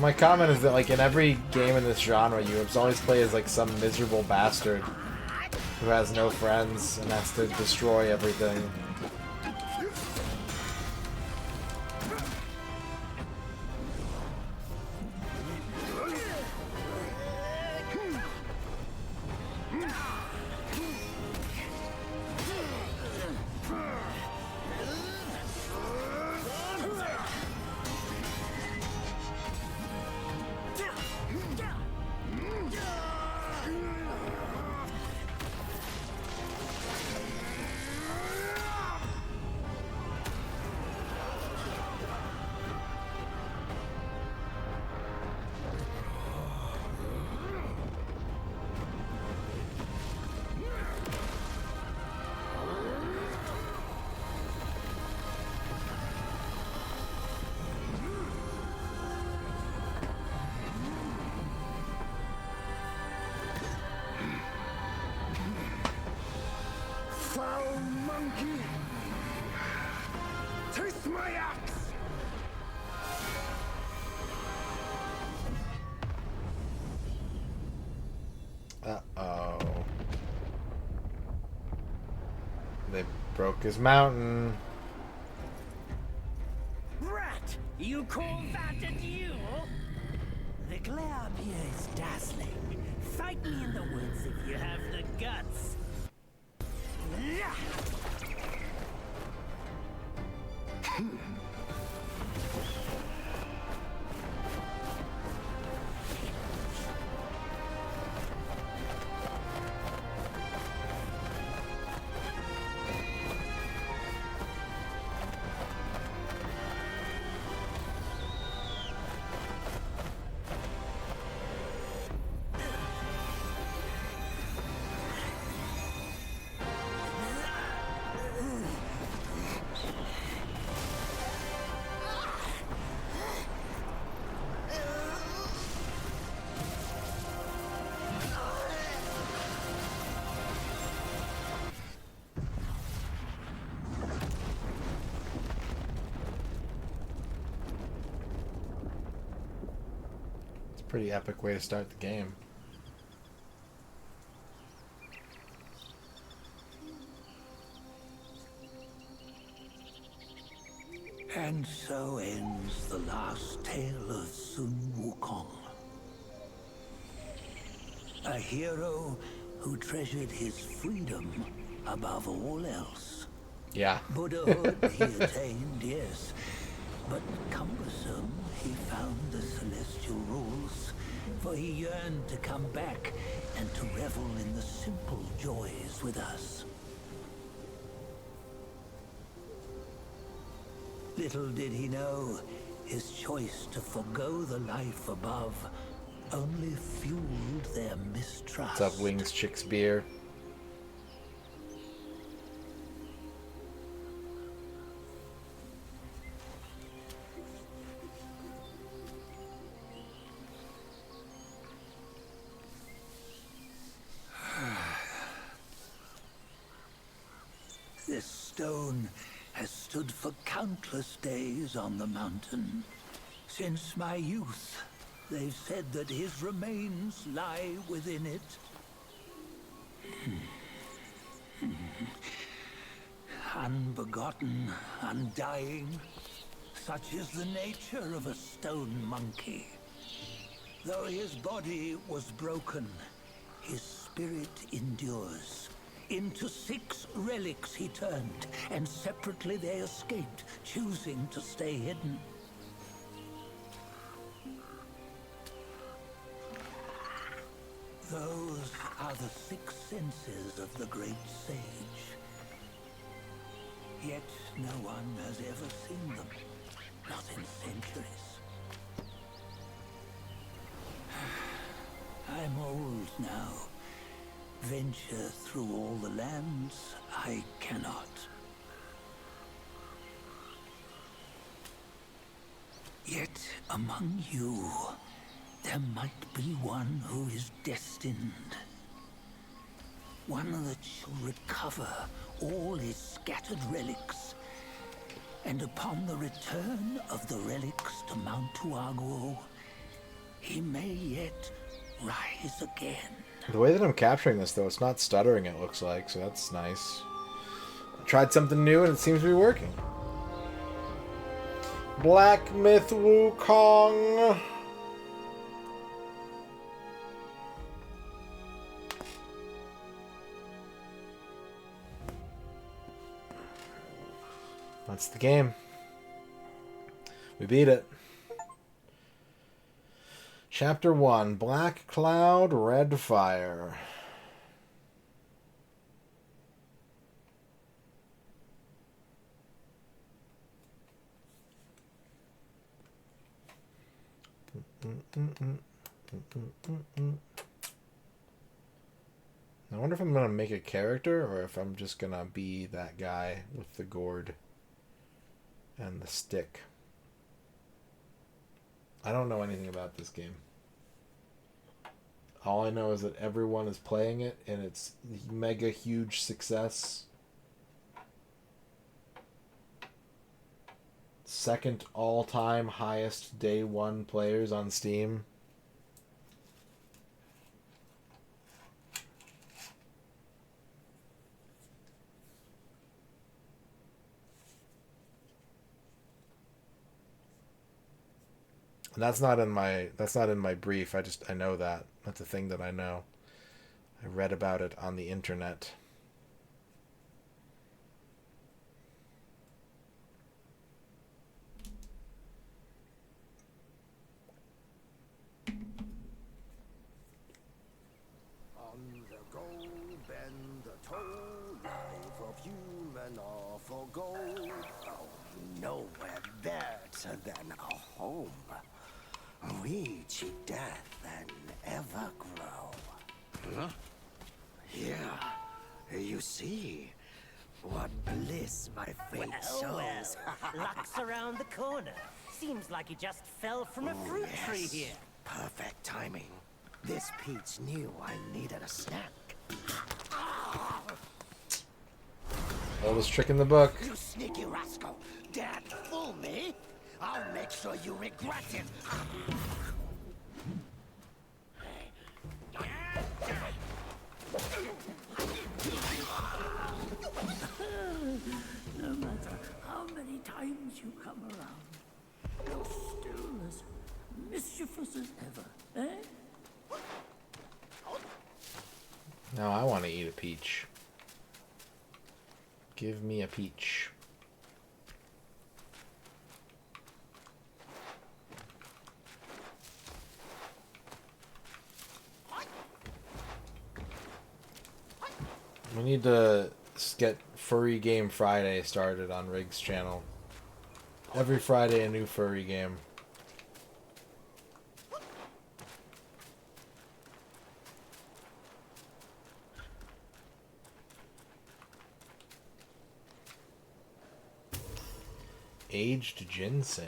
My comment is that, like, in every game in this genre, you always play as, like, some miserable bastard who has no friends and has to destroy everything. Foul monkey! Taste my axe! Uh-oh. They broke his mountain. Rat! You call that a duel? The glare up here is dazzling. Fight me in the woods if you have the guts. Pretty epic way to start the game. And so ends the last tale of Sun Wukong. A hero who treasured his freedom above all else. Yeah. Buddhahood he attained, yes. But cumbersome he found the celestial rules, for he yearned to come back and to revel in the simple joys with us. Little did he know, his choice to forgo the life above only fueled their mistrust. What's up, Wings Chicks Beer? This stone has stood for countless days on the mountain. Since my youth, they've said that his remains lie within it. Unbegotten, undying, such is the nature of a stone monkey. Though his body was broken, his spirit endures. Into 6 relics he turned, and separately they escaped, choosing to stay hidden. Those are the 6 senses of the great sage. Yet no one has ever seen them, not in centuries. I'm old now. Venture through all the lands I cannot. Yet among you, there might be one who is destined. One that shall recover all his scattered relics. And upon the return of the relics to Mount Tuaguo, he may yet rise again. The way that I'm capturing this, though, it's not stuttering, it looks like, so that's nice. I tried something new, and it seems to be working. Black Myth Wukong. That's the game. We beat it. Chapter 1, Black Cloud, Red Fire. I wonder if I'm going to make a character or if I'm just going to be that guy with the gourd and the stick. I don't know anything about this game. All I know is that everyone is playing it and it's mega huge success. Second all-time highest day one players on Steam. And that's not in my brief. I know that. That's a thing that I know. I read about it on the internet. On the go, bend the toe, life of human or for gold. Oh, nowhere better than a home. Reach death and ever grow. Huh? Yeah, you see what bliss my fate shows. Luck's around the corner. Seems like he just fell from a fruit tree here. Perfect timing. This peach knew I needed a snack. Oldest trick in the book. You sneaky rascal! Dare to fool me? I'll make sure you regret it. No matter how many times you come around, you're still as mischievous as ever, eh? No, I want to eat a peach. Give me a peach. We need to get Furry Game Friday started on Rig's channel. Every Friday a new furry game. Aged ginseng.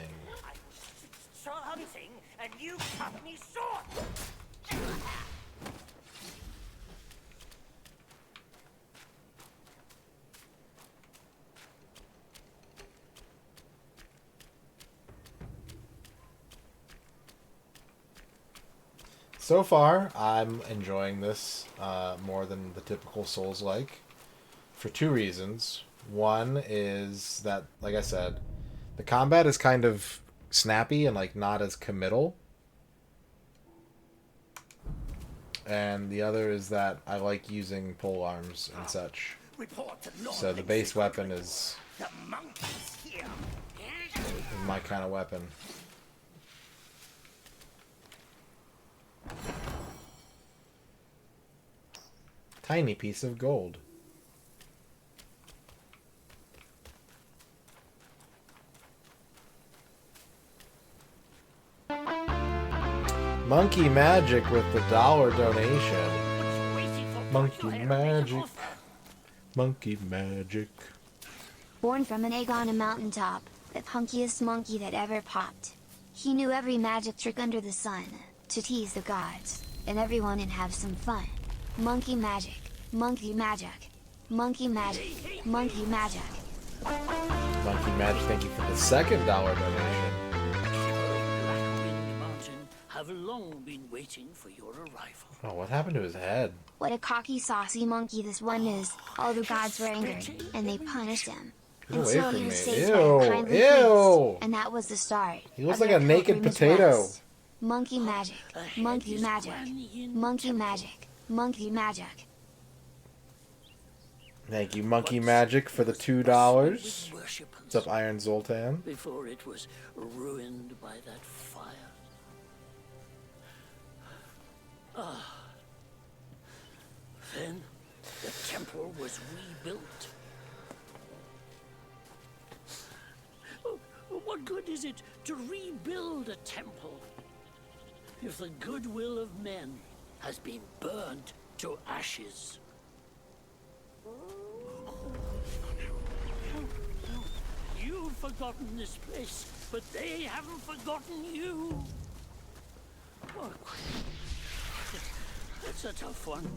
So hunting, and you cut me short. so far, I'm enjoying this more than the typical Souls-like for two reasons. One is that, like I said, the combat is kind of snappy and like not as committal. And the other is that I like using pole arms and such. So the base weapon is my kind of weapon. Tiny piece of gold. Monkey Magic with the $1 donation. Monkey Magic. Monkey Magic. Born from an egg on a mountaintop, the punkiest monkey that ever popped. He knew every magic trick under the sun, to tease the gods, and everyone and have some fun. Monkey Magic. Monkey Magic. Monkey Magic. Monkey Magic. Monkey Magic, thank you for the second $1 donation. Have long been waiting for your arrival. Oh, what happened to his head? What a cocky, saucy monkey this one is. All the gods were angry, and they punished him. Get And away so from he me. was saved Ew, by a kindly ew. priest, and that was the start. He looks of like their a naked pilgrimage potato. west. Monkey Magic. Monkey Magic. Monkey Magic. Monkey Magic. Thank you, Monkey Magic, for the $2. What's up, Iron Zoltan? Before it was ruined by that fire. Ah. Then the temple was rebuilt. Oh, what good is it to rebuild a temple if the goodwill of men has been burned to ashes? You've forgotten this place, but they haven't forgotten you. Oh, that's a tough one.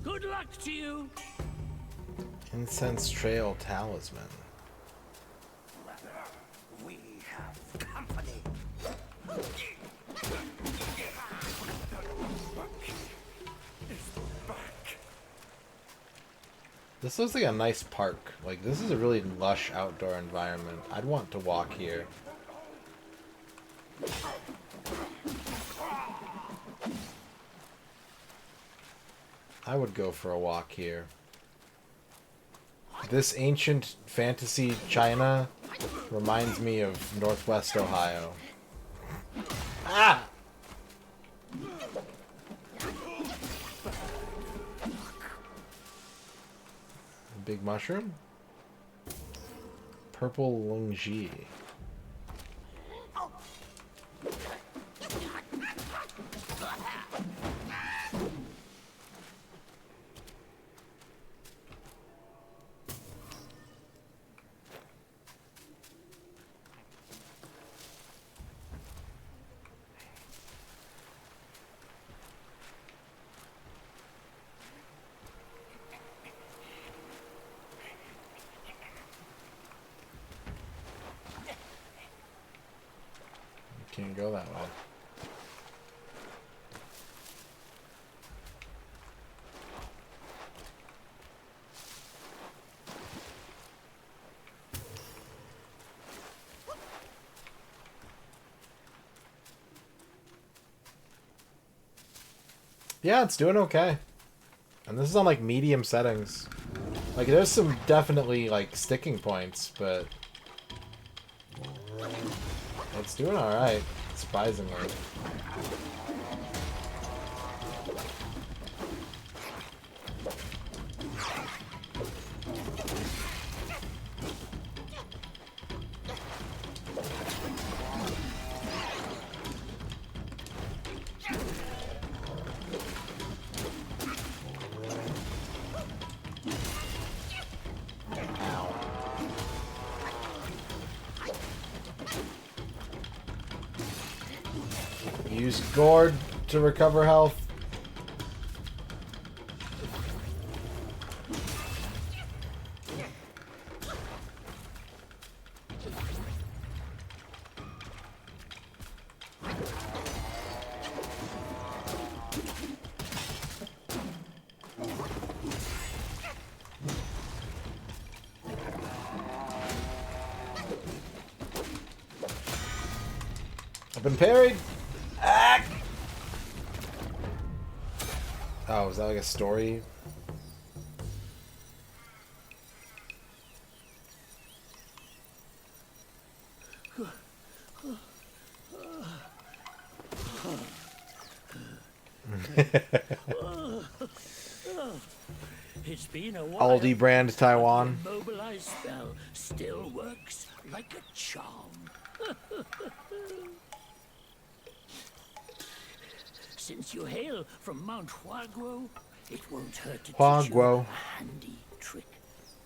Good luck to you. Incense Trail Talisman. We have company. This looks like a nice park. Like, this is a really lush outdoor environment. I'd want to walk here. I would go for a walk here. This ancient fantasy China reminds me of Northwest Ohio. Ah! Big mushroom? Purple Lungji. Can't go that way. Yeah, it's doing okay. And this is on like medium settings. Like there's some definitely like sticking points, but it's doing alright, surprisingly. Use Gourd to recover health. been parried. Ah! Oh, is that like a story? It's been a while. Aldi brand Taiwan. Your mobilize spell still works like a charm. Since you hail from Mount Huaguo, it won't hurt to teach you Huaguo. a handy trick.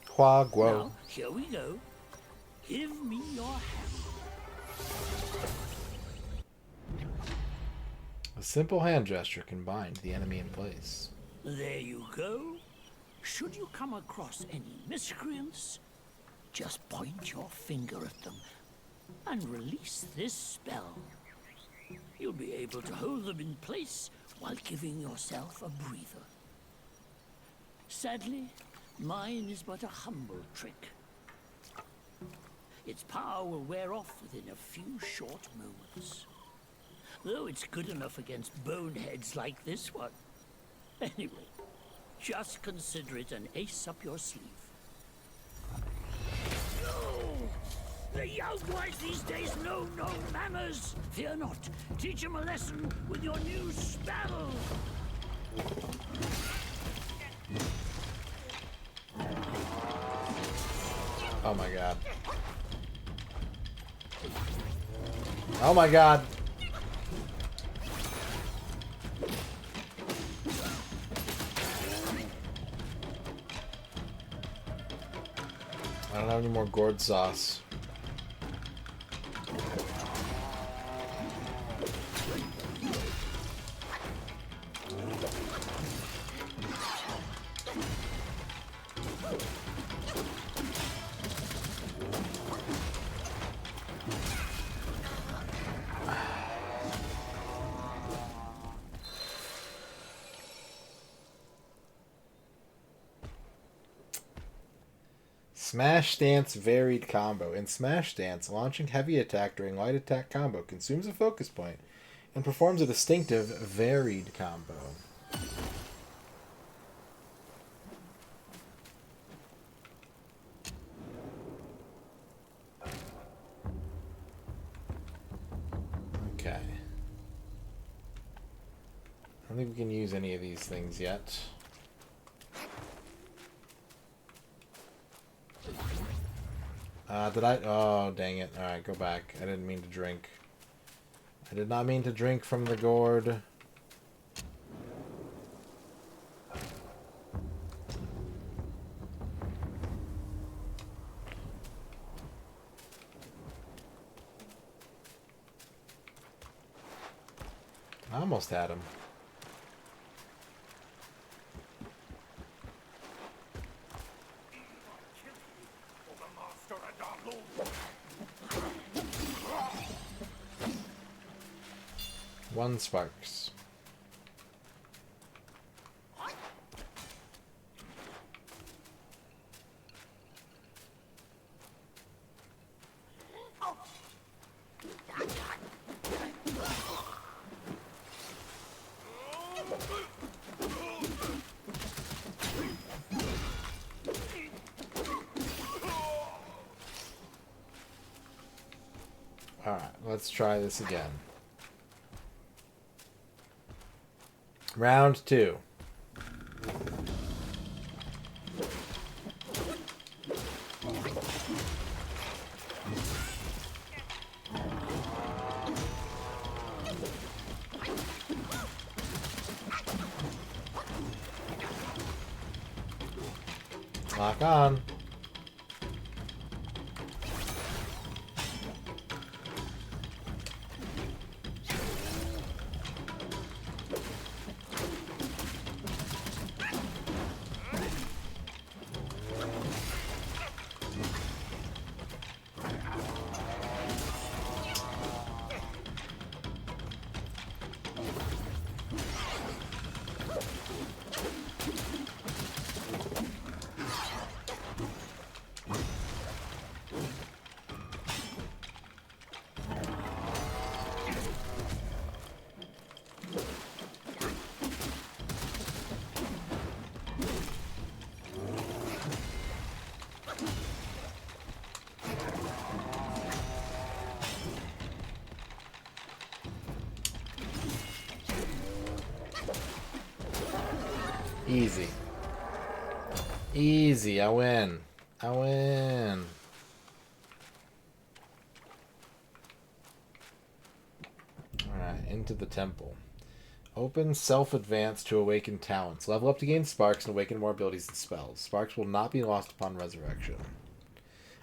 Huaguo. Now, here we go. Give me your hand. A simple hand gesture can bind the enemy in place. There you go. Should you come across any miscreants, just point your finger at them and release this spell. You'll be able to hold them in place while giving yourself a breather. Sadly, mine is but a humble trick. Its power will wear off within a few short moments. Though it's good enough against boneheads like this one. Anyway, just consider it an ace up your sleeve. The young boys these days know no manners. Fear not. Teach them a lesson with your new spell. Oh my god. Oh my god. I don't have any more gourd sauce. Smash Dance varied combo. In Smash Dance, launching heavy attack during light attack combo consumes a focus point and performs a distinctive varied combo. Okay. I don't think we can use any of these things yet. Did I? Oh, dang it. Alright, go back. I didn't mean to drink. I did not mean to drink from the gourd. I almost had him. One sparks. Alright, let's try this again. Round 2. Lock on. Easy. Easy, I win. I win. Alright, into the temple. Open self-advance to awaken talents. Level up to gain sparks and awaken more abilities and spells. Sparks will not be lost upon resurrection.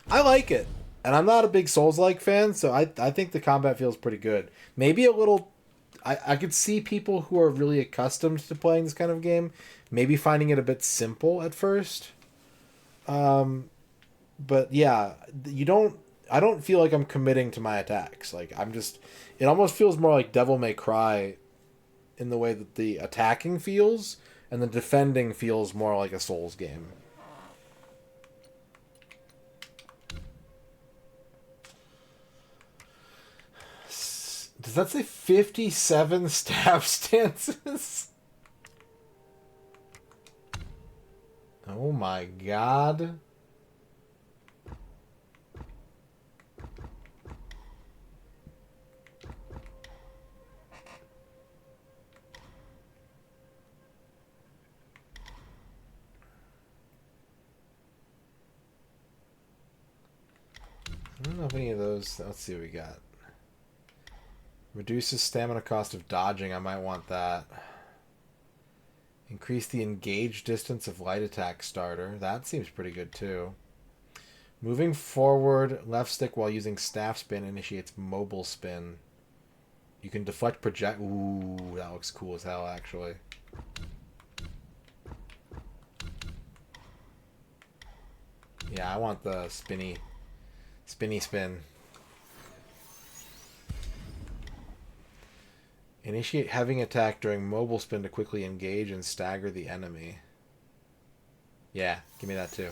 I like it. And I'm not a big Souls-like fan, so I think the combat feels pretty good. Maybe a little... I could see people who are really accustomed to playing this kind of game maybe finding it a bit simple at first. But yeah, I don't feel like I'm committing to my attacks. Like, I'm just... It almost feels more like Devil May Cry in the way that the attacking feels, and the defending feels more like a Souls game. Does that say 57 stab stances? Oh my god. I don't know if any of those... Let's see what we got. Reduces stamina cost of dodging. I might want that. Increase the engage distance of light attack starter. That seems pretty good too. Moving forward, left stick while using staff spin initiates mobile spin. You can deflect project... Ooh, that looks cool as hell, actually. Yeah, I want the spinny spin. Initiate heavy attack during mobile spin to quickly engage and stagger the enemy. Yeah, give me that too.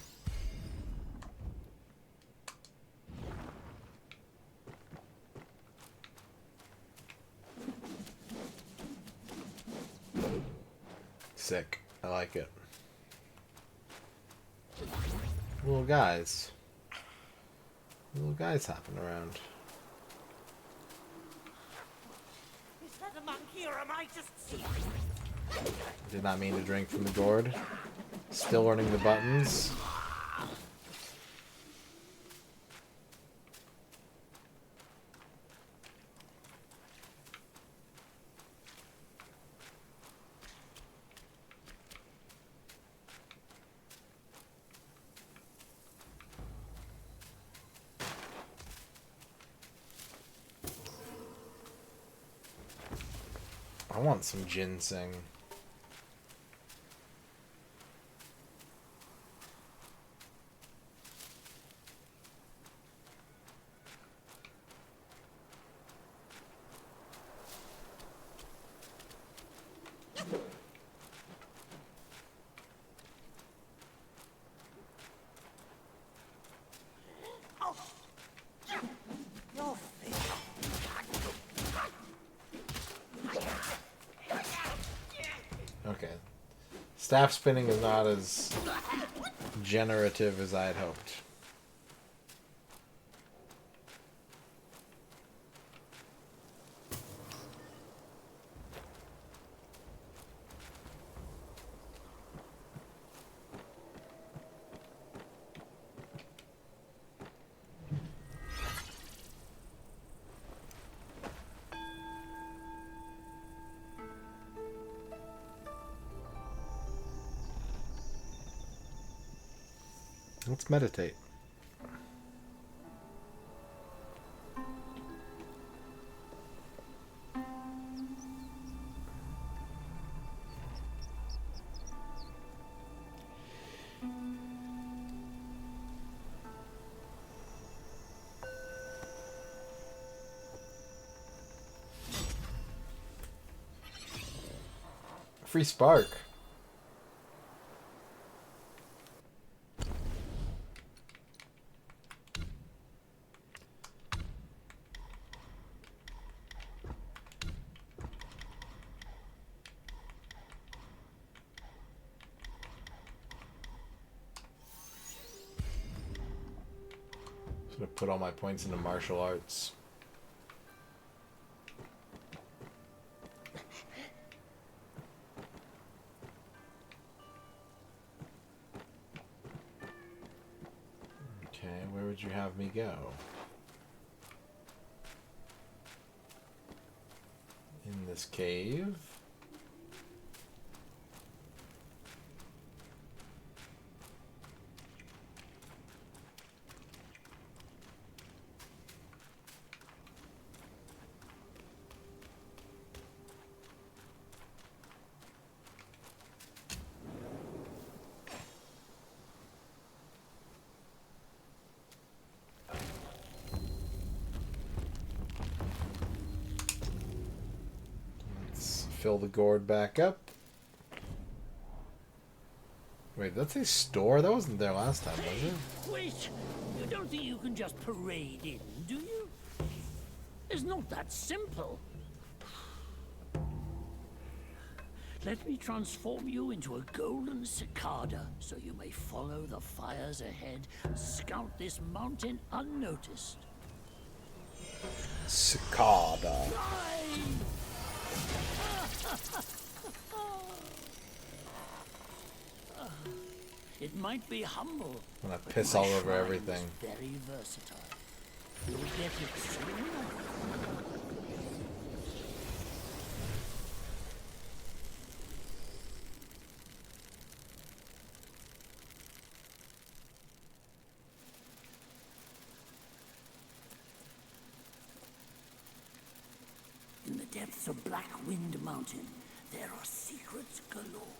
Sick. I like it. Little guys. Little guys hopping around. Is that a monkey or am I just seeing? Did not mean to drink from the gourd. Still learning the buttons. I want some ginseng. Your face. Okay. Staff spinning is not as generative as I had hoped. Let's meditate. Free spark. I'm gonna put all my points into martial arts. would you have me go? In this cave? Fill the gourd back up. Wait, that's a store? That wasn't there last time, was it? Wait! You don't think you can just parade in, do you? It's not that simple. Let me transform you into a golden cicada, so you may follow the fires ahead and scout this mountain unnoticed. Cicada. It might be humble. I'm gonna piss all over everything. Very versatile. You'll get it soon. In the depths of Black Wind Mountain, there are secrets galore.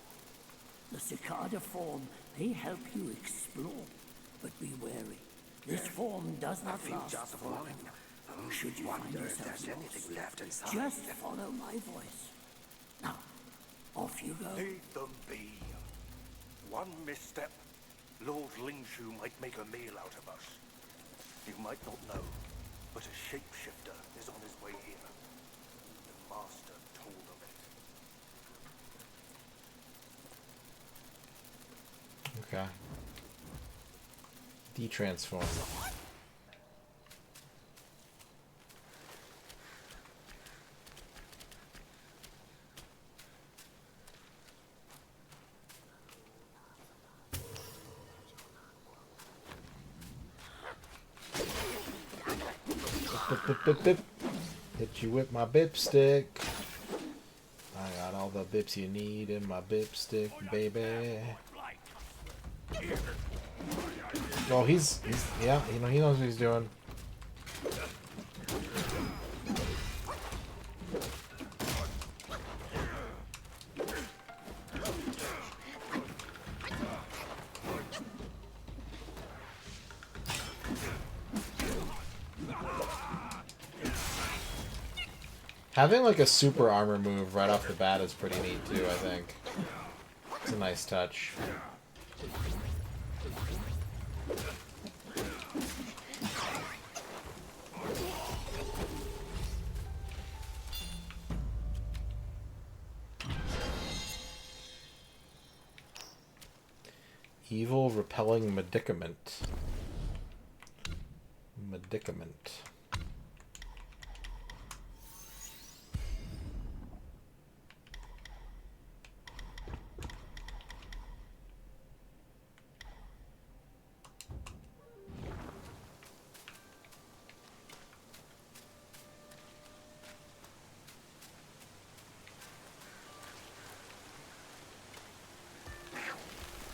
The cicada form may help you explore, but be wary. This form does not last just for long. fine. Should you find Wonder if yourself there's anything left lost, inside. just follow my voice. Now, off you go. Leave them be. One misstep, Lord Lingshu might make a meal out of us. You might not know, but a shapeshifter is on his way here. The master told of it. Okay. De-transform. Hit you with my bip stick. I got all the bips you need in my bip stick, baby. Oh, he's yeah, you know, he knows what he's doing. Having like a super armor move right off the bat is pretty neat too, I think. It's a nice touch. Evil repelling medicament. Medicament.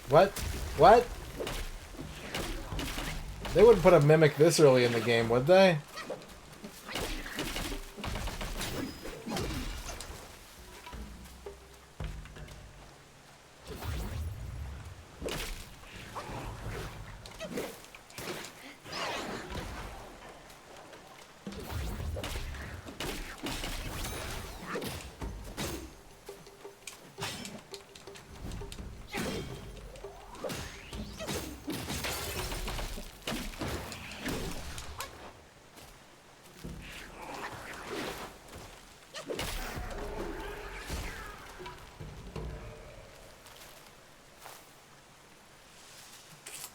What? What? They wouldn't put a mimic this early in the game, would they?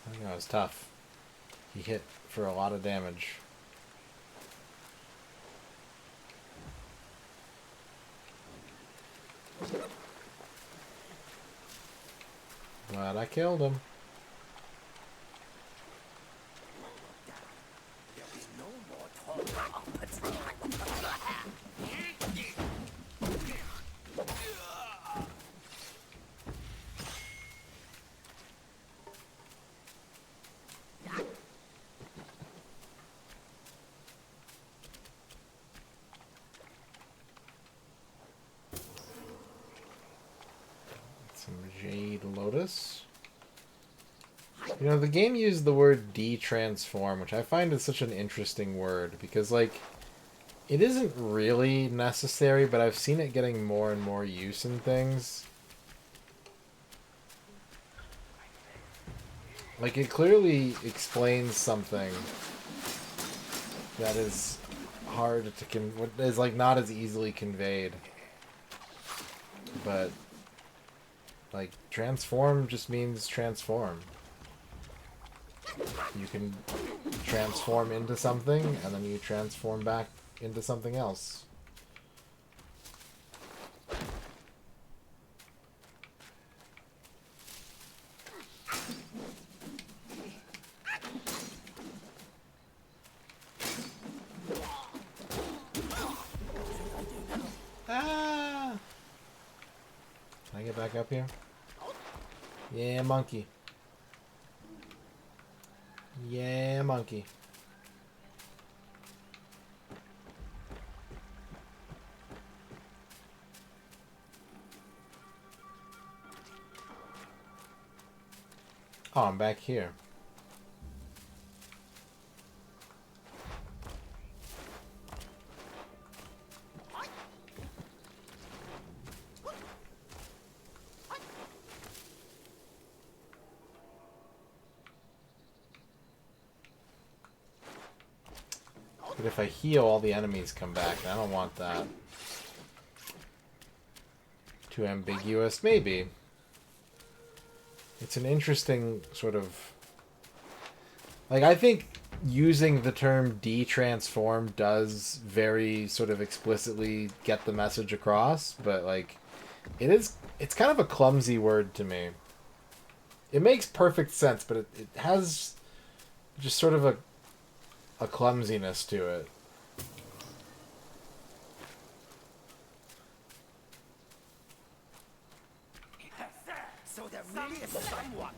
I think that was tough. He hit for a lot of damage. But I killed him. Eat a lotus. You know, the game used the word de-transform, which I find is such an interesting word, because, like, it isn't really necessary, but I've seen it getting more and more use in things. Like, it clearly explains something that is hard to is, like, not as easily conveyed. But, like, transform just means transform. You can transform into something, and then you transform back into something else. Ah! Can I get back up here? Yeah, monkey. Yeah, monkey. Oh, I'm back here. But if I heal, all the enemies come back, and I don't want that. Too ambiguous? Maybe. It's an interesting sort of... Like, I think using the term de-transform does very sort of explicitly get the message across, but, like, it's kind of a clumsy word to me. It makes perfect sense, but it has just sort of a clumsiness to it. So there really is someone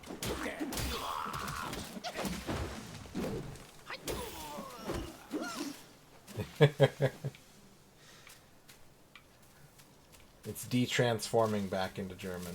It's de-transforming back into German.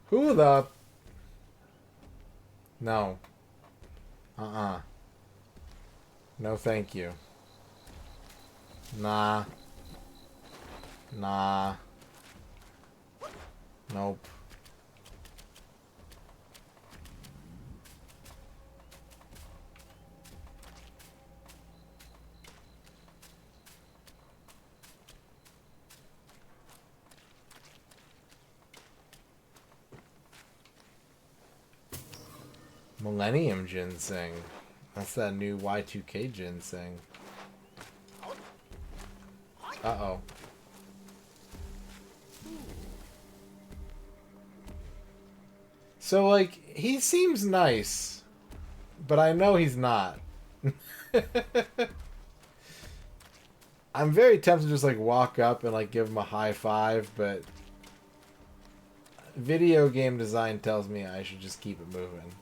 Who the... No. No, thank you. Nah. Nah. Nope. Millennium Ginseng. That's that new Y2K Ginseng. Uh-oh. So, like, he seems nice, but I know he's not. I'm very tempted to just, like, walk up and, like, give him a high five, but video game design tells me I should just keep it moving.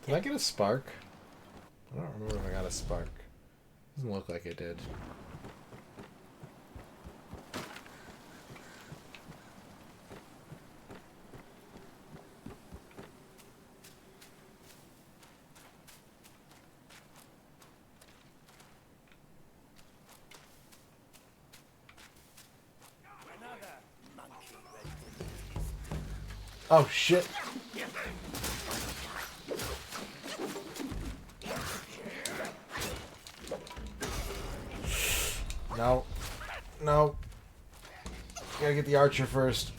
Did I get a spark? I don't remember if I got a spark. Doesn't look like I did. Oh shit! No. No. Gotta get the archer first.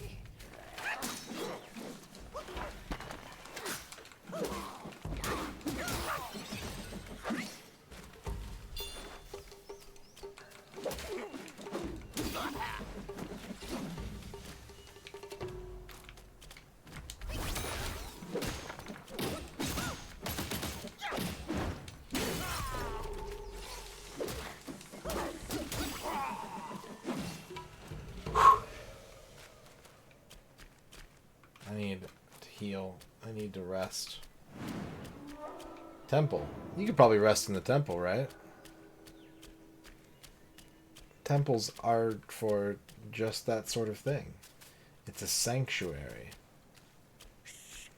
heal. I need to rest. Temple. You could probably rest in the temple, right? Temples are for just that sort of thing. It's a sanctuary.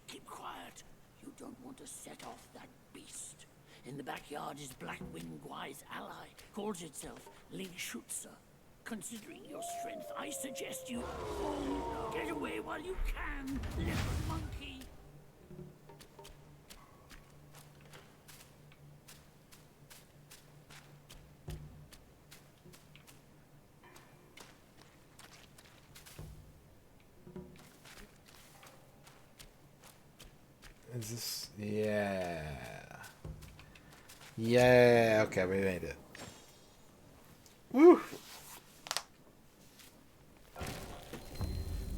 Keep quiet. You don't want to set off that beast. In the backyard is Blackwing Guai's ally. Calls itself Ling Schutzer. Considering your strength, I suggest you get away while you can, little monkey. Is this... Yeah. Yeah, okay, we made it. Woo!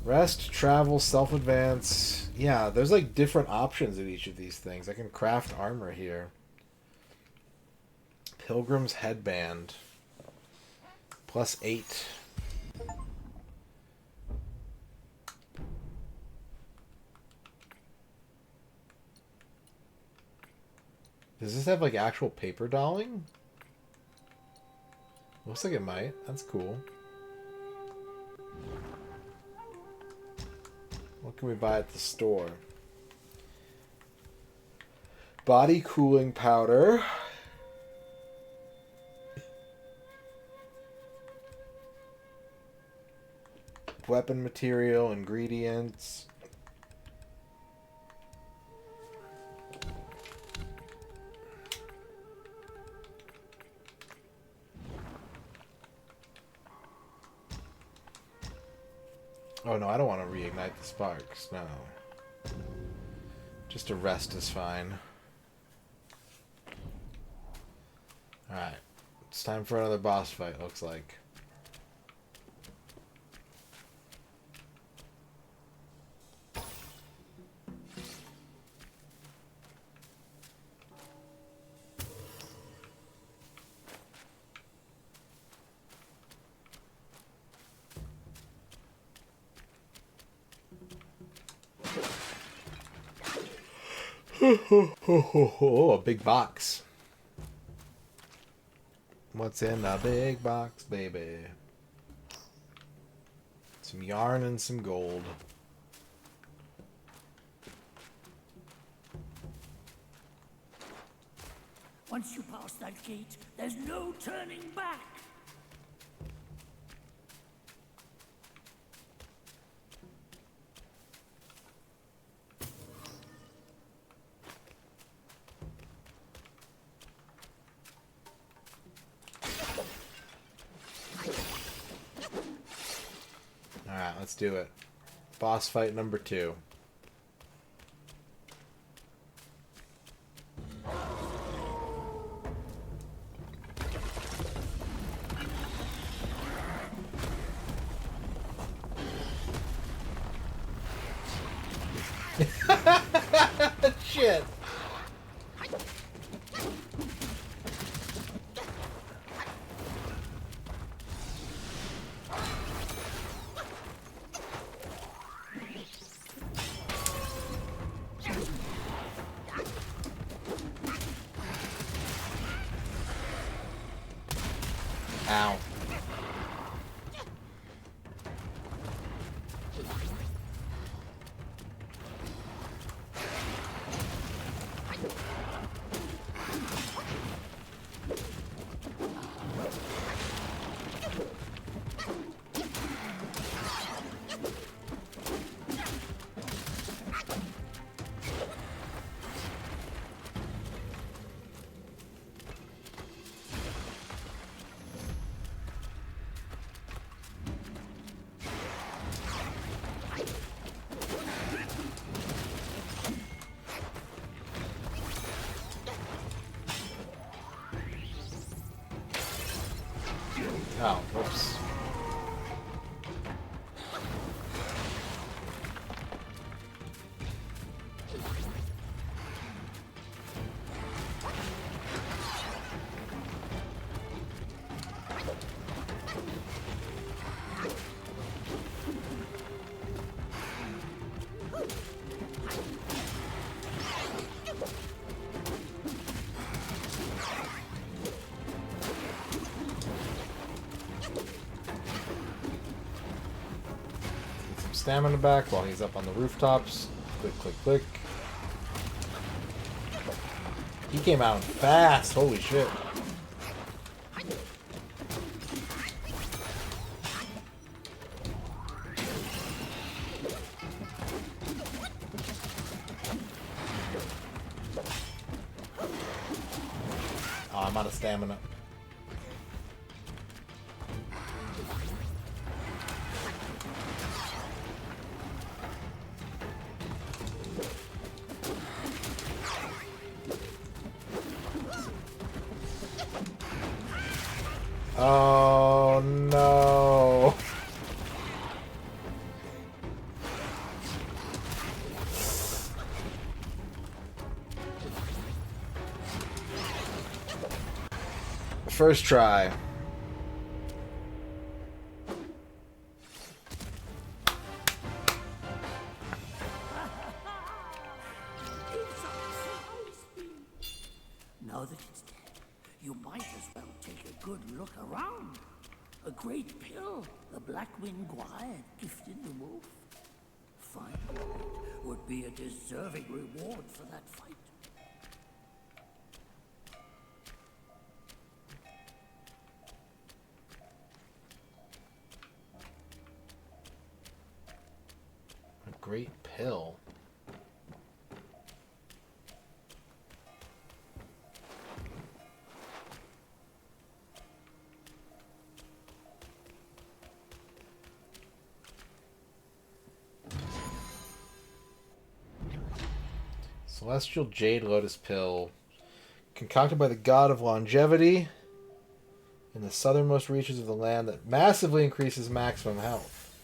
Rest, travel, self-advance. Yeah, there's like different options of each of these things. I can craft armor here. Pilgrim's headband. +8. Does this have like actual paper dolling? Looks like it might. That's cool. What can we buy at the store? Body cooling powder. Weapon material, ingredients. Oh no, I don't want to reignite the sparks, no. Just a rest is fine. Alright. It's time for another boss fight, looks like. Oh, a big box. What's in the big box, baby? Some yarn and some gold. Once you pass that gate, there's no turning back. Alright, let's do it. Boss fight number 2. Shit. Ow. Oh, whoops. stamina back while he's up on the rooftops. Click, click, click. He came out fast. Holy shit. Oh, I'm out of stamina. Oh no. First try. Now that it's dead, you might as well take a good look around. A great pill the Blackwing Guide gifted the wolf. Finding it would be a deserving reward for that fight. A great pill. Celestial Jade Lotus Pill, concocted by the god of longevity in the southernmost reaches of the land that massively increases maximum health.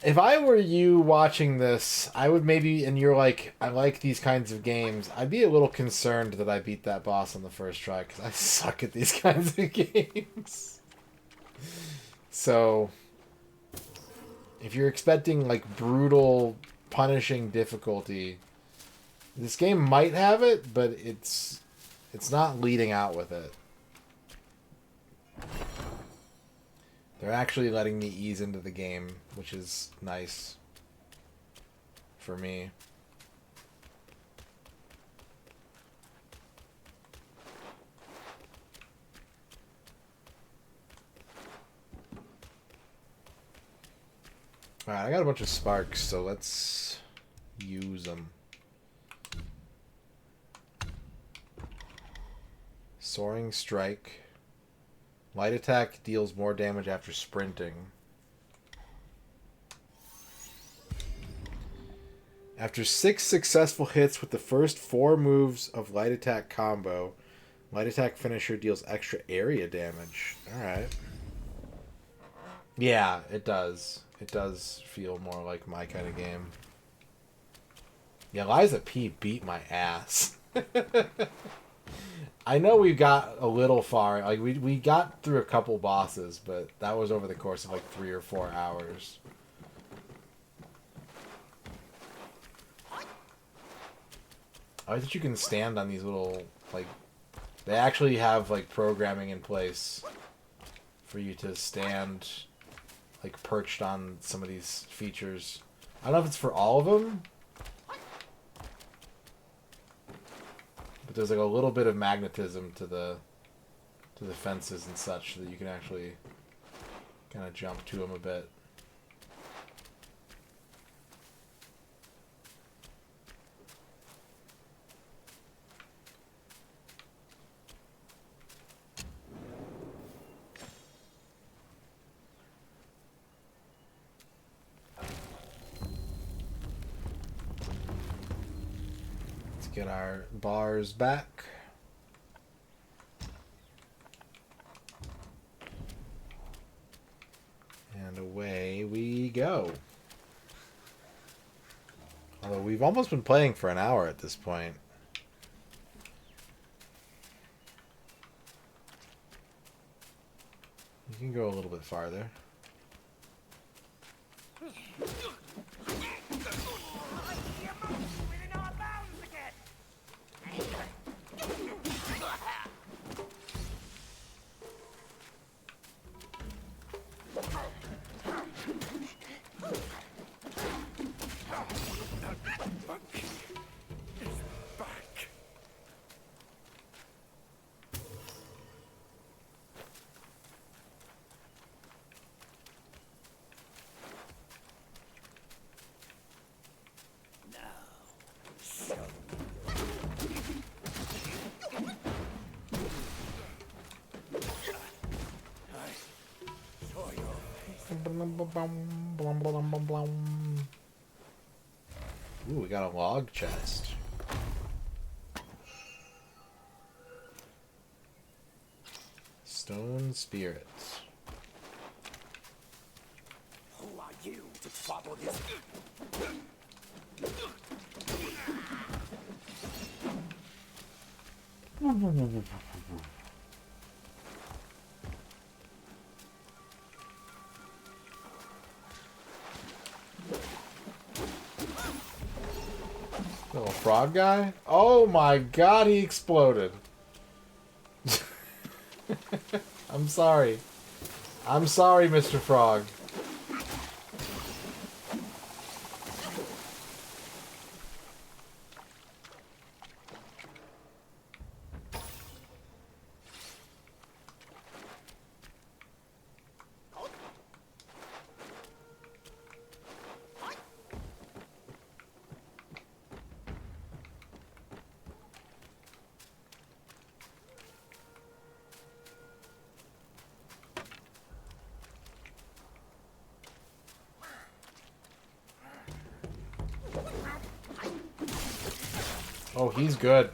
If I were you watching this, I would maybe, and you're like, I like these kinds of games, I'd be a little concerned that I beat that boss on the first try, because I suck at these kinds of games. So, if you're expecting, like, brutal, punishing difficulty, this game might have it, but it's not leading out with it. They're actually letting me ease into the game, which is nice for me. Alright, I got a bunch of sparks, so let's use them. Soaring Strike. Light attack deals more damage after sprinting. After 6 successful hits with the first 4 moves of light attack combo, light attack finisher deals extra area damage. Alright. Yeah, it does. It does feel more like my kind of game. Yeah, Liza P beat my ass. I know we got a little far. Like we got through a couple bosses, but that was over the course of like 3 or 4 hours. I like that you can stand on these little, like, they actually have like programming in place for you to stand like perched on some of these features. I don't know if it's for all of them, but there's like a little bit of magnetism to the fences and such so that you can actually kind of jump to them a bit. Get our bars back. And away we go. Although we've almost been playing for an hour at this point. You can go a little bit farther. Ooh, we got a log chest. Stone spirits. Who are you to follow this? Little frog guy? Oh my god, he exploded. I'm sorry. I'm sorry, Mr. Frog. Oh, he's good.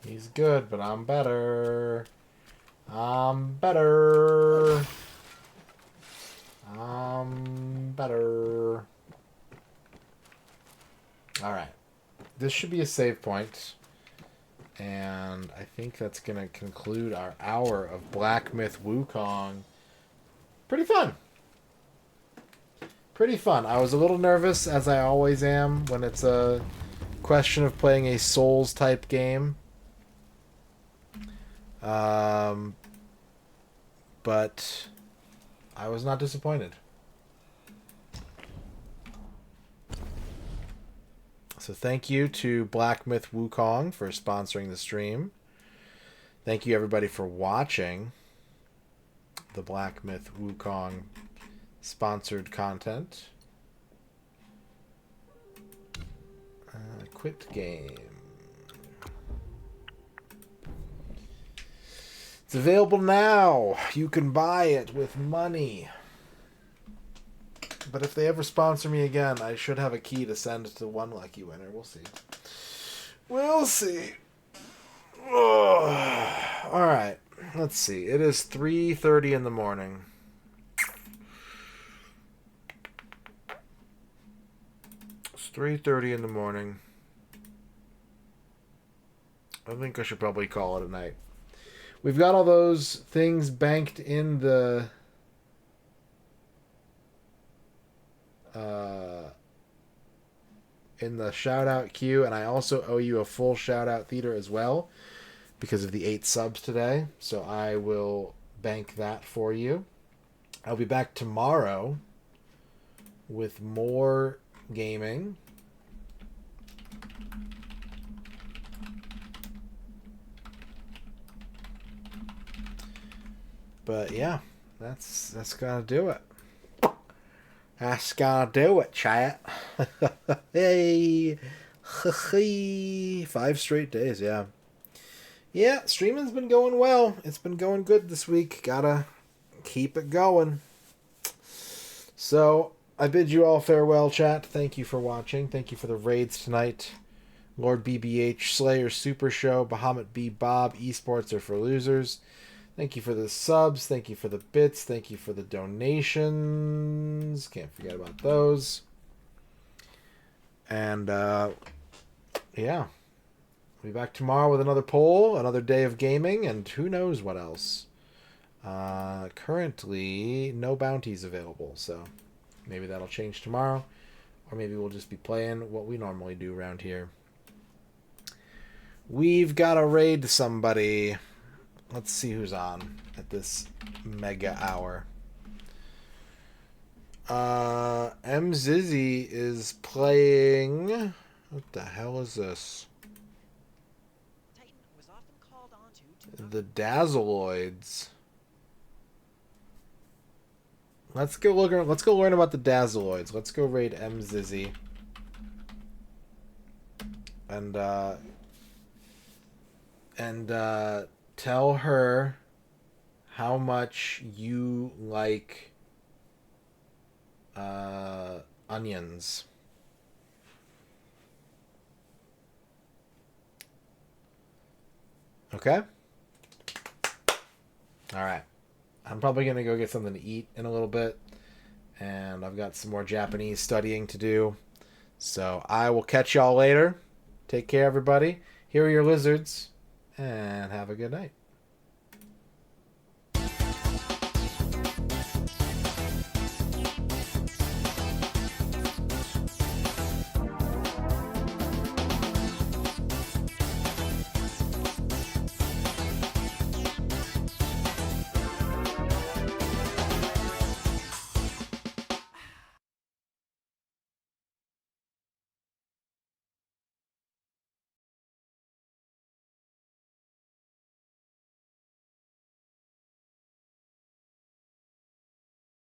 He's good, but I'm better. I'm better. I'm better. Alright. This should be a save point. And I think that's going to conclude our hour of Black Myth Wukong. Pretty fun. Pretty fun. I was a little nervous, as I always am, when it's a question of playing a Souls-type game. But I was not disappointed. So thank you to Black Myth Wukong for sponsoring the stream. Thank you everybody for watching the Black Myth Wukong sponsored content. Quit game. It's available now. You can buy it with money. But if they ever sponsor me again, I should have a key to send to one lucky winner. We'll see. We'll see. Alright. Let's see. It is 3:30 in the morning. It's 3:30 in the morning. I think I should probably call it a night. We've got all those things banked in the shout out queue, and I also owe you a full shout out theater as well because of the 8 subs today. So I will bank that for you. I'll be back tomorrow with more gaming. But yeah, that's gonna do it. That's gonna do it, chat. Hey, 5 straight days, yeah. Yeah, streaming's been going well. It's been going good this week. Gotta keep it going. So, I bid you all farewell, chat. Thank you for watching. Thank you for the raids tonight. Lord BBH, Slayer Super Show, Bahamut B Bob, Esports are for losers. Thank you for the subs. Thank you for the bits. Thank you for the donations. Can't forget about those. And, yeah. We'll be back tomorrow with another poll, another day of gaming, and who knows what else. Currently, no bounties available, so maybe that'll change tomorrow. Or maybe we'll just be playing what we normally do around here. We've got to raid somebody. Let's see who's on at this mega hour. M. Zizzy is playing... What the hell is this? The Dazzleoids. Let's go learn about the Dazzleoids. Let's go raid M. Zizzy. And tell her how much you like onions. Okay? Alright. I'm probably going to go get something to eat in a little bit. And I've got some more Japanese studying to do. So I will catch y'all later. Take care, everybody. Here are your lizards. And have a good night.